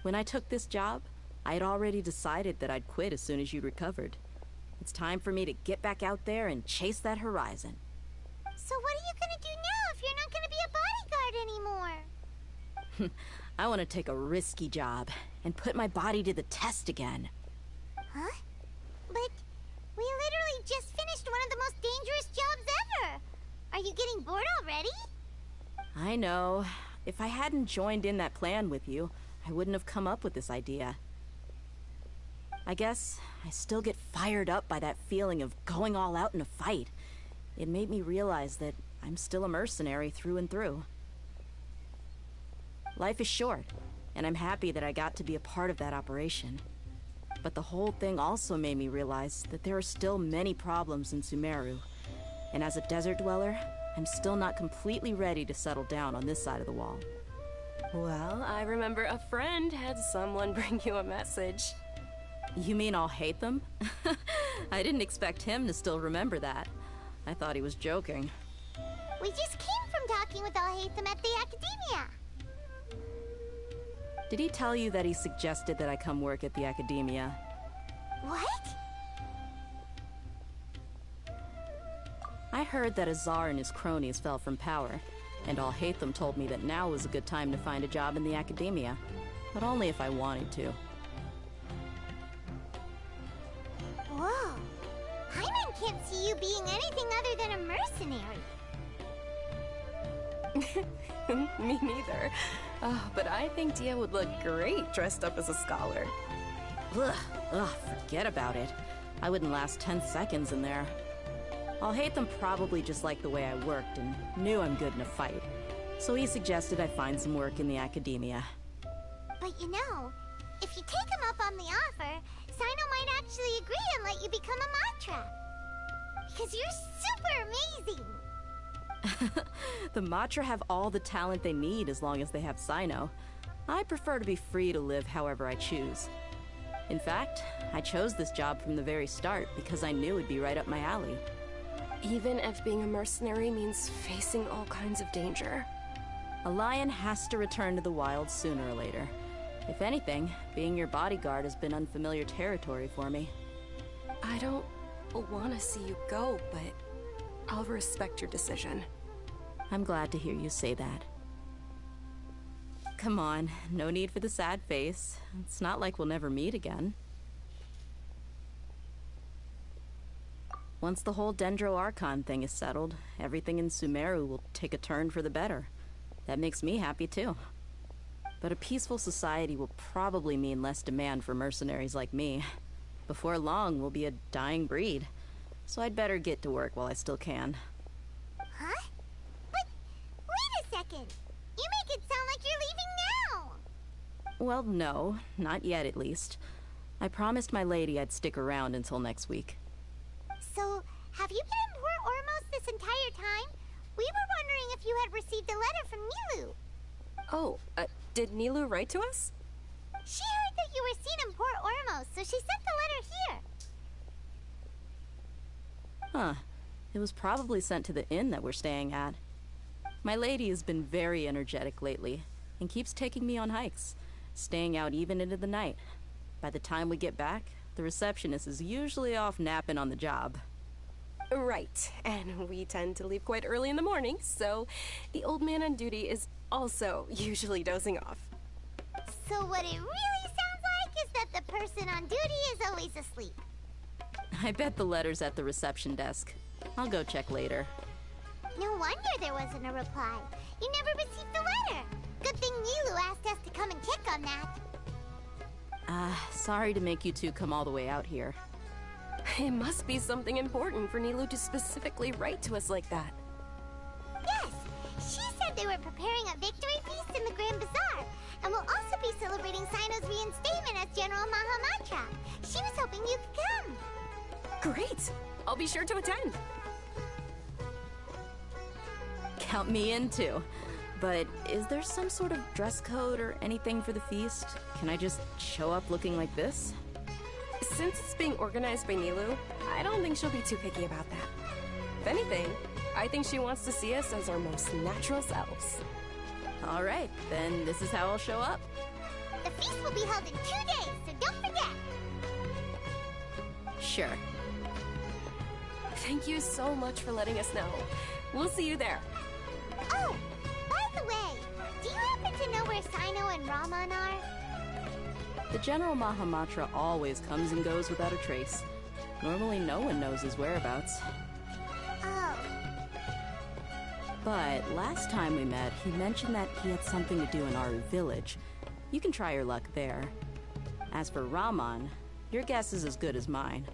When I took this job, I had already decided that I'd quit as soon as you recovered. It's time for me to get back out there and chase that horizon. So what are you gonna do now if you're not gonna be a bodyguard anymore? I want to take a risky job and put my body to the test again. Huh? But we literally just finished one of the most dangerous jobs ever! Are you getting bored already? I know. If I hadn't joined in that plan with you, I wouldn't have come up with this idea. I guess I still get fired up by that feeling of going all out in a fight. It made me realize that I'm still a mercenary through and through. Life is short, and I'm happy that I got to be a part of that operation. But the whole thing also made me realize that there are still many problems in Sumeru. And as a desert dweller, I'm still not completely ready to settle down on this side of the wall. Well, I remember a friend had someone bring you a message. You mean I'll hate them? I didn't expect him to still remember that. I thought he was joking. We just came from talking with Alhaitham at the Academia. Did he tell you that he suggested that I come work at the Academia? What? I heard that Azar and his cronies fell from power, and Alhaitham told me that now was a good time to find a job in the Academia, but only if I wanted to. Whoa. Paimon can't see you being anything other than a mercenary. Me neither. Oh, but I think Dia would look great dressed up as a scholar. Ugh, forget about it. I wouldn't last 10 seconds in there. Alhaitham probably just liked the way I worked and knew I'm good in a fight. So he suggested I find some work in the Academia. But you know, if you take him up on the offer, Sino might actually agree and let you become a Matra. Because you're super amazing! The Matra have all the talent they need as long as they have Sino. I prefer to be free to live however I choose. In fact, I chose this job from the very start because I knew it'd be right up my alley. Even if being a mercenary means facing all kinds of danger. A lion has to return to the wild sooner or later. If anything, being your bodyguard has been unfamiliar territory for me. I don't want to see you go, but I'll respect your decision. I'm glad to hear you say that. Come on, no need for the sad face. It's not like we'll never meet again. Once the whole Dendro Archon thing is settled, everything in Sumeru will take a turn for the better. That makes me happy too. But a peaceful society will probably mean less demand for mercenaries like me. Before long, we'll be a dying breed. So I'd better get to work while I still can. Huh? But wait a second! You make it sound like you're leaving now! Well, no. Not yet, at least. I promised my lady I'd stick around until next week. So, have you been in Port Ormos this entire time? We were wondering if you had received a letter from Nilu. Oh, did Nilu write to us? She heard that you were seen in Port Ormos, so she sent the letter here. Huh. It It was probably sent to the inn that we're staying at. My lady has been very energetic lately and keeps taking me on hikes, staying out even into the night. By the time we get back, the receptionist is usually off napping on the job. Right, and we tend to leave quite early in the morning, so the old man on duty is also usually dozing off. So what it really sounds like is that the person on duty is always asleep. I bet the letter's at the reception desk. I'll go check later. No wonder there wasn't a reply. You never received the letter. Good thing Nilu asked us to come and check on that. Sorry to make you two come all the way out here. It must be something important for Nilu to specifically write to us like that. Yes, she said they were preparing a victory feast in the Grand Bazaar, and will also be celebrating Sino's reinstatement as General Mahamatra. She was hoping you could come. Great! I'll be sure to attend. Count me in too. But is there some sort of dress code or anything for the feast? Can I just show up looking like this? Since it's being organized by Nilu, I don't think she'll be too picky about that. If anything, I think she wants to see us as our most natural selves. All right, then this is how I'll show up. The feast will be held in 2 days, so don't forget. Sure. Thank you so much for letting us know. We'll see you there. Oh, by the way, do you happen to know where Sino and Raman are? The General Mahamatra always comes and goes without a trace. Normally no one knows his whereabouts. Oh. But last time we met, he mentioned that he had something to do in Aru village. You can try your luck there. As for Raman, your guess is as good as mine.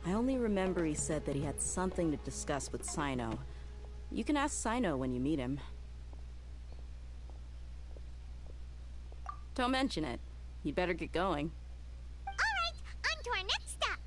I only remember he said that he had something to discuss with Sino. You can ask Sino when you meet him. Don't mention it. You'd better get going. All right, on to our next stop.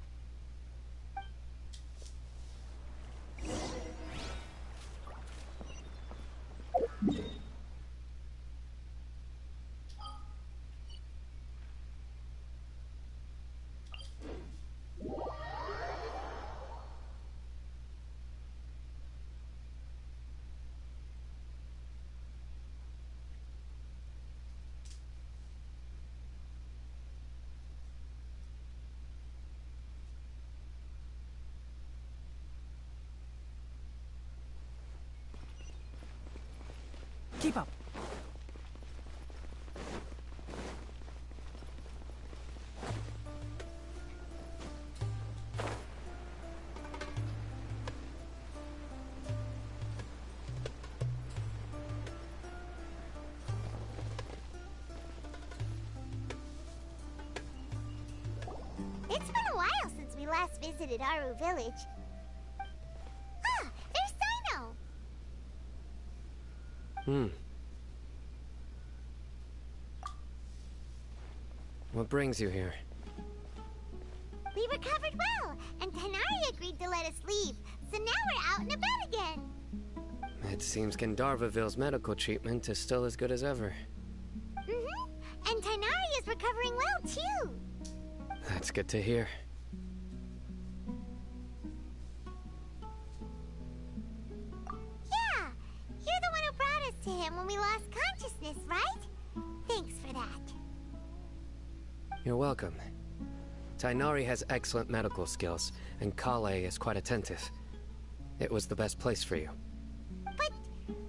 Keep up. It's been a while since we last visited Aru village. Ah, there's Sino! What brings you here? We recovered well, and Tanari agreed to let us leave, so now we're out and about again. It seems Gandharvaville's medical treatment is still as good as ever. And Tanari is recovering well, too. That's good to hear. Yeah, you're the one who brought us to him when we lost consciousness, right? Thanks for that. You're welcome. Tainari has excellent medical skills, and Kale is quite attentive. It was the best place for you. But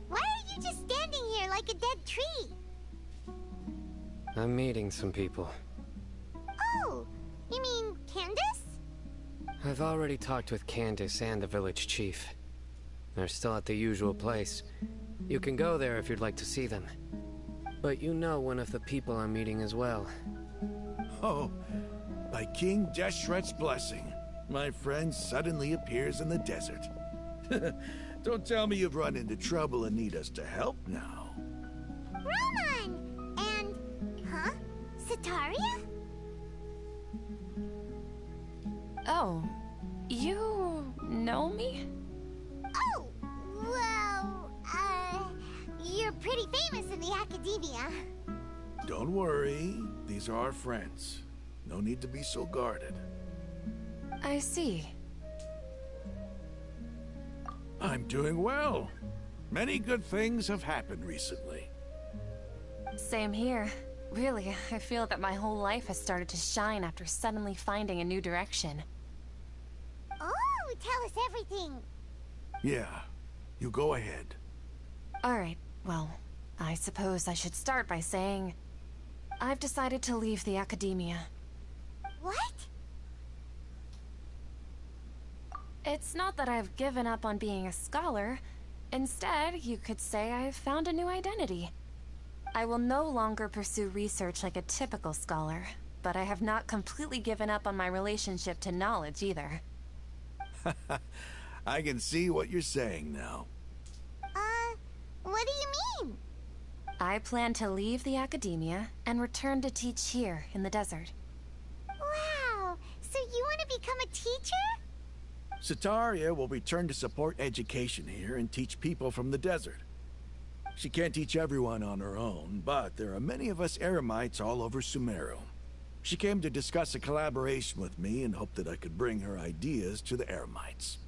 why are you just standing here like a dead tree? I'm meeting some people. Oh, you mean Candace? I've already talked with Candace and the village chief. They're still at the usual place. You can go there if you'd like to see them. But you know one of the people I'm meeting as well. Oh, by King Deshret's blessing, my friend suddenly appears in the desert. Don't tell me you've run into trouble and need us to help now. Roman! And... huh? Sataria? Oh, you know me? Oh, well, you're pretty famous in the academia. Don't worry, these are our friends. No need to be so guarded. I see. I'm doing well. Many good things have happened recently. Same here. Really, I feel that my whole life has started to shine after suddenly finding a new direction. Oh, tell us everything. Yeah, you go ahead. Alright, well, I suppose I should start by saying I've decided to leave the academia. What? It's not that I've given up on being a scholar. Instead, you could say I've found a new identity. I will no longer pursue research like a typical scholar, but I have not completely given up on my relationship to knowledge either. I can see what you're saying now. What do you mean? I plan to leave the academia and return to teach here in the desert. Wow, so you want to become a teacher? Setaria will return to support education here and teach people from the desert. She can't teach everyone on her own, but there are many of us Eremites all over Sumeru. She came to discuss a collaboration with me and hoped that I could bring her ideas to the Eremites.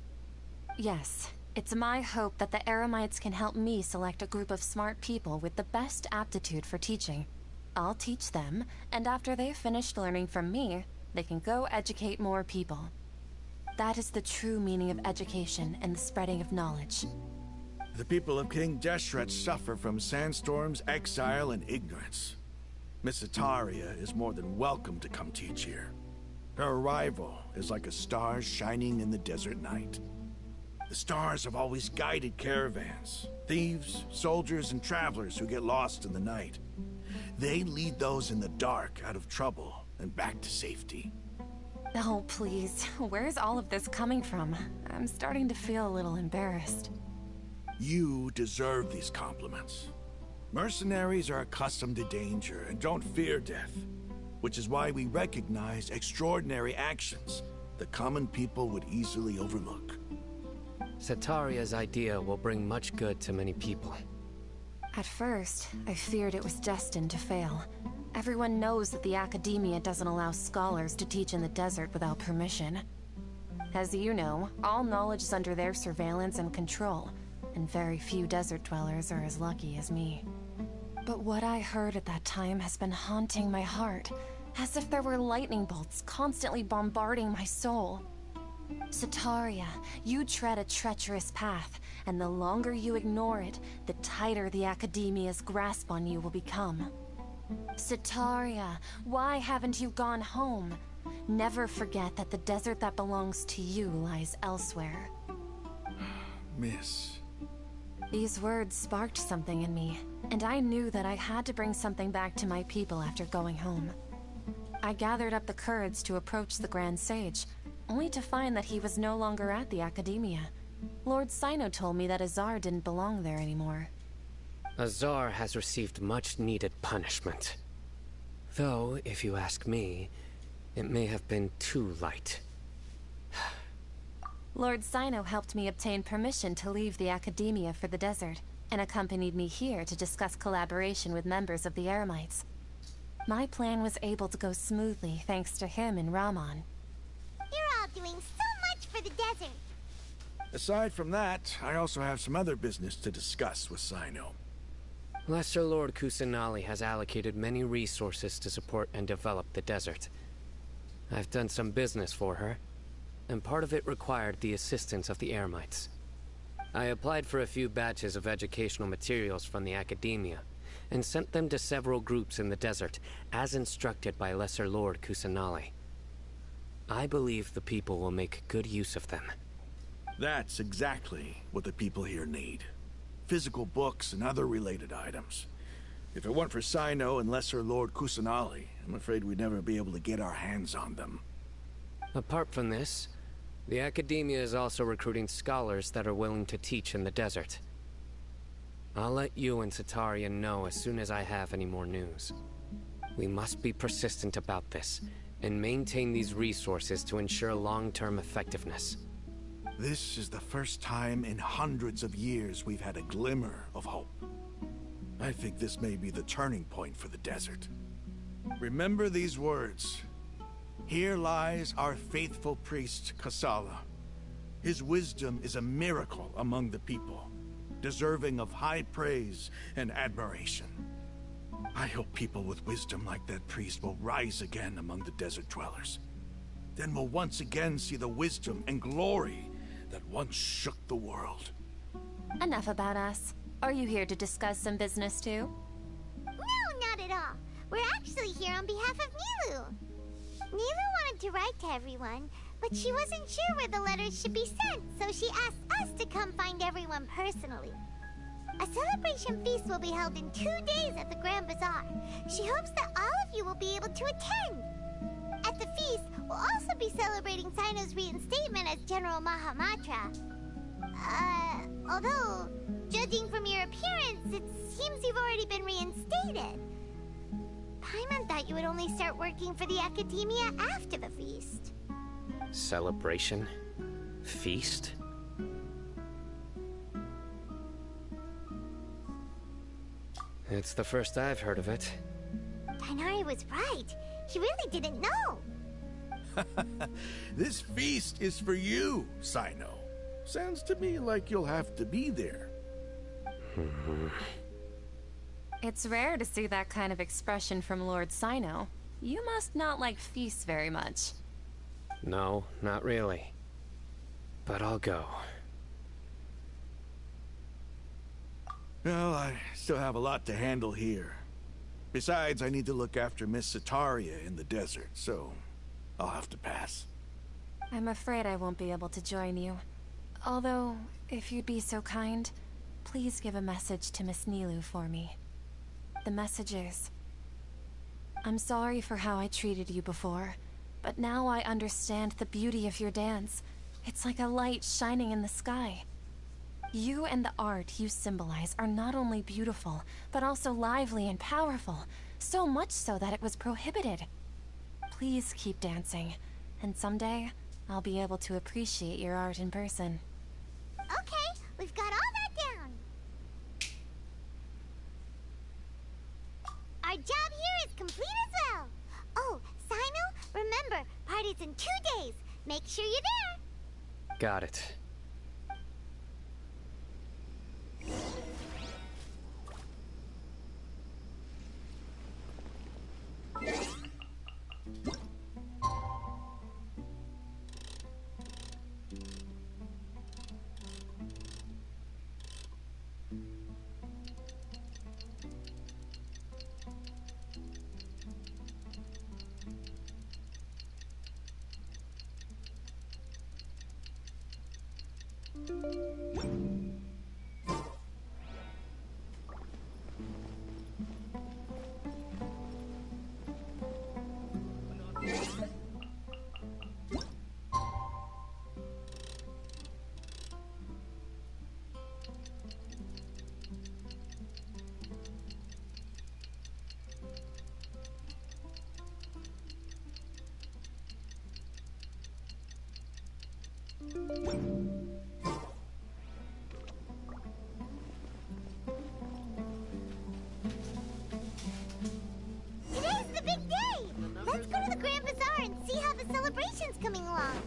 Yes, it's my hope that the Eremites can help me select a group of smart people with the best aptitude for teaching. I'll teach them, and after they've finished learning from me, they can go educate more people. That is the true meaning of education and the spreading of knowledge. The people of King Deshret suffer from sandstorms, exile, and ignorance. Miss Setaria is more than welcome to come teach here. Her arrival is like a star shining in the desert night. The stars have always guided caravans, thieves, soldiers, and travelers who get lost in the night. They lead those in the dark out of trouble and back to safety. Oh, please. Where's all of this coming from? I'm starting to feel a little embarrassed. You deserve these compliments. Mercenaries are accustomed to danger and don't fear death, which is why we recognize extraordinary actions that common people would easily overlook. Setaria's idea will bring much good to many people. At first, I feared it was destined to fail. Everyone knows that the academia doesn't allow scholars to teach in the desert without permission. As you know, all knowledge is under their surveillance and control, and very few desert dwellers are as lucky as me. But what I heard at that time has been haunting my heart, as if there were lightning bolts constantly bombarding my soul. Setaria, you tread a treacherous path, and the longer you ignore it, the tighter the academia's grasp on you will become. Setaria, why haven't you gone home? Never forget that the desert that belongs to you lies elsewhere. Miss. These words sparked something in me, and I knew that I had to bring something back to my people after going home. I gathered up the courage to approach the Grand Sage, only to find that he was no longer at the academia. Lord Sino told me that Azar didn't belong there anymore. Azar has received much-needed punishment. Though, if you ask me, it may have been too light. Lord Sino helped me obtain permission to leave the academia for the desert, and accompanied me here to discuss collaboration with members of the Eremites. My plan was able to go smoothly thanks to him and Rahman. You're all doing so much for the desert. Aside from that, I also have some other business to discuss with Sino. Lesser Lord Kusanali has allocated many resources to support and develop the desert. I've done some business for her, and part of it required the assistance of the Eremites. I applied for a few batches of educational materials from the academia, and sent them to several groups in the desert, as instructed by Lesser Lord Kusanali. I believe the people will make good use of them. That's exactly what the people here need. Physical books and other related items. If it weren't for Sino and Lesser Lord Kusanali, I'm afraid we'd never be able to get our hands on them. Apart from this, the academia is also recruiting scholars that are willing to teach in the desert. I'll let you and Setaria know as soon as I have any more news. We must be persistent about this, and maintain these resources to ensure long-term effectiveness. This is the first time in hundreds of years we've had a glimmer of hope. I think this may be the turning point for the desert. Remember these words. Here lies our faithful priest, Kasala. His wisdom is a miracle among the people, deserving of high praise and admiration. I hope people with wisdom like that priest will rise again among the desert dwellers. Then we'll once again see the wisdom and glory that once shook the world. Enough about us. Are you here to discuss some business too? No, not at all. We're actually here on behalf of Nilu. Nilu wanted to write to everyone, but she wasn't sure where the letters should be sent, so she asked us to come find everyone personally. A celebration feast will be held in 2 days at the Grand Bazaar. She hopes that all of you will be able to attend. At the feast, we'll also be celebrating Sino's reinstatement as General Mahamatra. Although, judging from your appearance, it seems you've already been reinstated. Paimon thought you would only start working for the Academia after the feast. Celebration? Feast? It's the first I've heard of it. Tighnari was right. He really didn't know. This feast is for you, Sino. Sounds to me like you'll have to be there. It's rare to see that kind of expression from Lord Sino. You must not like feasts very much. No, not really. But I'll go. Well, I still have a lot to handle here. Besides, I need to look after Miss Sataria in the desert, so I'll have to pass. I'm afraid I won't be able to join you. Although, if you'd be so kind, please give a message to Miss Nilu for me. The message is, I'm sorry for how I treated you before, but now I understand the beauty of your dance. It's like a light shining in the sky. You and the art you symbolize are not only beautiful, but also lively and powerful, so much so that it was prohibited. Please keep dancing, and someday I'll be able to appreciate your art in person. Okay, we've got all that down. Our job here is complete as well. Oh, Sino, remember, party's in 2 days. Make sure you're there. Got it. Today's the big day! Let's go to the Grand Bazaar and see how the celebration's coming along.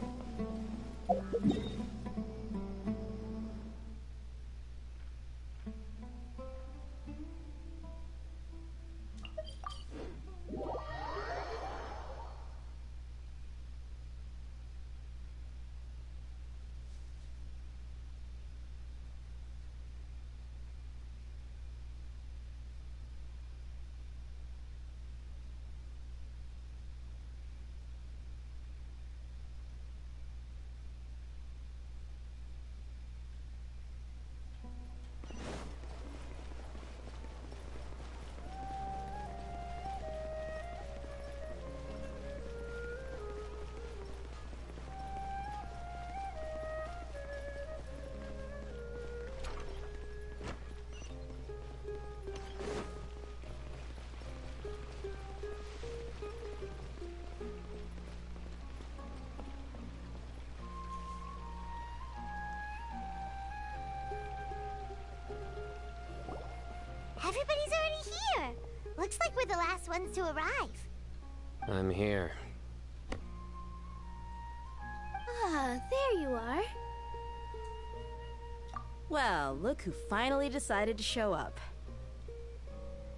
Everybody's already here. Looks like we're the last ones to arrive. I'm here. Ah, there you are. Well, look who finally decided to show up.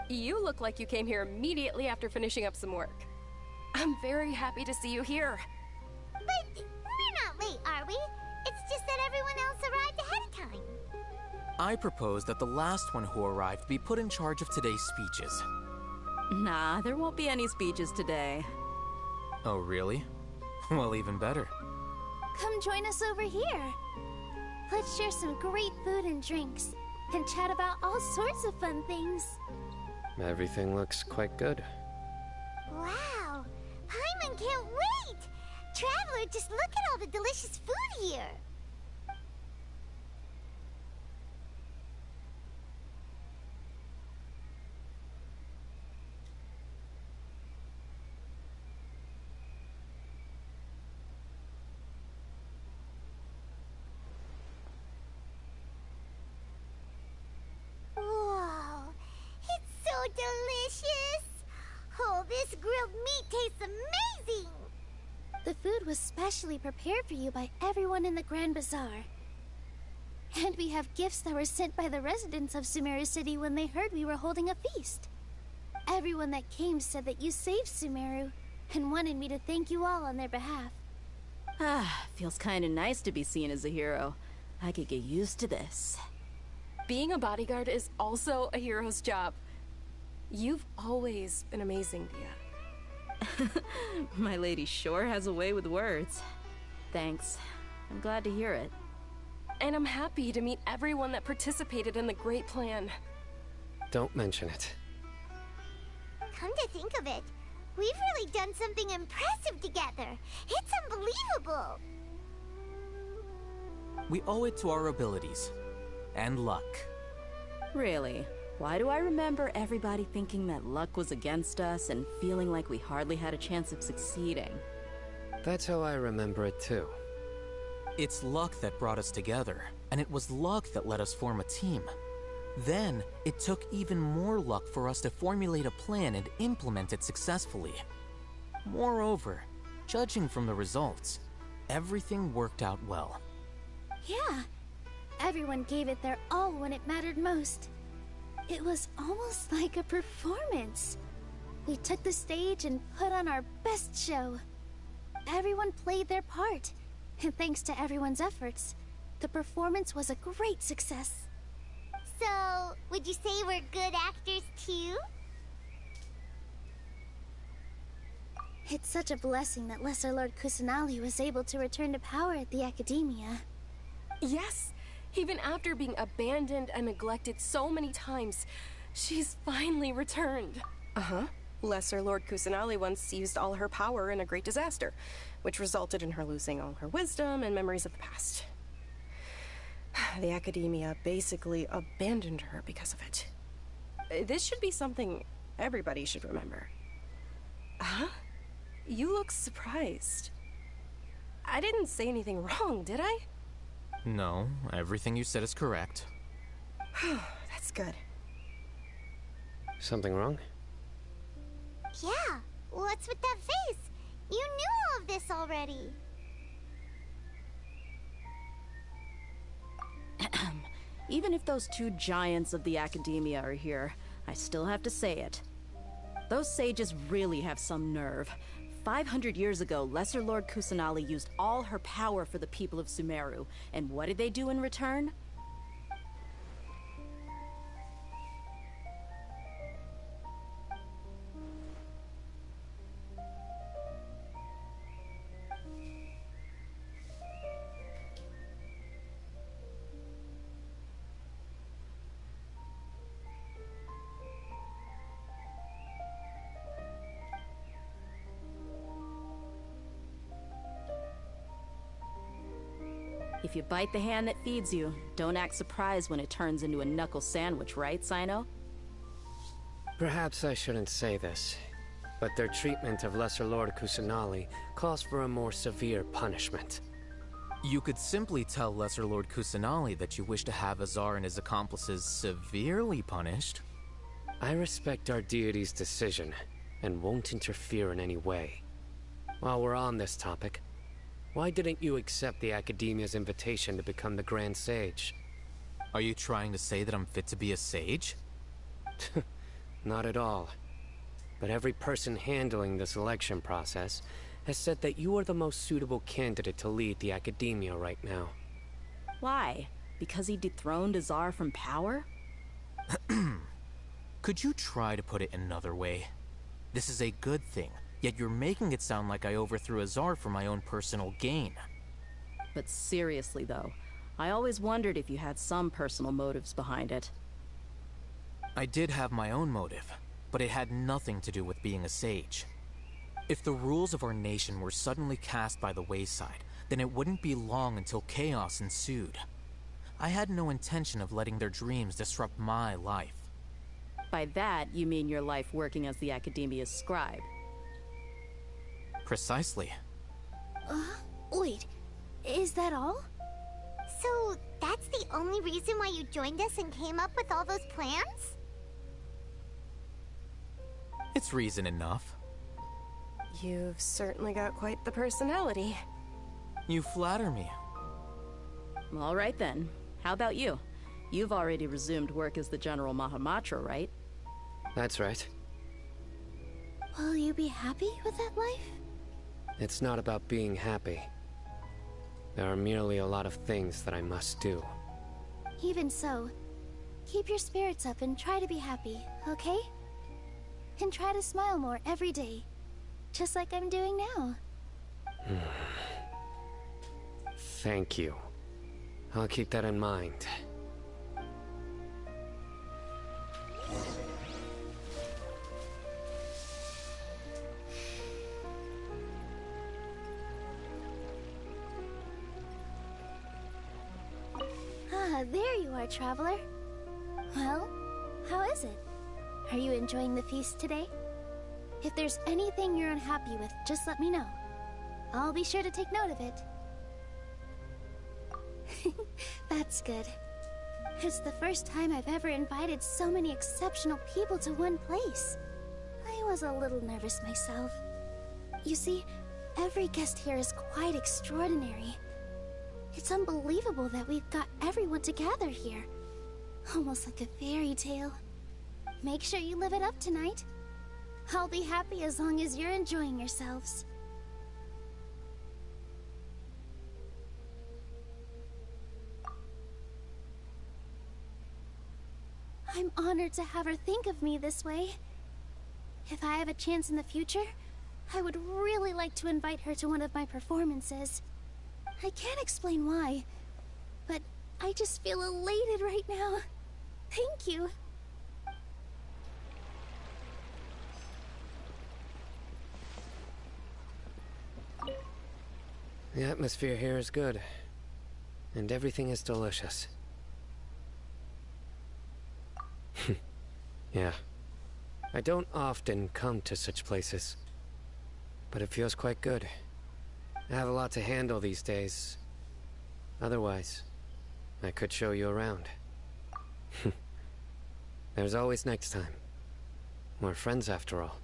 You look like you came here immediately after finishing up some work. I'm very happy to see you here. But we're not late, are we? It's just that everyone else arrived ahead of time. I propose that the last one who arrived be put in charge of today's speeches. Nah, there won't be any speeches today. Oh, really? Well, even better. Come join us over here. Let's share some great food and drinks, and chat about all sorts of fun things. Everything looks quite good. Wow! Paimon can't wait! Traveler, just look at all the delicious food here! Whoa! It's so delicious! Oh, this grilled meat tastes amazing! The food was specially prepared for you by everyone in the Grand Bazaar. And we have gifts that were sent by the residents of Sumeru City when they heard we were holding a feast. Everyone that came said that you saved Sumeru, and wanted me to thank you all on their behalf. Ah, feels kinda nice to be seen as a hero. I could get used to this. Being a bodyguard is also a hero's job. You've always been amazing, Dia. My lady sure has a way with words. Thanks. I'm glad to hear it. And I'm happy to meet everyone that participated in the great plan. Don't mention it. Come to think of it, we've really done something impressive together. It's unbelievable. We owe it to our abilities. And luck. Really? Why do I remember everybody thinking that luck was against us and feeling like we hardly had a chance of succeeding? That's how I remember it too. It's luck that brought us together, and it was luck that let us form a team. Then, it took even more luck for us to formulate a plan and implement it successfully. Moreover, judging from the results, everything worked out well. Yeah, everyone gave it their all when it mattered most. It was almost like a performance. We took the stage and put on our best show. Everyone played their part, and thanks to everyone's efforts, the performance was a great success. So, would you say we're good actors too? It's such a blessing that Lesser Lord Kusanali was able to return to power at the Academia. Yes! Even after being abandoned and neglected so many times, she's finally returned. Uh-huh. Lesser Lord Kusanali once used all her power in a great disaster, which resulted in her losing all her wisdom and memories of the past. The Academia basically abandoned her because of it. This should be something everybody should remember. Huh? You look surprised. I didn't say anything wrong, did I? No, everything you said is correct. That's good. Something wrong? Yeah, what's with that face? You knew all of this already. Even if those two giants of the Academia are here, I still have to say it. Those sages really have some nerve. 500 years ago, Lesser Lord Kusanali used all her power for the people of Sumeru, and what did they do in return? If you bite the hand that feeds you, don't act surprised when it turns into a knuckle sandwich, right, Sino? Perhaps I shouldn't say this, but their treatment of Lesser Lord Kusanali calls for a more severe punishment. You could simply tell Lesser Lord Kusanali that you wish to have Azar and his accomplices severely punished. I respect our deity's decision, and won't interfere in any way. While we're on this topic, why didn't you accept the Academia's invitation to become the Grand Sage? Are you trying to say that I'm fit to be a sage? Not at all. But every person handling the selection process has said that you are the most suitable candidate to lead the academia right now. Why? Because he dethroned Azar from power? Could you try to put it another way? This is a good thing, yet you're making it sound like I overthrew Azar for my own personal gain. But seriously though, I always wondered if you had some personal motives behind it. I did have my own motive, but it had nothing to do with being a sage. If the rules of our nation were suddenly cast by the wayside, then it wouldn't be long until chaos ensued. I had no intention of letting their dreams disrupt my life. By that, you mean your life working as the Academia's scribe? Precisely. Wait, is that all? So, that's the only reason why you joined us and came up with all those plans? It's reason enough. You've certainly got quite the personality. You flatter me. All right then. How about you? You've already resumed work as the General Mahamatra, right? That's right. Will you be happy with that life? It's not about being happy. There are merely a lot of things that I must do. Even so, keep your spirits up and try to be happy, okay? And try to smile more every day, just like I'm doing now. Thank you. I'll keep that in mind. Ah, there you are, traveler. Well, how is it? Are you enjoying the feast today? If there's anything you're unhappy with, just let me know. I'll be sure to take note of it. That's good. It's the first time I've ever invited so many exceptional people to one place. I was a little nervous myself. You see, every guest here is quite extraordinary. It's unbelievable that we've got everyone together here. Almost like a fairy tale. Make sure you live it up tonight. I'll be happy as long as you're enjoying yourselves. I'm honored to have her think of me this way. If I have a chance in the future, I would really like to invite her to one of my performances. I can't explain why, but I just feel elated right now. Thank you. The atmosphere here is good, and everything is delicious. Yeah. I don't often come to such places, but it feels quite good. I have a lot to handle these days. Otherwise, I could show you around. There's always next time. We're friends after all.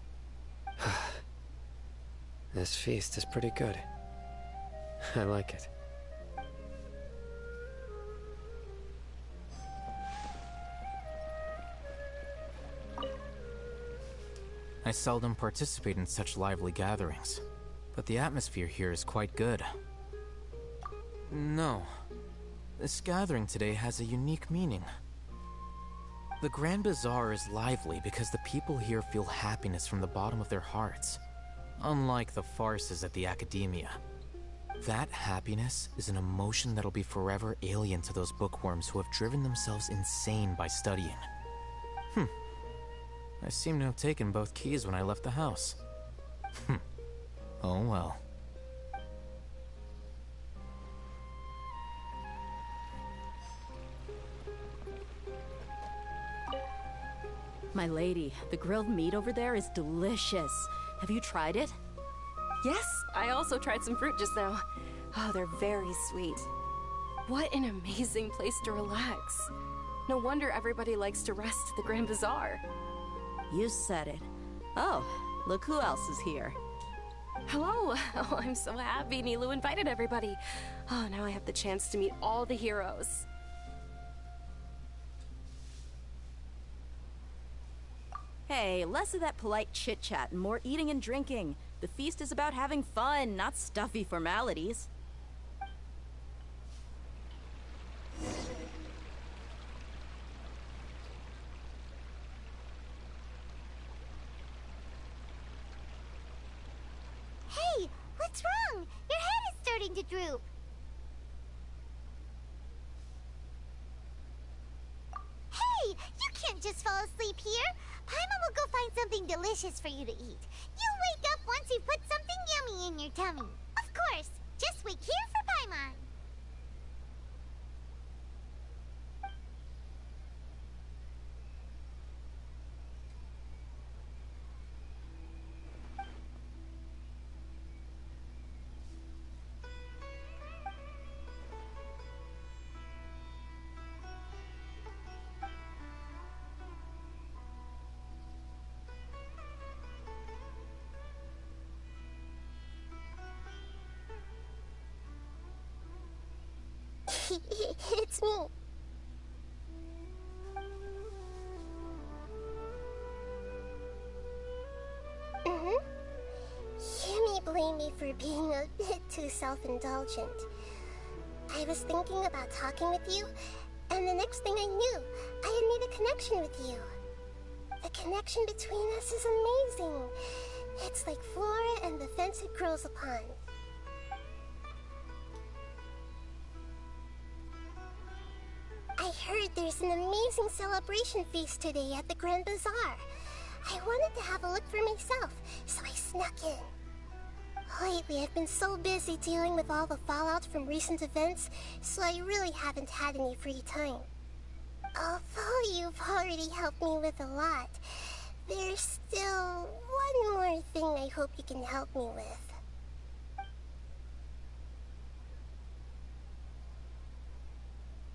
This feast is pretty good. I like it. I seldom participate in such lively gatherings, but the atmosphere here is quite good. No, this gathering today has a unique meaning. The Grand Bazaar is lively because the people here feel happiness from the bottom of their hearts, unlike the farces at the Academia. That happiness is an emotion that'll be forever alien to those bookworms who have driven themselves insane by studying. I seem to have taken both keys when I left the house. Oh well. My lady, the grilled meat over there is delicious. Have you tried it? Yes, I also tried some fruit just now. Oh, they're very sweet. What an amazing place to relax. No wonder everybody likes to rest at the Grand Bazaar. You said it. Oh, look who else is here. Hello. Oh, I'm so happy Nilu invited everybody. Oh, now I have the chance to meet all the heroes. Hey, less of that polite chit-chat and more eating and drinking. The feast is about having fun, not stuffy formalities. Hey, what's wrong? Your head is starting to droop. Hey, you can't just fall asleep here. Paimon will go find something delicious for you to eat. You'll wake up once you've put something yummy in your tummy. Of course, just wait here for Paimon. It's me. You may blame me for being a bit too self-indulgent. I was thinking about talking with you, and the next thing I knew, I had made a connection with you. The connection between us is amazing. It's like flora and the fence it grows upon. I heard there's an amazing celebration feast today at the Grand Bazaar. I wanted to have a look for myself, so I snuck in. Lately, I've been so busy dealing with all the fallout from recent events, so I really haven't had any free time. Although you've already helped me with a lot, there's still one more thing I hope you can help me with.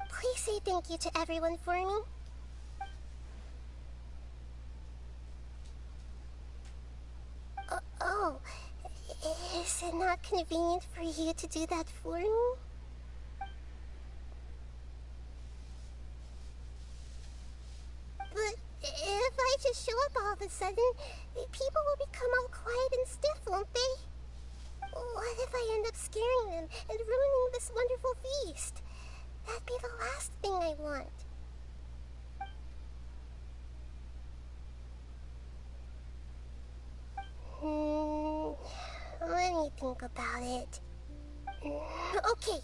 Please say thank you to everyone for me. Oh, is it not convenient for you to do that for me? But if I just show up all of a sudden, people will become all quiet and stiff, won't they? What if I end up scaring them and ruining this wonderful feast? That'd be the last thing I want. Let me think about it. Okay.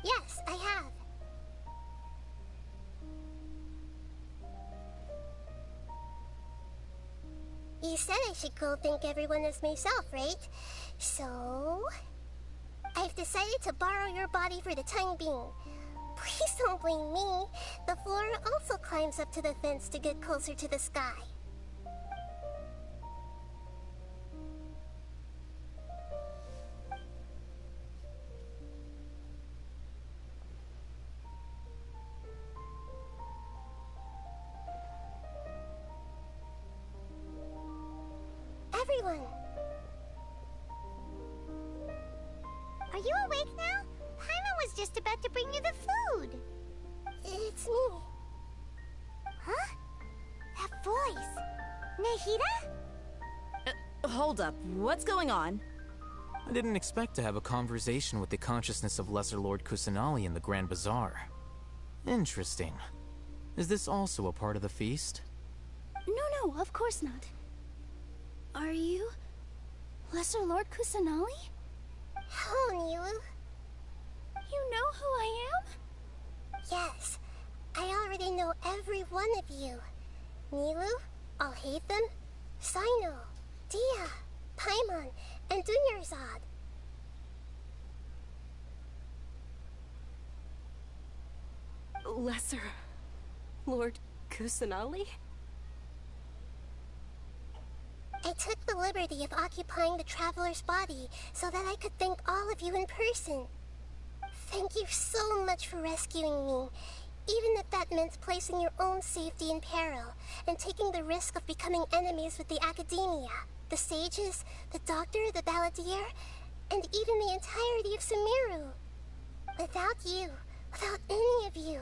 Yes, I have. You said I should go thank everyone as myself, right? So... I've decided to borrow your body for the time being. Please don't blame me. The flora also climbs up to the fence to get closer to the sky. Everyone! Are you awake now? Paimon was just about to bring you the food. It's me. Huh? That voice. Nahida? Hold up. What's going on? I didn't expect to have a conversation with the consciousness of Lesser Lord Kusanali in the Grand Bazaar. Interesting. Is this also a part of the feast? No, of course not. Are you... Lesser Lord Kusanali? Hello, Nilu. You know who I am? Yes, I already know every one of you. Nilu, Alhaitham, Sino, Dia, Paimon, and Dunyarzad. Lesser Lord Kusanali? I took the liberty of occupying the traveler's body so that I could thank all of you in person. Thank you so much for rescuing me, even if that meant placing your own safety in peril and taking the risk of becoming enemies with the Academia, the sages, the doctor, the balladeer, and even the entirety of Sumeru. Without you, without any of you,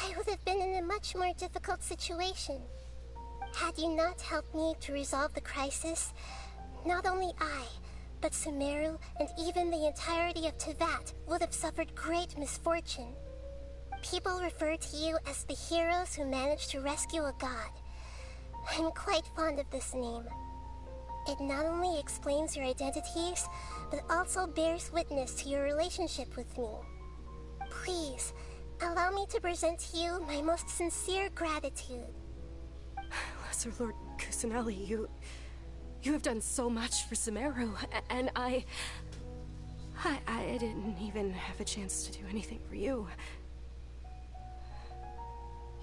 I would have been in a much more difficult situation. Had you not helped me to resolve the crisis, not only I, but Sumeru and even the entirety of Teyvat would have suffered great misfortune. People refer to you as the heroes who managed to rescue a god. I'm quite fond of this name. It not only explains your identities, but also bears witness to your relationship with me. Please, allow me to present to you my most sincere gratitude. Lesser Lord Kusanali, you have done so much for Sumeru, and I didn't even have a chance to do anything for you.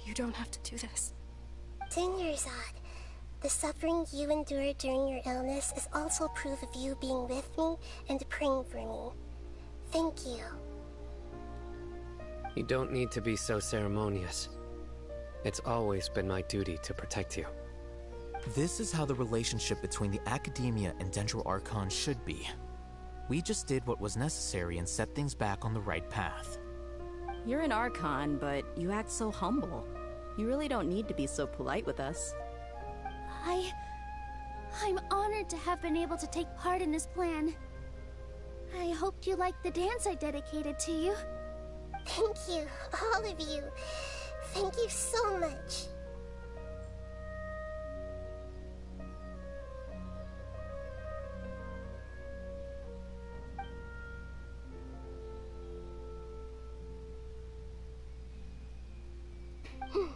You don't have to do this. Dinyarzad, the suffering you endured during your illness is also proof of you being with me and praying for me. Thank you. You don't need to be so ceremonious. It's always been my duty to protect you. This is how the relationship between the Academia and Dendro Archon should be. We just did what was necessary and set things back on the right path. You're an Archon, but you act so humble. You really don't need to be so polite with us. I'm honored to have been able to take part in this plan. I hoped you liked the dance I dedicated to you. Thank you, all of you. Thank you so much.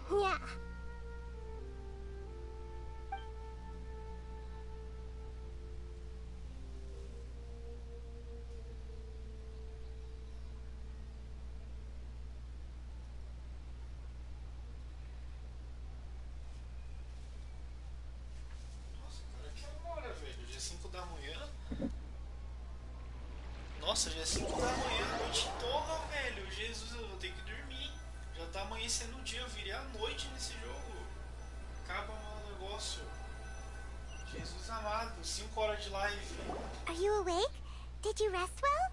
Yeah. Nossa, já é 5 da manhã, a noite toda, velho. Jesus, eu vou ter que dormir. Já tá amanhecendo o dia, eu virei à noite nesse jogo. Acaba mal o negócio. Jesus amado, 5 horas de live. Are you awake? Did you rest well?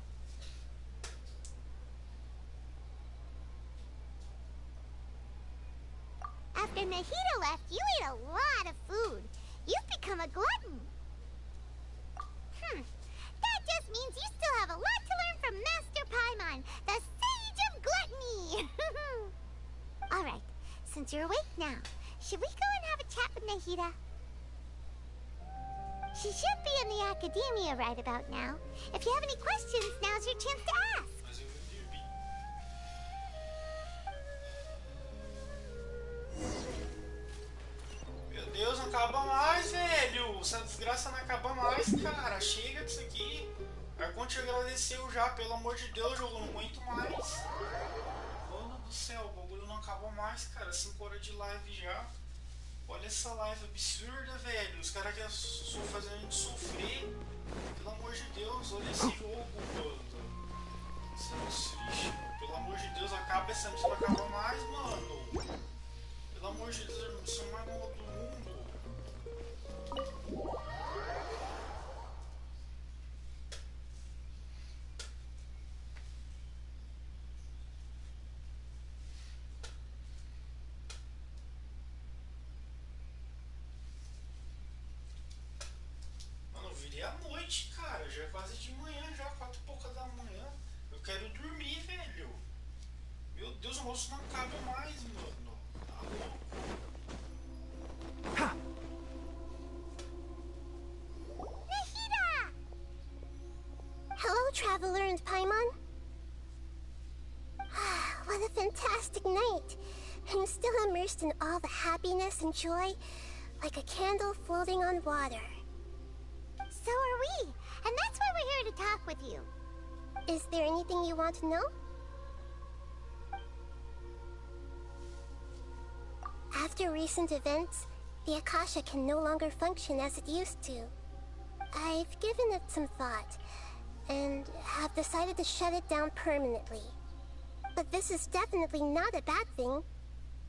After Nahida left, you ate a lot of food. You've become a glutton. That just means you still have a lot to learn from Master Paimon, the Sage of Gluttony! Alright, since you're awake now, should we go and have a chat with Nahida? She should be in the Academia right about now. If you have any questions, now's your chance to ask. Meu Deus, não acaba mais, velho. Essa desgraça não acaba mais, cara. Chega disso aqui. Arconte agradeceu já, pelo amor de Deus, jogo, não aguento mais. Mano do céu, o bagulho não acabou mais, cara. 5 horas de live já. Olha essa live absurda, velho. Os caras querem fazer a gente sofrer. Pelo amor de Deus, olha esse jogo, mano. Isso é triste. Pelo amor de Deus, acaba essa missão, não acaba mais, mano. Pelo amor de Deus, a missão mais nova do mundo. Mano, eu virei à noite, cara. Já é quase de manhã, já 4 e pouca da manhã. Eu quero dormir, velho. Meu Deus, o moço não acaba mais, mano. Tá louco. Hello, Traveler and Paimon. What a fantastic night. I'm still immersed in all the happiness and joy, like a candle floating on water. So are we, and that's why we're here to talk with you. Is there anything you want to know? After recent events, the Akasha can no longer function as it used to. I've given it some thought, and have decided to shut it down permanently. But this is definitely not a bad thing.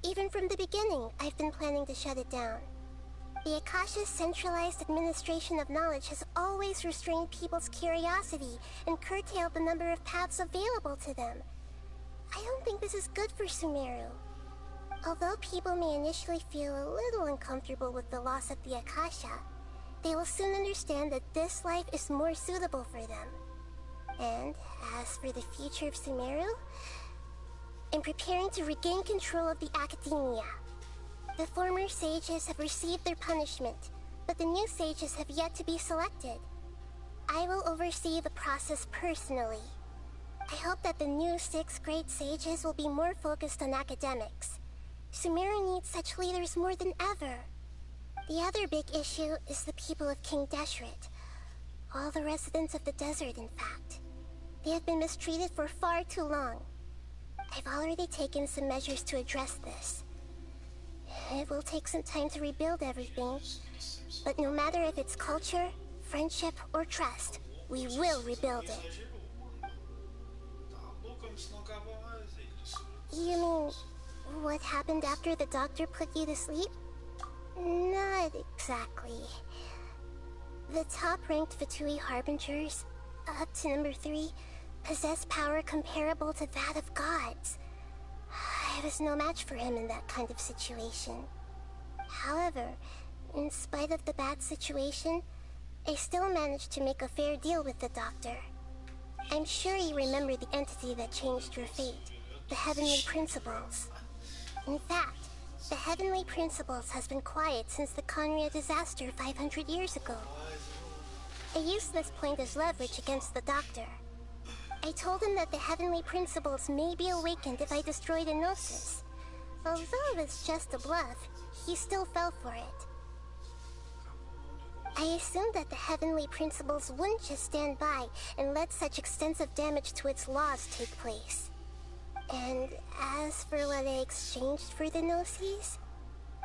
Even from the beginning, I've been planning to shut it down. The Akasha's centralized administration of knowledge has always restrained people's curiosity and curtailed the number of paths available to them. I don't think this is good for Sumeru. Although people may initially feel a little uncomfortable with the loss of the Akasha, they will soon understand that this life is more suitable for them. And as for the future of Sumeru, I'm preparing to regain control of the academia. The former sages have received their punishment, but the new sages have yet to be selected. I will oversee the process personally. I hope that the new 6th grade sages will be more focused on academics. Sumeru needs such leaders more than ever. The other big issue is the people of King Deshret. All the residents of the desert, in fact. They have been mistreated for far too long. I've already taken some measures to address this. It will take some time to rebuild everything, but no matter if it's culture, friendship, or trust, we will rebuild it. You mean, what happened after the doctor put you to sleep? Not exactly. The top-ranked Fatui Harbingers, up to number 3, possess power comparable to that of gods. I was no match for him in that kind of situation. However, in spite of the bad situation, I still managed to make a fair deal with the doctor. I'm sure you remember the entity that changed your fate, the Heavenly Principles. In fact, the Heavenly Principles has been quiet since the Conria disaster 500 years ago. I used this point as leverage against the doctor. I told him that the Heavenly Principles may be awakened if I destroy the Gnosis. Although it was just a bluff, he still fell for it. I assumed that the Heavenly Principles wouldn't just stand by and let such extensive damage to its laws take place. And as for what I exchanged for the Gnosis,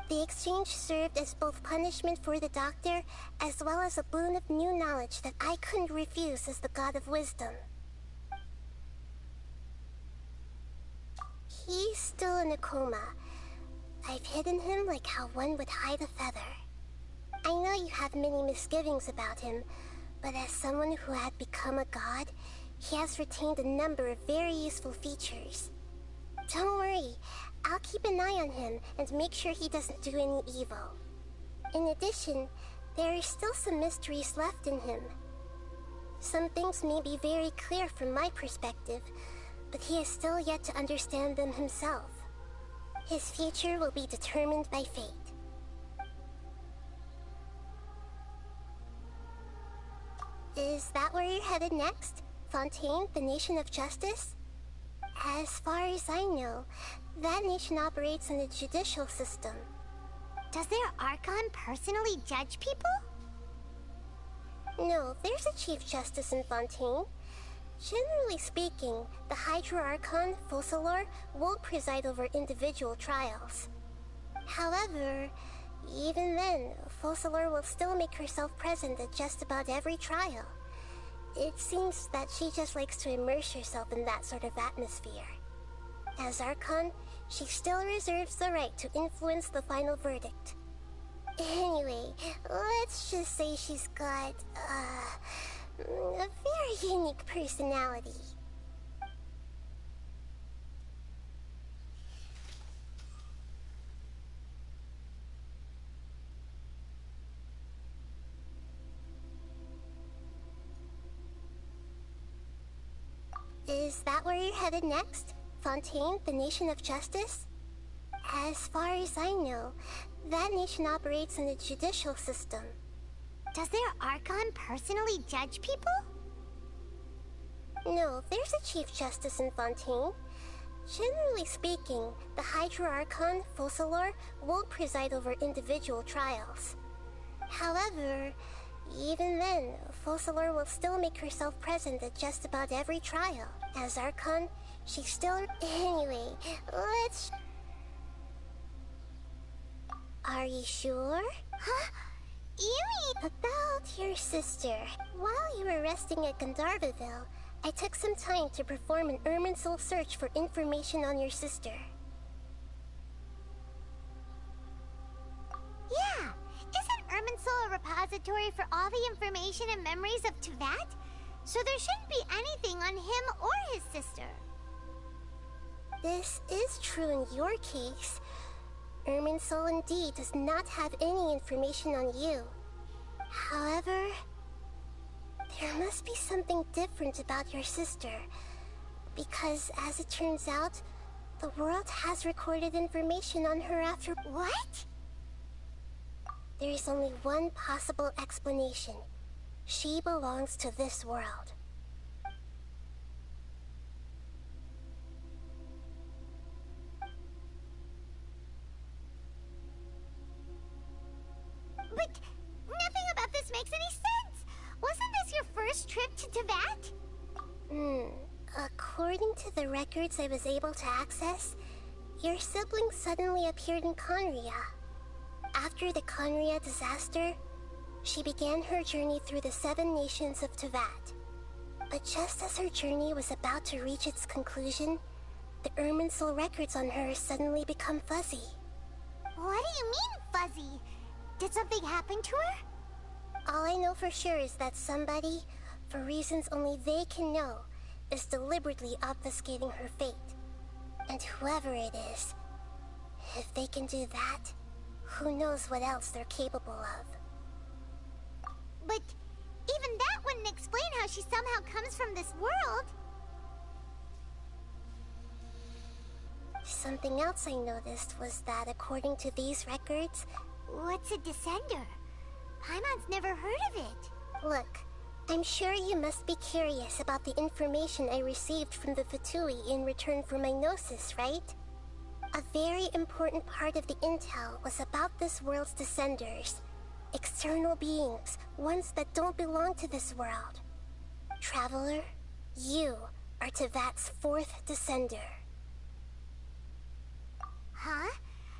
the exchange served as both punishment for the doctor as well as a boon of new knowledge that I couldn't refuse as the God of Wisdom. He's still in a coma. I've hidden him like how one would hide a feather. I know you have many misgivings about him, but as someone who had become a god, he has retained a number of very useful features. Don't worry, I'll keep an eye on him and make sure he doesn't do any evil. In addition, there are still some mysteries left in him. Some things may be very clear from my perspective, but he is still yet to understand them himself. His future will be determined by fate. Is that where you're headed next? Fontaine, the nation of justice? As far as I know, that nation operates in a judicial system. Does their Archon personally judge people? No, there's a Chief Justice in Fontaine. Generally speaking, the Hydra Archon, Focalor, won't preside over individual trials. However, even then, Focalor will still make herself present at just about every trial. It seems that she just likes to immerse herself in that sort of atmosphere. As Archon, she still reserves the right to influence the final verdict. Anyway, let's just say she's got, a very unique personality. Is that where you're headed next? Fontaine, the nation of justice? As far as I know, that nation operates in a judicial system. Does their Archon personally judge people? No, there's a Chief Justice in Fontaine. Generally speaking, the Hydra Archon, Focalor, won't preside over individual trials. However, even then, Focalor will still make herself present at just about every trial. As Archon, she still... Anyway, let's... Are you sure? Huh? You mean... About your sister. While you were resting at Gandharvaville, I took some time to perform an Irminsul search for information on your sister. Yeah! Isn't repository for all the information and memories of Teyvat, so there shouldn't be anything on him or his sister. This is true in your case. Irminsul indeed does not have any information on you. However, there must be something different about your sister, because as it turns out, the world has recorded information on her after— What? There is only one possible explanation. She belongs to this world. But nothing about this makes any sense! Wasn't this your first trip to Teyvat? According to the records I was able to access, your sibling suddenly appeared in Conria. After the Conria disaster, she began her journey through the 7 nations of Teyvat. But just as her journey was about to reach its conclusion, the Irminsul records on her suddenly become fuzzy. What do you mean, fuzzy? Did something happen to her? All I know for sure is that somebody, for reasons only they can know, is deliberately obfuscating her fate. And whoever it is, if they can do that, who knows what else they're capable of. But even that wouldn't explain how she somehow comes from this world. Something else I noticed was that according to these records— What's a descender? Paimon's never heard of it. Look, I'm sure you must be curious about the information I received from the Fatui in return for my gnosis, right? A very important part of the intel was about this world's descenders. External beings, ones that don't belong to this world. Traveler, you are Teyvat's 4th descender. Huh?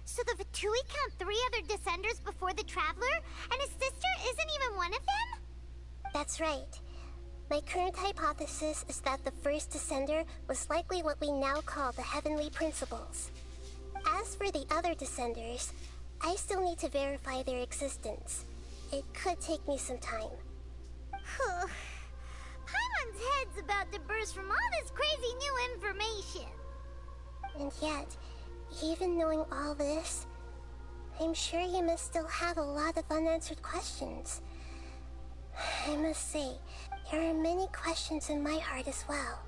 So the Fatui count 3 other descenders before the Traveler, and his sister isn't even one of them? That's right. My current hypothesis is that the first descender was likely what we now call the Heavenly Principles. As for the other descenders, I still need to verify their existence. It could take me some time. Paimon's head's about to burst from all this crazy new information. And yet, even knowing all this, I'm sure you must still have a lot of unanswered questions. I must say, there are many questions in my heart as well.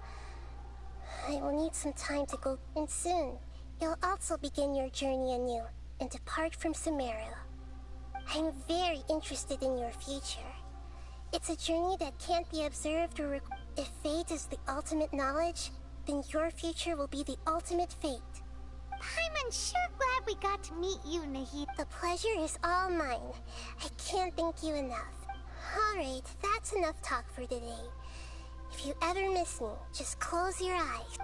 I will need some time to go, and soon, you'll also begin your journey anew and depart from Sumeru. I'm very interested in your future. It's a journey that can't be observed or if fate is the ultimate knowledge, then your future will be the ultimate fate. Paimon's sure glad we got to meet you, Nahid. The pleasure is all mine. I can't thank you enough. Alright, that's enough talk for today. If you ever miss me, just close your eyes.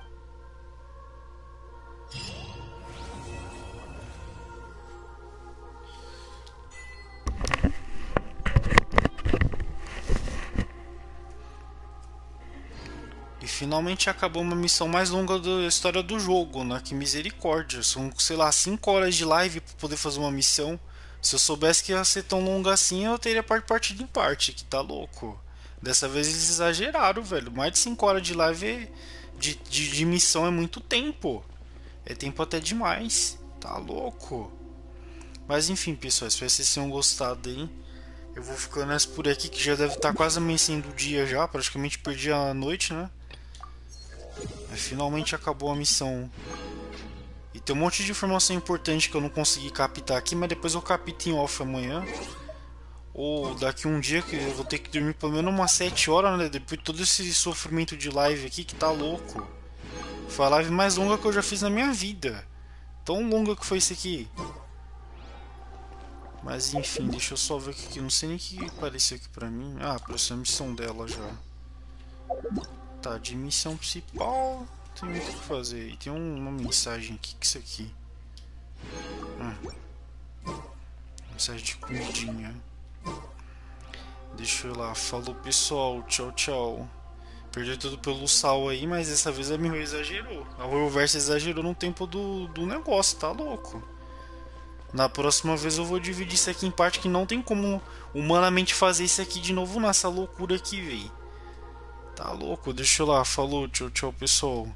E finalmente acabou uma missão mais longa da história do jogo, né? Que misericórdia. São, sei lá, 5 horas de live para poder fazer uma missão. Se eu soubesse que ia ser tão longa assim, eu teria partido em parte, que tá louco. Dessa vez eles exageraram, velho. Mais de 5 horas de live de missão é muito tempo. É tempo até demais. Tá louco. Mas enfim, pessoal, espero que vocês tenham gostado aí. Eu vou ficando nessa por aqui, que já deve estar quase amanhecendo o dia já. Praticamente perdi a noite, né? Mas finalmente acabou a missão. E tem um monte de informação importante que eu não consegui captar aqui, mas depois eu capto em off amanhã. Ou daqui um dia que eu vou ter que dormir pelo menos umas 7 horas, né? Depois de todo esse sofrimento de live aqui, que tá louco. Foi a live mais longa que eu já fiz na minha vida. Tão longa que foi isso aqui. Mas enfim, deixa eu só ver aqui. Não sei nem o que apareceu aqui pra mim. Ah, apareceu a missão dela já. Tá, de missão principal. Tem muito o que fazer. E tem uma mensagem aqui. O que é isso aqui? Mensagem de comidinha. Deixa eu ir lá. Falou, pessoal. Tchau, tchau. Perdeu tudo pelo sal aí, mas dessa vez a Miho exagerou. A Royal Versa exagerou no tempo do negócio, tá louco? Na próxima vez eu vou dividir isso aqui em parte, que não tem como humanamente fazer isso aqui de novo nessa loucura aqui, véi. Tá louco? Deixa eu lá. Falou, tchau, tchau, pessoal.